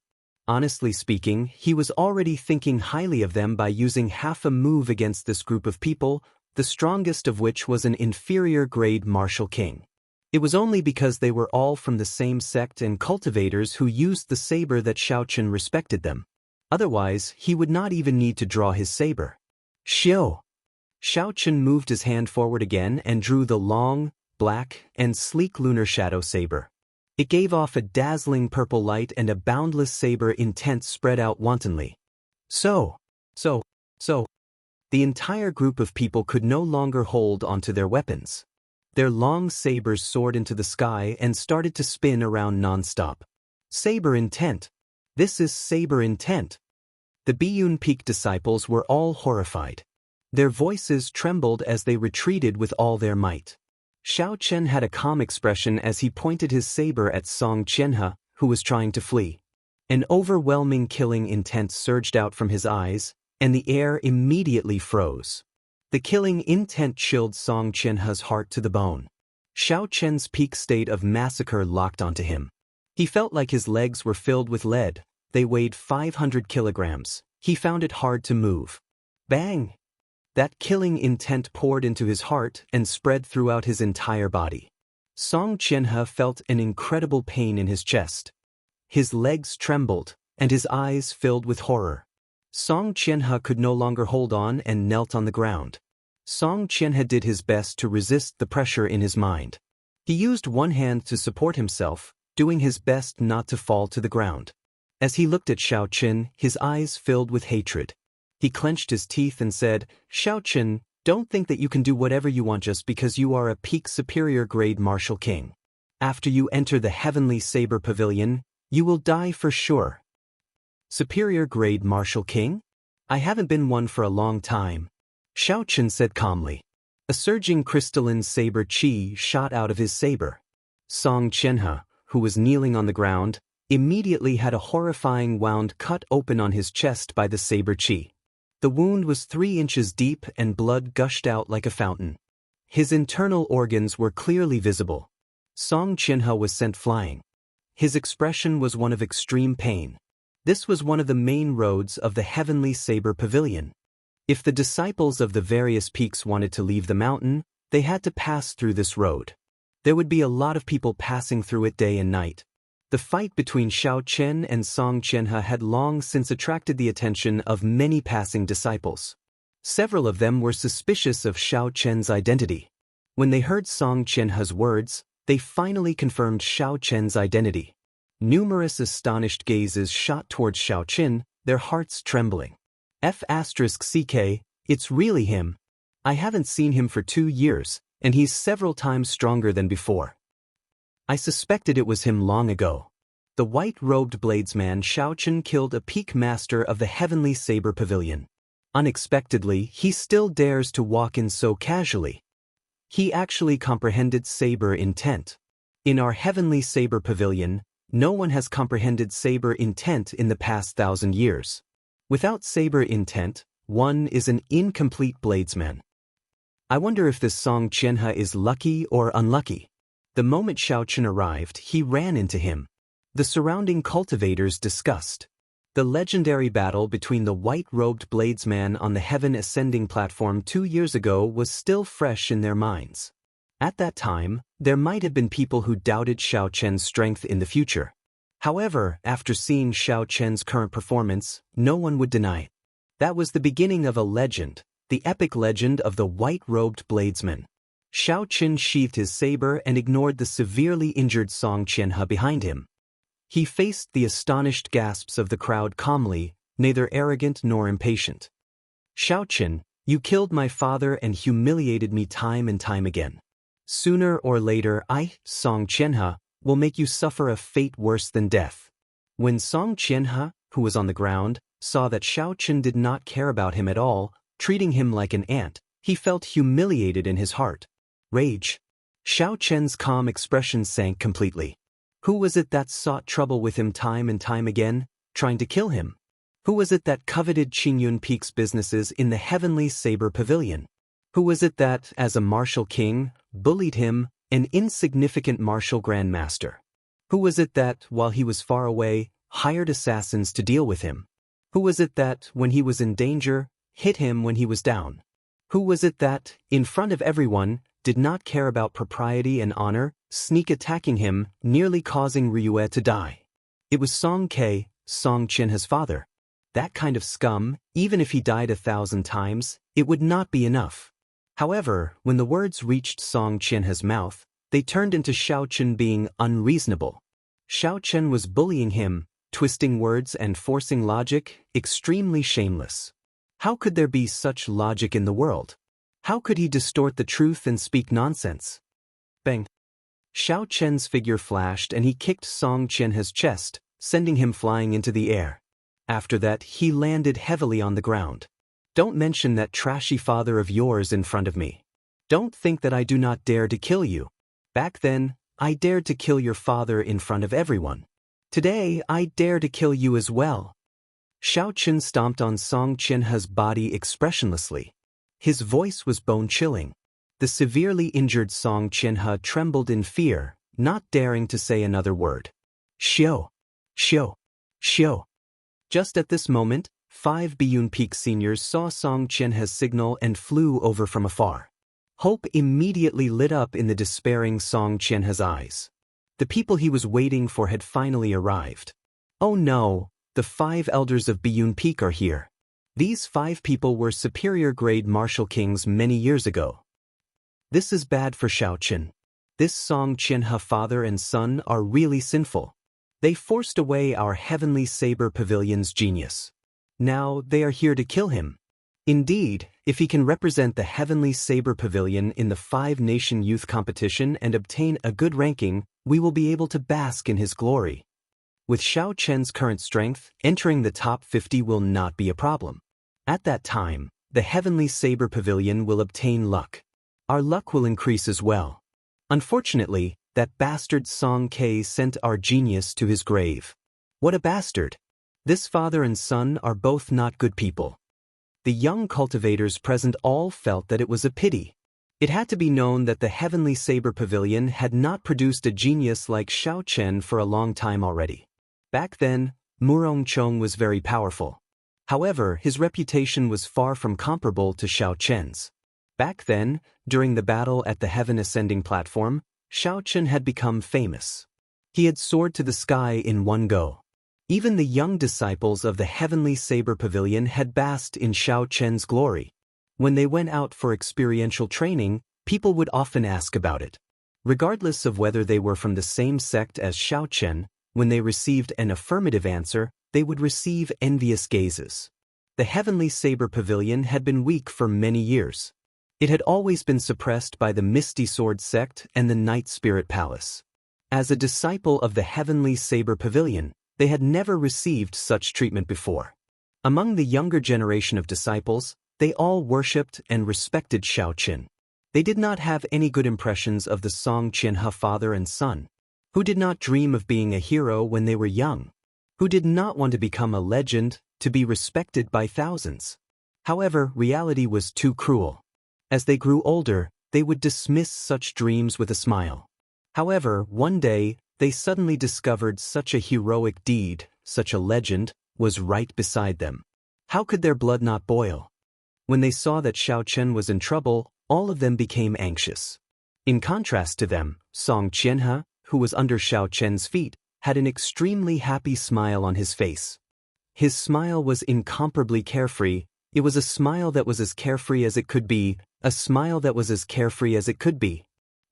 Honestly speaking, he was already thinking highly of them by using half a move against this group of people, the strongest of which was an inferior grade martial king. It was only because they were all from the same sect and cultivators who used the saber that Xiaochen respected them. Otherwise, he would not even need to draw his saber. Xiao! Xiaochen moved his hand forward again and drew the long, black, and sleek lunar shadow saber. It gave off a dazzling purple light and a boundless saber intent spread out wantonly. So. The entire group of people could no longer hold onto their weapons. Their long sabers soared into the sky and started to spin around non-stop. Saber intent. This is saber intent. The Biyun Peak disciples were all horrified. Their voices trembled as they retreated with all their might. Xiao Chen had a calm expression as he pointed his saber at Song Qianhe, who was trying to flee. An overwhelming killing intent surged out from his eyes, and the air immediately froze. The killing intent chilled Song Qianhe's heart to the bone. Xiao Chen's peak state of massacre locked onto him. He felt like his legs were filled with lead. They weighed 500 kilograms. He found it hard to move. Bang! That killing intent poured into his heart and spread throughout his entire body. Song Qianhe felt an incredible pain in his chest. His legs trembled, and his eyes filled with horror. Song Qianhe could no longer hold on and knelt on the ground. Song Qianhe did his best to resist the pressure in his mind. He used one hand to support himself, doing his best not to fall to the ground. As he looked at Xiao Chen, his eyes filled with hatred. He clenched his teeth and said, "Xiao Chen, don't think that you can do whatever you want just because you are a peak superior grade martial king. After you enter the Heavenly Saber Pavilion, you will die for sure." Superior grade martial king? I haven't been one for a long time. Xiao Chen said calmly. A surging crystalline saber chi shot out of his saber. Song Qianhe, who was kneeling on the ground, immediately had a horrifying wound cut open on his chest by the saber chi. The wound was 3 inches deep and blood gushed out like a fountain. His internal organs were clearly visible. Song Qianhe was sent flying. His expression was one of extreme pain. This was one of the main roads of the Heavenly Saber Pavilion. If the disciples of the various peaks wanted to leave the mountain, they had to pass through this road. There would be a lot of people passing through it day and night. The fight between Xiao Chen and Song Qianhe had long since attracted the attention of many passing disciples. Several of them were suspicious of Xiao Chen's identity. When they heard Song Qianhe's words, they finally confirmed Xiao Chen's identity. Numerous astonished gazes shot towards Xiao Chen, their hearts trembling. F***CK, it's really him. I haven't seen him for 2 years, and he's several times stronger than before. I suspected it was him long ago. The white-robed bladesman Xiao Chen killed a peak master of the Heavenly Saber Pavilion. Unexpectedly, he still dares to walk in so casually. He actually comprehended saber intent. In our Heavenly Saber Pavilion, no one has comprehended saber intent in the past 1,000 years. Without saber intent, one is an incomplete bladesman. I wonder if this Song Qianhe is lucky or unlucky. The moment Xiao Chen arrived, he ran into him. The surrounding cultivators discussed. The legendary battle between the white-robed bladesman on the Heaven Ascending platform 2 years ago was still fresh in their minds. At that time, there might have been people who doubted Xiao Chen's strength in the future. However, after seeing Xiao Chen's current performance, no one would deny it. That was the beginning of a legend, the epic legend of the white-robed bladesman. Xiao Chen sheathed his saber and ignored the severely injured Song Qianhe behind him. He faced the astonished gasps of the crowd calmly, neither arrogant nor impatient. Xiao Chen, you killed my father and humiliated me time and time again. Sooner or later I, Song Qianhe, will make you suffer a fate worse than death. When Song Qianhe, who was on the ground, saw that Xiao Chen did not care about him at all, treating him like an ant, he felt humiliated in his heart. Rage. Xiao Chen's calm expression sank completely. Who was it that sought trouble with him time and time again, trying to kill him? Who was it that coveted Qingyun Peak's businesses in the Heavenly Saber Pavilion? Who was it that, as a martial king, bullied him, an insignificant martial grandmaster? Who was it that, while he was far away, hired assassins to deal with him? Who was it that, when he was in danger, hit him when he was down? Who was it that, in front of everyone, did not care about propriety and honor, sneak attacking him, nearly causing Ryue to die? It was Song Ke, Song Qianhe's father. That kind of scum, even if he died 1,000 times, it would not be enough. However, when the words reached Song Qianhe's mouth, they turned into Xiao Chen being unreasonable. Xiao Chen was bullying him, twisting words and forcing logic, extremely shameless. How could there be such logic in the world? How could he distort the truth and speak nonsense? Bang! Xiao Chen's figure flashed and he kicked Song Qianhe's chest, sending him flying into the air. After that, he landed heavily on the ground. Don't mention that trashy father of yours in front of me. Don't think that I do not dare to kill you. Back then, I dared to kill your father in front of everyone. Today, I dare to kill you as well. Xianxia stomped on Song Qianhe's body expressionlessly. His voice was bone-chilling. The severely injured Song Qianhe trembled in fear, not daring to say another word. Xiao! Xiao! Xiao! Just at this moment, 5 Biyun Peak seniors saw Song Qianhe's signal and flew over from afar. Hope immediately lit up in the despairing Song Qianhe's eyes. The people he was waiting for had finally arrived. Oh no, the 5 elders of Biyun Peak are here. These 5 people were superior-grade martial kings many years ago. This is bad for Xianxia. This Song Qianhe father and son are really sinful. They forced away our heavenly saber pavilion's genius. Now they are here to kill him. Indeed, if he can represent the heavenly saber pavilion in the 5-nation youth competition and obtain a good ranking, we will be able to bask in his glory. With Xiaoqian's current strength, entering the top 50 will not be a problem. At that time, the heavenly saber pavilion will obtain luck. Our luck will increase as well. Unfortunately, that bastard Song Ke sent our genius to his grave. What a bastard! This father and son are both not good people. The young cultivators present all felt that it was a pity. It had to be known that the heavenly saber pavilion had not produced a genius like Xiaoqian for a long time already. Back then, Murongchong was very powerful. However, his reputation was far from comparable to Xiaoqian's. Back then, during the battle at the heaven ascending platform, Xiaoqian had become famous. He had soared to the sky in one go. Even the young disciples of the heavenly saber pavilion had basked in Xiaoqian's glory. When they went out for experiential training, people would often ask about it. Regardless of whether they were from the same sect as Xiaoqian, when they received an affirmative answer, they would receive envious gazes. The heavenly saber pavilion had been weak for many years. It had always been suppressed by the Misty Sword sect and the Night Spirit Palace. As a disciple of the heavenly saber pavilion, they had never received such treatment before. Among the younger generation of disciples, they all worshipped and respected Xiaoqian. They did not have any good impressions of the Song Qianhe father and son, who did not dream of being a hero when they were young, who did not want to become a legend, to be respected by thousands. However, reality was too cruel. As they grew older, they would dismiss such dreams with a smile. However, one day, they suddenly discovered such a heroic deed, such a legend, was right beside them. How could their blood not boil? When they saw that Xiaoqian was in trouble, all of them became anxious. In contrast to them, Song Qianhe, who was under Xiaoqian's feet, had an extremely happy smile on his face. His smile was incomparably carefree. It was a smile that was as carefree as it could be, a smile that was as carefree as it could be.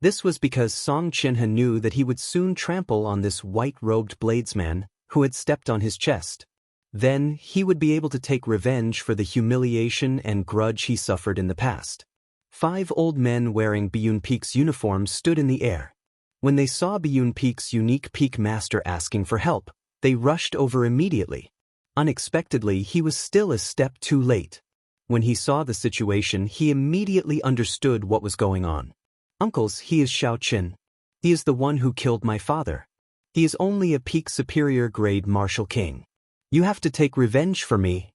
This was because Song Qianhe knew that he would soon trample on this white-robed bladesman who had stepped on his chest. Then he would be able to take revenge for the humiliation and grudge he suffered in the past. 5 old men wearing Biyun Peak's uniforms stood in the air. When they saw Biyun Peak's unique peak master asking for help, they rushed over immediately. Unexpectedly, he was still a step too late. When he saw the situation, he immediately understood what was going on. Uncles, he is Xiaoqian. He is the one who killed my father. He is only a peak superior grade martial king. You have to take revenge for me.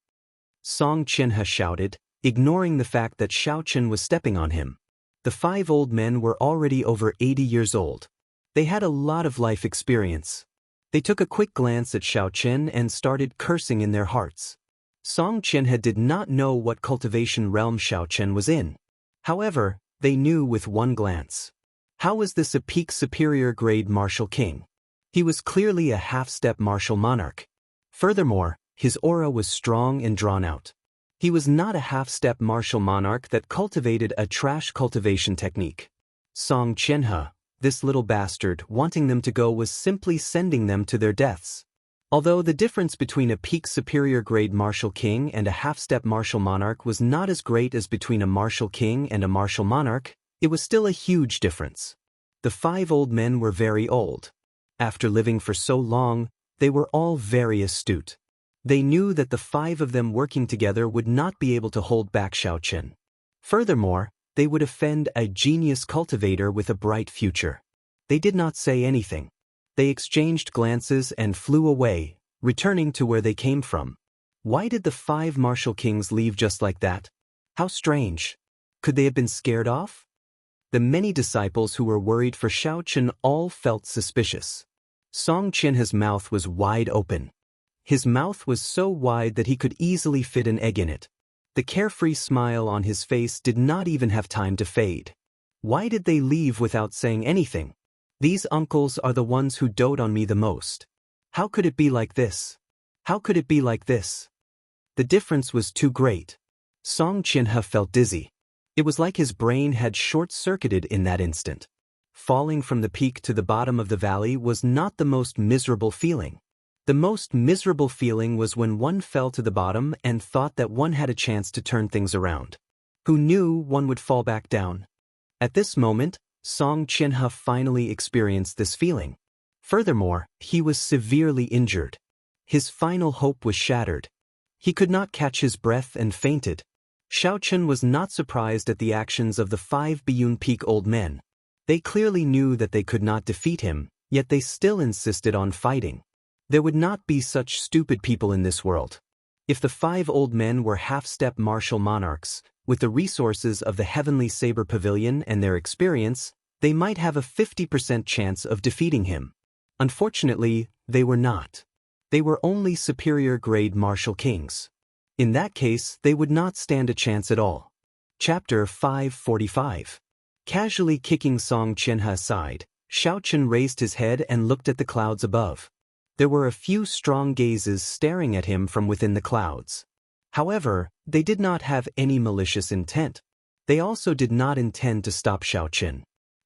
Song Qianhe shouted, ignoring the fact that Xiaoqian was stepping on him. The 5 old men were already over 80 years old. They had a lot of life experience. They took a quick glance at Xiaoqian and started cursing in their hearts. Song Qianhe did not know what cultivation realm Xiaoqian was in. However, they knew with one glance. How was this a peak superior grade martial king? He was clearly a half-step martial monarch. Furthermore, his aura was strong and drawn out. He was not a half-step martial monarch that cultivated a trash cultivation technique. Song Qianhe, this little bastard, wanting them to go was simply sending them to their deaths. Although the difference between a peak superior grade martial king and a half-step martial monarch was not as great as between a martial king and a martial monarch, it was still a huge difference. The 5 old men were very old. After living for so long, They were all very astute. They knew that the 5 of them working together would not be able to hold back Xiaoqin. Furthermore, they would offend a genius cultivator with a bright future. They did not say anything. They exchanged glances and flew away, returning to where they came from. Why did the 5 martial kings leave just like that? How strange. Could they have been scared off? The many disciples who were worried for Xiaoqin all felt suspicious. Song Qianhe's mouth was wide open. His mouth was so wide that he could easily fit an egg in it. The carefree smile on his face did not even have time to fade. Why did they leave without saying anything? These uncles are the ones who dote on me the most. How could it be like this? How could it be like this? The difference was too great. Song Qianhe felt dizzy. It was like his brain had short-circuited in that instant. Falling from the peak to the bottom of the valley was not the most miserable feeling. The most miserable feeling was when one fell to the bottom and thought that one had a chance to turn things around. Who knew one would fall back down? At this moment, Song Qianhe finally experienced this feeling. Furthermore, he was severely injured. His final hope was shattered. He could not catch his breath and fainted. Xiaoqin was not surprised at the actions of the 5 Biyun Peak old men. They clearly knew that they could not defeat him, yet they still insisted on fighting. There would not be such stupid people in this world. If the 5 old men were half-step martial monarchs, with the resources of the Heavenly Saber Pavilion and their experience, they might have a 50% chance of defeating him. Unfortunately, they were not. They were only superior-grade martial kings. In that case, they would not stand a chance at all. Chapter 545. Casually kicking Song Qianhe aside, Xiaoqin raised his head and looked at the clouds above. There were a few strong gazes staring at him from within the clouds. However, they did not have any malicious intent. They also did not intend to stop Xiaoqin.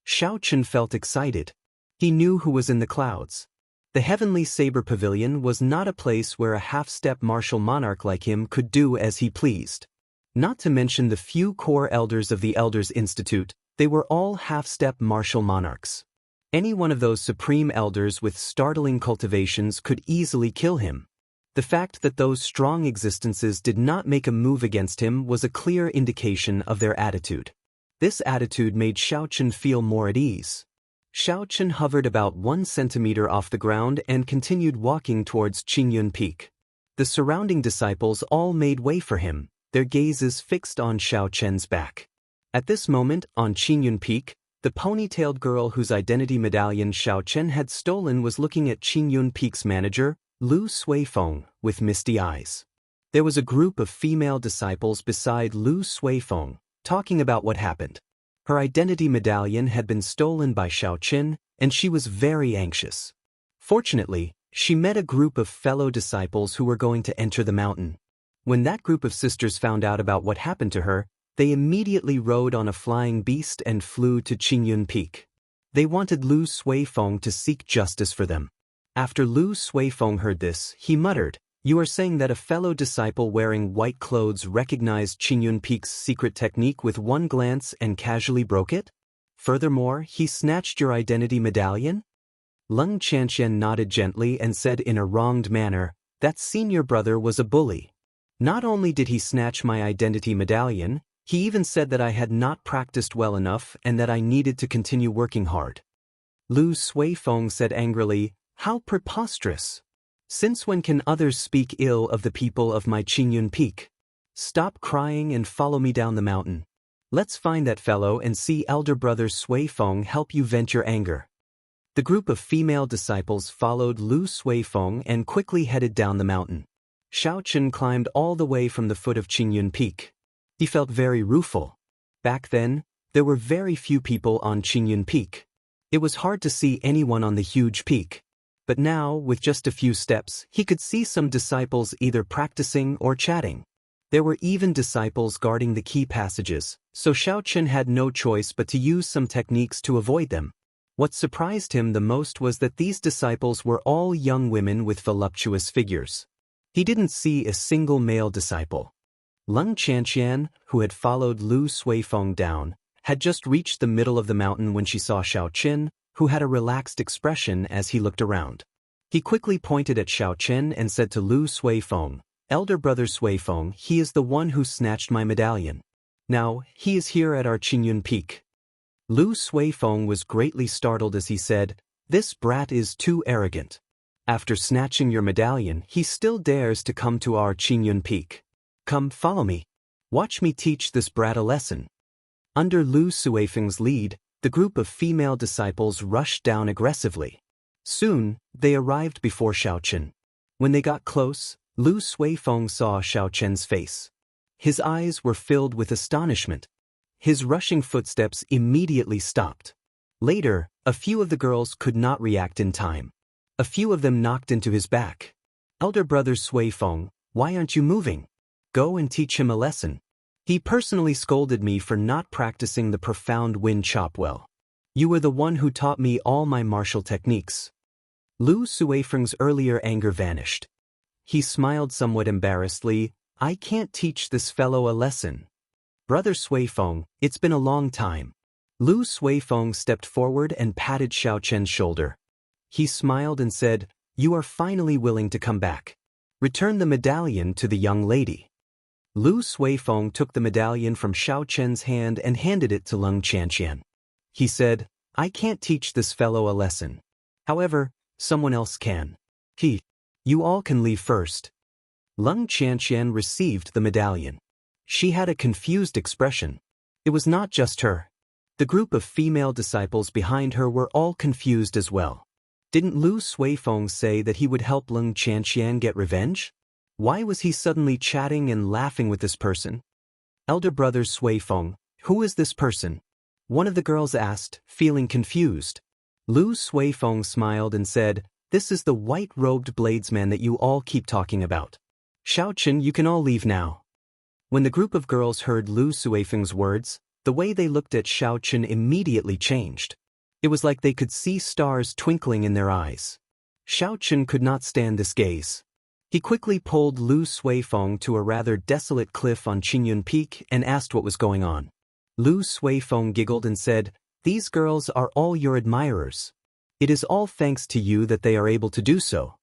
Xiaoqin felt excited. He knew who was in the clouds. The Heavenly Saber Pavilion was not a place where a half-step martial monarch like him could do as he pleased. Not to mention the few core elders of the Elders Institute, they were all half-step martial monarchs. Any one of those supreme elders with startling cultivations could easily kill him. The fact that those strong existences did not make a move against him was a clear indication of their attitude. This attitude made Xiaoqin feel more at ease. Xiaoqin hovered about 1 centimeter off the ground and continued walking towards Qingyun Peak. The surrounding disciples all made way for him, their gazes fixed on Xiaoqin's back. At this moment, on Qingyun Peak, the ponytailed girl whose identity medallion Xiaoqin had stolen was looking at Qingyun Peak's manager, Lu Suifeng, with misty eyes. There was a group of female disciples beside Lu Suifeng, talking about what happened. Her identity medallion had been stolen by Xiaoqin, and she was very anxious. Fortunately, she met a group of fellow disciples who were going to enter the mountain. When that group of sisters found out about what happened to her, they immediately rode on a flying beast and flew to Qingyun Peak. They wanted Lu Suifeng to seek justice for them. After Lu Suifeng heard this, he muttered, "You are saying that a fellow disciple wearing white clothes recognized Qingyun Peak's secret technique with one glance and casually broke it? Furthermore, he snatched your identity medallion?" Leng Qianxian nodded gently and said in a wronged manner, "That senior brother was a bully. Not only did he snatch my identity medallion, he even said that I had not practiced well enough and that I needed to continue working hard." Lu Suifeng said angrily, "How preposterous! Since when can others speak ill of the people of my Qingyun Peak? Stop crying and follow me down the mountain. Let's find that fellow and see elder brother Suifeng help you vent your anger." The group of female disciples followed Lu Suifeng and quickly headed down the mountain. Xiaoqin climbed all the way from the foot of Qingyun Peak. He felt very rueful. Back then, there were very few people on Qingyun Peak. It was hard to see anyone on the huge peak. But now, with just a few steps, he could see some disciples either practicing or chatting. There were even disciples guarding the key passages, so Xiaoqin had no choice but to use some techniques to avoid them. What surprised him the most was that these disciples were all young women with voluptuous figures. He didn't see a single male disciple. Leng Qianxian, who had followed Lu Suifeng down, had just reached the middle of the mountain when she saw Xiaoqin, who had a relaxed expression as he looked around. He quickly pointed at Xiaochen and said to Lu Suifeng, "Elder brother Suifeng, he is the one who snatched my medallion. Now, he is here at our Qingyun Peak." Lu Suifeng was greatly startled as he said, "This brat is too arrogant. After snatching your medallion, he still dares to come to our Qingyun Peak. Come, follow me. Watch me teach this brat a lesson." Under Lu Suifeng's lead, the group of female disciples rushed down aggressively. Soon, they arrived before Xiaochen. When they got close, Lu Suifeng saw Xiaochen's face. His eyes were filled with astonishment. His rushing footsteps immediately stopped. Later, a few of the girls could not react in time. A few of them knocked into his back. "Elder brother Suifeng, why aren't you moving? Go and teach him a lesson. He personally scolded me for not practicing the profound wind chop well. You were the one who taught me all my martial techniques." Lu Suifeng's earlier anger vanished. He smiled somewhat embarrassedly. "I can't teach this fellow a lesson. Brother Suifeng, it's been a long time." Lu Suifeng stepped forward and patted Xiaochen's shoulder. He smiled and said, "You are finally willing to come back. Return the medallion to the young lady." Lu Suifeng took the medallion from Xiaochen's hand and handed it to Leng Qianxian. He said, "I can't teach this fellow a lesson. However, someone else can. You all can leave first." Leng Qianxian received the medallion. She had a confused expression. It was not just her. The group of female disciples behind her were all confused as well. Didn't Lu Suifeng say that he would help Leng Qianxian get revenge? Why was he suddenly chatting and laughing with this person? "Elder brother Suifeng, who is this person?" one of the girls asked, feeling confused. Lu Suifeng smiled and said, "This is the white-robed bladesman that you all keep talking about. Xiaochen, you can all leave now." When the group of girls heard Lu Suifeng's words, the way they looked at Xiaochen immediately changed. It was like they could see stars twinkling in their eyes. Xiaochen could not stand this gaze. He quickly pulled Lu Suifeng to a rather desolate cliff on Qingyun Peak and asked what was going on. Lu Suifeng giggled and said, "These girls are all your admirers. It is all thanks to you that they are able to do so.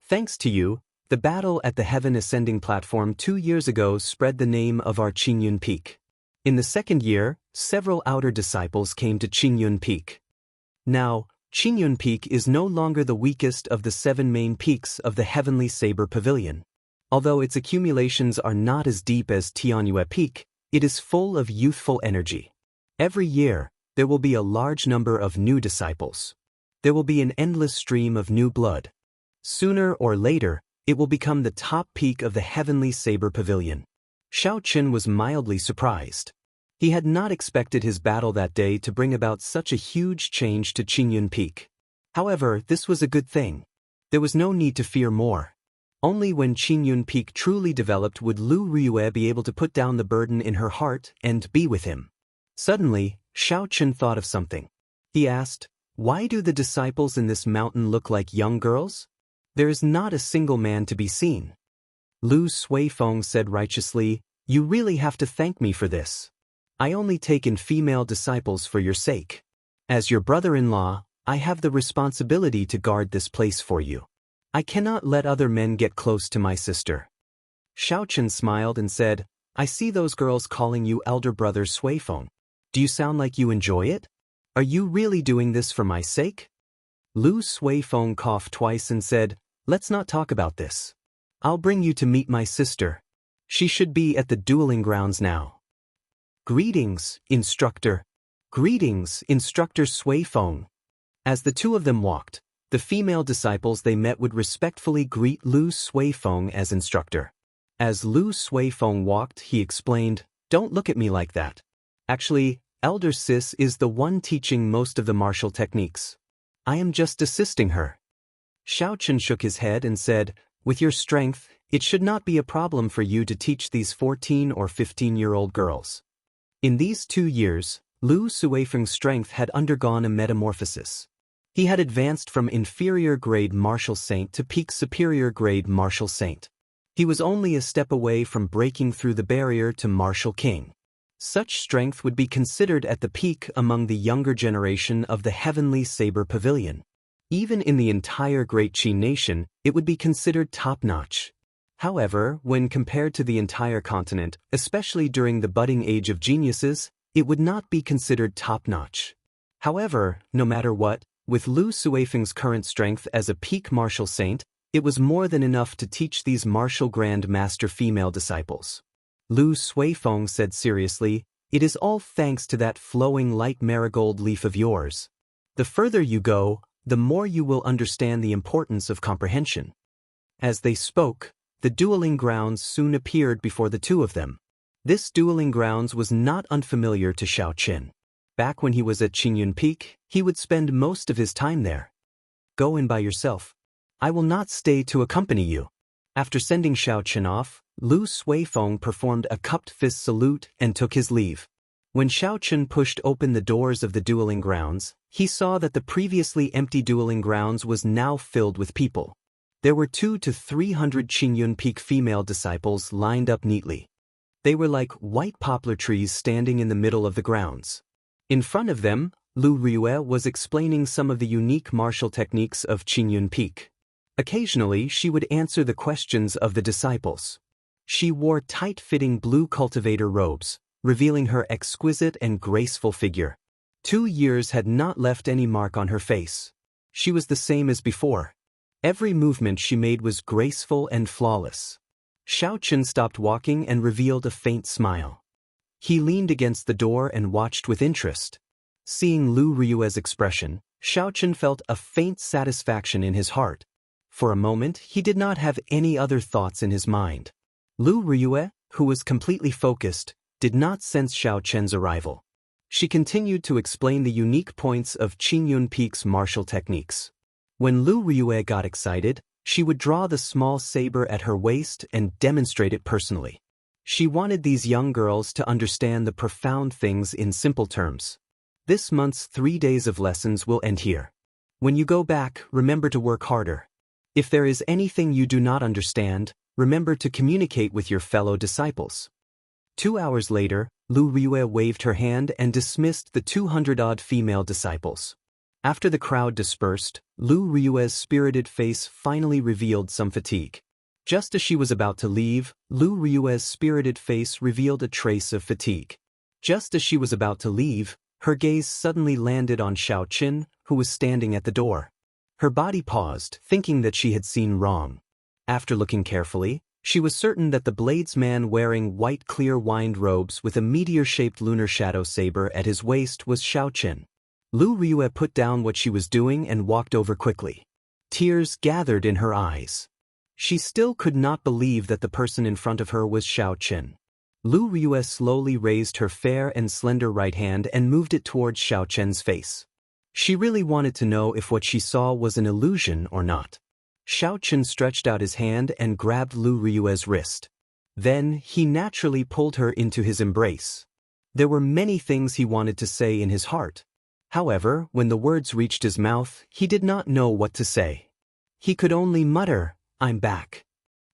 Thanks to you, the battle at the Heaven Ascending platform 2 years ago spread the name of our Qingyun Peak. In the second year, several outer disciples came to Qingyun Peak. Now, Qingyun Peak is no longer the weakest of the 7 main peaks of the Heavenly Saber Pavilion. Although its accumulations are not as deep as Tianyue Peak, it is full of youthful energy. Every year, there will be a large number of new disciples. There will be an endless stream of new blood. Sooner or later, it will become the top peak of the Heavenly Saber Pavilion." Xiaochen was mildly surprised. He had not expected his battle that day to bring about such a huge change to Qingyun Peak. However, this was a good thing. There was no need to fear more. Only when Qingyun Peak truly developed would Lu Riyue be able to put down the burden in her heart and be with him. Suddenly, Xiaochen thought of something. He asked, "Why do the disciples in this mountain look like young girls? There is not a single man to be seen." Lu Suifeng said righteously, "You really have to thank me for this. I only take in female disciples for your sake. As your brother-in-law, I have the responsibility to guard this place for you. I cannot let other men get close to my sister." Xiaochen smiled and said, "I see those girls calling you elder brother Suifeng. Do you sound like you enjoy it? Are you really doing this for my sake?" Lu Suifeng coughed twice and said, "Let's not talk about this. I'll bring you to meet my sister. She should be at the dueling grounds now." "Greetings, instructor." "Greetings, instructor Suifeng." As the two of them walked, the female disciples they met would respectfully greet Lu Suifeng as instructor. As Lu Suifeng walked, he explained, "Don't look at me like that. Actually, Elder Sis is the one teaching most of the martial techniques. I am just assisting her." Xiaochen shook his head and said, "With your strength, it should not be a problem for you to teach these 14 or 15-year-old girls." In these 2 years, Lu Suifeng's strength had undergone a metamorphosis. He had advanced from inferior-grade martial saint to peak superior-grade martial saint. He was only a step away from breaking through the barrier to martial king. Such strength would be considered at the peak among the younger generation of the Heavenly Saber Pavilion. Even in the entire Great Qi nation, it would be considered top-notch. However, when compared to the entire continent, especially during the budding age of geniuses, it would not be considered top-notch. However, no matter what, with Lu Suifeng's current strength as a peak martial saint, it was more than enough to teach these martial Grand Master female disciples. Lu Suifeng said seriously, "It is all thanks to that flowing light marigold leaf of yours. The further you go, the more you will understand the importance of comprehension." As they spoke, the dueling grounds soon appeared before the two of them. This dueling grounds was not unfamiliar to Xiaoqin. Back when he was at Qingyun Peak, he would spend most of his time there. "Go in by yourself. I will not stay to accompany you." After sending Xiaoqin off, Lu Suifeng performed a cupped fist salute and took his leave. When Xiaoqin pushed open the doors of the dueling grounds, he saw that the previously empty dueling grounds was now filled with people. There were 200 to 300 Qingyun Peak female disciples lined up neatly. They were like white poplar trees standing in the middle of the grounds. In front of them, Lu Riyue was explaining some of the unique martial techniques of Qingyun Peak. Occasionally, she would answer the questions of the disciples. She wore tight-fitting blue cultivator robes, revealing her exquisite and graceful figure. 2 years had not left any mark on her face. She was the same as before. Every movement she made was graceful and flawless. Xiaoqin stopped walking and revealed a faint smile. He leaned against the door and watched with interest. Seeing Lu Riyue's expression, Xiaoqin felt a faint satisfaction in his heart. For a moment, he did not have any other thoughts in his mind. Lu Riyue, who was completely focused, did not sense Xiaoqin's arrival. She continued to explain the unique points of Qingyun Peak's martial techniques. When Lu Riyue got excited, she would draw the small saber at her waist and demonstrate it personally. She wanted these young girls to understand the profound things in simple terms. This month's 3 days of lessons will end here. When you go back, remember to work harder. If there is anything you do not understand, remember to communicate with your fellow disciples. 2 hours later, Lu Riyue waved her hand and dismissed the 200-odd female disciples. After the crowd dispersed, Lu Riyue's spirited face finally revealed some fatigue. Just as she was about to leave, Lu Riyue's spirited face revealed a trace of fatigue. Just as she was about to leave, her gaze suddenly landed on Xiaoqin, who was standing at the door. Her body paused, thinking that she had seen wrong. After looking carefully, she was certain that the bladesman wearing white clear-wined robes with a meteor-shaped lunar shadow saber at his waist was Xiaoqin. Lu Riyue put down what she was doing and walked over quickly. Tears gathered in her eyes. She still could not believe that the person in front of her was Xiaoqin. Lu Riyue slowly raised her fair and slender right hand and moved it towards Xiaoqin's face. She really wanted to know if what she saw was an illusion or not. Xiaoqin stretched out his hand and grabbed Lu Riyue's wrist. Then, he naturally pulled her into his embrace. There were many things he wanted to say in his heart. However, when the words reached his mouth, he did not know what to say. He could only mutter, "I'm back."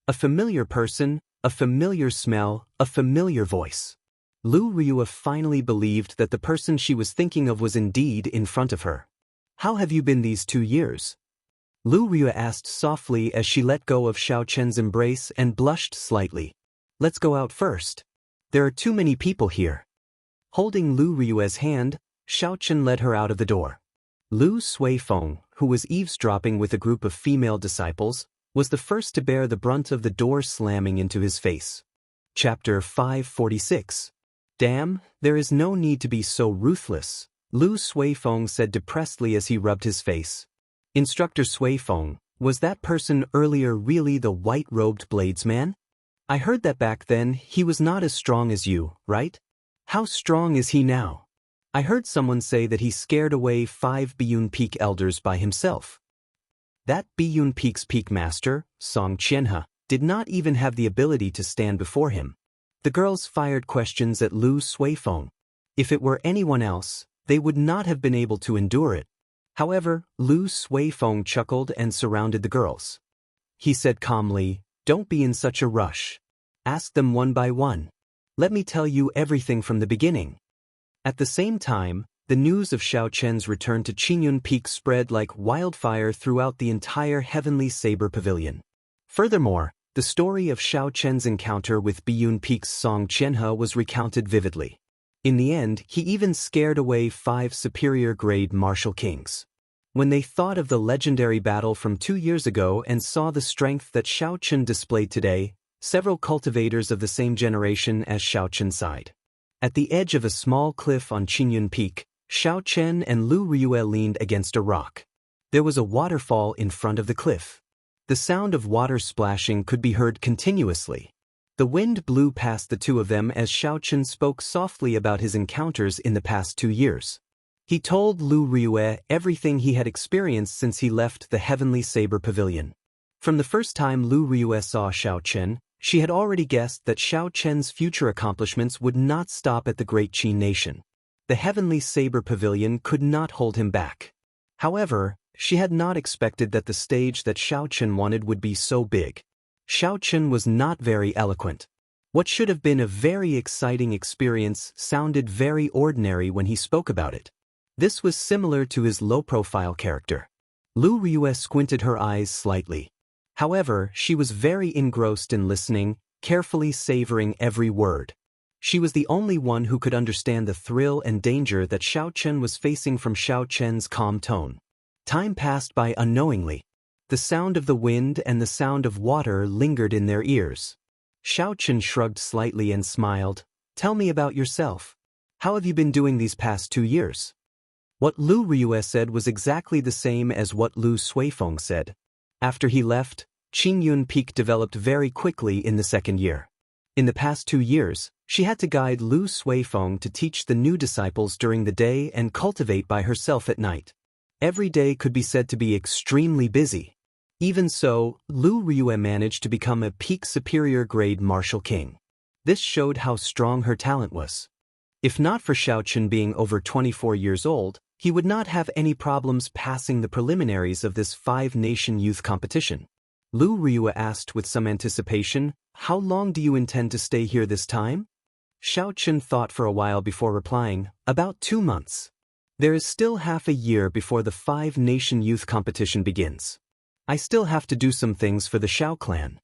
A familiar person, a familiar smell, a familiar voice. Lu Riyue finally believed that the person she was thinking of was indeed in front of her. "How have you been these 2 years?" Lu Riyue asked softly as she let go of Xiaoqin's embrace and blushed slightly. "Let's go out first. There are too many people here." Holding Lu Riyue's hand, Xiaoqin led her out of the door. Lu Suifeng, who was eavesdropping with a group of female disciples, was the first to bear the brunt of the door slamming into his face. Chapter 546. "Damn, there is no need to be so ruthless," Lu Suifeng said depressedly as he rubbed his face. "Instructor Suifeng, was that person earlier really the white-robed bladesman? I heard that back then he was not as strong as you, right? How strong is he now? I heard someone say that he scared away 5 Biyun Peak elders by himself." That Biyun Peak's peak master, Song Qianhe, did not even have the ability to stand before him. The girls fired questions at Lu Suifeng. If it were anyone else, they would not have been able to endure it. However, Lu Suifeng chuckled and surrounded the girls. He said calmly, "Don't be in such a rush. Ask them one by one. Let me tell you everything from the beginning." At the same time, the news of Xiaochen's return to Qingyun Peak spread like wildfire throughout the entire Heavenly Saber Pavilion. Furthermore, the story of Xiaochen's encounter with Biyun Peak's Song Qianhe was recounted vividly. In the end, he even scared away 5 superior-grade martial kings. When they thought of the legendary battle from 2 years ago and saw the strength that Xiaochen displayed today, several cultivators of the same generation as Xiaochen sighed. At the edge of a small cliff on Qingyun Peak, Xiaochen and Lu Riyue leaned against a rock. There was a waterfall in front of the cliff. The sound of water splashing could be heard continuously. The wind blew past the two of them as Xiaochen spoke softly about his encounters in the past 2 years. He told Lu Riyue everything he had experienced since he left the Heavenly Saber Pavilion. From the first time Lu Riyue saw Xiaochen, she had already guessed that Xiaochen's future accomplishments would not stop at the Great Qin nation. The Heavenly Saber Pavilion could not hold him back. However, she had not expected that the stage that Xiaochen wanted would be so big. Xiaochen was not very eloquent. What should have been a very exciting experience sounded very ordinary when he spoke about it. This was similar to his low-profile character. Lu Riyue squinted her eyes slightly. However, she was very engrossed in listening, carefully savoring every word. She was the only one who could understand the thrill and danger that Xiaochen was facing from Xiaochen's calm tone. Time passed by unknowingly. The sound of the wind and the sound of water lingered in their ears. Xiaochen shrugged slightly and smiled. "Tell me about yourself. How have you been doing these past 2 years?" What Lu Riyue said was exactly the same as what Lu Suifeng said. After he left, Qingyun Peak developed very quickly in the second year. In the past 2 years, she had to guide Lu Suifeng to teach the new disciples during the day and cultivate by herself at night. Every day could be said to be extremely busy. Even so, Lu Riyue managed to become a peak superior-grade martial king. This showed how strong her talent was. If not for Xiaochen being over 24 years old, he would not have any problems passing the preliminaries of this 5-nation youth competition. Lu Riyue asked with some anticipation, "How long do you intend to stay here this time?" Xiaochen thought for a while before replying, "About 2 months. There is still half a year before the 5-nation youth competition begins. I still have to do some things for the Xiao clan."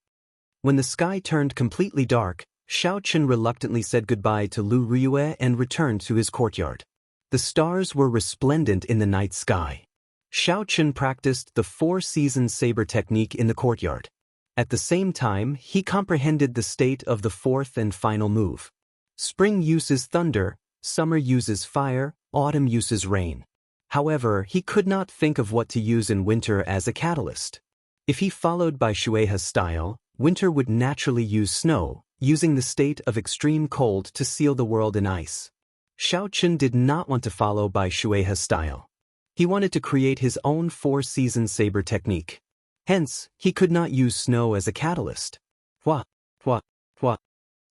When the sky turned completely dark, Xiaochen reluctantly said goodbye to Lu Riyue and returned to his courtyard. The stars were resplendent in the night sky. Xiaochen practiced the 4-season saber technique in the courtyard. At the same time, he comprehended the state of the 4th and final move. Spring uses thunder, summer uses fire, autumn uses rain. However, he could not think of what to use in winter as a catalyst. If he followed Bai Shuihe's style, winter would naturally use snow, using the state of extreme cold to seal the world in ice. Xiaochen did not want to follow Bai Shuihe's style. He wanted to create his own 4-season saber technique. Hence, he could not use snow as a catalyst. Hua, hua, hua.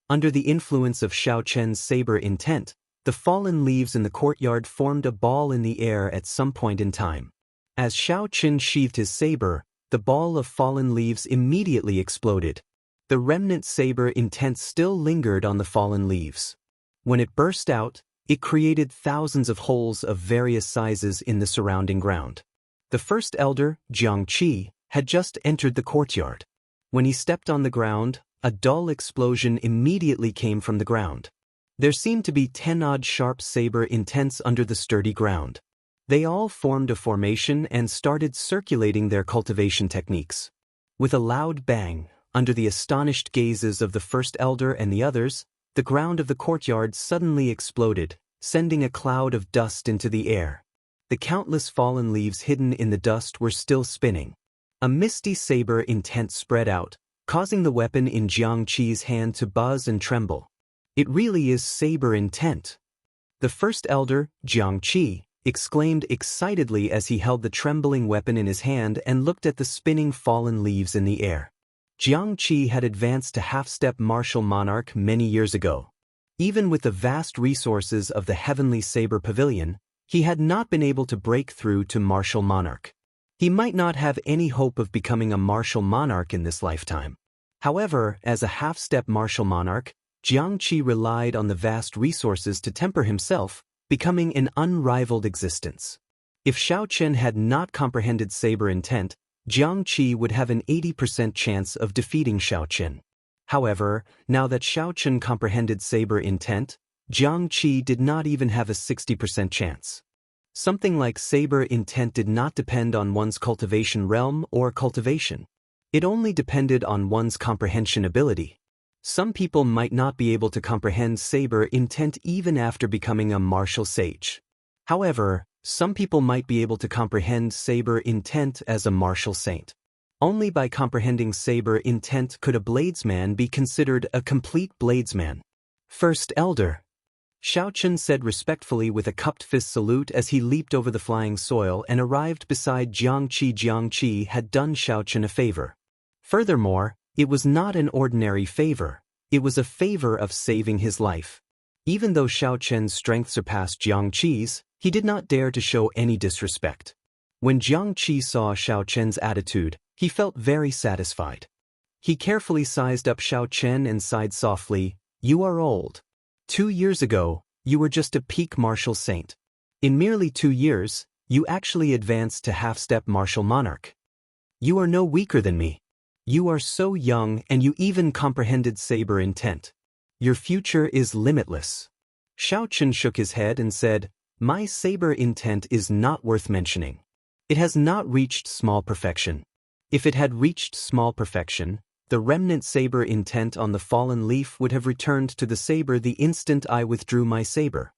Under the influence of Xiaochen's saber intent, the fallen leaves in the courtyard formed a ball in the air at some point in time. As Xiaochen sheathed his saber, the ball of fallen leaves immediately exploded. The remnant saber intent still lingered on the fallen leaves. When it burst out, it created thousands of holes of various sizes in the surrounding ground. The first elder, Xianxia, had just entered the courtyard. When he stepped on the ground, a dull explosion immediately came from the ground. There seemed to be 10-odd sharp saber intents under the sturdy ground. They all formed a formation and started circulating their cultivation techniques. With a loud bang, under the astonished gazes of the first elder and the others, the ground of the courtyard suddenly exploded, sending a cloud of dust into the air. The countless fallen leaves hidden in the dust were still spinning. A misty saber intent spread out, causing the weapon in Jiangqi's hand to buzz and tremble. It really is saber intent. The first elder, Xianxia, exclaimed excitedly as he held the trembling weapon in his hand and looked at the spinning fallen leaves in the air. Xianxia had advanced to half-step martial monarch many years ago. Even with the vast resources of the Heavenly Saber Pavilion, he had not been able to break through to martial monarch. He might not have any hope of becoming a martial monarch in this lifetime. However, as a half-step martial monarch, Xianxia relied on the vast resources to temper himself, becoming an unrivaled existence. If Xiaochen had not comprehended saber intent, Xianxia would have an 80% chance of defeating Xiaochen. However, now that Xiaochen comprehended saber intent, Xianxia did not even have a 60% chance. Something like saber intent did not depend on one's cultivation realm or cultivation. It only depended on one's comprehension ability. Some people might not be able to comprehend saber intent even after becoming a martial sage. However, some people might be able to comprehend saber intent as a martial saint. Only by comprehending saber intent could a bladesman be considered a complete bladesman. First Elder. Xiaochen said respectfully with a cupped fist salute as he leaped over the flying soil and arrived beside Xianxia. Xianxia had done Xiaochen a favor. Furthermore, it was not an ordinary favor. It was a favor of saving his life. Even though Xiaochen's strength surpassed Xianxia's, he did not dare to show any disrespect. When Xianxia saw Xiaochen's attitude, he felt very satisfied. He carefully sized up Xiaochen and sighed softly, "You are old. 2 years ago, you were just a peak martial saint. In merely 2 years, you actually advanced to half-step martial monarch. You are no weaker than me. You are so young and you even comprehended saber intent. Your future is limitless." Xiaochen shook his head and said, "My saber intent is not worth mentioning. It has not reached small perfection. If it had reached small perfection, the remnant saber intent on the fallen leaf would have returned to the saber the instant I withdrew my saber."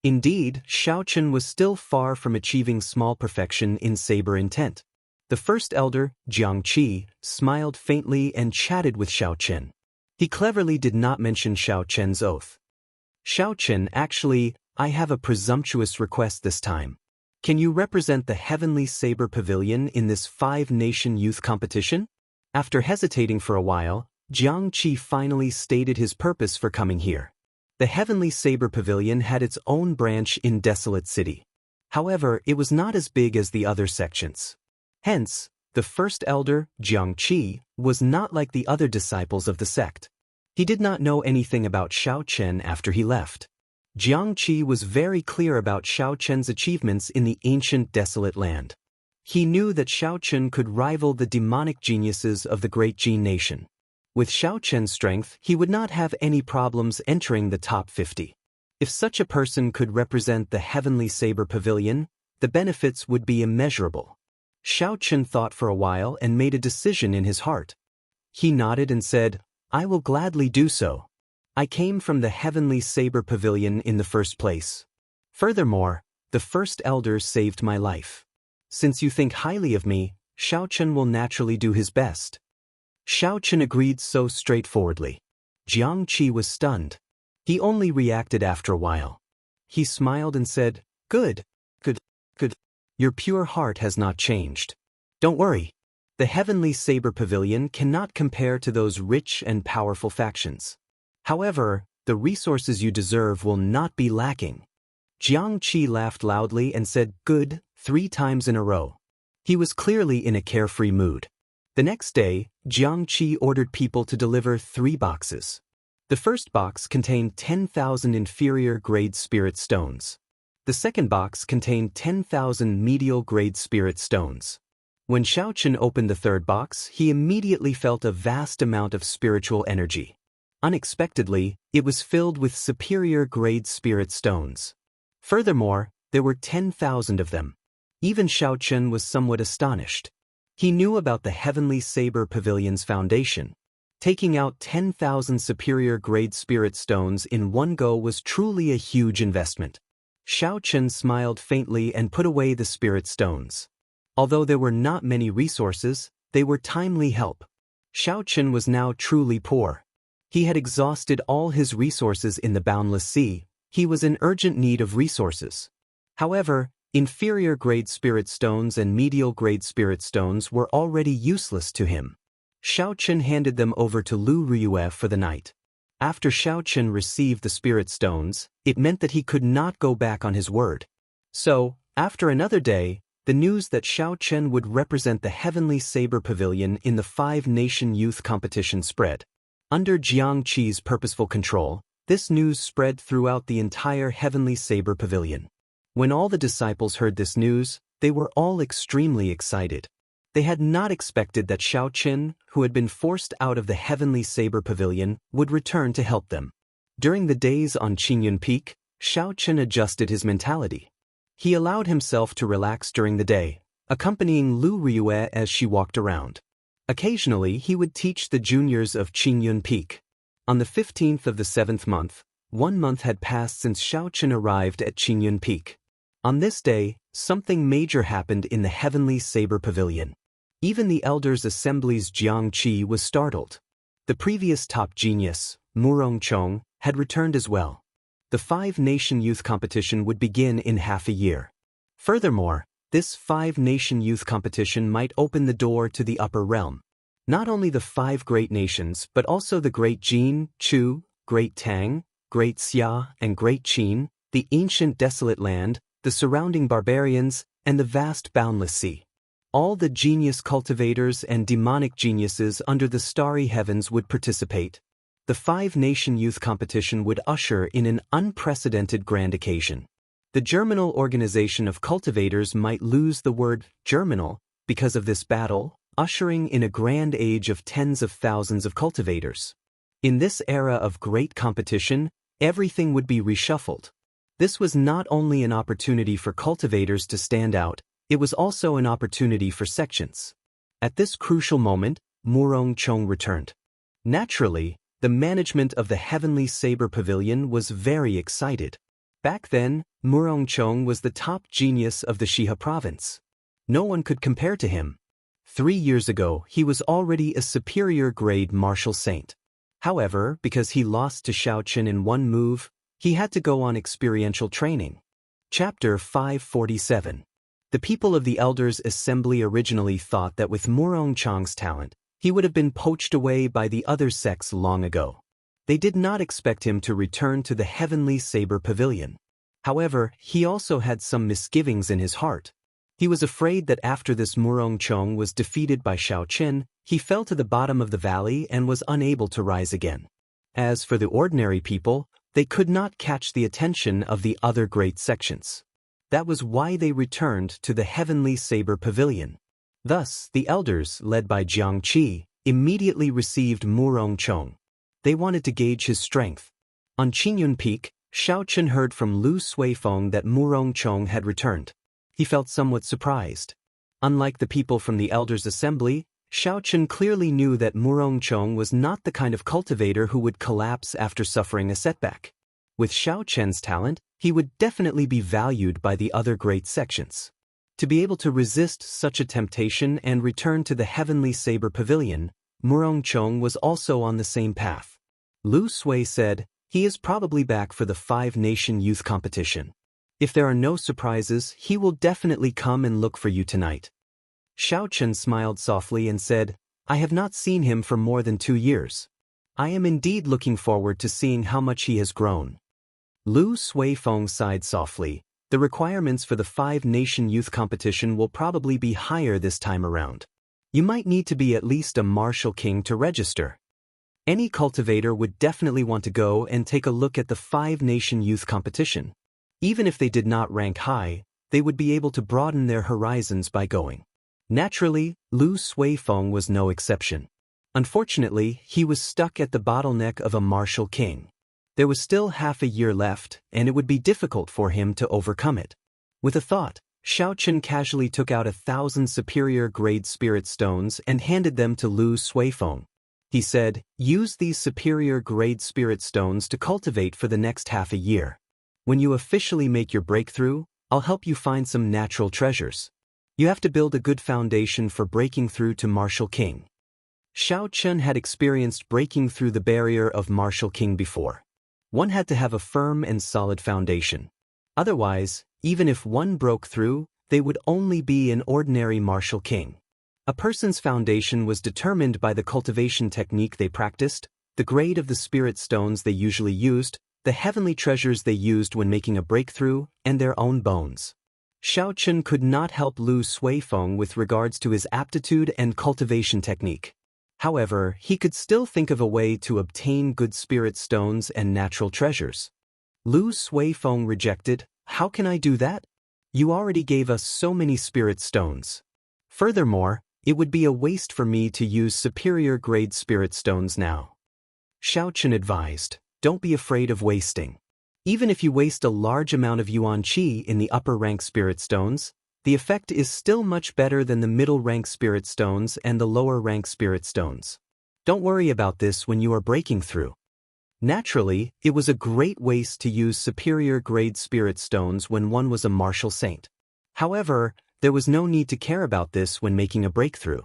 Indeed, Xiaochen was still far from achieving small perfection in saber intent. The first elder, Xianxia, smiled faintly and chatted with Xiaochen. He cleverly did not mention Xiaochen's oath. "Xiaochen, actually, I have a presumptuous request this time. Can you represent the Heavenly Saber Pavilion in this 5-nation youth competition?" After hesitating for a while, Xianxia finally stated his purpose for coming here. The Heavenly Saber Pavilion had its own branch in Desolate City. However, it was not as big as the other sections. Hence, the first elder, Xianxia, was not like the other disciples of the sect. He did not know anything about Xiaochen after he left. Xianxia was very clear about Xiaochen's achievements in the ancient desolate land. He knew that Xiaochen could rival the demonic geniuses of the Great Jin nation. With Xiaochen's strength, he would not have any problems entering the top 50. If such a person could represent the Heavenly Saber Pavilion, the benefits would be immeasurable. Xiaochen thought for a while and made a decision in his heart. He nodded and said, "I will gladly do so. I came from the Heavenly Saber Pavilion in the first place. Furthermore, the first elder saved my life. Since you think highly of me, Xiaochen will naturally do his best." Xiaochen agreed so straightforwardly. Xianxia was stunned. He only reacted after a while. He smiled and said, Good. Your pure heart has not changed. Don't worry. The Heavenly Saber Pavilion cannot compare to those rich and powerful factions. However, the resources you deserve will not be lacking." Xianxia laughed loudly and said, "Good," 3 times in a row. He was clearly in a carefree mood. The next day, Xianxia ordered people to deliver 3 boxes. The first box contained 10,000 inferior-grade spirit stones. The second box contained 10,000 medial-grade spirit stones. When Xiaochen opened the third box, he immediately felt a vast amount of spiritual energy. Unexpectedly, it was filled with superior-grade spirit stones. Furthermore, there were 10,000 of them. Even Xiaochen was somewhat astonished. He knew about the Heavenly Saber Pavilion's foundation. Taking out 10,000 superior-grade spirit stones in one go was truly a huge investment. Xiaochen smiled faintly and put away the spirit stones. Although there were not many resources, they were timely help. Xiaochen was now truly poor. He had exhausted all his resources in the boundless sea. He was in urgent need of resources. However, inferior-grade spirit stones and medial-grade spirit stones were already useless to him. Xiaochen handed them over to Lu Ruyue for the night. After Xiaochen received the spirit stones, it meant that he could not go back on his word. So, after another day, the news that Xiaochen would represent the Heavenly Saber Pavilion in the 5-nation youth competition spread. Under Xianxi's purposeful control, This news spread throughout the entire Heavenly Saber Pavilion. When all the disciples heard this news, they were all extremely excited. They had not expected that Xiaoqin, who had been forced out of the Heavenly Saber Pavilion, would return to help them. During the days on Qingyun Peak, Xiaoqin adjusted his mentality. He allowed himself to relax during the day, accompanying Lu Ryue as she walked around. Occasionally, he would teach the juniors of Qingyun Peak. On the 15th of the 7th month, 1 month had passed since Xiaoqin arrived at Qingyun Peak. On this day, something major happened in the Heavenly Saber Pavilion. Even the Elders' Assembly's Jiangqi was startled. The previous top genius, Murongchong, had returned as well. The 5-nation youth competition would begin in half a year. Furthermore, this 5-nation youth competition might open the door to the upper realm. Not only the 5 great nations but also the Great Jin, Chu, Great Tang, Great Xia, and Great Qin, the ancient desolate land, the surrounding barbarians, and the vast boundless sea. All the genius cultivators and demonic geniuses under the starry heavens would participate. The 5-nation youth competition would usher in an unprecedented grand occasion. The germinal organization of cultivators might lose the word germinal because of this battle, ushering in a grand age of tens of thousands of cultivators. In this era of great competition, everything would be reshuffled. This was not only an opportunity for cultivators to stand out, it was also an opportunity for sections. At this crucial moment, Murongchong returned. Naturally, the management of the Heavenly Saber Pavilion was very excited. Back then, Murongchong was the top genius of the Shihe province. No one could compare to him. 3 years ago, he was already a superior grade martial saint. However, because he lost to Xiaoqin in one move, he had to go on experiential training. Chapter 547. The people of the Elders' Assembly originally thought that with Murongchong's talent, he would have been poached away by the other sects long ago. They did not expect him to return to the Heavenly Saber Pavilion. However, he also had some misgivings in his heart. He was afraid that after this Murongchong was defeated by Xiaoqin, he fell to the bottom of the valley and was unable to rise again. As for the ordinary people, they could not catch the attention of the other great sections. That was why they returned to the Heavenly Saber Pavilion. Thus, the elders, led by Jiangqi, immediately received Murongchong. They wanted to gauge his strength. On Qingyun Peak, Xiaoqin heard from Lu Suifeng that Murongchong had returned. He felt somewhat surprised. Unlike the people from the Elders' Assembly, Xiaoqin clearly knew that Murongchong was not the kind of cultivator who would collapse after suffering a setback. With Xiaoqin's talent, he would definitely be valued by the other great sections. To be able to resist such a temptation and return to the Heavenly Saber Pavilion, Murongchong was also on the same path. Lu Sui said, "He is probably back for the 5-nation youth competition. If there are no surprises, he will definitely come and look for you tonight." Xiaoqin smiled softly and said, "I have not seen him for more than 2 years. I am indeed looking forward to seeing how much he has grown." Lu Suifeng sighed softly. The requirements for the 5-nation youth competition will probably be higher this time around. You might need to be at least a martial king to register. Any cultivator would definitely want to go and take a look at the 5-nation youth competition. Even if they did not rank high, they would be able to broaden their horizons by going. Naturally, Lu Suifeng was no exception. Unfortunately, he was stuck at the bottleneck of a martial king. There was still half a year left, and it would be difficult for him to overcome it. With a thought, Xiaoqin casually took out 1,000 superior-grade spirit stones and handed them to Lu Suifeng. He said, "Use these superior-grade spirit stones to cultivate for the next half a year. When you officially make your breakthrough, I'll help you find some natural treasures. You have to build a good foundation for breaking through to Martial King." Xiaoqin had experienced breaking through the barrier of Martial King before. One had to have a firm and solid foundation. Otherwise, even if one broke through, they would only be an ordinary Martial King. A person's foundation was determined by the cultivation technique they practiced, the grade of the spirit stones they usually used, the heavenly treasures they used when making a breakthrough, and their own bones. Xiaoqin could not help Lu Suifeng with regards to his aptitude and cultivation technique. However, he could still think of a way to obtain good spirit stones and natural treasures. Lu Suifeng rejected, "How can I do that? You already gave us so many spirit stones. Furthermore, it would be a waste for me to use superior-grade spirit stones now." Xiaochen advised, "Don't be afraid of wasting. Even if you waste a large amount of yuan qi in the upper-rank spirit stones, the effect is still much better than the middle-rank spirit stones and the lower-rank spirit stones. Don't worry about this when you are breaking through." Naturally, it was a great waste to use superior-grade spirit stones when one was a martial saint. However, there was no need to care about this when making a breakthrough.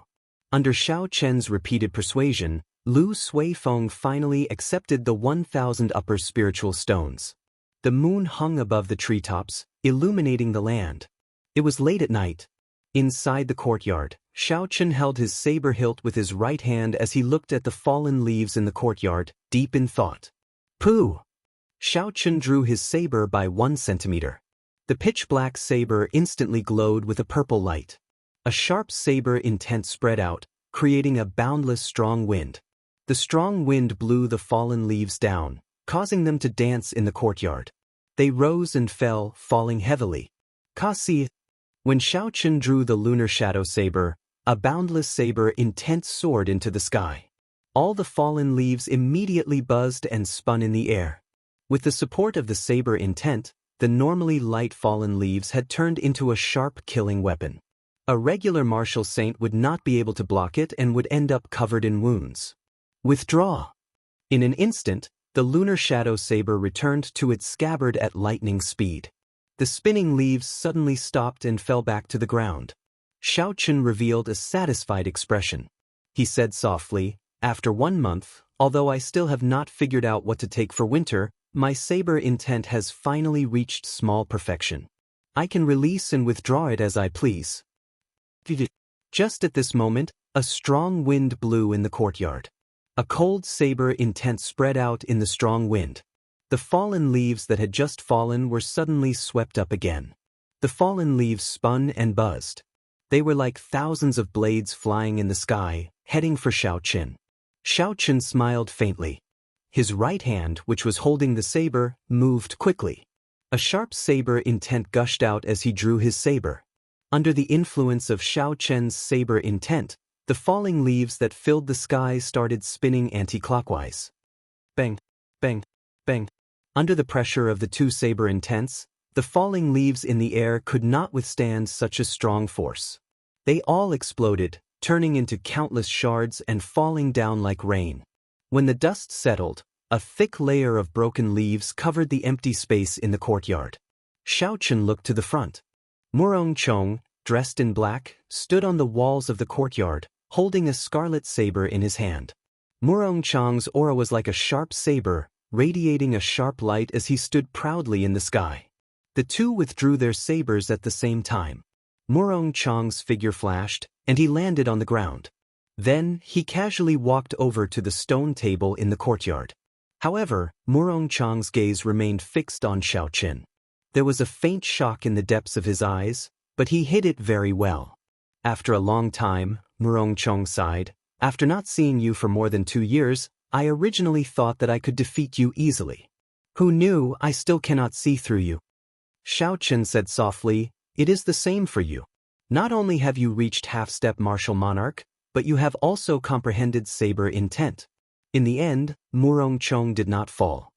Under Xiao Chen's repeated persuasion, Lu Suifeng finally accepted the 1,000 upper spiritual stones. The moon hung above the treetops, illuminating the land. It was late at night. Inside the courtyard, Xiao Chen held his saber hilt with his right hand as he looked at the fallen leaves in the courtyard, deep in thought. "Pooh!" Xiao Chen drew his saber by 1 centimeter. The pitch-black saber instantly glowed with a purple light. A sharp saber intent spread out, creating a boundless strong wind. The strong wind blew the fallen leaves down, causing them to dance in the courtyard. They rose and fell, falling heavily. Kasi. When Xiao Chen drew the lunar shadow saber, a boundless saber intent soared into the sky. All the fallen leaves immediately buzzed and spun in the air. With the support of the saber intent, the normally light fallen leaves had turned into a sharp killing weapon. A regular martial saint would not be able to block it and would end up covered in wounds. "Withdraw." In an instant, the lunar shadow saber returned to its scabbard at lightning speed. The spinning leaves suddenly stopped and fell back to the ground. Xiao Chen revealed a satisfied expression. He said softly, "After 1 month, although I still have not figured out what to take for winter, my saber intent has finally reached small perfection. I can release and withdraw it as I please." Just at this moment, a strong wind blew in the courtyard. A cold saber intent spread out in the strong wind. The fallen leaves that had just fallen were suddenly swept up again. The fallen leaves spun and buzzed. They were like thousands of blades flying in the sky, heading for Xiao Chen. Xiao Chen smiled faintly. His right hand, which was holding the saber, moved quickly. A sharp saber intent gushed out as he drew his saber. Under the influence of Xiao Chen's saber intent, the falling leaves that filled the sky started spinning anti-clockwise. Bang, bang, bang. Under the pressure of the 2 saber intents, the falling leaves in the air could not withstand such a strong force. They all exploded, turning into countless shards and falling down like rain. When the dust settled, a thick layer of broken leaves covered the empty space in the courtyard. Xiao Chen looked to the front. Murong Chong, dressed in black, stood on the walls of the courtyard, holding a scarlet saber in his hand. Murong Chong's aura was like a sharp saber, radiating a sharp light as he stood proudly in the sky. The two withdrew their sabers at the same time. Murong Chong's figure flashed, and he landed on the ground. Then, he casually walked over to the stone table in the courtyard. However, Murong Chong's gaze remained fixed on Xiao Chen. There was a faint shock in the depths of his eyes, but he hid it very well. After a long time, Murong Chong sighed. "After not seeing you for more than 2 years, I originally thought that I could defeat you easily. Who knew I still cannot see through you?" Xiao Chen said softly, "It is the same for you. Not only have you reached half-step martial monarch, but you have also comprehended saber intent." In the end, Murong Chong did not fall.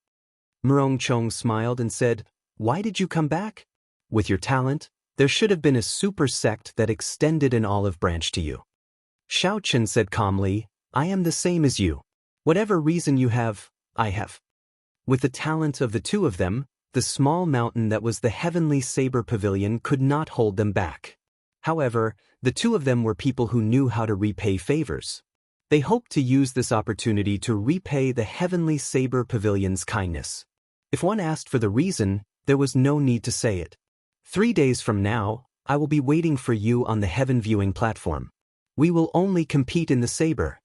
Murong Chong smiled and said, "Why did you come back? With your talent, there should have been a super sect that extended an olive branch to you." Xiao Chen said calmly, "I am the same as you. Whatever reason you have, I have." With the talent of the 2 of them, the small mountain that was the heavenly saber pavilion could not hold them back. However, the 2 of them were people who knew how to repay favors. They hoped to use this opportunity to repay the heavenly saber pavilion's kindness. If one asked for the reason, there was no need to say it. 3 days from now, I will be waiting for you on the heaven viewing platform. We will only compete in the saber."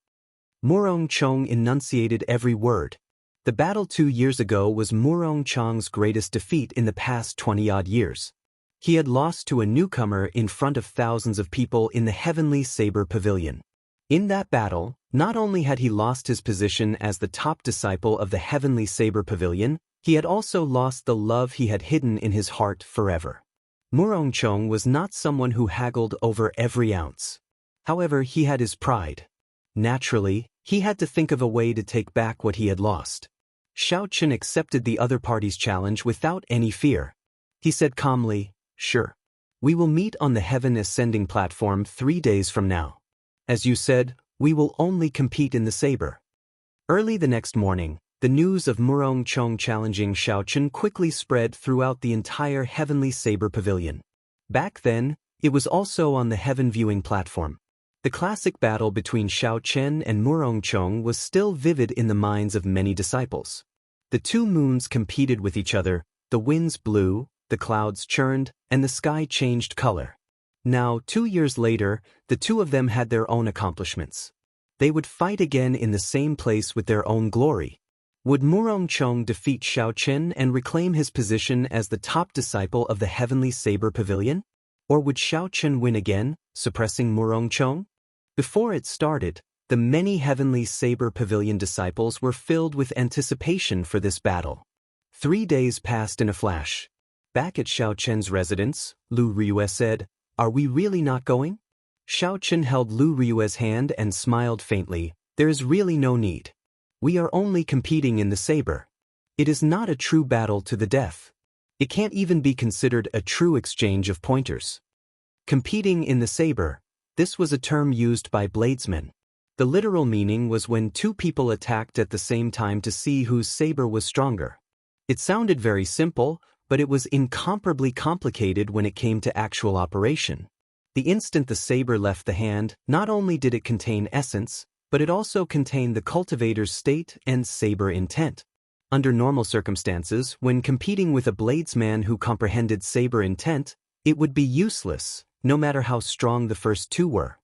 Murong Chong enunciated every word. The battle 2 years ago was Murong Chong's greatest defeat in the past 20-odd years. He had lost to a newcomer in front of thousands of people in the heavenly saber pavilion. In that battle, Not only had he lost his position as the top disciple of the Heavenly Saber Pavilion, he had also lost the love he had hidden in his heart forever. Murongchong was not someone who haggled over every ounce. However, he had his pride. Naturally, he had to think of a way to take back what he had lost. Xiaochen accepted the other party's challenge without any fear. He said calmly, "Sure. We will meet on the Heaven Ascending platform 3 days from now. As you said, we will only compete in the saber." Early the next morning, the news of Murongchong challenging Xiaochen quickly spread throughout the entire Heavenly Saber Pavilion. Back then, it was also on the Heaven Viewing platform. The classic battle between Xiaochen and Murongchong was still vivid in the minds of many disciples. The two moons competed with each other, the winds blew, the clouds churned, and the sky changed color. Now, 2 years later, the two of them had their own accomplishments. They would fight again in the same place with their own glory. Would Murongchong defeat Xiaochen and reclaim his position as the top disciple of the Heavenly Saber Pavilion? Or would Xiaochen win again, suppressing Murongchong? Before it started, the many Heavenly Saber Pavilion disciples were filled with anticipation for this battle. 3 days passed in a flash. Back at Xiaochen's residence, Lu Riyue said, "Are we really not going?" Xiaochen held Lu Riyue's hand and smiled faintly. "There is really no need. We are only competing in the saber. It is not a true battle to the death. It can't even be considered a true exchange of pointers." Competing in the saber. This was a term used by bladesmen. The literal meaning was when two people attacked at the same time to see whose saber was stronger. It sounded very simple, but it was incomparably complicated when it came to actual operation. The instant the saber left the hand, not only did it contain essence, but it also contained the cultivator's state and saber intent. Under normal circumstances, when competing with a bladesman who comprehended saber intent, it would be useless, no matter how strong the first two were.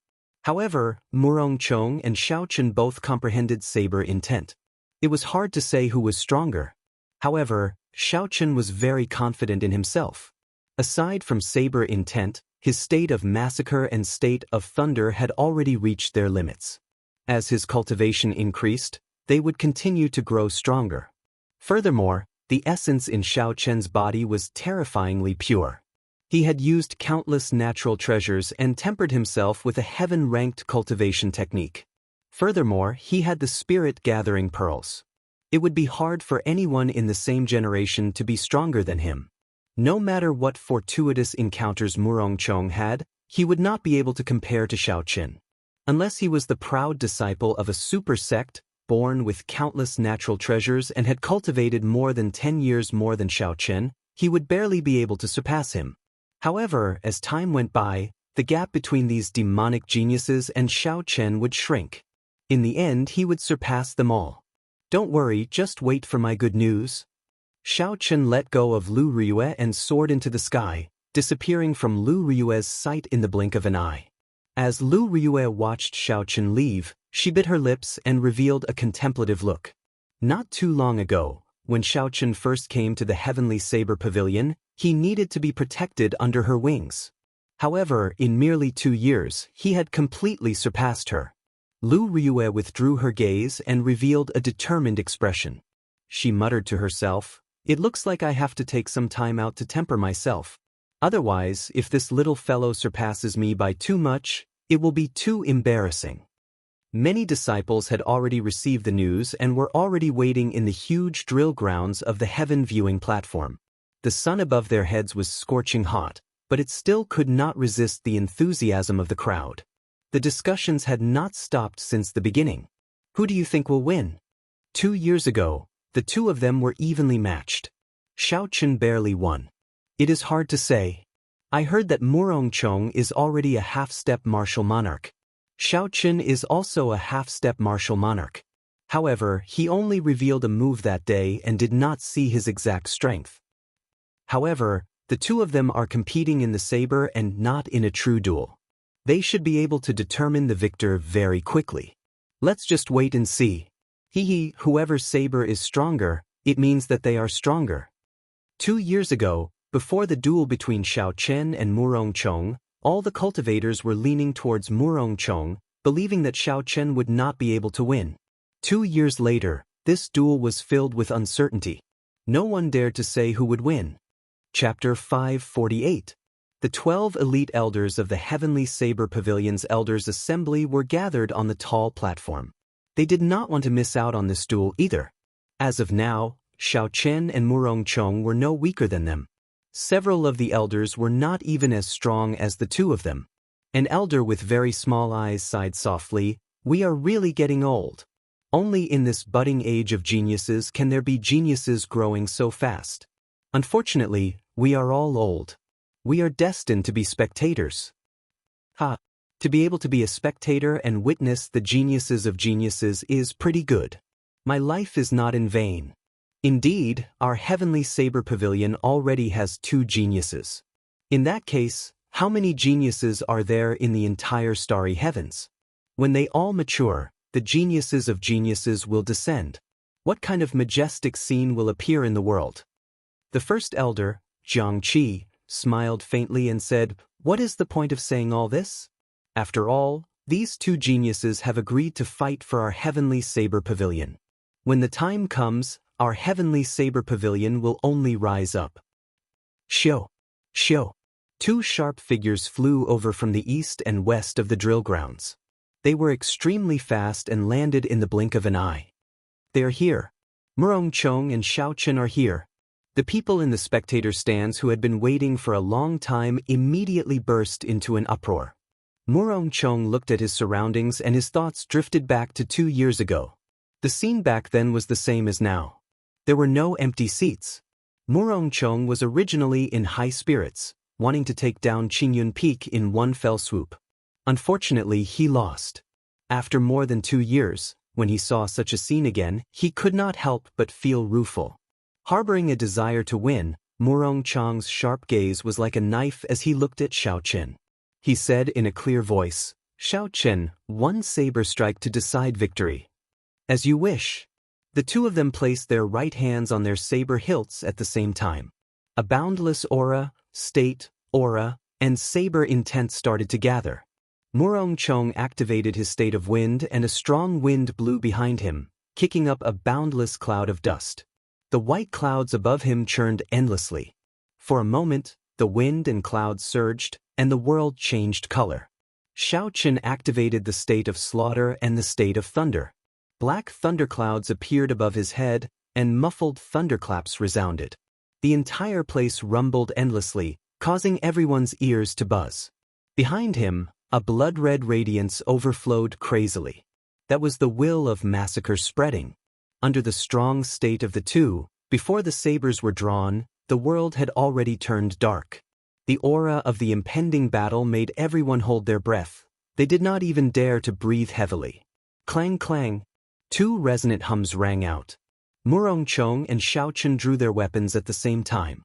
However, Murongchong and Xiaochen both comprehended saber intent. It was hard to say who was stronger. However, Xiaochen was very confident in himself. Aside from saber intent, his state of massacre and state of thunder had already reached their limits. As his cultivation increased, they would continue to grow stronger. Furthermore, the essence in Xiaochen's body was terrifyingly pure. He had used countless natural treasures and tempered himself with a heaven-ranked cultivation technique. Furthermore, he had the spirit-gathering pearls. It would be hard for anyone in the same generation to be stronger than him. No matter what fortuitous encounters Murongchong had, he would not be able to compare to Xiaochen. Unless he was the proud disciple of a super sect, born with countless natural treasures and had cultivated more than 10 years more than Xiaochen, he would barely be able to surpass him. However, as time went by, the gap between these demonic geniuses and Xiaochen would shrink. In the end, he would surpass them all. "Don't worry, just wait for my good news." Xiaochen let go of Lu Riyue and soared into the sky, disappearing from Lu Riyue's sight in the blink of an eye. As Lu Riyue watched Xiaochen leave, she bit her lips and revealed a contemplative look. Not too long ago, when Xiaochen first came to the Heavenly Saber Pavilion, he needed to be protected under her wings. However, in merely 2 years, he had completely surpassed her. Lu Riyue withdrew her gaze and revealed a determined expression. She muttered to herself, "It looks like I have to take some time out to temper myself. Otherwise, if this little fellow surpasses me by too much, it will be too embarrassing." Many disciples had already received the news and were already waiting in the huge drill grounds of the Heaven Viewing platform. The sun above their heads was scorching hot, but it still could not resist the enthusiasm of the crowd. The discussions had not stopped since the beginning. Who do you think will win? 2 years ago, the two of them were evenly matched. Xiaochen barely won. It is hard to say. I heard that Murongchong is already a half-step martial monarch. Xiaochen is also a half-step martial monarch. However, he only revealed a move that day and did not see his exact strength. However, the two of them are competing in the saber and not in a true duel. They should be able to determine the victor very quickly. Let's just wait and see. Whoever's saber is stronger, it means that they are stronger. 2 years ago, before the duel between Xiaochen and Murongchong, all the cultivators were leaning towards Murongchong, believing that Xiao Chen would not be able to win. 2 years later, this duel was filled with uncertainty. No one dared to say who would win. Chapter 548. The 12 elite elders of the Heavenly Saber Pavilion's Elders Assembly were gathered on the tall platform. They did not want to miss out on this duel either. As of now, Xiao Chen and Murong Chong were no weaker than them. Several of the elders were not even as strong as the two of them. An elder with very small eyes sighed softly, "We are really getting old. Only in this budding age of geniuses can there be geniuses growing so fast. Unfortunately, we are all old. We are destined to be spectators." To be able to be a spectator and witness the geniuses of geniuses is pretty good. My life is not in vain. Indeed, our Heavenly Saber Pavilion already has 2 geniuses. In that case, how many geniuses are there in the entire starry heavens? When they all mature, the geniuses of geniuses will descend. What kind of majestic scene will appear in the world? The first elder, Xianxia, smiled faintly and said, "What is the point of saying all this? After all, these 2 geniuses have agreed to fight for our Heavenly Saber Pavilion. When the time comes, our Heavenly Saber Pavilion will only rise up." Shio! 2 sharp figures flew over from the east and west of the drill grounds. They were extremely fast and landed in the blink of an eye. "They are here. Murong Chong and Xiao Chen are here." The people in the spectator stands who had been waiting for a long time immediately burst into an uproar. Murong Chong looked at his surroundings and his thoughts drifted back to 2 years ago. The scene back then was the same as now. There were no empty seats. Murong Chong was originally in high spirits, wanting to take down Qingyun Peak in one fell swoop. Unfortunately, he lost. After more than 2 years, when he saw such a scene again, he could not help but feel rueful. Harboring a desire to win, Murong Chong's sharp gaze was like a knife as he looked at Xiao Chen. He said in a clear voice, "Xiao Chen, one saber strike to decide victory." "As you wish." The 2 of them placed their right hands on their saber hilts at the same time. A boundless aura, state, aura, and saber intent started to gather. Murong Chong activated his state of wind and a strong wind blew behind him, kicking up a boundless cloud of dust. The white clouds above him churned endlessly. For a moment, the wind and clouds surged, and the world changed color. Xiao Chen activated the state of slaughter and the state of thunder. Black thunderclouds appeared above his head, and muffled thunderclaps resounded. The entire place rumbled endlessly, causing everyone's ears to buzz. Behind him, a blood-red radiance overflowed crazily. That was the will of massacre spreading. Under the strong state of the 2, before the sabers were drawn, the world had already turned dark. The aura of the impending battle made everyone hold their breath. They did not even dare to breathe heavily. Clang clang. 2 resonant hums rang out. Murong Chong and Xiao Chen drew their weapons at the same time.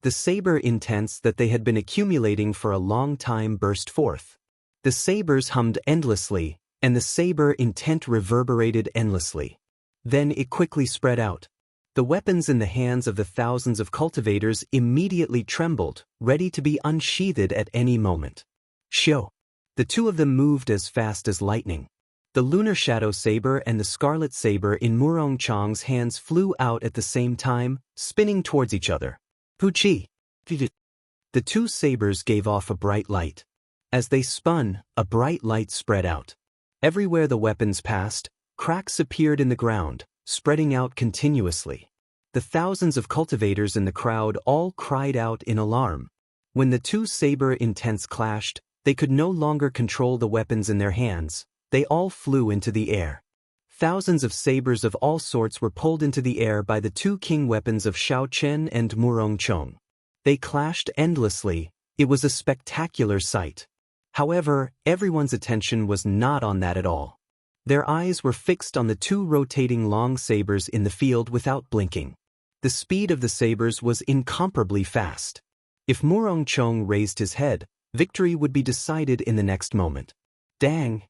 The saber intents that they had been accumulating for a long time burst forth. The sabers hummed endlessly, and the saber intent reverberated endlessly. Then it quickly spread out. The weapons in the hands of the thousands of cultivators immediately trembled, ready to be unsheathed at any moment. Shio! The 2 of them moved as fast as lightning. The lunar shadow saber and the scarlet saber in Murong Chong's hands flew out at the same time, spinning towards each other. Puchi! The 2 sabers gave off a bright light. As they spun, a bright light spread out. Everywhere the weapons passed, cracks appeared in the ground, spreading out continuously. The thousands of cultivators in the crowd all cried out in alarm. When the 2 saber intents clashed, they could no longer control the weapons in their hands. They all flew into the air. Thousands of sabers of all sorts were pulled into the air by the 2 king weapons of Xiao Chen and Murong Chong. They clashed endlessly. It was a spectacular sight. However, everyone's attention was not on that at all. Their eyes were fixed on the 2 rotating long sabers in the field without blinking. The speed of the sabers was incomparably fast. If Murong Chong raised his head, victory would be decided in the next moment. Dang!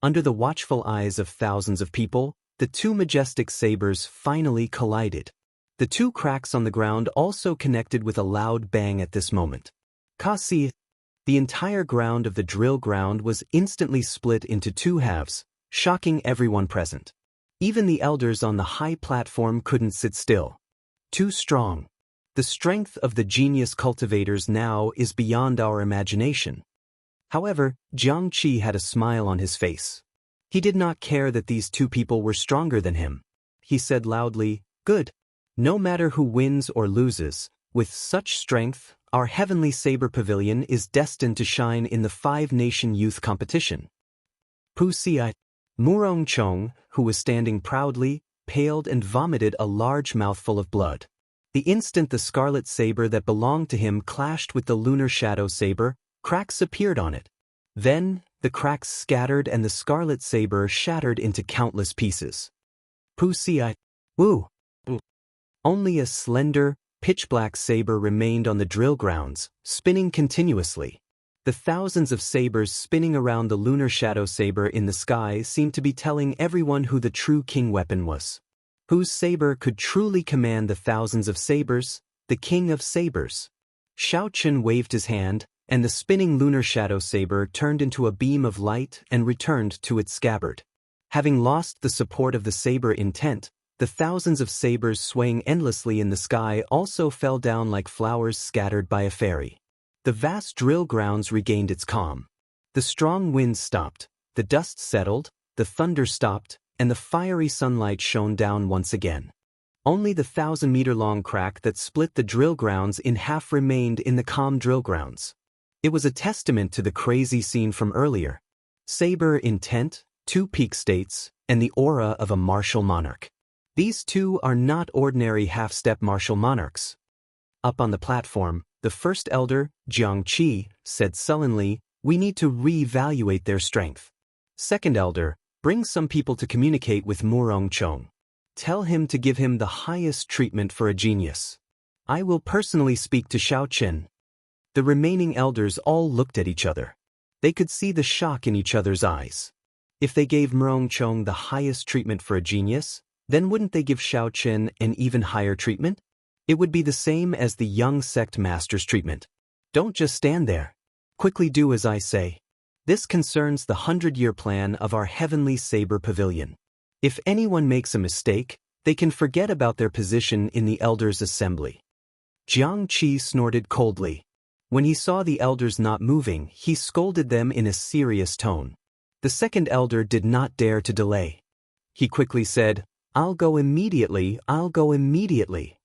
Under the watchful eyes of thousands of people, the 2 majestic sabers finally collided. The 2 cracks on the ground also connected with a loud bang at this moment. Kasi! The entire ground of the drill ground was instantly split into two halves, shocking everyone present. Even the elders on the high platform couldn't sit still. Too strong. The strength of the genius cultivators now is beyond our imagination. However, Xianxia had a smile on his face. He did not care that these two people were stronger than him. He said loudly, "Good. No matter who wins or loses, with such strength, our Heavenly Saber Pavilion is destined to shine in the 5-nation youth competition." Wuxia, Murongchong, who was standing proudly, paled and vomited a large mouthful of blood. The instant the scarlet saber that belonged to him clashed with the lunar shadow saber, cracks appeared on it. Then, the cracks scattered and the scarlet saber shattered into countless pieces. Wuxia, woo! Only a slender, pitch-black saber remained on the drill grounds, spinning continuously. The thousands of sabers spinning around the lunar shadow saber in the sky seemed to be telling everyone who the true king weapon was. Whose saber could truly command the thousands of sabers, the king of sabers. Xianxia waved his hand, and the spinning lunar shadow saber turned into a beam of light and returned to its scabbard. Having lost the support of the saber intent, the thousands of sabers swaying endlessly in the sky also fell down like flowers scattered by a fairy. The vast drill grounds regained its calm. The strong winds stopped, the dust settled, the thunder stopped, and the fiery sunlight shone down once again. Only the 1,000-meter-long crack that split the drill grounds in half remained in the calm drill grounds. It was a testament to the crazy scene from earlier. Saber intent, 2 peak states, and the aura of a martial monarch. These two are not ordinary half-step martial monarchs. Up on the platform, the first elder, Xianxia, said sullenly, "We need to re-evaluate their strength." Second elder, "Bring some people to communicate with Murongchong. Tell him to give him the highest treatment for a genius. I will personally speak to Xianxia." The remaining elders all looked at each other. They could see the shock in each other's eyes. If they gave Murongchong the highest treatment for a genius, then wouldn't they give Xianxia an even higher treatment? It would be the same as the young sect master's treatment. Don't just stand there. Quickly do as I say. This concerns the 100-year plan of our Heavenly Saber Pavilion. If anyone makes a mistake, they can forget about their position in the elders' assembly. Xianxia snorted coldly. When he saw the elders not moving, he scolded them in a serious tone. The second elder did not dare to delay. He quickly said, "I'll go immediately, I'll go immediately."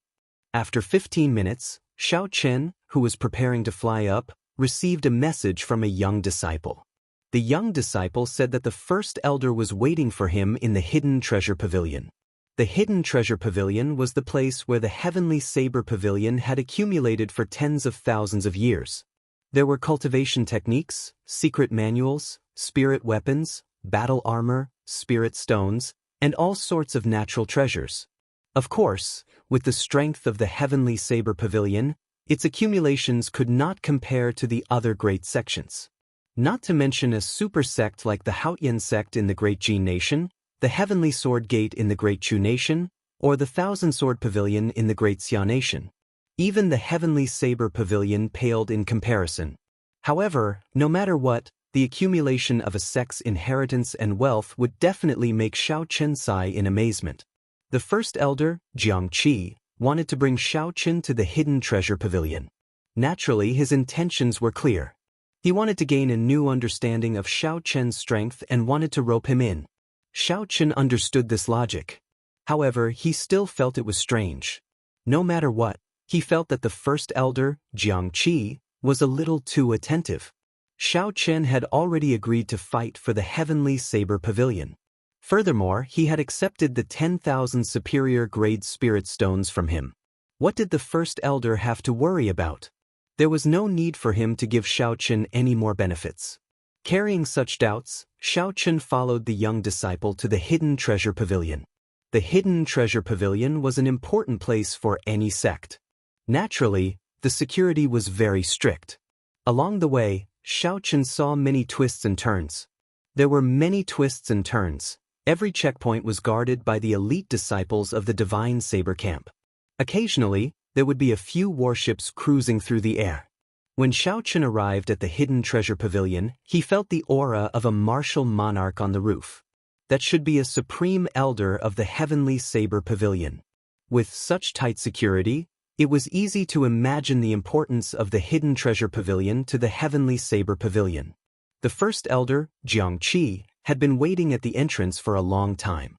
After 15 minutes, Xianxia, who was preparing to fly up, received a message from a young disciple. The young disciple said that the first elder was waiting for him in the Hidden Treasure Pavilion. The Hidden Treasure Pavilion was the place where the Heavenly Saber Pavilion had accumulated for tens of thousands of years. There were cultivation techniques, secret manuals, spirit weapons, battle armor, spirit stones, and all sorts of natural treasures. Of course, with the strength of the Heavenly Saber Pavilion, its accumulations could not compare to the other great sections. Not to mention a super sect like the Haotian sect in the Great Jin Nation, the Heavenly Sword Gate in the Great Chu Nation, or the Thousand Sword Pavilion in the Great Xia Nation. Even the Heavenly Saber Pavilion paled in comparison. However, no matter what, the accumulation of a sect's inheritance and wealth would definitely make Xianxia sigh in amazement. The first elder, Xianxia, wanted to bring Xianxia to the Hidden Treasure Pavilion. Naturally, his intentions were clear. He wanted to gain a new understanding of Xianxia's strength and wanted to rope him in. Xianxia understood this logic. However, he still felt it was strange. No matter what, he felt that the first elder, Xianxia, was a little too attentive. Xianxia had already agreed to fight for the Heavenly Saber Pavilion. Furthermore, he had accepted the 10,000 superior grade spirit stones from him. What did the first elder have to worry about? There was no need for him to give Xianxia any more benefits. Carrying such doubts, Xianxia followed the young disciple to the Hidden Treasure Pavilion. The Hidden Treasure Pavilion was an important place for any sect. Naturally, the security was very strict. Along the way, Xianxia saw many twists and turns. There were many twists and turns. Every checkpoint was guarded by the elite disciples of the Divine Saber Camp. Occasionally, there would be a few warships cruising through the air. When Xiaochen arrived at the hidden treasure pavilion, he felt the aura of a martial monarch on the roof. That should be a supreme elder of the heavenly saber pavilion. With such tight security, it was easy to imagine the importance of the hidden treasure pavilion to the heavenly saber pavilion. The first elder, Xianxia, had been waiting at the entrance for a long time.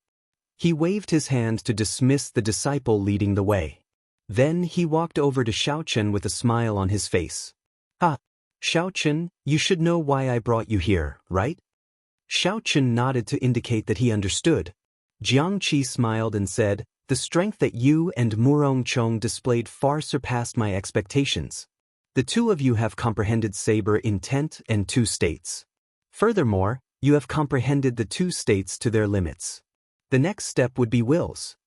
He waved his hand to dismiss the disciple leading the way. Then he walked over to Xiaochen with a smile on his face. "Ah, Xiaochen, you should know why I brought you here, right?" Xiaochen nodded to indicate that he understood. Jiangqi smiled and said, "The strength that you and Murongchong displayed far surpassed my expectations. The two of you have comprehended saber intent and two states. Furthermore, you have comprehended the two states to their limits. The next step would be wills.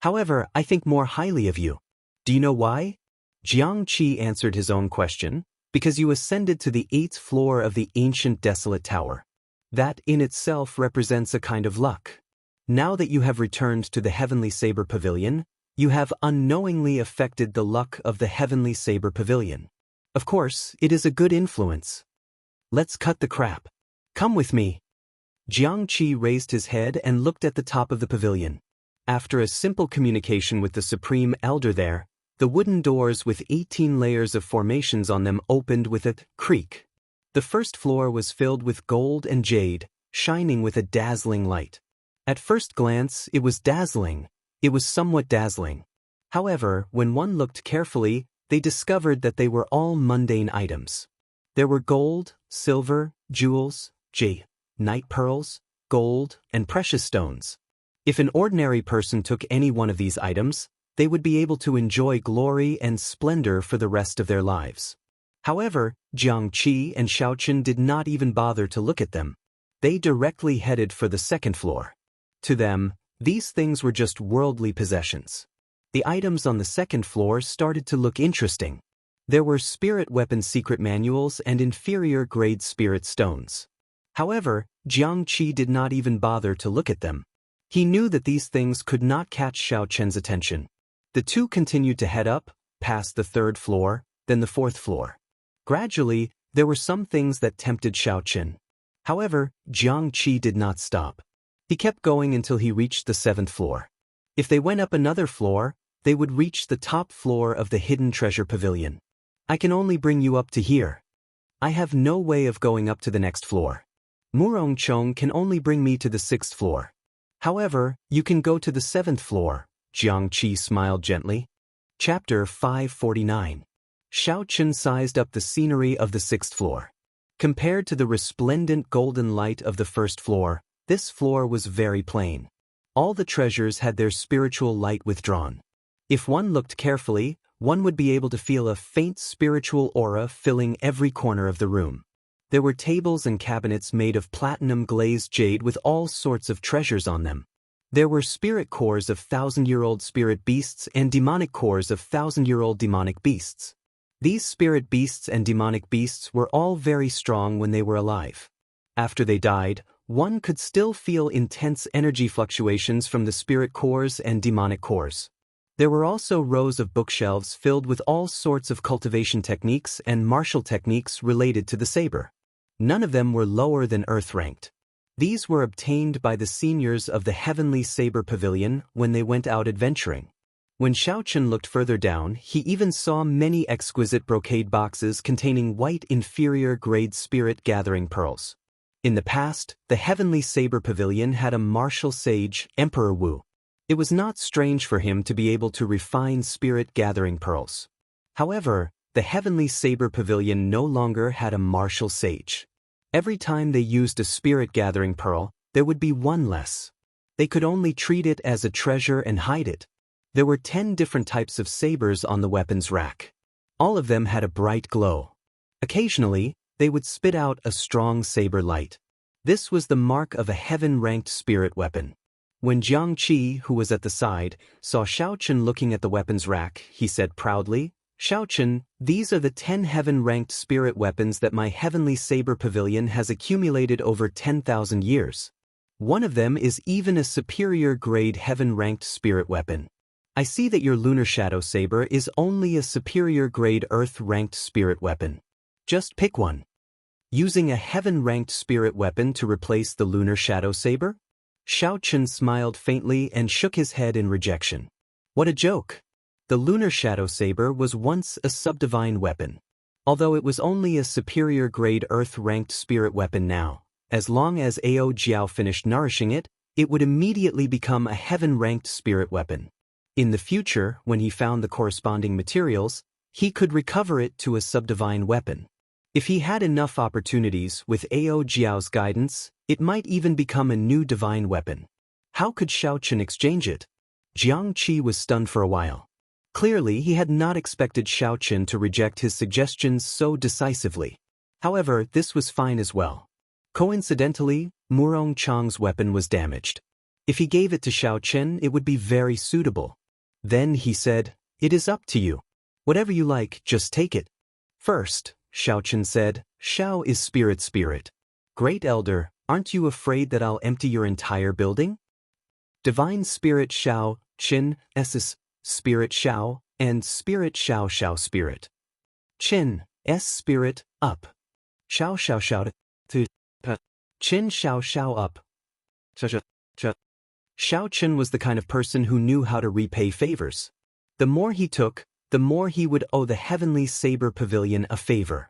However, I think more highly of you. Do you know why?" Jiangqi answered his own question. "Because you ascended to the 8th floor of the ancient desolate tower. That in itself represents a kind of luck. Now that you have returned to the heavenly saber pavilion, you have unknowingly affected the luck of the heavenly saber pavilion. Of course, it is a good influence. Let's cut the crap. Come with me." Jiangqi raised his head and looked at the top of the pavilion. After a simple communication with the supreme elder there, the wooden doors with 18 layers of formations on them opened with a creak. The first floor was filled with gold and jade, shining with a dazzling light. At first glance, it was dazzling. It was somewhat dazzling. However, when one looked carefully, they discovered that they were all mundane items. There were gold, silver, jewels, jade, night pearls, gold, and precious stones. If an ordinary person took any one of these items, they would be able to enjoy glory and splendor for the rest of their lives. However, Jiangqi and Xiaochen did not even bother to look at them. They directly headed for the second floor. To them, these things were just worldly possessions. The items on the second floor started to look interesting. There were spirit weapon secret manuals and inferior-grade spirit stones. However, Jiangqi did not even bother to look at them. He knew that these things could not catch Xiaochen's attention. The two continued to head up, past the 3rd floor, then the 4th floor. Gradually, there were some things that tempted Xiaochen. However, Jiangqi did not stop. He kept going until he reached the 7th floor. If they went up another floor, they would reach the top floor of the hidden treasure pavilion. "I can only bring you up to here. I have no way of going up to the next floor. Murongchong can only bring me to the 6th floor. However, you can go to the 7th floor." Jiangqi smiled gently. Chapter 549. Xiaochen sized up the scenery of the 6th floor. Compared to the resplendent golden light of the 1st floor, this floor was very plain. All the treasures had their spiritual light withdrawn. If one looked carefully, one would be able to feel a faint spiritual aura filling every corner of the room. There were tables and cabinets made of platinum-glazed jade with all sorts of treasures on them. There were spirit cores of 1,000-year-old spirit beasts and demonic cores of 1,000-year-old demonic beasts. These spirit beasts and demonic beasts were all very strong when they were alive. After they died, one could still feel intense energy fluctuations from the spirit cores and demonic cores. There were also rows of bookshelves filled with all sorts of cultivation techniques and martial techniques related to the saber. None of them were lower than earth-ranked. These were obtained by the seniors of the Heavenly Saber Pavilion when they went out adventuring. When Xiaochen looked further down, he even saw many exquisite brocade boxes containing white inferior-grade spirit-gathering pearls. In the past, the Heavenly Saber Pavilion had a martial sage, Emperor Wu. It was not strange for him to be able to refine spirit-gathering pearls. However, the Heavenly Saber Pavilion no longer had a martial sage. Every time they used a spirit-gathering pearl, there would be one less. They could only treat it as a treasure and hide it. There were 10 different types of sabers on the weapons rack. All of them had a bright glow. Occasionally, they would spit out a strong saber light. This was the mark of a heaven-ranked spirit weapon. When Jiangqi, who was at the side, saw Xiaochen looking at the weapons rack, he said proudly, "Xiaochen, these are the 10 heaven-ranked spirit weapons that my Heavenly Saber Pavilion has accumulated over 10,000 years. One of them is even a superior-grade heaven-ranked spirit weapon. I see that your Lunar Shadow Saber is only a superior-grade Earth-ranked spirit weapon. Just pick one. Using a heaven-ranked spirit weapon to replace the lunar shadow saber? Xianxia smiled faintly and shook his head in rejection. What a joke! The lunar shadow saber was once a subdivine weapon. Although it was only a superior-grade earth-ranked spirit weapon now, as long as Ao Jiao finished nourishing it, it would immediately become a heaven-ranked spirit weapon. In the future, when he found the corresponding materials, he could recover it to a subdivine weapon. If he had enough opportunities with Ao Jiao's guidance, it might even become a new divine weapon. How could Xianxia exchange it? Xianxia was stunned for a while. Clearly, he had not expected Xianxia to reject his suggestions so decisively. However, this was fine as well. Coincidentally, Murong Chang's weapon was damaged. If he gave it to Xianxia, it would be very suitable. Then he said, "It is up to you. Whatever you like, just take it." First, Xianxia said, "Xiao is spirit. Great Elder, aren't you afraid that I'll empty your entire building?" Divine Spirit Xiao, Qin, S's, Spirit Xiao, and Spirit Xiao Xiao Spirit. Qin, S Spirit, up. Xiao Xiao Xiao, to, Qin Xiao Xiao up. Xianxia was the kind of person who knew how to repay favors. The more he took, the more he would owe the Heavenly Saber Pavilion a favor.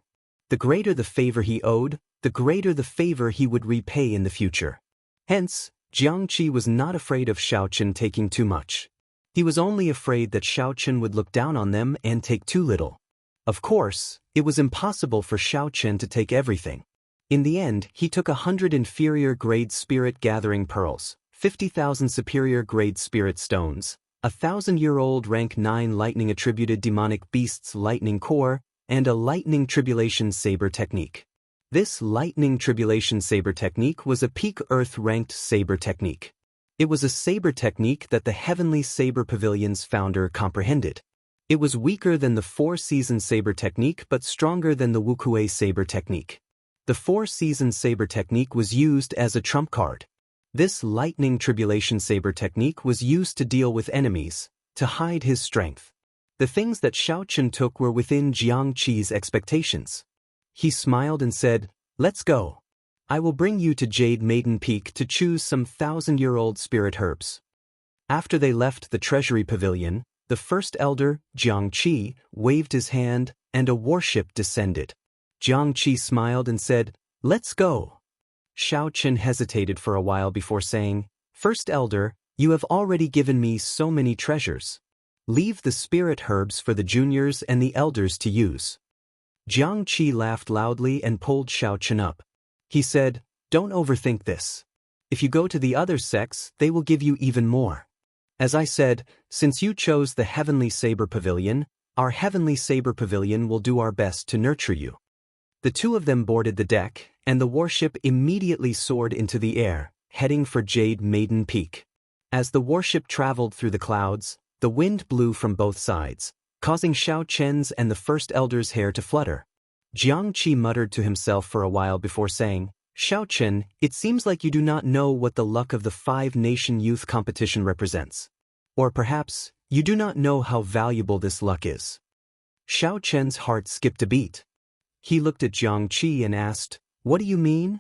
The greater the favor he owed, the greater the favor he would repay in the future. Hence, Xianxia was not afraid of Xianxia taking too much. He was only afraid that Xianxia would look down on them and take too little. Of course, it was impossible for Xianxia to take everything. In the end, he took 100 inferior-grade spirit-gathering pearls, 50,000 superior-grade spirit stones, 1,000-year-old rank 9 lightning-attributed demonic beasts lightning core, and a lightning tribulation saber technique. This lightning tribulation saber technique was a peak earth-ranked saber technique. It was a saber technique that the Heavenly Saber Pavilion's founder comprehended. It was weaker than the Four-Season Saber technique but stronger than the Wuxia Saber technique. The Four-Season Saber technique was used as a trump card. This lightning tribulation saber technique was used to deal with enemies, to hide his strength. The things that Xianxia took were within Xianxi's expectations. He smiled and said, "Let's go. I will bring you to Jade Maiden Peak to choose some 1,000-year-old spirit herbs." After they left the treasury pavilion, the first elder, Xianxia, waved his hand, and a warship descended. Xianxia smiled and said, "Let's go." Xianxia hesitated for a while before saying, "First elder, you have already given me so many treasures. Leave the spirit herbs for the juniors and the elders to use." Xianxia laughed loudly and pulled Xianxia up. He said, "Don't overthink this. If you go to the other sects, they will give you even more. As I said, since you chose the Heavenly Saber Pavilion, our Heavenly Saber Pavilion will do our best to nurture you." The two of them boarded the deck, and the warship immediately soared into the air, heading for Jade Maiden Peak. As the warship traveled through the clouds, the wind blew from both sides, causing Xianxia's and the first elder's hair to flutter. Xianxia muttered to himself for a while before saying, "Xianxia, it seems like you do not know what the luck of the 5-nation youth competition represents. Or perhaps, you do not know how valuable this luck is." Xianxia's heart skipped a beat. He looked at Xianxia and asked, "What do you mean?"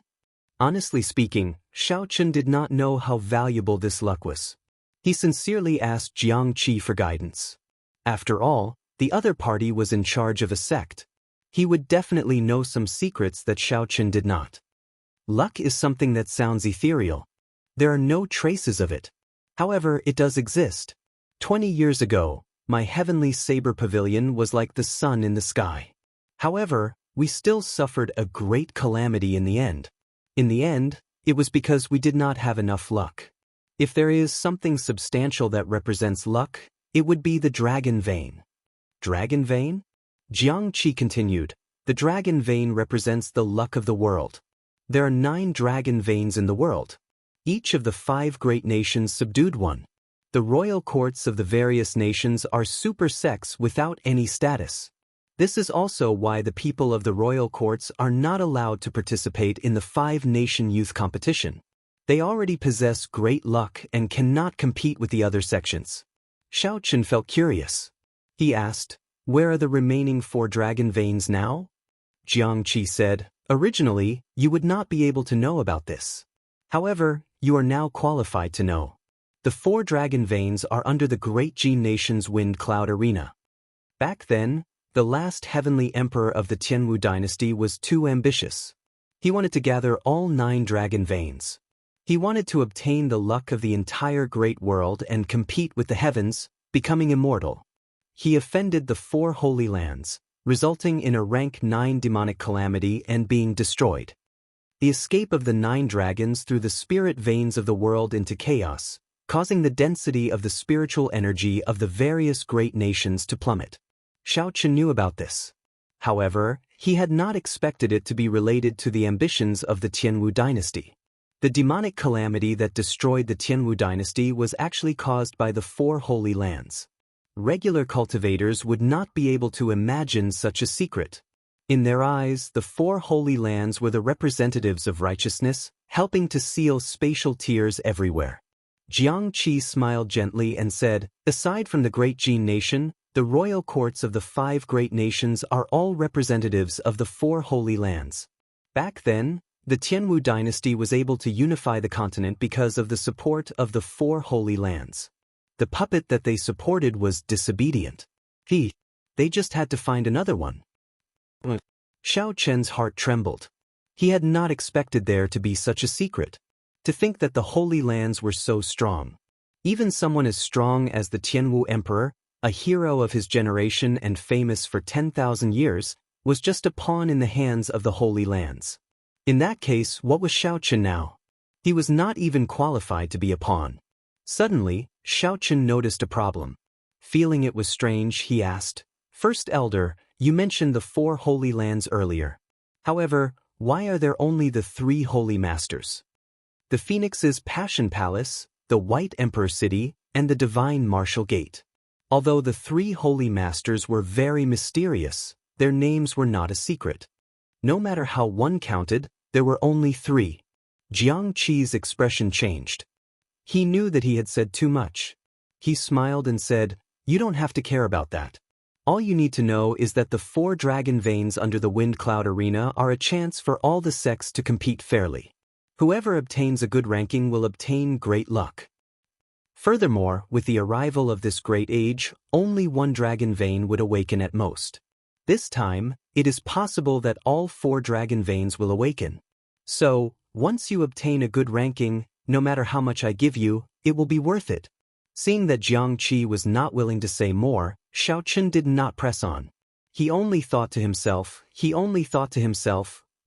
Honestly speaking, Xianxia did not know how valuable this luck was. He sincerely asked Xianxia for guidance. After all, the other party was in charge of a sect. He would definitely know some secrets that Xianxia did not. Luck is something that sounds ethereal. There are no traces of it. However, it does exist. 20 years ago, my Heavenly Saber Pavilion was like the sun in the sky. However, we still suffered a great calamity in the end. In the end, it was because we did not have enough luck. If there is something substantial that represents luck, it would be the dragon vein. Dragon vein? Xianxia continued, "The dragon vein represents the luck of the world. There are 9 dragon veins in the world. Each of the 5 great nations subdued one. The royal courts of the various nations are super sects without any status. This is also why the people of the royal courts are not allowed to participate in the 5-nation youth competition. They already possess great luck and cannot compete with the other sections." Xianxia felt curious. He asked, "Where are the remaining 4 dragon veins now?" Xianxia said, originally, you would not be able to know about this. However, you are now qualified to know. The 4 dragon veins are under the great Jin nation's wind cloud arena. Back then, the last heavenly emperor of the Tianwu dynasty was too ambitious. He wanted to gather all 9 dragon veins. He wanted to obtain the luck of the entire great world and compete with the heavens, becoming immortal. He offended the 4 holy lands, resulting in a rank 9 demonic calamity and being destroyed. The escape of the 9 dragons threw the spirit veins of the world into chaos, causing the density of the spiritual energy of the various great nations to plummet. Xianxia knew about this. However, he had not expected it to be related to the ambitions of the Tianwu dynasty. The demonic calamity that destroyed the Tianwu dynasty was actually caused by the 4 holy lands. Regular cultivators would not be able to imagine such a secret. In their eyes, the 4 holy lands were the representatives of righteousness, helping to seal spatial tiers everywhere. Xianxia smiled gently and said, aside from the great Jin nation, the royal courts of the 5 great nations are all representatives of the 4 holy lands. Back then, the Tianwu dynasty was able to unify the continent because of the support of the 4 holy lands. The puppet that they supported was disobedient. They just had to find another one. Xiaoqian's heart trembled. He had not expected there to be such a secret. To think that the holy lands were so strong. Even someone as strong as the Tianwu emperor, a hero of his generation and famous for 10,000 years, was just a pawn in the hands of the holy lands. In that case, what was Xiaoqian now? He was not even qualified to be a pawn. Suddenly, Xiaoqian noticed a problem. Feeling it was strange, he asked, First Elder, you mentioned the 4 holy lands earlier. However, why are there only the 3 holy masters? The Phoenix's Passion Palace, the White Emperor City, and the Divine Martial Gate. Although the 3 holy masters were very mysterious, their names were not a secret. No matter how one counted, there were only 3. Xianxia's expression changed. He knew that he had said too much. He smiled and said, you don't have to care about that. All you need to know is that the 4 dragon veins under the wind cloud arena are a chance for all the sects to compete fairly. Whoever obtains a good ranking will obtain great luck. Furthermore, with the arrival of this great age, only 1 dragon vein would awaken at most. This time, it is possible that all 4 dragon veins will awaken. So, once you obtain a good ranking, no matter how much I give you, it will be worth it. Seeing that Xianxia was not willing to say more, Xiaoqian did not press on. He only thought to himself,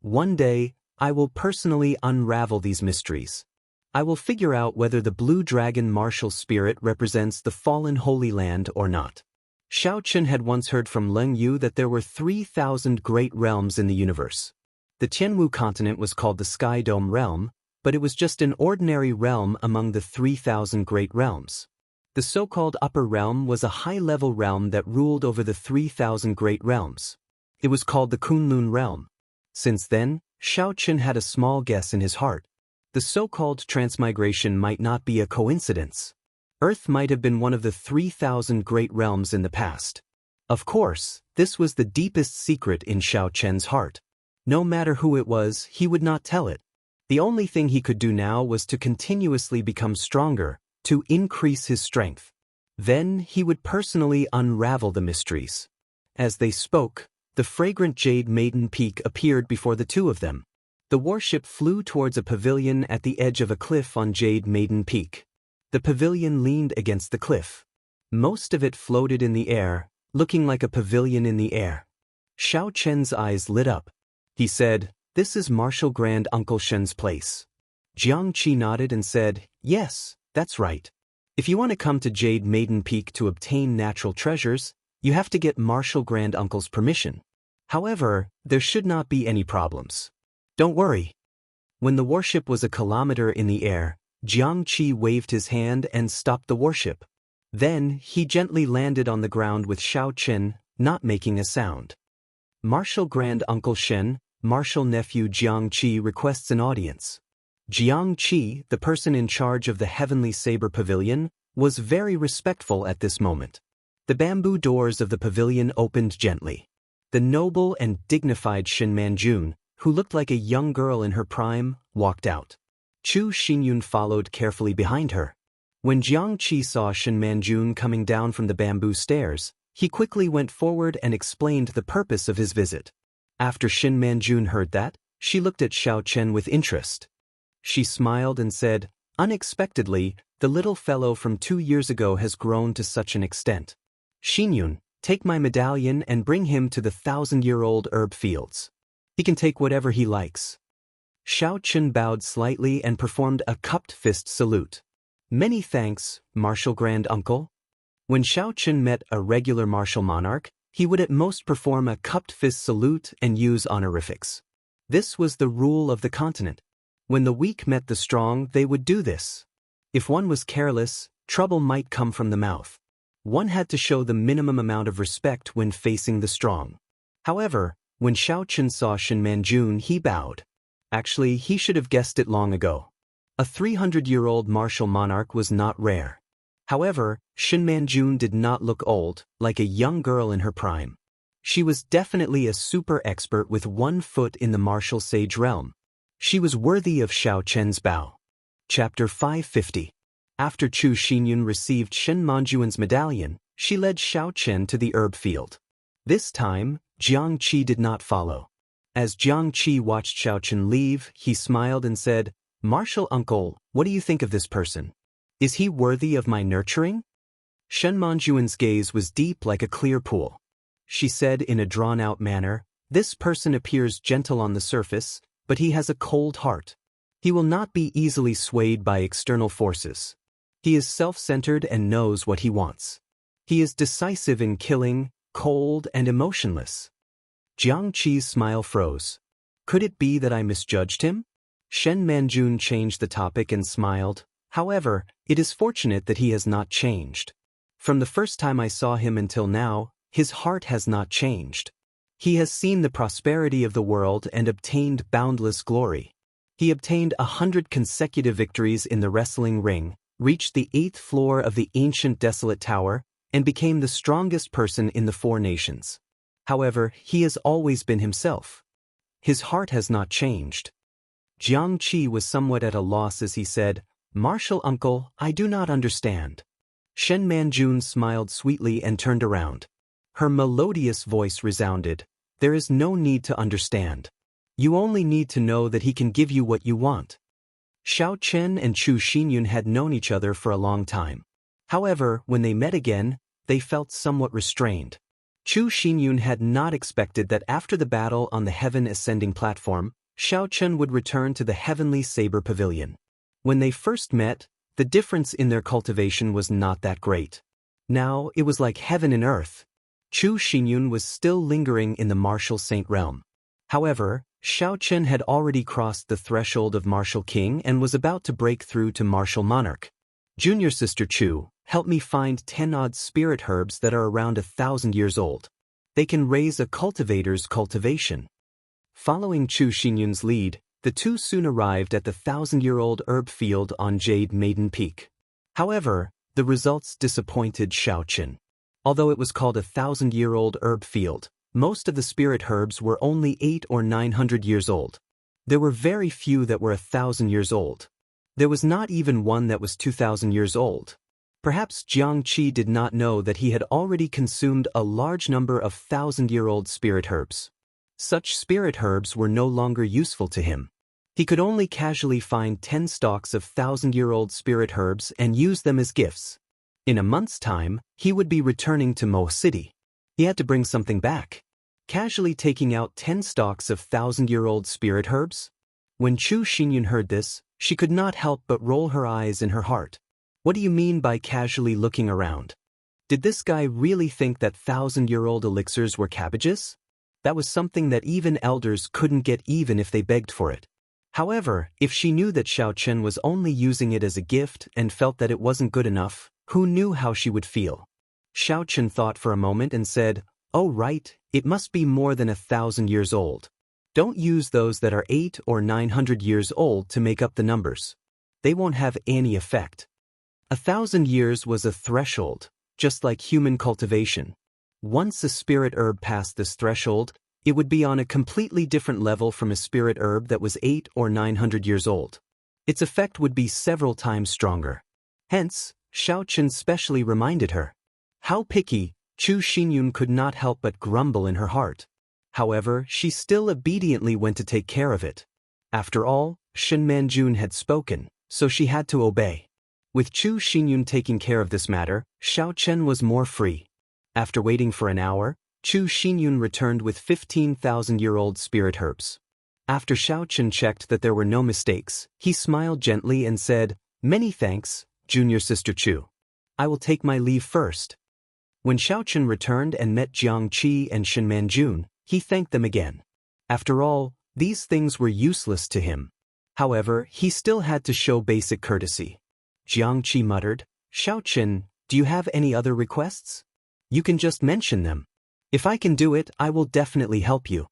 one day, I will personally unravel these mysteries. I will figure out whether the blue dragon martial spirit represents the fallen Holy Land or not. Xiaoqian had once heard from Leng Yu that there were 3,000 great realms in the universe. The Tianwu continent was called the Sky Dome Realm, but it was just an ordinary realm among the 3,000 great realms. The so-called Upper Realm was a high-level realm that ruled over the 3,000 great realms. It was called the Kunlun Realm. Since then, Xiaoqian had a small guess in his heart. The so-called transmigration might not be a coincidence. Earth might have been one of the 3,000 great realms in the past. Of course, this was the deepest secret in Xiaoqian's heart. No matter who it was, he would not tell it. The only thing he could do now was to continuously become stronger, to increase his strength. Then he would personally unravel the mysteries. As they spoke, the fragrant Jade Maiden Peak appeared before the two of them. The warship flew towards a pavilion at the edge of a cliff on Jade Maiden Peak. The pavilion leaned against the cliff. Most of it floated in the air, looking like a pavilion in the air. Xiaoqian's eyes lit up. He said, "This is Martial Grand Uncle Shen's place." Xianxia nodded and said, "Yes, that's right. If you want to come to Jade Maiden Peak to obtain natural treasures, you have to get Martial Grand Uncle's permission. However, there should not be any problems. Don't worry." When the warship was a kilometer in the air, Xianxia waved his hand and stopped the warship. Then, he gently landed on the ground with Xiaoqian, not making a sound. Martial Grand Uncle Shen, Martial Nephew Xianxia requests an audience. Xianxia, the person in charge of the Heavenly Saber Pavilion, was very respectful at this moment. The bamboo doors of the pavilion opened gently. The noble and dignified Shin Manjun, who looked like a young girl in her prime, walked out. Chu Xinyun followed carefully behind her. When Xianxia saw Shin Manjun coming down from the bamboo stairs, he quickly went forward and explained the purpose of his visit. After Shin Manjun heard that, she looked at Xiao Chen with interest. She smiled and said, "Unexpectedly, the little fellow from 2 years ago has grown to such an extent. Xinyun, take my medallion and bring him to the 1,000-year-old herb fields. He can take whatever he likes." Xiao Chen bowed slightly and performed a cupped fist salute. "Many thanks, martial grand uncle." When Xiao Chen met a regular martial monarch, he would at most perform a cupped fist salute and use honorifics. This was the rule of the continent. When the weak met the strong, they would do this. If one was careless, trouble might come from the mouth. One had to show the minimum amount of respect when facing the strong. However, when Xiao Chen saw Shin Manjun, he bowed. Actually, he should have guessed it long ago. A 300-year-old martial monarch was not rare. However, Shin Manjun did not look old, like a young girl in her prime. She was definitely a super expert with 1 foot in the martial sage realm. She was worthy of Xiao Chen's bow. Chapter 550. After Chu Xinyun received Shin Manjuan's medallion, she led Xiao Chen to the herb field. This time, Xianxia did not follow. As Xianxia watched Xiao Chen leave, he smiled and said, "Martial uncle, what do you think of this person? Is he worthy of my nurturing?" Shin Manjuan's gaze was deep like a clear pool. She said in a drawn-out manner, "This person appears gentle on the surface, but he has a cold heart. He will not be easily swayed by external forces. He is self-centered and knows what he wants. He is decisive in killing, cold and emotionless." Jiangqi's smile froze. Could it be that I misjudged him? Shen Manjun changed the topic and smiled. "However, it is fortunate that he has not changed. From the first time I saw him until now, his heart has not changed. He has seen the prosperity of the world and obtained boundless glory. He obtained 100 consecutive victories in the wrestling ring, reached the 8th floor of the ancient desolate tower, and became the strongest person in the 4 nations. However, he has always been himself. His heart has not changed." Jiangqi was somewhat at a loss as he said, "Martial uncle, I do not understand." Shen Manjun smiled sweetly and turned around. Her melodious voice resounded, "There is no need to understand. You only need to know that he can give you what you want." Xiao Chen and Chu Xinyun had known each other for a long time. However, when they met again, they felt somewhat restrained. Chu Xinyun had not expected that after the battle on the heaven ascending platform, Xiao Chen would return to the heavenly saber pavilion. When they first met, the difference in their cultivation was not that great. Now, it was like heaven and earth. Chu Xinyun was still lingering in the martial saint realm. However, Xiao Chen had already crossed the threshold of martial king and was about to break through to martial monarch. "Junior sister Chu, help me find 10 odd spirit herbs that are around 1,000 years old. They can raise a cultivator's cultivation." Following Chu Xinyun's lead, the two soon arrived at the 1,000-year-old herb field on Jade Maiden Peak. However, the results disappointed Xiao Chen. Although it was called a 1,000-year-old herb field, most of the spirit herbs were only 800 or 900 years old. There were very few that were 1,000 years old. There was not even one that was 2,000 years old. Perhaps Jiangqi did not know that he had already consumed a large number of 1,000-year-old spirit herbs. Such spirit herbs were no longer useful to him. He could only casually find 10 stalks of 1,000-year-old spirit herbs and use them as gifts. In a month's time, he would be returning to Mo City. He had to bring something back. Casually taking out 10 stalks of 1,000-year-old spirit herbs? When Chu Xinyun heard this, she could not help but roll her eyes in her heart. What do you mean by casually looking around? Did this guy really think that 1,000-year-old elixirs were cabbages? That was something that even elders couldn't get even if they begged for it. However, if she knew that Xiao Chen was only using it as a gift and felt that it wasn't good enough, who knew how she would feel? Xiao Chen thought for a moment and said, "Oh right, it must be more than 1,000 years old. Don't use those that are 800 or 900 years old to make up the numbers. They won't have any effect." 1,000 years was a threshold, just like human cultivation. Once a spirit herb passed this threshold, it would be on a completely different level from a spirit herb that was 800 or 900 years old. Its effect would be several times stronger. Hence, Xiaochen specially reminded her. How picky, Chu Xinyun could not help but grumble in her heart. However, she still obediently went to take care of it. After all, Shen Manjun had spoken, so she had to obey. With Chu Xinyun taking care of this matter, Xiaochen was more free. After waiting for an hour, Chu Xinyun returned with 15,000-year-old spirit herbs. After Xiaochen checked that there were no mistakes, he smiled gently and said, "Many thanks, Junior Sister Chu. I will take my leave first." When Xiaochen returned and met Jiangqi and Shen Manjun, he thanked them again. After all, these things were useless to him. However, he still had to show basic courtesy. Jiangqi muttered, "Xiaochen, do you have any other requests? You can just mention them. If I can do it, I will definitely help you."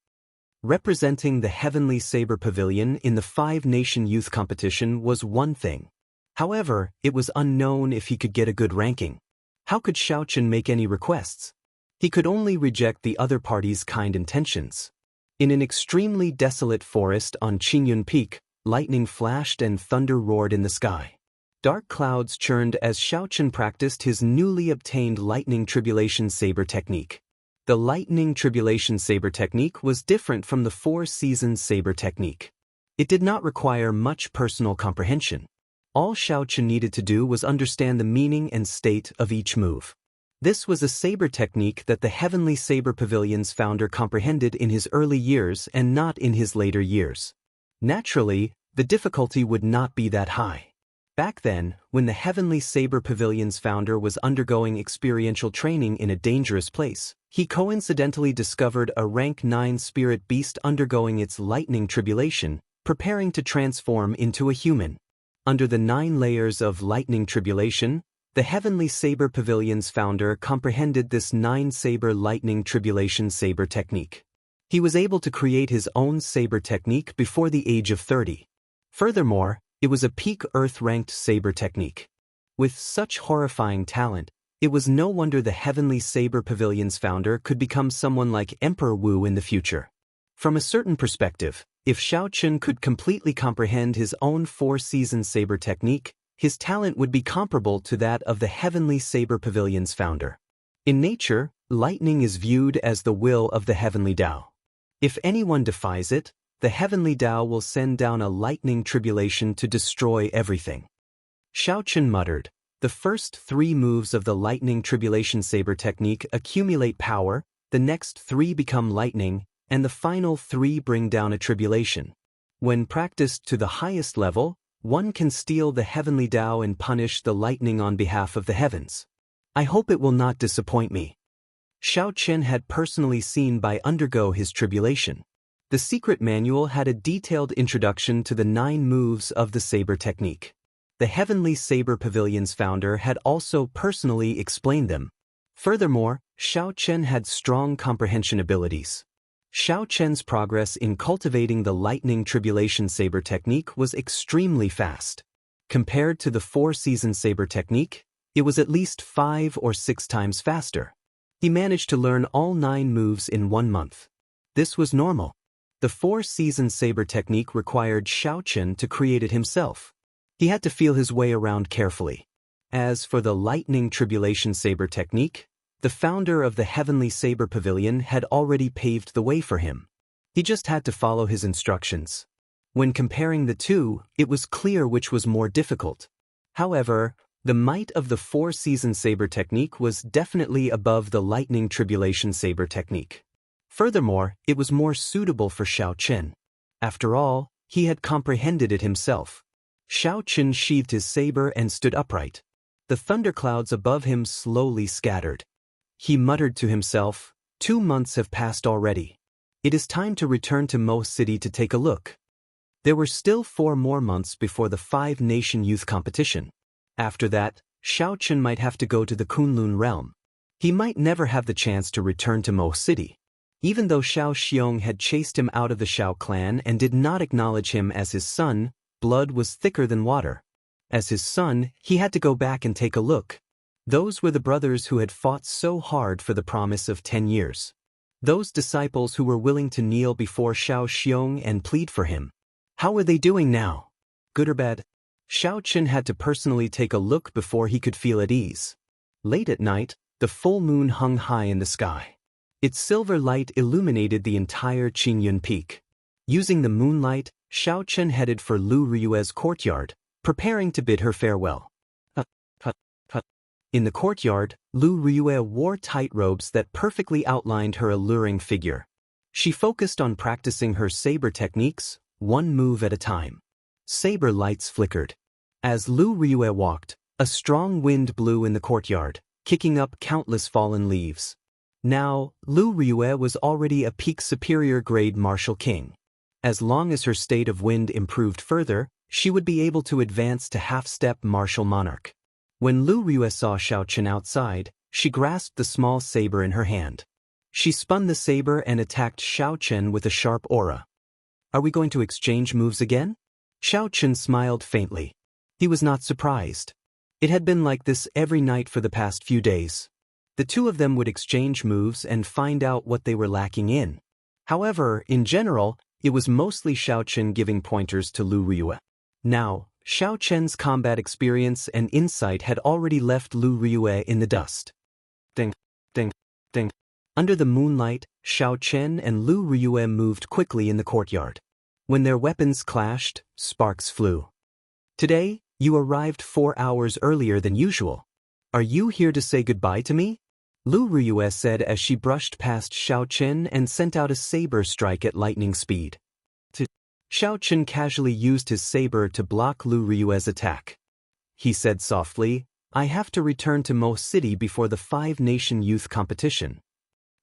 Representing the Heavenly Saber Pavilion in the 5-Nation Youth Competition was one thing. However, it was unknown if he could get a good ranking. How could Xiaochen make any requests? He could only reject the other party's kind intentions. In an extremely desolate forest on Qingyun Peak, lightning flashed and thunder roared in the sky. Dark clouds churned as Xiaochen practiced his newly obtained Lightning Tribulation Saber technique. The Lightning Tribulation Saber technique was different from the 4-Season Saber technique. It did not require much personal comprehension. All Xiaochen needed to do was understand the meaning and state of each move. This was a saber technique that the Heavenly Saber Pavilion's founder comprehended in his early years and not in his later years. Naturally, the difficulty would not be that high. Back then, when the Heavenly Saber Pavilion's founder was undergoing experiential training in a dangerous place, he coincidentally discovered a rank 9 spirit beast undergoing its lightning tribulation, preparing to transform into a human. Under the 9 layers of lightning tribulation, the Heavenly Saber Pavilion's founder comprehended this 9-saber lightning tribulation saber technique. He was able to create his own saber technique before the age of 30. Furthermore, it was a peak Earth-ranked saber technique. With such horrifying talent, it was no wonder the Heavenly Saber Pavilion's founder could become someone like Emperor Wu in the future. From a certain perspective, if Xiaochen could completely comprehend his own 4-season saber technique, his talent would be comparable to that of the Heavenly Saber Pavilion's founder. In nature, lightning is viewed as the will of the Heavenly Tao. If anyone defies it, the Heavenly Tao will send down a lightning tribulation to destroy everything. Xiaochen muttered, "The first 3 moves of the lightning tribulation saber technique accumulate power, the next 3 become lightning, and the final 3 bring down a tribulation. When practiced to the highest level, one can steal the Heavenly Tao and punish the lightning on behalf of the heavens. I hope it will not disappoint me." Xiaochen had personally seen Bai undergo his tribulation. The secret manual had a detailed introduction to the 9 moves of the saber technique. The Heavenly Saber Pavilion's founder had also personally explained them. Furthermore, Xiaochen had strong comprehension abilities. Xiaochen's progress in cultivating the lightning tribulation saber technique was extremely fast. Compared to the 4-season saber technique, it was at least 5 or 6 times faster. He managed to learn all 9 moves in 1 month. This was normal. The 4-season saber technique required Xiaochen to create it himself. He had to feel his way around carefully. As for the lightning tribulation saber technique, the founder of the Heavenly Saber Pavilion had already paved the way for him. He just had to follow his instructions. When comparing the two, it was clear which was more difficult. However, the might of the 4-season saber technique was definitely above the lightning tribulation saber technique. Furthermore, it was more suitable for Xiaochen. After all, he had comprehended it himself. Xiaochen sheathed his saber and stood upright. The thunderclouds above him slowly scattered. He muttered to himself, 2 months have passed already. It is time to return to Mo City to take a look. There were still 4 more months before the 5-nation youth competition. After that, Xiaochen might have to go to the Kunlun realm. He might never have the chance to return to Mo City. Even though Xiao Xiong had chased him out of the Xiao clan and did not acknowledge him as his son, blood was thicker than water. As his son, he had to go back and take a look. Those were the brothers who had fought so hard for the promise of 10 years. Those disciples who were willing to kneel before Xianxia and plead for him. How were they doing now? Good or bad? Xianxia had to personally take a look before he could feel at ease. Late at night, the full moon hung high in the sky. Its silver light illuminated the entire Qingyun Peak. Using the moonlight, Xianxia headed for Lu Riyue's courtyard, preparing to bid her farewell. In the courtyard, Lu Riyue wore tight robes that perfectly outlined her alluring figure. She focused on practicing her saber techniques, one move at a time. Saber lights flickered. As Lu Riyue walked, a strong wind blew in the courtyard, kicking up countless fallen leaves. Now, Lu Riyue was already a peak superior grade martial king. As long as her state of wind improved further, she would be able to advance to half-step martial monarch. When Lu Riyue saw Xianxia outside, she grasped the small saber in her hand. She spun the saber and attacked Xianxia with a sharp aura. Are we going to exchange moves again? Xianxia smiled faintly. He was not surprised. It had been like this every night for the past few days. The two of them would exchange moves and find out what they were lacking in. However, in general, it was mostly Xianxia giving pointers to Lu Riyue. Now, Xianxia's combat experience and insight had already left Lu Riyue in the dust. Ding, ding, ding. Under the moonlight, Xianxia and Lu Riyue moved quickly in the courtyard. When their weapons clashed, sparks flew. Today, you arrived 4 hours earlier than usual. Are you here to say goodbye to me? Lu Riyue said as she brushed past Xianxia and sent out a saber strike at lightning speed. Xianxia casually used his saber to block Lu Riyue's attack. He said softly, I have to return to Mo City before the 5-nation youth competition.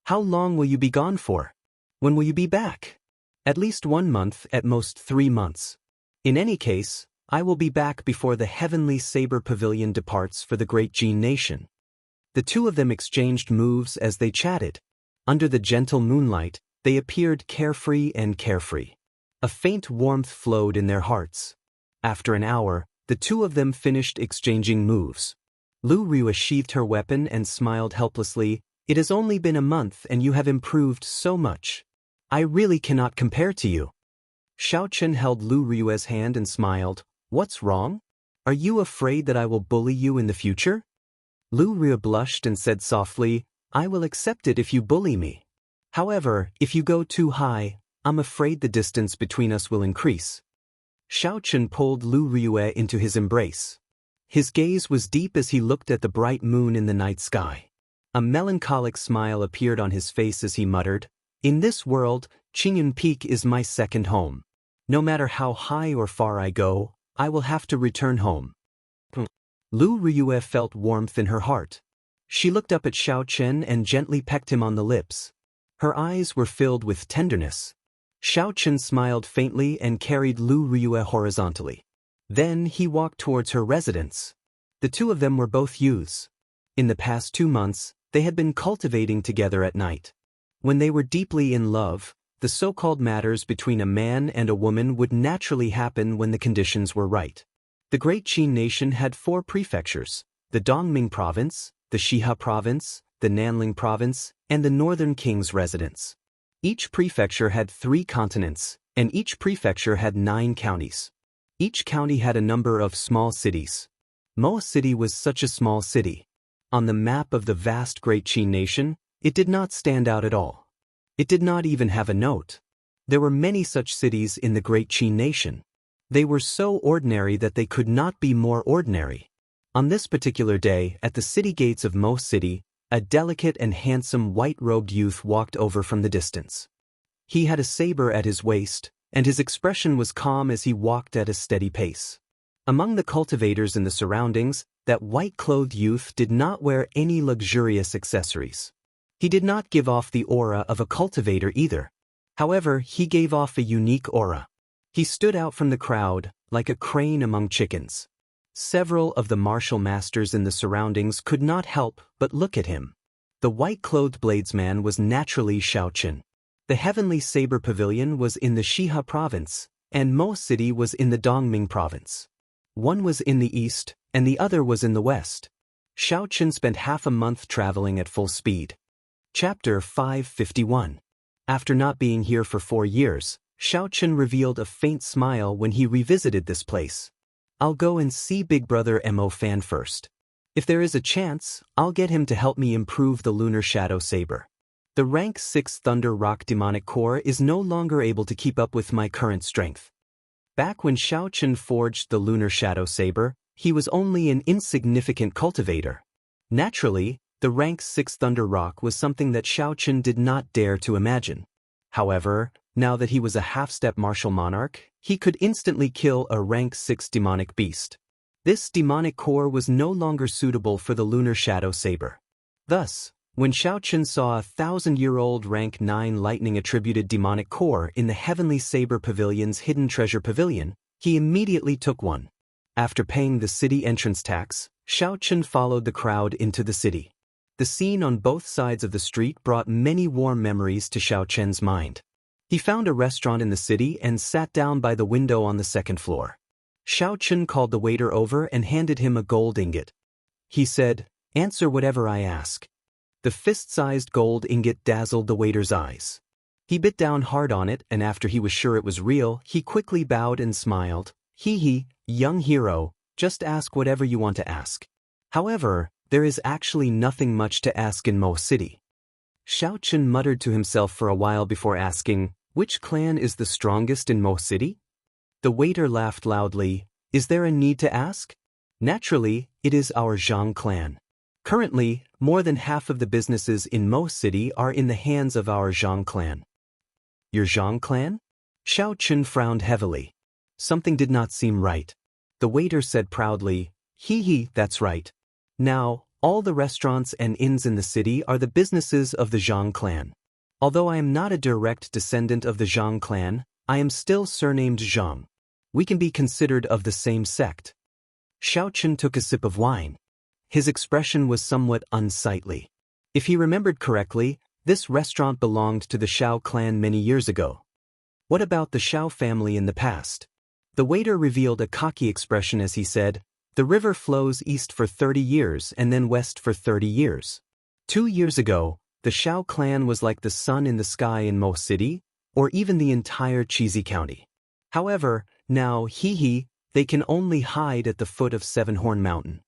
How long will you be gone for? When will you be back? At least 1 month, at most 3 months. In any case, I will be back before the Heavenly Saber Pavilion departs for the Great Jin Nation. The two of them exchanged moves as they chatted. Under the gentle moonlight, they appeared carefree and carefree. A faint warmth flowed in their hearts. After an hour, the two of them finished exchanging moves. Lu Riyue sheathed her weapon and smiled helplessly. It has only been a month and you have improved so much. I really cannot compare to you. Xianxia held Lu Riyue's hand and smiled. What's wrong? Are you afraid that I will bully you in the future? Lu Riyue blushed and said softly, I will accept it if you bully me. However, if you go too high, I'm afraid the distance between us will increase. Xianxia pulled Lu Riyue into his embrace. His gaze was deep as he looked at the bright moon in the night sky. A melancholic smile appeared on his face as he muttered, In this world, Qingyun Peak is my second home. No matter how high or far I go, I will have to return home. Lu Riyue felt warmth in her heart. She looked up at Xianxia and gently pecked him on the lips. Her eyes were filled with tenderness. Xianxia smiled faintly and carried Lu Riyue horizontally. Then he walked towards her residence. The two of them were both youths. In the past 2 months, they had been cultivating together at night. When they were deeply in love, the so-called matters between a man and a woman would naturally happen when the conditions were right. The Great Qin Nation had 4 prefectures, the Dongming Province, the Shiha Province, the Nanling Province, and the Northern King's residence. Each prefecture had 3 continents, and each prefecture had 9 counties. Each county had a number of small cities. Mo City was such a small city. On the map of the vast Great Qin Nation, it did not stand out at all. It did not even have a note. There were many such cities in the Great Qin Nation. They were so ordinary that they could not be more ordinary. On this particular day, at the city gates of Mo City, a delicate and handsome white-robed youth walked over from the distance. He had a saber at his waist, and his expression was calm as he walked at a steady pace. Among the cultivators in the surroundings, that white-clothed youth did not wear any luxurious accessories. He did not give off the aura of a cultivator either. However, he gave off a unique aura. He stood out from the crowd, like a crane among chickens. Several of the martial masters in the surroundings could not help but look at him. The white-clothed bladesman was naturally Xianxia. The Heavenly Saber Pavilion was in the Shiha Province, and Mo City was in the Dongming Province. One was in the east, and the other was in the west. Xiaochen spent half a month traveling at full speed. Chapter 551. After not being here for 4 years, Xiaochen revealed a faint smile when he revisited this place. I'll go and see Big Brother Mo Fan first. If there is a chance, I'll get him to help me improve the Lunar Shadow Saber. The rank 6 Thunder Rock Demonic Core is no longer able to keep up with my current strength. Back when Xiaochen forged the Lunar Shadow Saber, he was only an insignificant cultivator. Naturally, the rank 6 Thunder Rock was something that Xiaochen did not dare to imagine. However, now that he was a half-step martial monarch, he could instantly kill a rank 6 demonic beast. This demonic core was no longer suitable for the Lunar Shadow Saber. Thus, when Xiaochen saw a 1,000-year-old rank 9 lightning-attributed demonic core in the Heavenly Saber Pavilion's Hidden Treasure Pavilion, he immediately took one. After paying the city entrance tax, Xiaochen followed the crowd into the city. The scene on both sides of the street brought many warm memories to Xiaochen's mind. He found a restaurant in the city and sat down by the window on the second floor. Xiaochen called the waiter over and handed him a gold ingot. He said, "Answer whatever I ask." The fist-sized gold ingot dazzled the waiter's eyes. He bit down hard on it, and after he was sure it was real, he quickly bowed and smiled. "Hee, young hero, just ask whatever you want to ask. However, there is actually nothing much to ask in Mo City." Xiaochen muttered to himself for a while before asking, "Which clan is the strongest in Mo City?" The waiter laughed loudly. "Is there a need to ask? Naturally, it is our Zhang clan. Currently, more than half of the businesses in Mo City are in the hands of our Zhang clan." "Your Zhang clan?" Xiaochen frowned heavily. Something did not seem right. The waiter said proudly, "Hee, that's right. Now, all the restaurants and inns in the city are the businesses of the Zhang clan. Although I am not a direct descendant of the Zhang clan, I am still surnamed Zhang. We can be considered of the same sect." Xiaochen took a sip of wine. His expression was somewhat unsightly. If he remembered correctly, this restaurant belonged to the Xiao clan many years ago. What about the Xiao family in the past? The waiter revealed a cocky expression as he said, "The river flows east for 30 years and then west for 30 years. 2 years ago, the Xiao clan was like the sun in the sky in Mo City, or even the entire Cheesy County. However, now, they can only hide at the foot of Seven-Horn Mountain.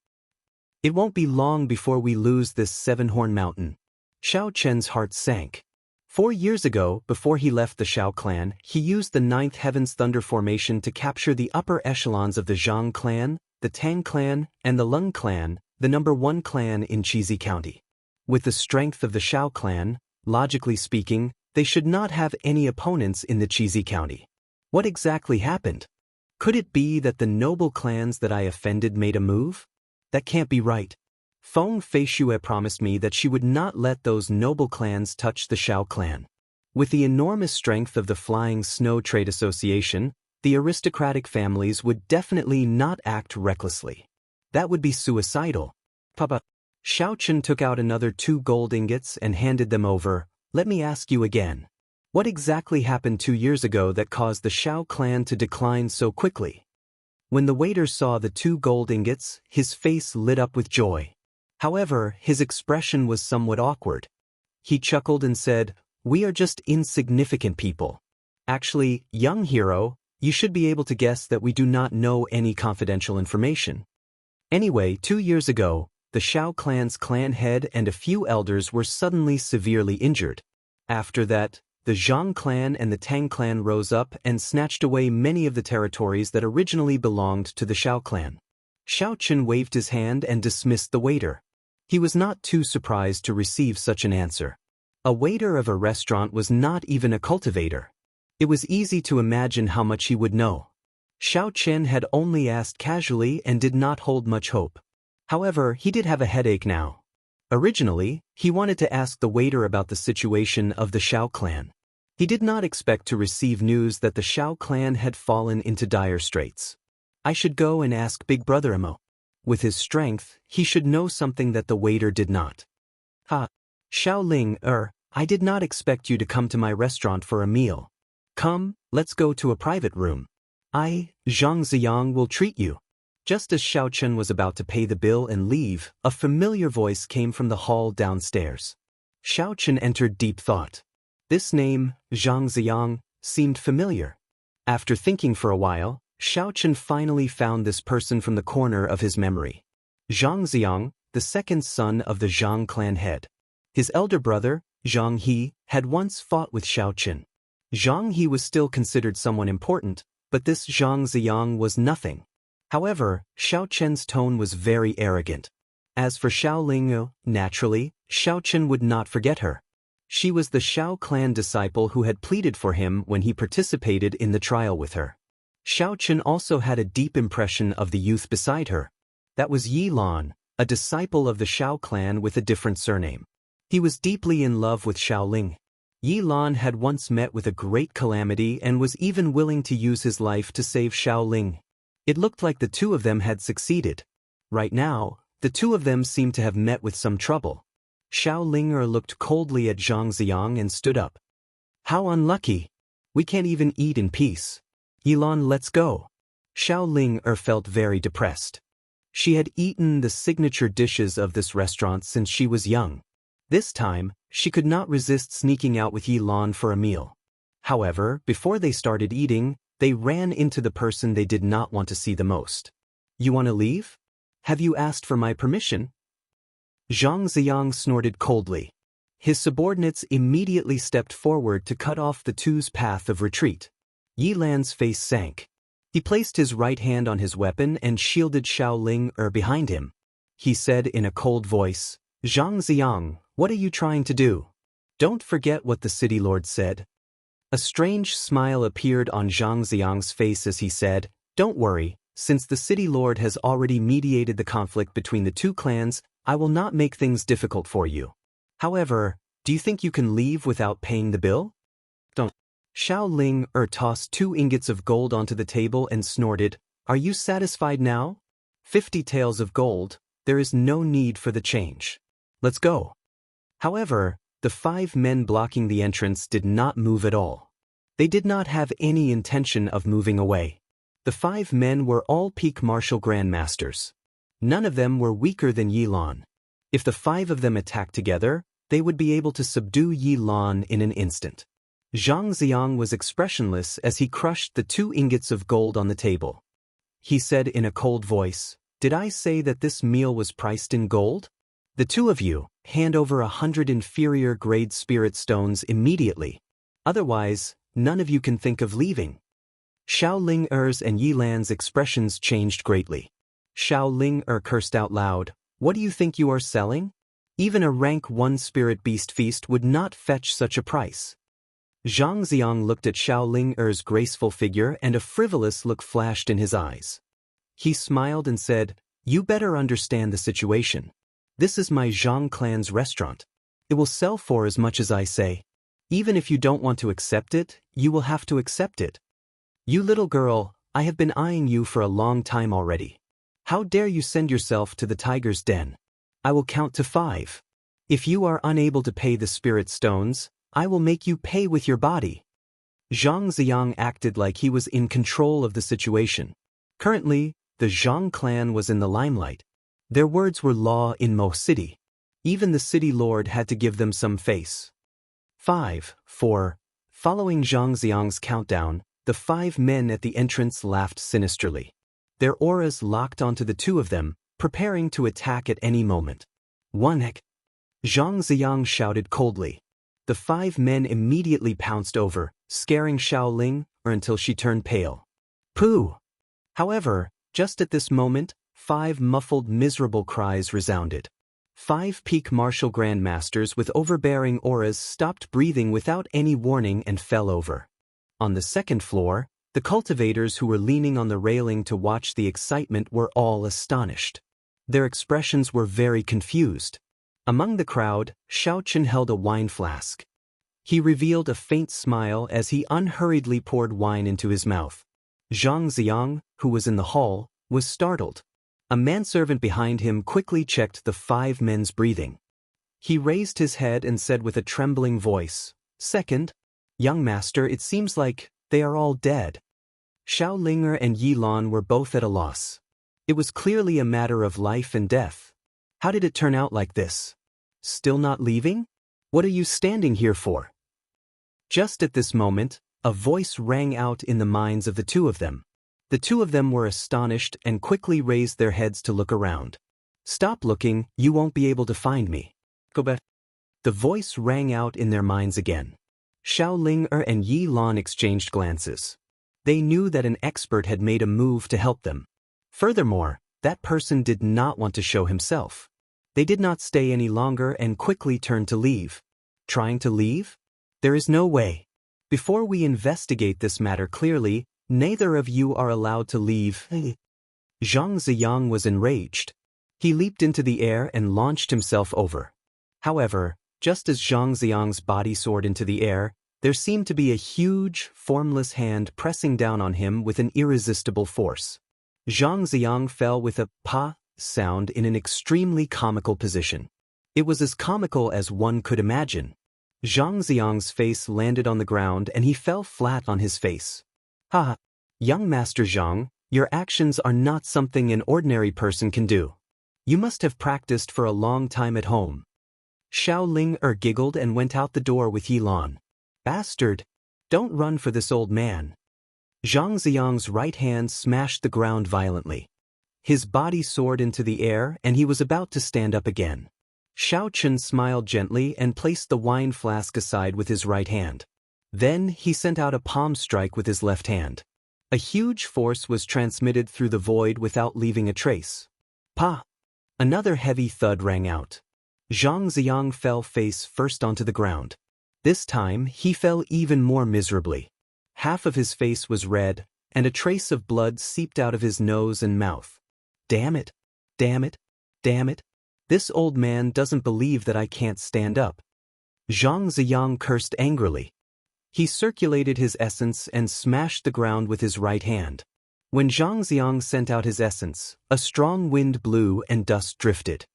It won't be long before we lose this Seven-Horn Mountain." Xiaochen's heart sank. 4 years ago, before he left the Xiao clan, he used the 9th Heaven's Thunder Formation to capture the upper echelons of the Zhang clan, the Tang clan, and the Lung clan, the number 1 clan in Cheesy County. With the strength of the Xiao clan, logically speaking, they should not have any opponents in the Cheesy County. What exactly happened? Could it be that the noble clans that I offended made a move? That can't be right. Feng Feishue promised me that she would not let those noble clans touch the Xiao clan. With the enormous strength of the Flying Snow Trade Association, the aristocratic families would definitely not act recklessly. That would be suicidal. Papa. Xiaochen took out another 2 gold ingots and handed them over. "Let me ask you again. What exactly happened 2 years ago that caused the Xiao clan to decline so quickly?" When the waiter saw the 2 gold ingots, his face lit up with joy. However, his expression was somewhat awkward. He chuckled and said, "We are just insignificant people. Actually, young hero, you should be able to guess that we do not know any confidential information. Anyway, 2 years ago, the Xiao clan's clan head and a few elders were suddenly severely injured. After that, the Zhang clan and the Tang clan rose up and snatched away many of the territories that originally belonged to the Xiao clan." Xiaochen waved his hand and dismissed the waiter. He was not too surprised to receive such an answer. A waiter of a restaurant was not even a cultivator. It was easy to imagine how much he would know. Xiaochen had only asked casually and did not hold much hope. However, he did have a headache now. Originally, he wanted to ask the waiter about the situation of the Xiao clan. He did not expect to receive news that the Xiao clan had fallen into dire straits. "I should go and ask Big Brother Mo. With his strength, he should know something that the waiter did not." "Ha! Xiaoling, I did not expect you to come to my restaurant for a meal. Come, let's go to a private room. I, Zhang Ziyang, will treat you." Just as Xiaochen was about to pay the bill and leave, a familiar voice came from the hall downstairs. Xiaochen entered deep thought. This name, Xianxia, seemed familiar. After thinking for a while, Xiaochen finally found this person from the corner of his memory. Xianxia, the second son of the Zhang clan head. His elder brother, Zhang He, had once fought with Xiaochen. Zhang He was still considered someone important, but this Xianxia was nothing. However, Xiaochen's tone was very arrogant. As for Xiaoling, naturally, Xiaochen would not forget her. She was the Xiao clan disciple who had pleaded for him when he participated in the trial with her. Xiaochen also had a deep impression of the youth beside her. That was Yi Lan, a disciple of the Xiao clan with a different surname. He was deeply in love with Xiaoling. Yi Lan had once met with a great calamity and was even willing to use his life to save Xiaoling. It looked like the two of them had succeeded. Right now, the two of them seemed to have met with some trouble. Xiaoling looked coldly at Xianxia and stood up. How unlucky! We can't even eat in peace. Yilan, let's go. Xiaoling felt very depressed. She had eaten the signature dishes of this restaurant since she was young. This time, she could not resist sneaking out with Yilan for a meal. However, before they started eating, they ran into the person they did not want to see the most. You want to leave? Have you asked for my permission? Xianxia snorted coldly. His subordinates immediately stepped forward to cut off the two's path of retreat. Yilan's face sank. He placed his right hand on his weapon and shielded Xiaoling behind him. He said in a cold voice, Xianxia, what are you trying to do? Don't forget what the city lord said. A strange smile appeared on Xianxia's face as he said, Don't worry, since the city lord has already mediated the conflict between the two clans, I will not make things difficult for you. However, do you think you can leave without paying the bill? Don't. Xiaoling tossed 2 ingots of gold onto the table and snorted, Are you satisfied now? 50 taels of gold, there is no need for the change. Let's go. However, the 5 men blocking the entrance did not move at all. They did not have any intention of moving away. The 5 men were all peak martial grandmasters. None of them were weaker than Yi Lan. If the 5 of them attacked together, they would be able to subdue Yi Lan in an instant. Xianxia was expressionless as he crushed the 2 ingots of gold on the table. He said in a cold voice, Did I say that this meal was priced in gold? The 2 of you, hand over 100 inferior grade spirit stones immediately. Otherwise, none of you can think of leaving. Xiaoling and Yilan's expressions changed greatly. Xiaoling cursed out loud, What do you think you are selling? Even a rank 1 spirit beast feast would not fetch such a price. Xianxia looked at Xiaoling's graceful figure and a frivolous look flashed in his eyes. He smiled and said, You better understand the situation. This is my Zhang clan's restaurant. It will sell for as much as I say. Even if you don't want to accept it, you will have to accept it. You little girl, I have been eyeing you for a long time already. How dare you send yourself to the tiger's den? I will count to 5. If you are unable to pay the spirit stones, I will make you pay with your body. Xianxia acted like he was in control of the situation. Currently, the Zhang clan was in the limelight. Their words were law in Mo City. Even the city lord had to give them some face. 5, 4. Following Xianxia's countdown, the 5 men at the entrance laughed sinisterly. Their auras locked onto the 2 of them, preparing to attack at any moment. 1 heck. Xianxia shouted coldly. The 5 men immediately pounced over, scaring Xiaoling until she turned pale. Pooh! However, just at this moment, 5 muffled miserable cries resounded. 5 peak martial grandmasters with overbearing auras stopped breathing without any warning and fell over. On the 2nd floor, the cultivators who were leaning on the railing to watch the excitement were all astonished. Their expressions were very confused. Among the crowd, Xiaochen held a wine flask. He revealed a faint smile as he unhurriedly poured wine into his mouth. Xianxia, who was in the hall, was startled. A manservant behind him quickly checked the 5 men's breathing. He raised his head and said with a trembling voice, Second, young master, it seems like they are all dead. Xiaoling and Yilan were both at a loss. It was clearly a matter of life and death. How did it turn out like this? Still not leaving? What are you standing here for? Just at this moment, a voice rang out in the minds of the two of them. The two of them were astonished and quickly raised their heads to look around. Stop looking, you won't be able to find me. Go back. The voice rang out in their minds again. Xiao Ling and Yi Lan exchanged glances. They knew that an expert had made a move to help them. Furthermore, that person did not want to show himself. They did not stay any longer and quickly turned to leave. Trying to leave? There is no way. Before we investigate this matter clearly, neither of you are allowed to leave. Xianxia was enraged. He leaped into the air and launched himself over. However, just as Xianxia's body soared into the air, there seemed to be a huge, formless hand pressing down on him with an irresistible force. Xianxia fell with a pa sound in an extremely comical position. It was as comical as one could imagine. Xianxia's face landed on the ground and he fell flat on his face. Ha! Young Master Zhang, your actions are not something an ordinary person can do. You must have practiced for a long time at home. Xiao Ling giggled and went out the door with Yi Lan. Bastard! Don't run for this old man. Xianxia's right hand smashed the ground violently. His body soared into the air and he was about to stand up again. Xiao Chen smiled gently and placed the wine flask aside with his right hand. Then he sent out a palm strike with his left hand. A huge force was transmitted through the void without leaving a trace. Pa! Another heavy thud rang out. Xianxia fell face first onto the ground. This time he fell even more miserably. Half of his face was red, and a trace of blood seeped out of his nose and mouth. Damn it! Damn it! Damn it! This old man doesn't believe that I can't stand up. Xianxia cursed angrily. He circulated his essence and smashed the ground with his right hand. When Xianxia sent out his essence, a strong wind blew and dust drifted.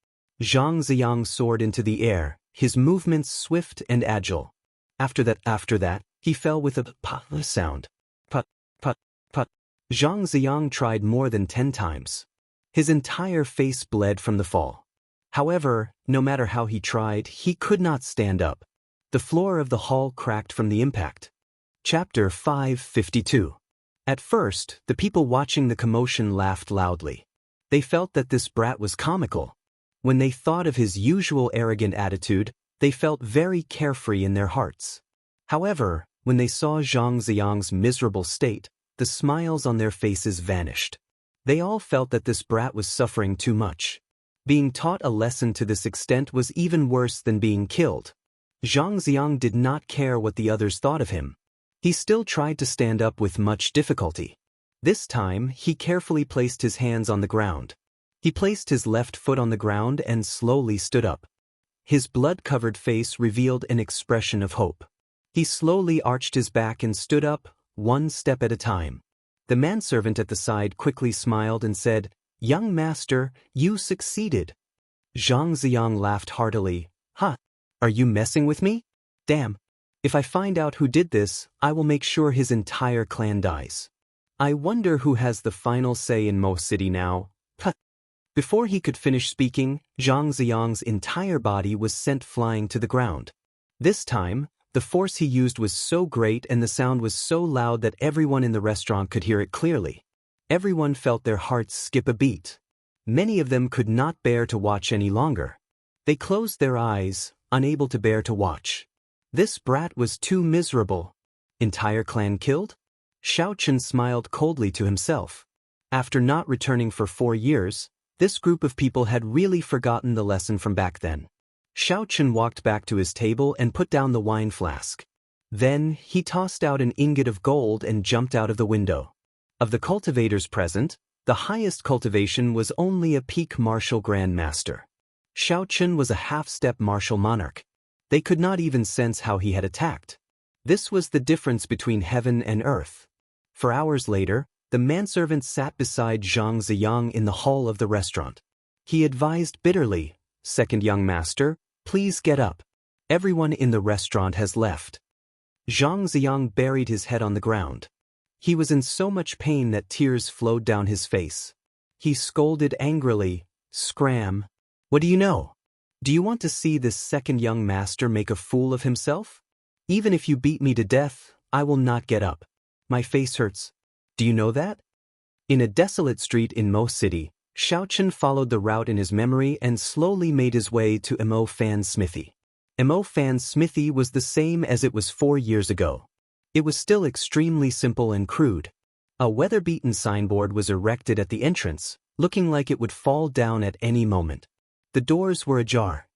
Xianxia soared into the air, his movements swift and agile. After that, he fell with a pa sound. Put, put, put. Xianxia tried more than 10 times. His entire face bled from the fall. However, no matter how he tried, he could not stand up. The floor of the hall cracked from the impact. Chapter 552. At first, the people watching the commotion laughed loudly. They felt that this brat was comical. When they thought of his usual arrogant attitude, they felt very carefree in their hearts. However, when they saw Xianxia's miserable state, the smiles on their faces vanished. They all felt that this brat was suffering too much. Being taught a lesson to this extent was even worse than being killed. Xianxia did not care what the others thought of him. He still tried to stand up with much difficulty. This time, he carefully placed his hands on the ground. He placed his left foot on the ground and slowly stood up. His blood-covered face revealed an expression of hope. He slowly arched his back and stood up, one step at a time. The manservant at the side quickly smiled and said, "Young master, you succeeded." Xianxia laughed heartily. "Ha! Are you messing with me? Damn! If I find out who did this, I will make sure his entire clan dies. I wonder who has the final say in Mo City now." Huh. Before he could finish speaking, Xianxia's entire body was sent flying to the ground. This time, the force he used was so great and the sound was so loud that everyone in the restaurant could hear it clearly. Everyone felt their hearts skip a beat. Many of them could not bear to watch any longer. They closed their eyes, unable to bear to watch. This brat was too miserable. Entire clan killed? Xiao Chen smiled coldly to himself. After not returning for 4 years, this group of people had really forgotten the lesson from back then. Xiao Chen walked back to his table and put down the wine flask. Then, he tossed out an ingot of gold and jumped out of the window. Of the cultivators present, the highest cultivation was only a peak martial grandmaster. Xiao Chen was a half-step martial monarch. They could not even sense how he had attacked. This was the difference between heaven and earth. For hours later, the manservant sat beside Xianxia in the hall of the restaurant. He advised bitterly, "Second young master, please get up. Everyone in the restaurant has left." Xianxia buried his head on the ground. He was in so much pain that tears flowed down his face. He scolded angrily. Scram. What do you know? Do you want to see this second young master make a fool of himself? Even if you beat me to death, I will not get up. My face hurts. Do you know that? In a desolate street in Mo City, Xiaochen followed the route in his memory and slowly made his way to Mo Fan's smithy. Mo Fan's smithy was the same as it was 4 years ago. It was still extremely simple and crude. A weather-beaten signboard was erected at the entrance, looking like it would fall down at any moment. The doors were ajar.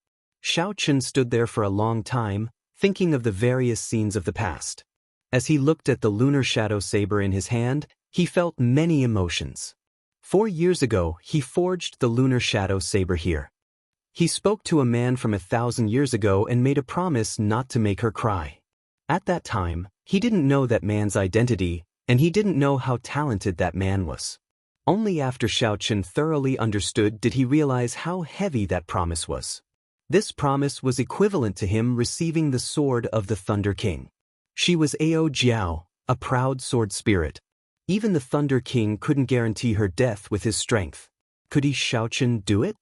Xiaochen stood there for a long time, thinking of the various scenes of the past. As he looked at the lunar shadow saber in his hand, he felt many emotions. 4 years ago, he forged the lunar shadow saber here. He spoke to a man from 1,000 years ago and made a promise not to make her cry. At that time, he didn't know that man's identity, and he didn't know how talented that man was. Only after Xiaochen thoroughly understood did he realize how heavy that promise was. This promise was equivalent to him receiving the sword of the Thunder King. She was Ao Jiao, a proud sword spirit. Even the Thunder King couldn't guarantee her death with his strength. Could he, Xiaochen, do it?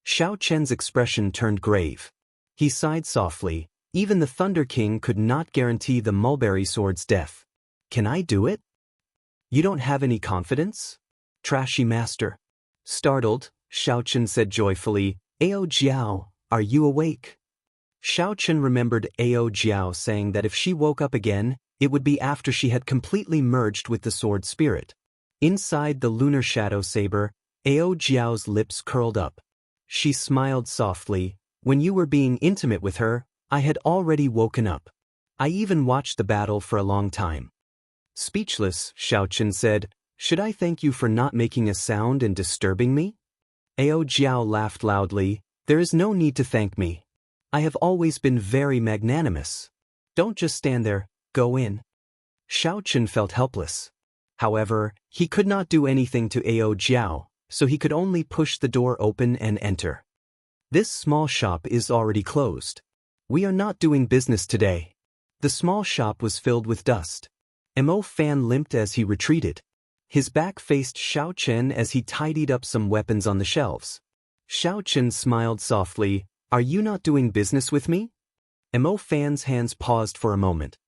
Xiaochen's expression turned grave. He sighed softly. Even the Thunder King could not guarantee the mulberry sword's death. Can I do it? You don't have any confidence? Trashy master. Startled, Xiaochen said joyfully, Ao Jiao, are you awake? Xiaochen remembered Ao Jiao saying that if she woke up again, it would be after she had completely merged with the sword spirit. Inside the lunar shadow saber, Ao Jiao's lips curled up. She smiled softly. When you were being intimate with her, I had already woken up. I even watched the battle for a long time. Speechless, Xiaochen said, should I thank you for not making a sound and disturbing me? Ao Jiao laughed loudly. There is no need to thank me. I have always been very magnanimous. Don't just stand there, go in. Xiaochen felt helpless. However, he could not do anything to Ao Jiao, so he could only push the door open and enter. This small shop is already closed. We are not doing business today. The small shop was filled with dust. Mo Fan limped as he retreated. His back faced Xiaochen as he tidied up some weapons on the shelves. Xiaochen smiled softly. Are you not doing business with me? Mo Fan's hands paused for a moment.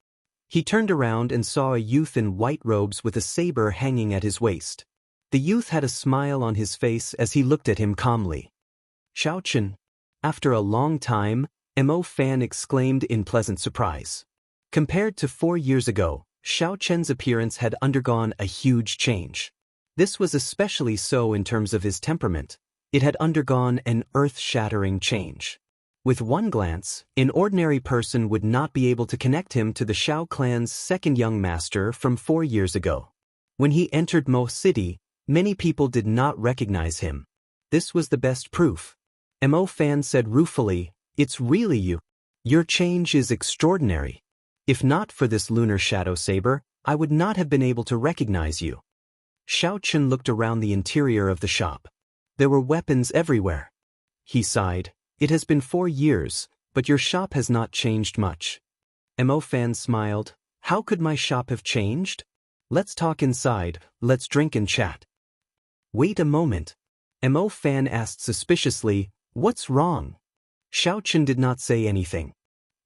He turned around and saw a youth in white robes with a saber hanging at his waist. The youth had a smile on his face as he looked at him calmly. Xiaochen. After a long time, Mo Fan exclaimed in pleasant surprise. Compared to 4 years ago, Xiaochen's appearance had undergone a huge change. This was especially so in terms of his temperament. It had undergone an earth-shattering change. With one glance, an ordinary person would not be able to connect him to the Xiao clan's second young master from 4 years ago. When he entered Mo City, many people did not recognize him. This was the best proof. Mo Fan said ruefully, it's really you. Your change is extraordinary. If not for this lunar shadow saber, I would not have been able to recognize you. Xiaochen looked around the interior of the shop. There were weapons everywhere. He sighed. It has been 4 years, but your shop has not changed much. Mo Fan smiled. How could my shop have changed? Let's talk inside, let's drink and chat. Wait a moment. Mo Fan asked suspiciously, what's wrong? Xiaochen did not say anything.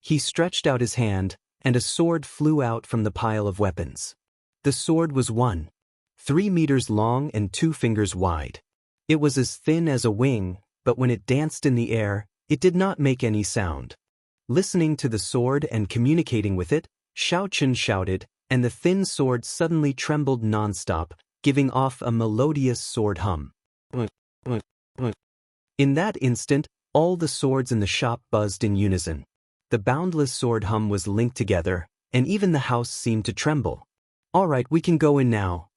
He stretched out his hand, and a sword flew out from the pile of weapons. The sword was 3 meters long and 2 fingers wide. It was as thin as a wing, but when it danced in the air, it did not make any sound. Listening to the sword and communicating with it, Xiaochen shouted, and the thin sword suddenly trembled non-stop, giving off a melodious sword hum. In that instant, all the swords in the shop buzzed in unison. The boundless sword hum was linked together, and even the house seemed to tremble. All right, we can go in now.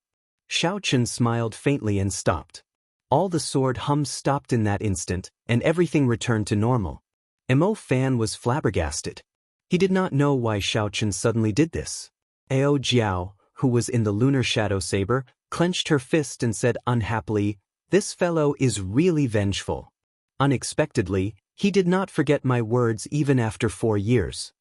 Xiaochen smiled faintly and stopped. All the sword hums stopped in that instant, and everything returned to normal. Mo Fan was flabbergasted. He did not know why Xiaochen suddenly did this. Ao Jiao, who was in the lunar shadow saber, clenched her fist and said unhappily, this fellow is really vengeful. Unexpectedly, he did not forget my words even after 4 years.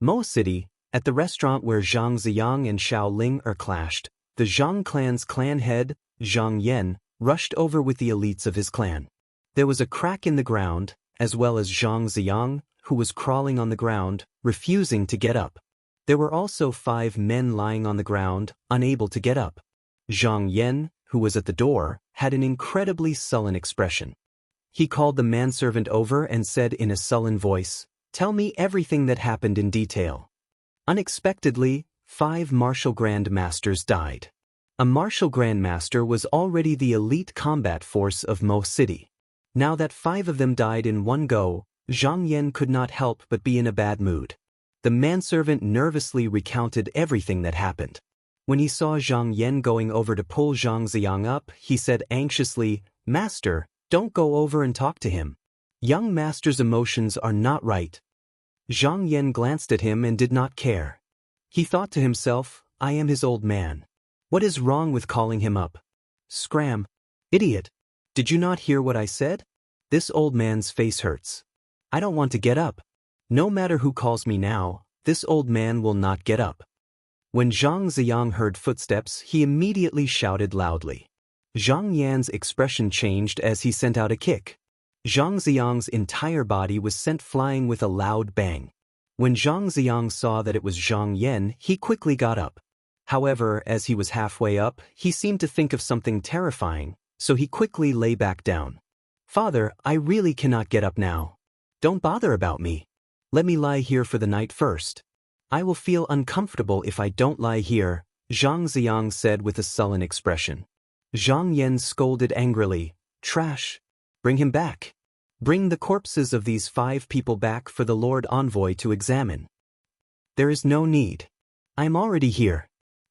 Mo City, at the restaurant where Zhang Ziyang and Xiao Ling are clashed, the Zhang clan's clan head, Zhang Yan, rushed over with the elites of his clan. There was a crack in the ground, as well as Xianxia, who was crawling on the ground, refusing to get up. There were also 5 men lying on the ground, unable to get up. Zhang Yan, who was at the door, had an incredibly sullen expression. He called the manservant over and said in a sullen voice, "Tell me everything that happened in detail." Unexpectedly, 5 martial grand masters died. A martial grand master was already the elite combat force of Mo City. Now that 5 of them died in one go, Zhang Yan could not help but be in a bad mood. The manservant nervously recounted everything that happened. When he saw Zhang Yan going over to pull Zhang Ziyang up, he said anxiously, "Master, don't go over and talk to him. Young master's emotions are not right." Zhang Yan glanced at him and did not care. He thought to himself, "I am his old man. What is wrong with calling him up? Scram. Idiot. Did you not hear what I said? This old man's face hurts. I don't want to get up. No matter who calls me now, this old man will not get up." When Zhang Ziyang heard footsteps, he immediately shouted loudly. Zhang Yan's expression changed as he sent out a kick. Zhang Ziyang's entire body was sent flying with a loud bang. When Zhang Ziyang saw that it was Zhang Yan, he quickly got up. However, as he was halfway up, he seemed to think of something terrifying, so he quickly lay back down. "Father, I really cannot get up now. Don't bother about me. Let me lie here for the night first. I will feel uncomfortable if I don't lie here," Zhang Ziyang said with a sullen expression. Zhang Yan scolded angrily, "Trash! Bring him back. Bring the corpses of these 5 people back for the Lord Envoy to examine." "There is no need. I am already here."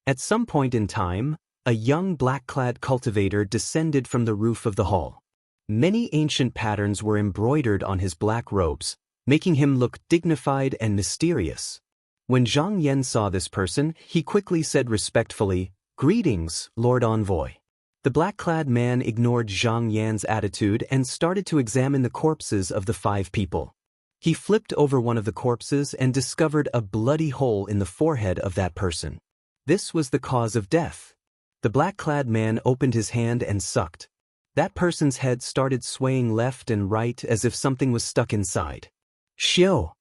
At some point in time, a young black-clad cultivator descended from the roof of the hall. Many ancient patterns were embroidered on his black robes, making him look dignified and mysterious. When Zhang Yan saw this person, he quickly said respectfully, "Greetings, Lord Envoy." The black-clad man ignored Zhang Yan's attitude and started to examine the corpses of the 5 people. He flipped over one of the corpses and discovered a bloody hole in the forehead of that person. This was the cause of death. The black-clad man opened his hand and sucked. That person's head started swaying left and right as if something was stuck inside. Xiao!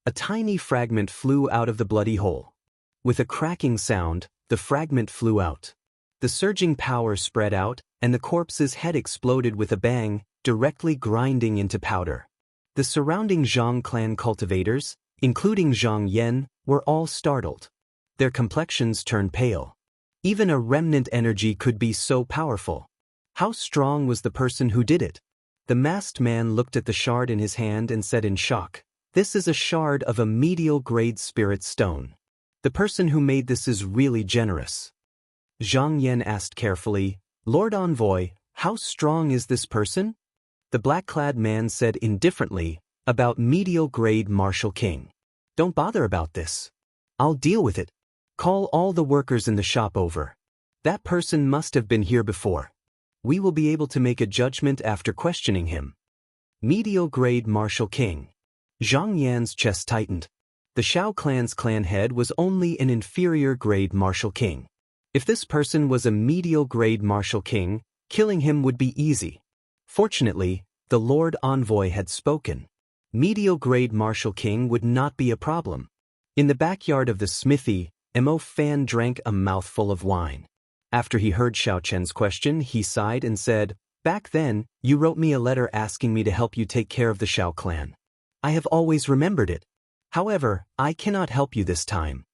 A tiny fragment flew out of the bloody hole. With a cracking sound, the fragment flew out. The surging power spread out, and the corpse's head exploded with a bang, directly grinding into powder. The surrounding Zhang clan cultivators, including Zhang Yan, were all startled. Their complexions turned pale. Even a remnant energy could be so powerful. How strong was the person who did it? The masked man looked at the shard in his hand and said in shock, "This is a shard of a medial-grade spirit stone. The person who made this is really generous." Zhang Yan asked carefully, "Lord Envoy, how strong is this person?" The black-clad man said indifferently, "About medial-grade martial king. Don't bother about this. I'll deal with it. Call all the workers in the shop over. That person must have been here before. We will be able to make a judgment after questioning him." Medial-grade martial king. Zhang Yan's chest tightened. The Shao clan's clan head was only an inferior-grade martial king. If this person was a medial-grade martial king, killing him would be easy. Fortunately, the Lord Envoy had spoken. Medial-grade martial king would not be a problem. In the backyard of the smithy, Mo Fan drank a mouthful of wine. After he heard Xiao Chen's question, he sighed and said, "Back then, you wrote me a letter asking me to help you take care of the Shao clan. I have always remembered it. However, I cannot help you this time."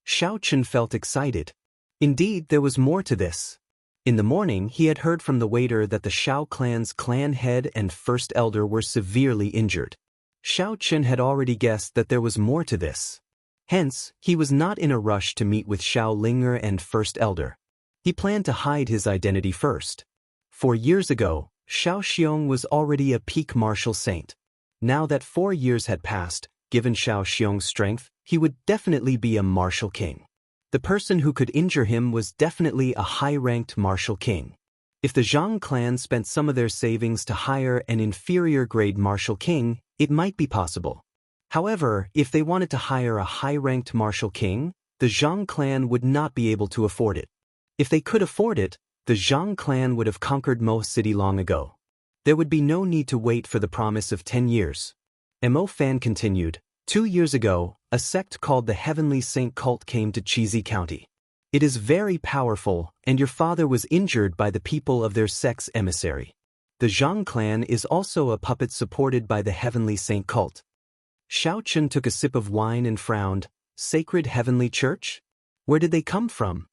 Xiao Chen felt excited. Indeed, there was more to this. In the morning, he had heard from the waiter that the Shao clan's clan head and first elder were severely injured. Xiao Chen had already guessed that there was more to this. Hence, he was not in a rush to meet with Xiao Linger and First Elder. He planned to hide his identity first. 4 years ago, Xiao Xiong was already a peak martial saint. Now that 4 years had passed, given Xiao Xiong's strength, he would definitely be a martial king. The person who could injure him was definitely a high-ranked martial king. If the Zhang clan spent some of their savings to hire an inferior-grade martial king, it might be possible. However, if they wanted to hire a high-ranked martial king, the Zhang clan would not be able to afford it. If they could afford it, the Zhang clan would have conquered Mo City long ago. There would be no need to wait for the promise of 10 years. Mo Fan continued, 2 years ago, a sect called the Heavenly Saint Cult came to Cheesy County. It is very powerful, and your father was injured by the people of their sect's emissary. The Zhang clan is also a puppet supported by the Heavenly Saint Cult. Xiaochun took a sip of wine and frowned. Sacred Heavenly Church? Where did they come from?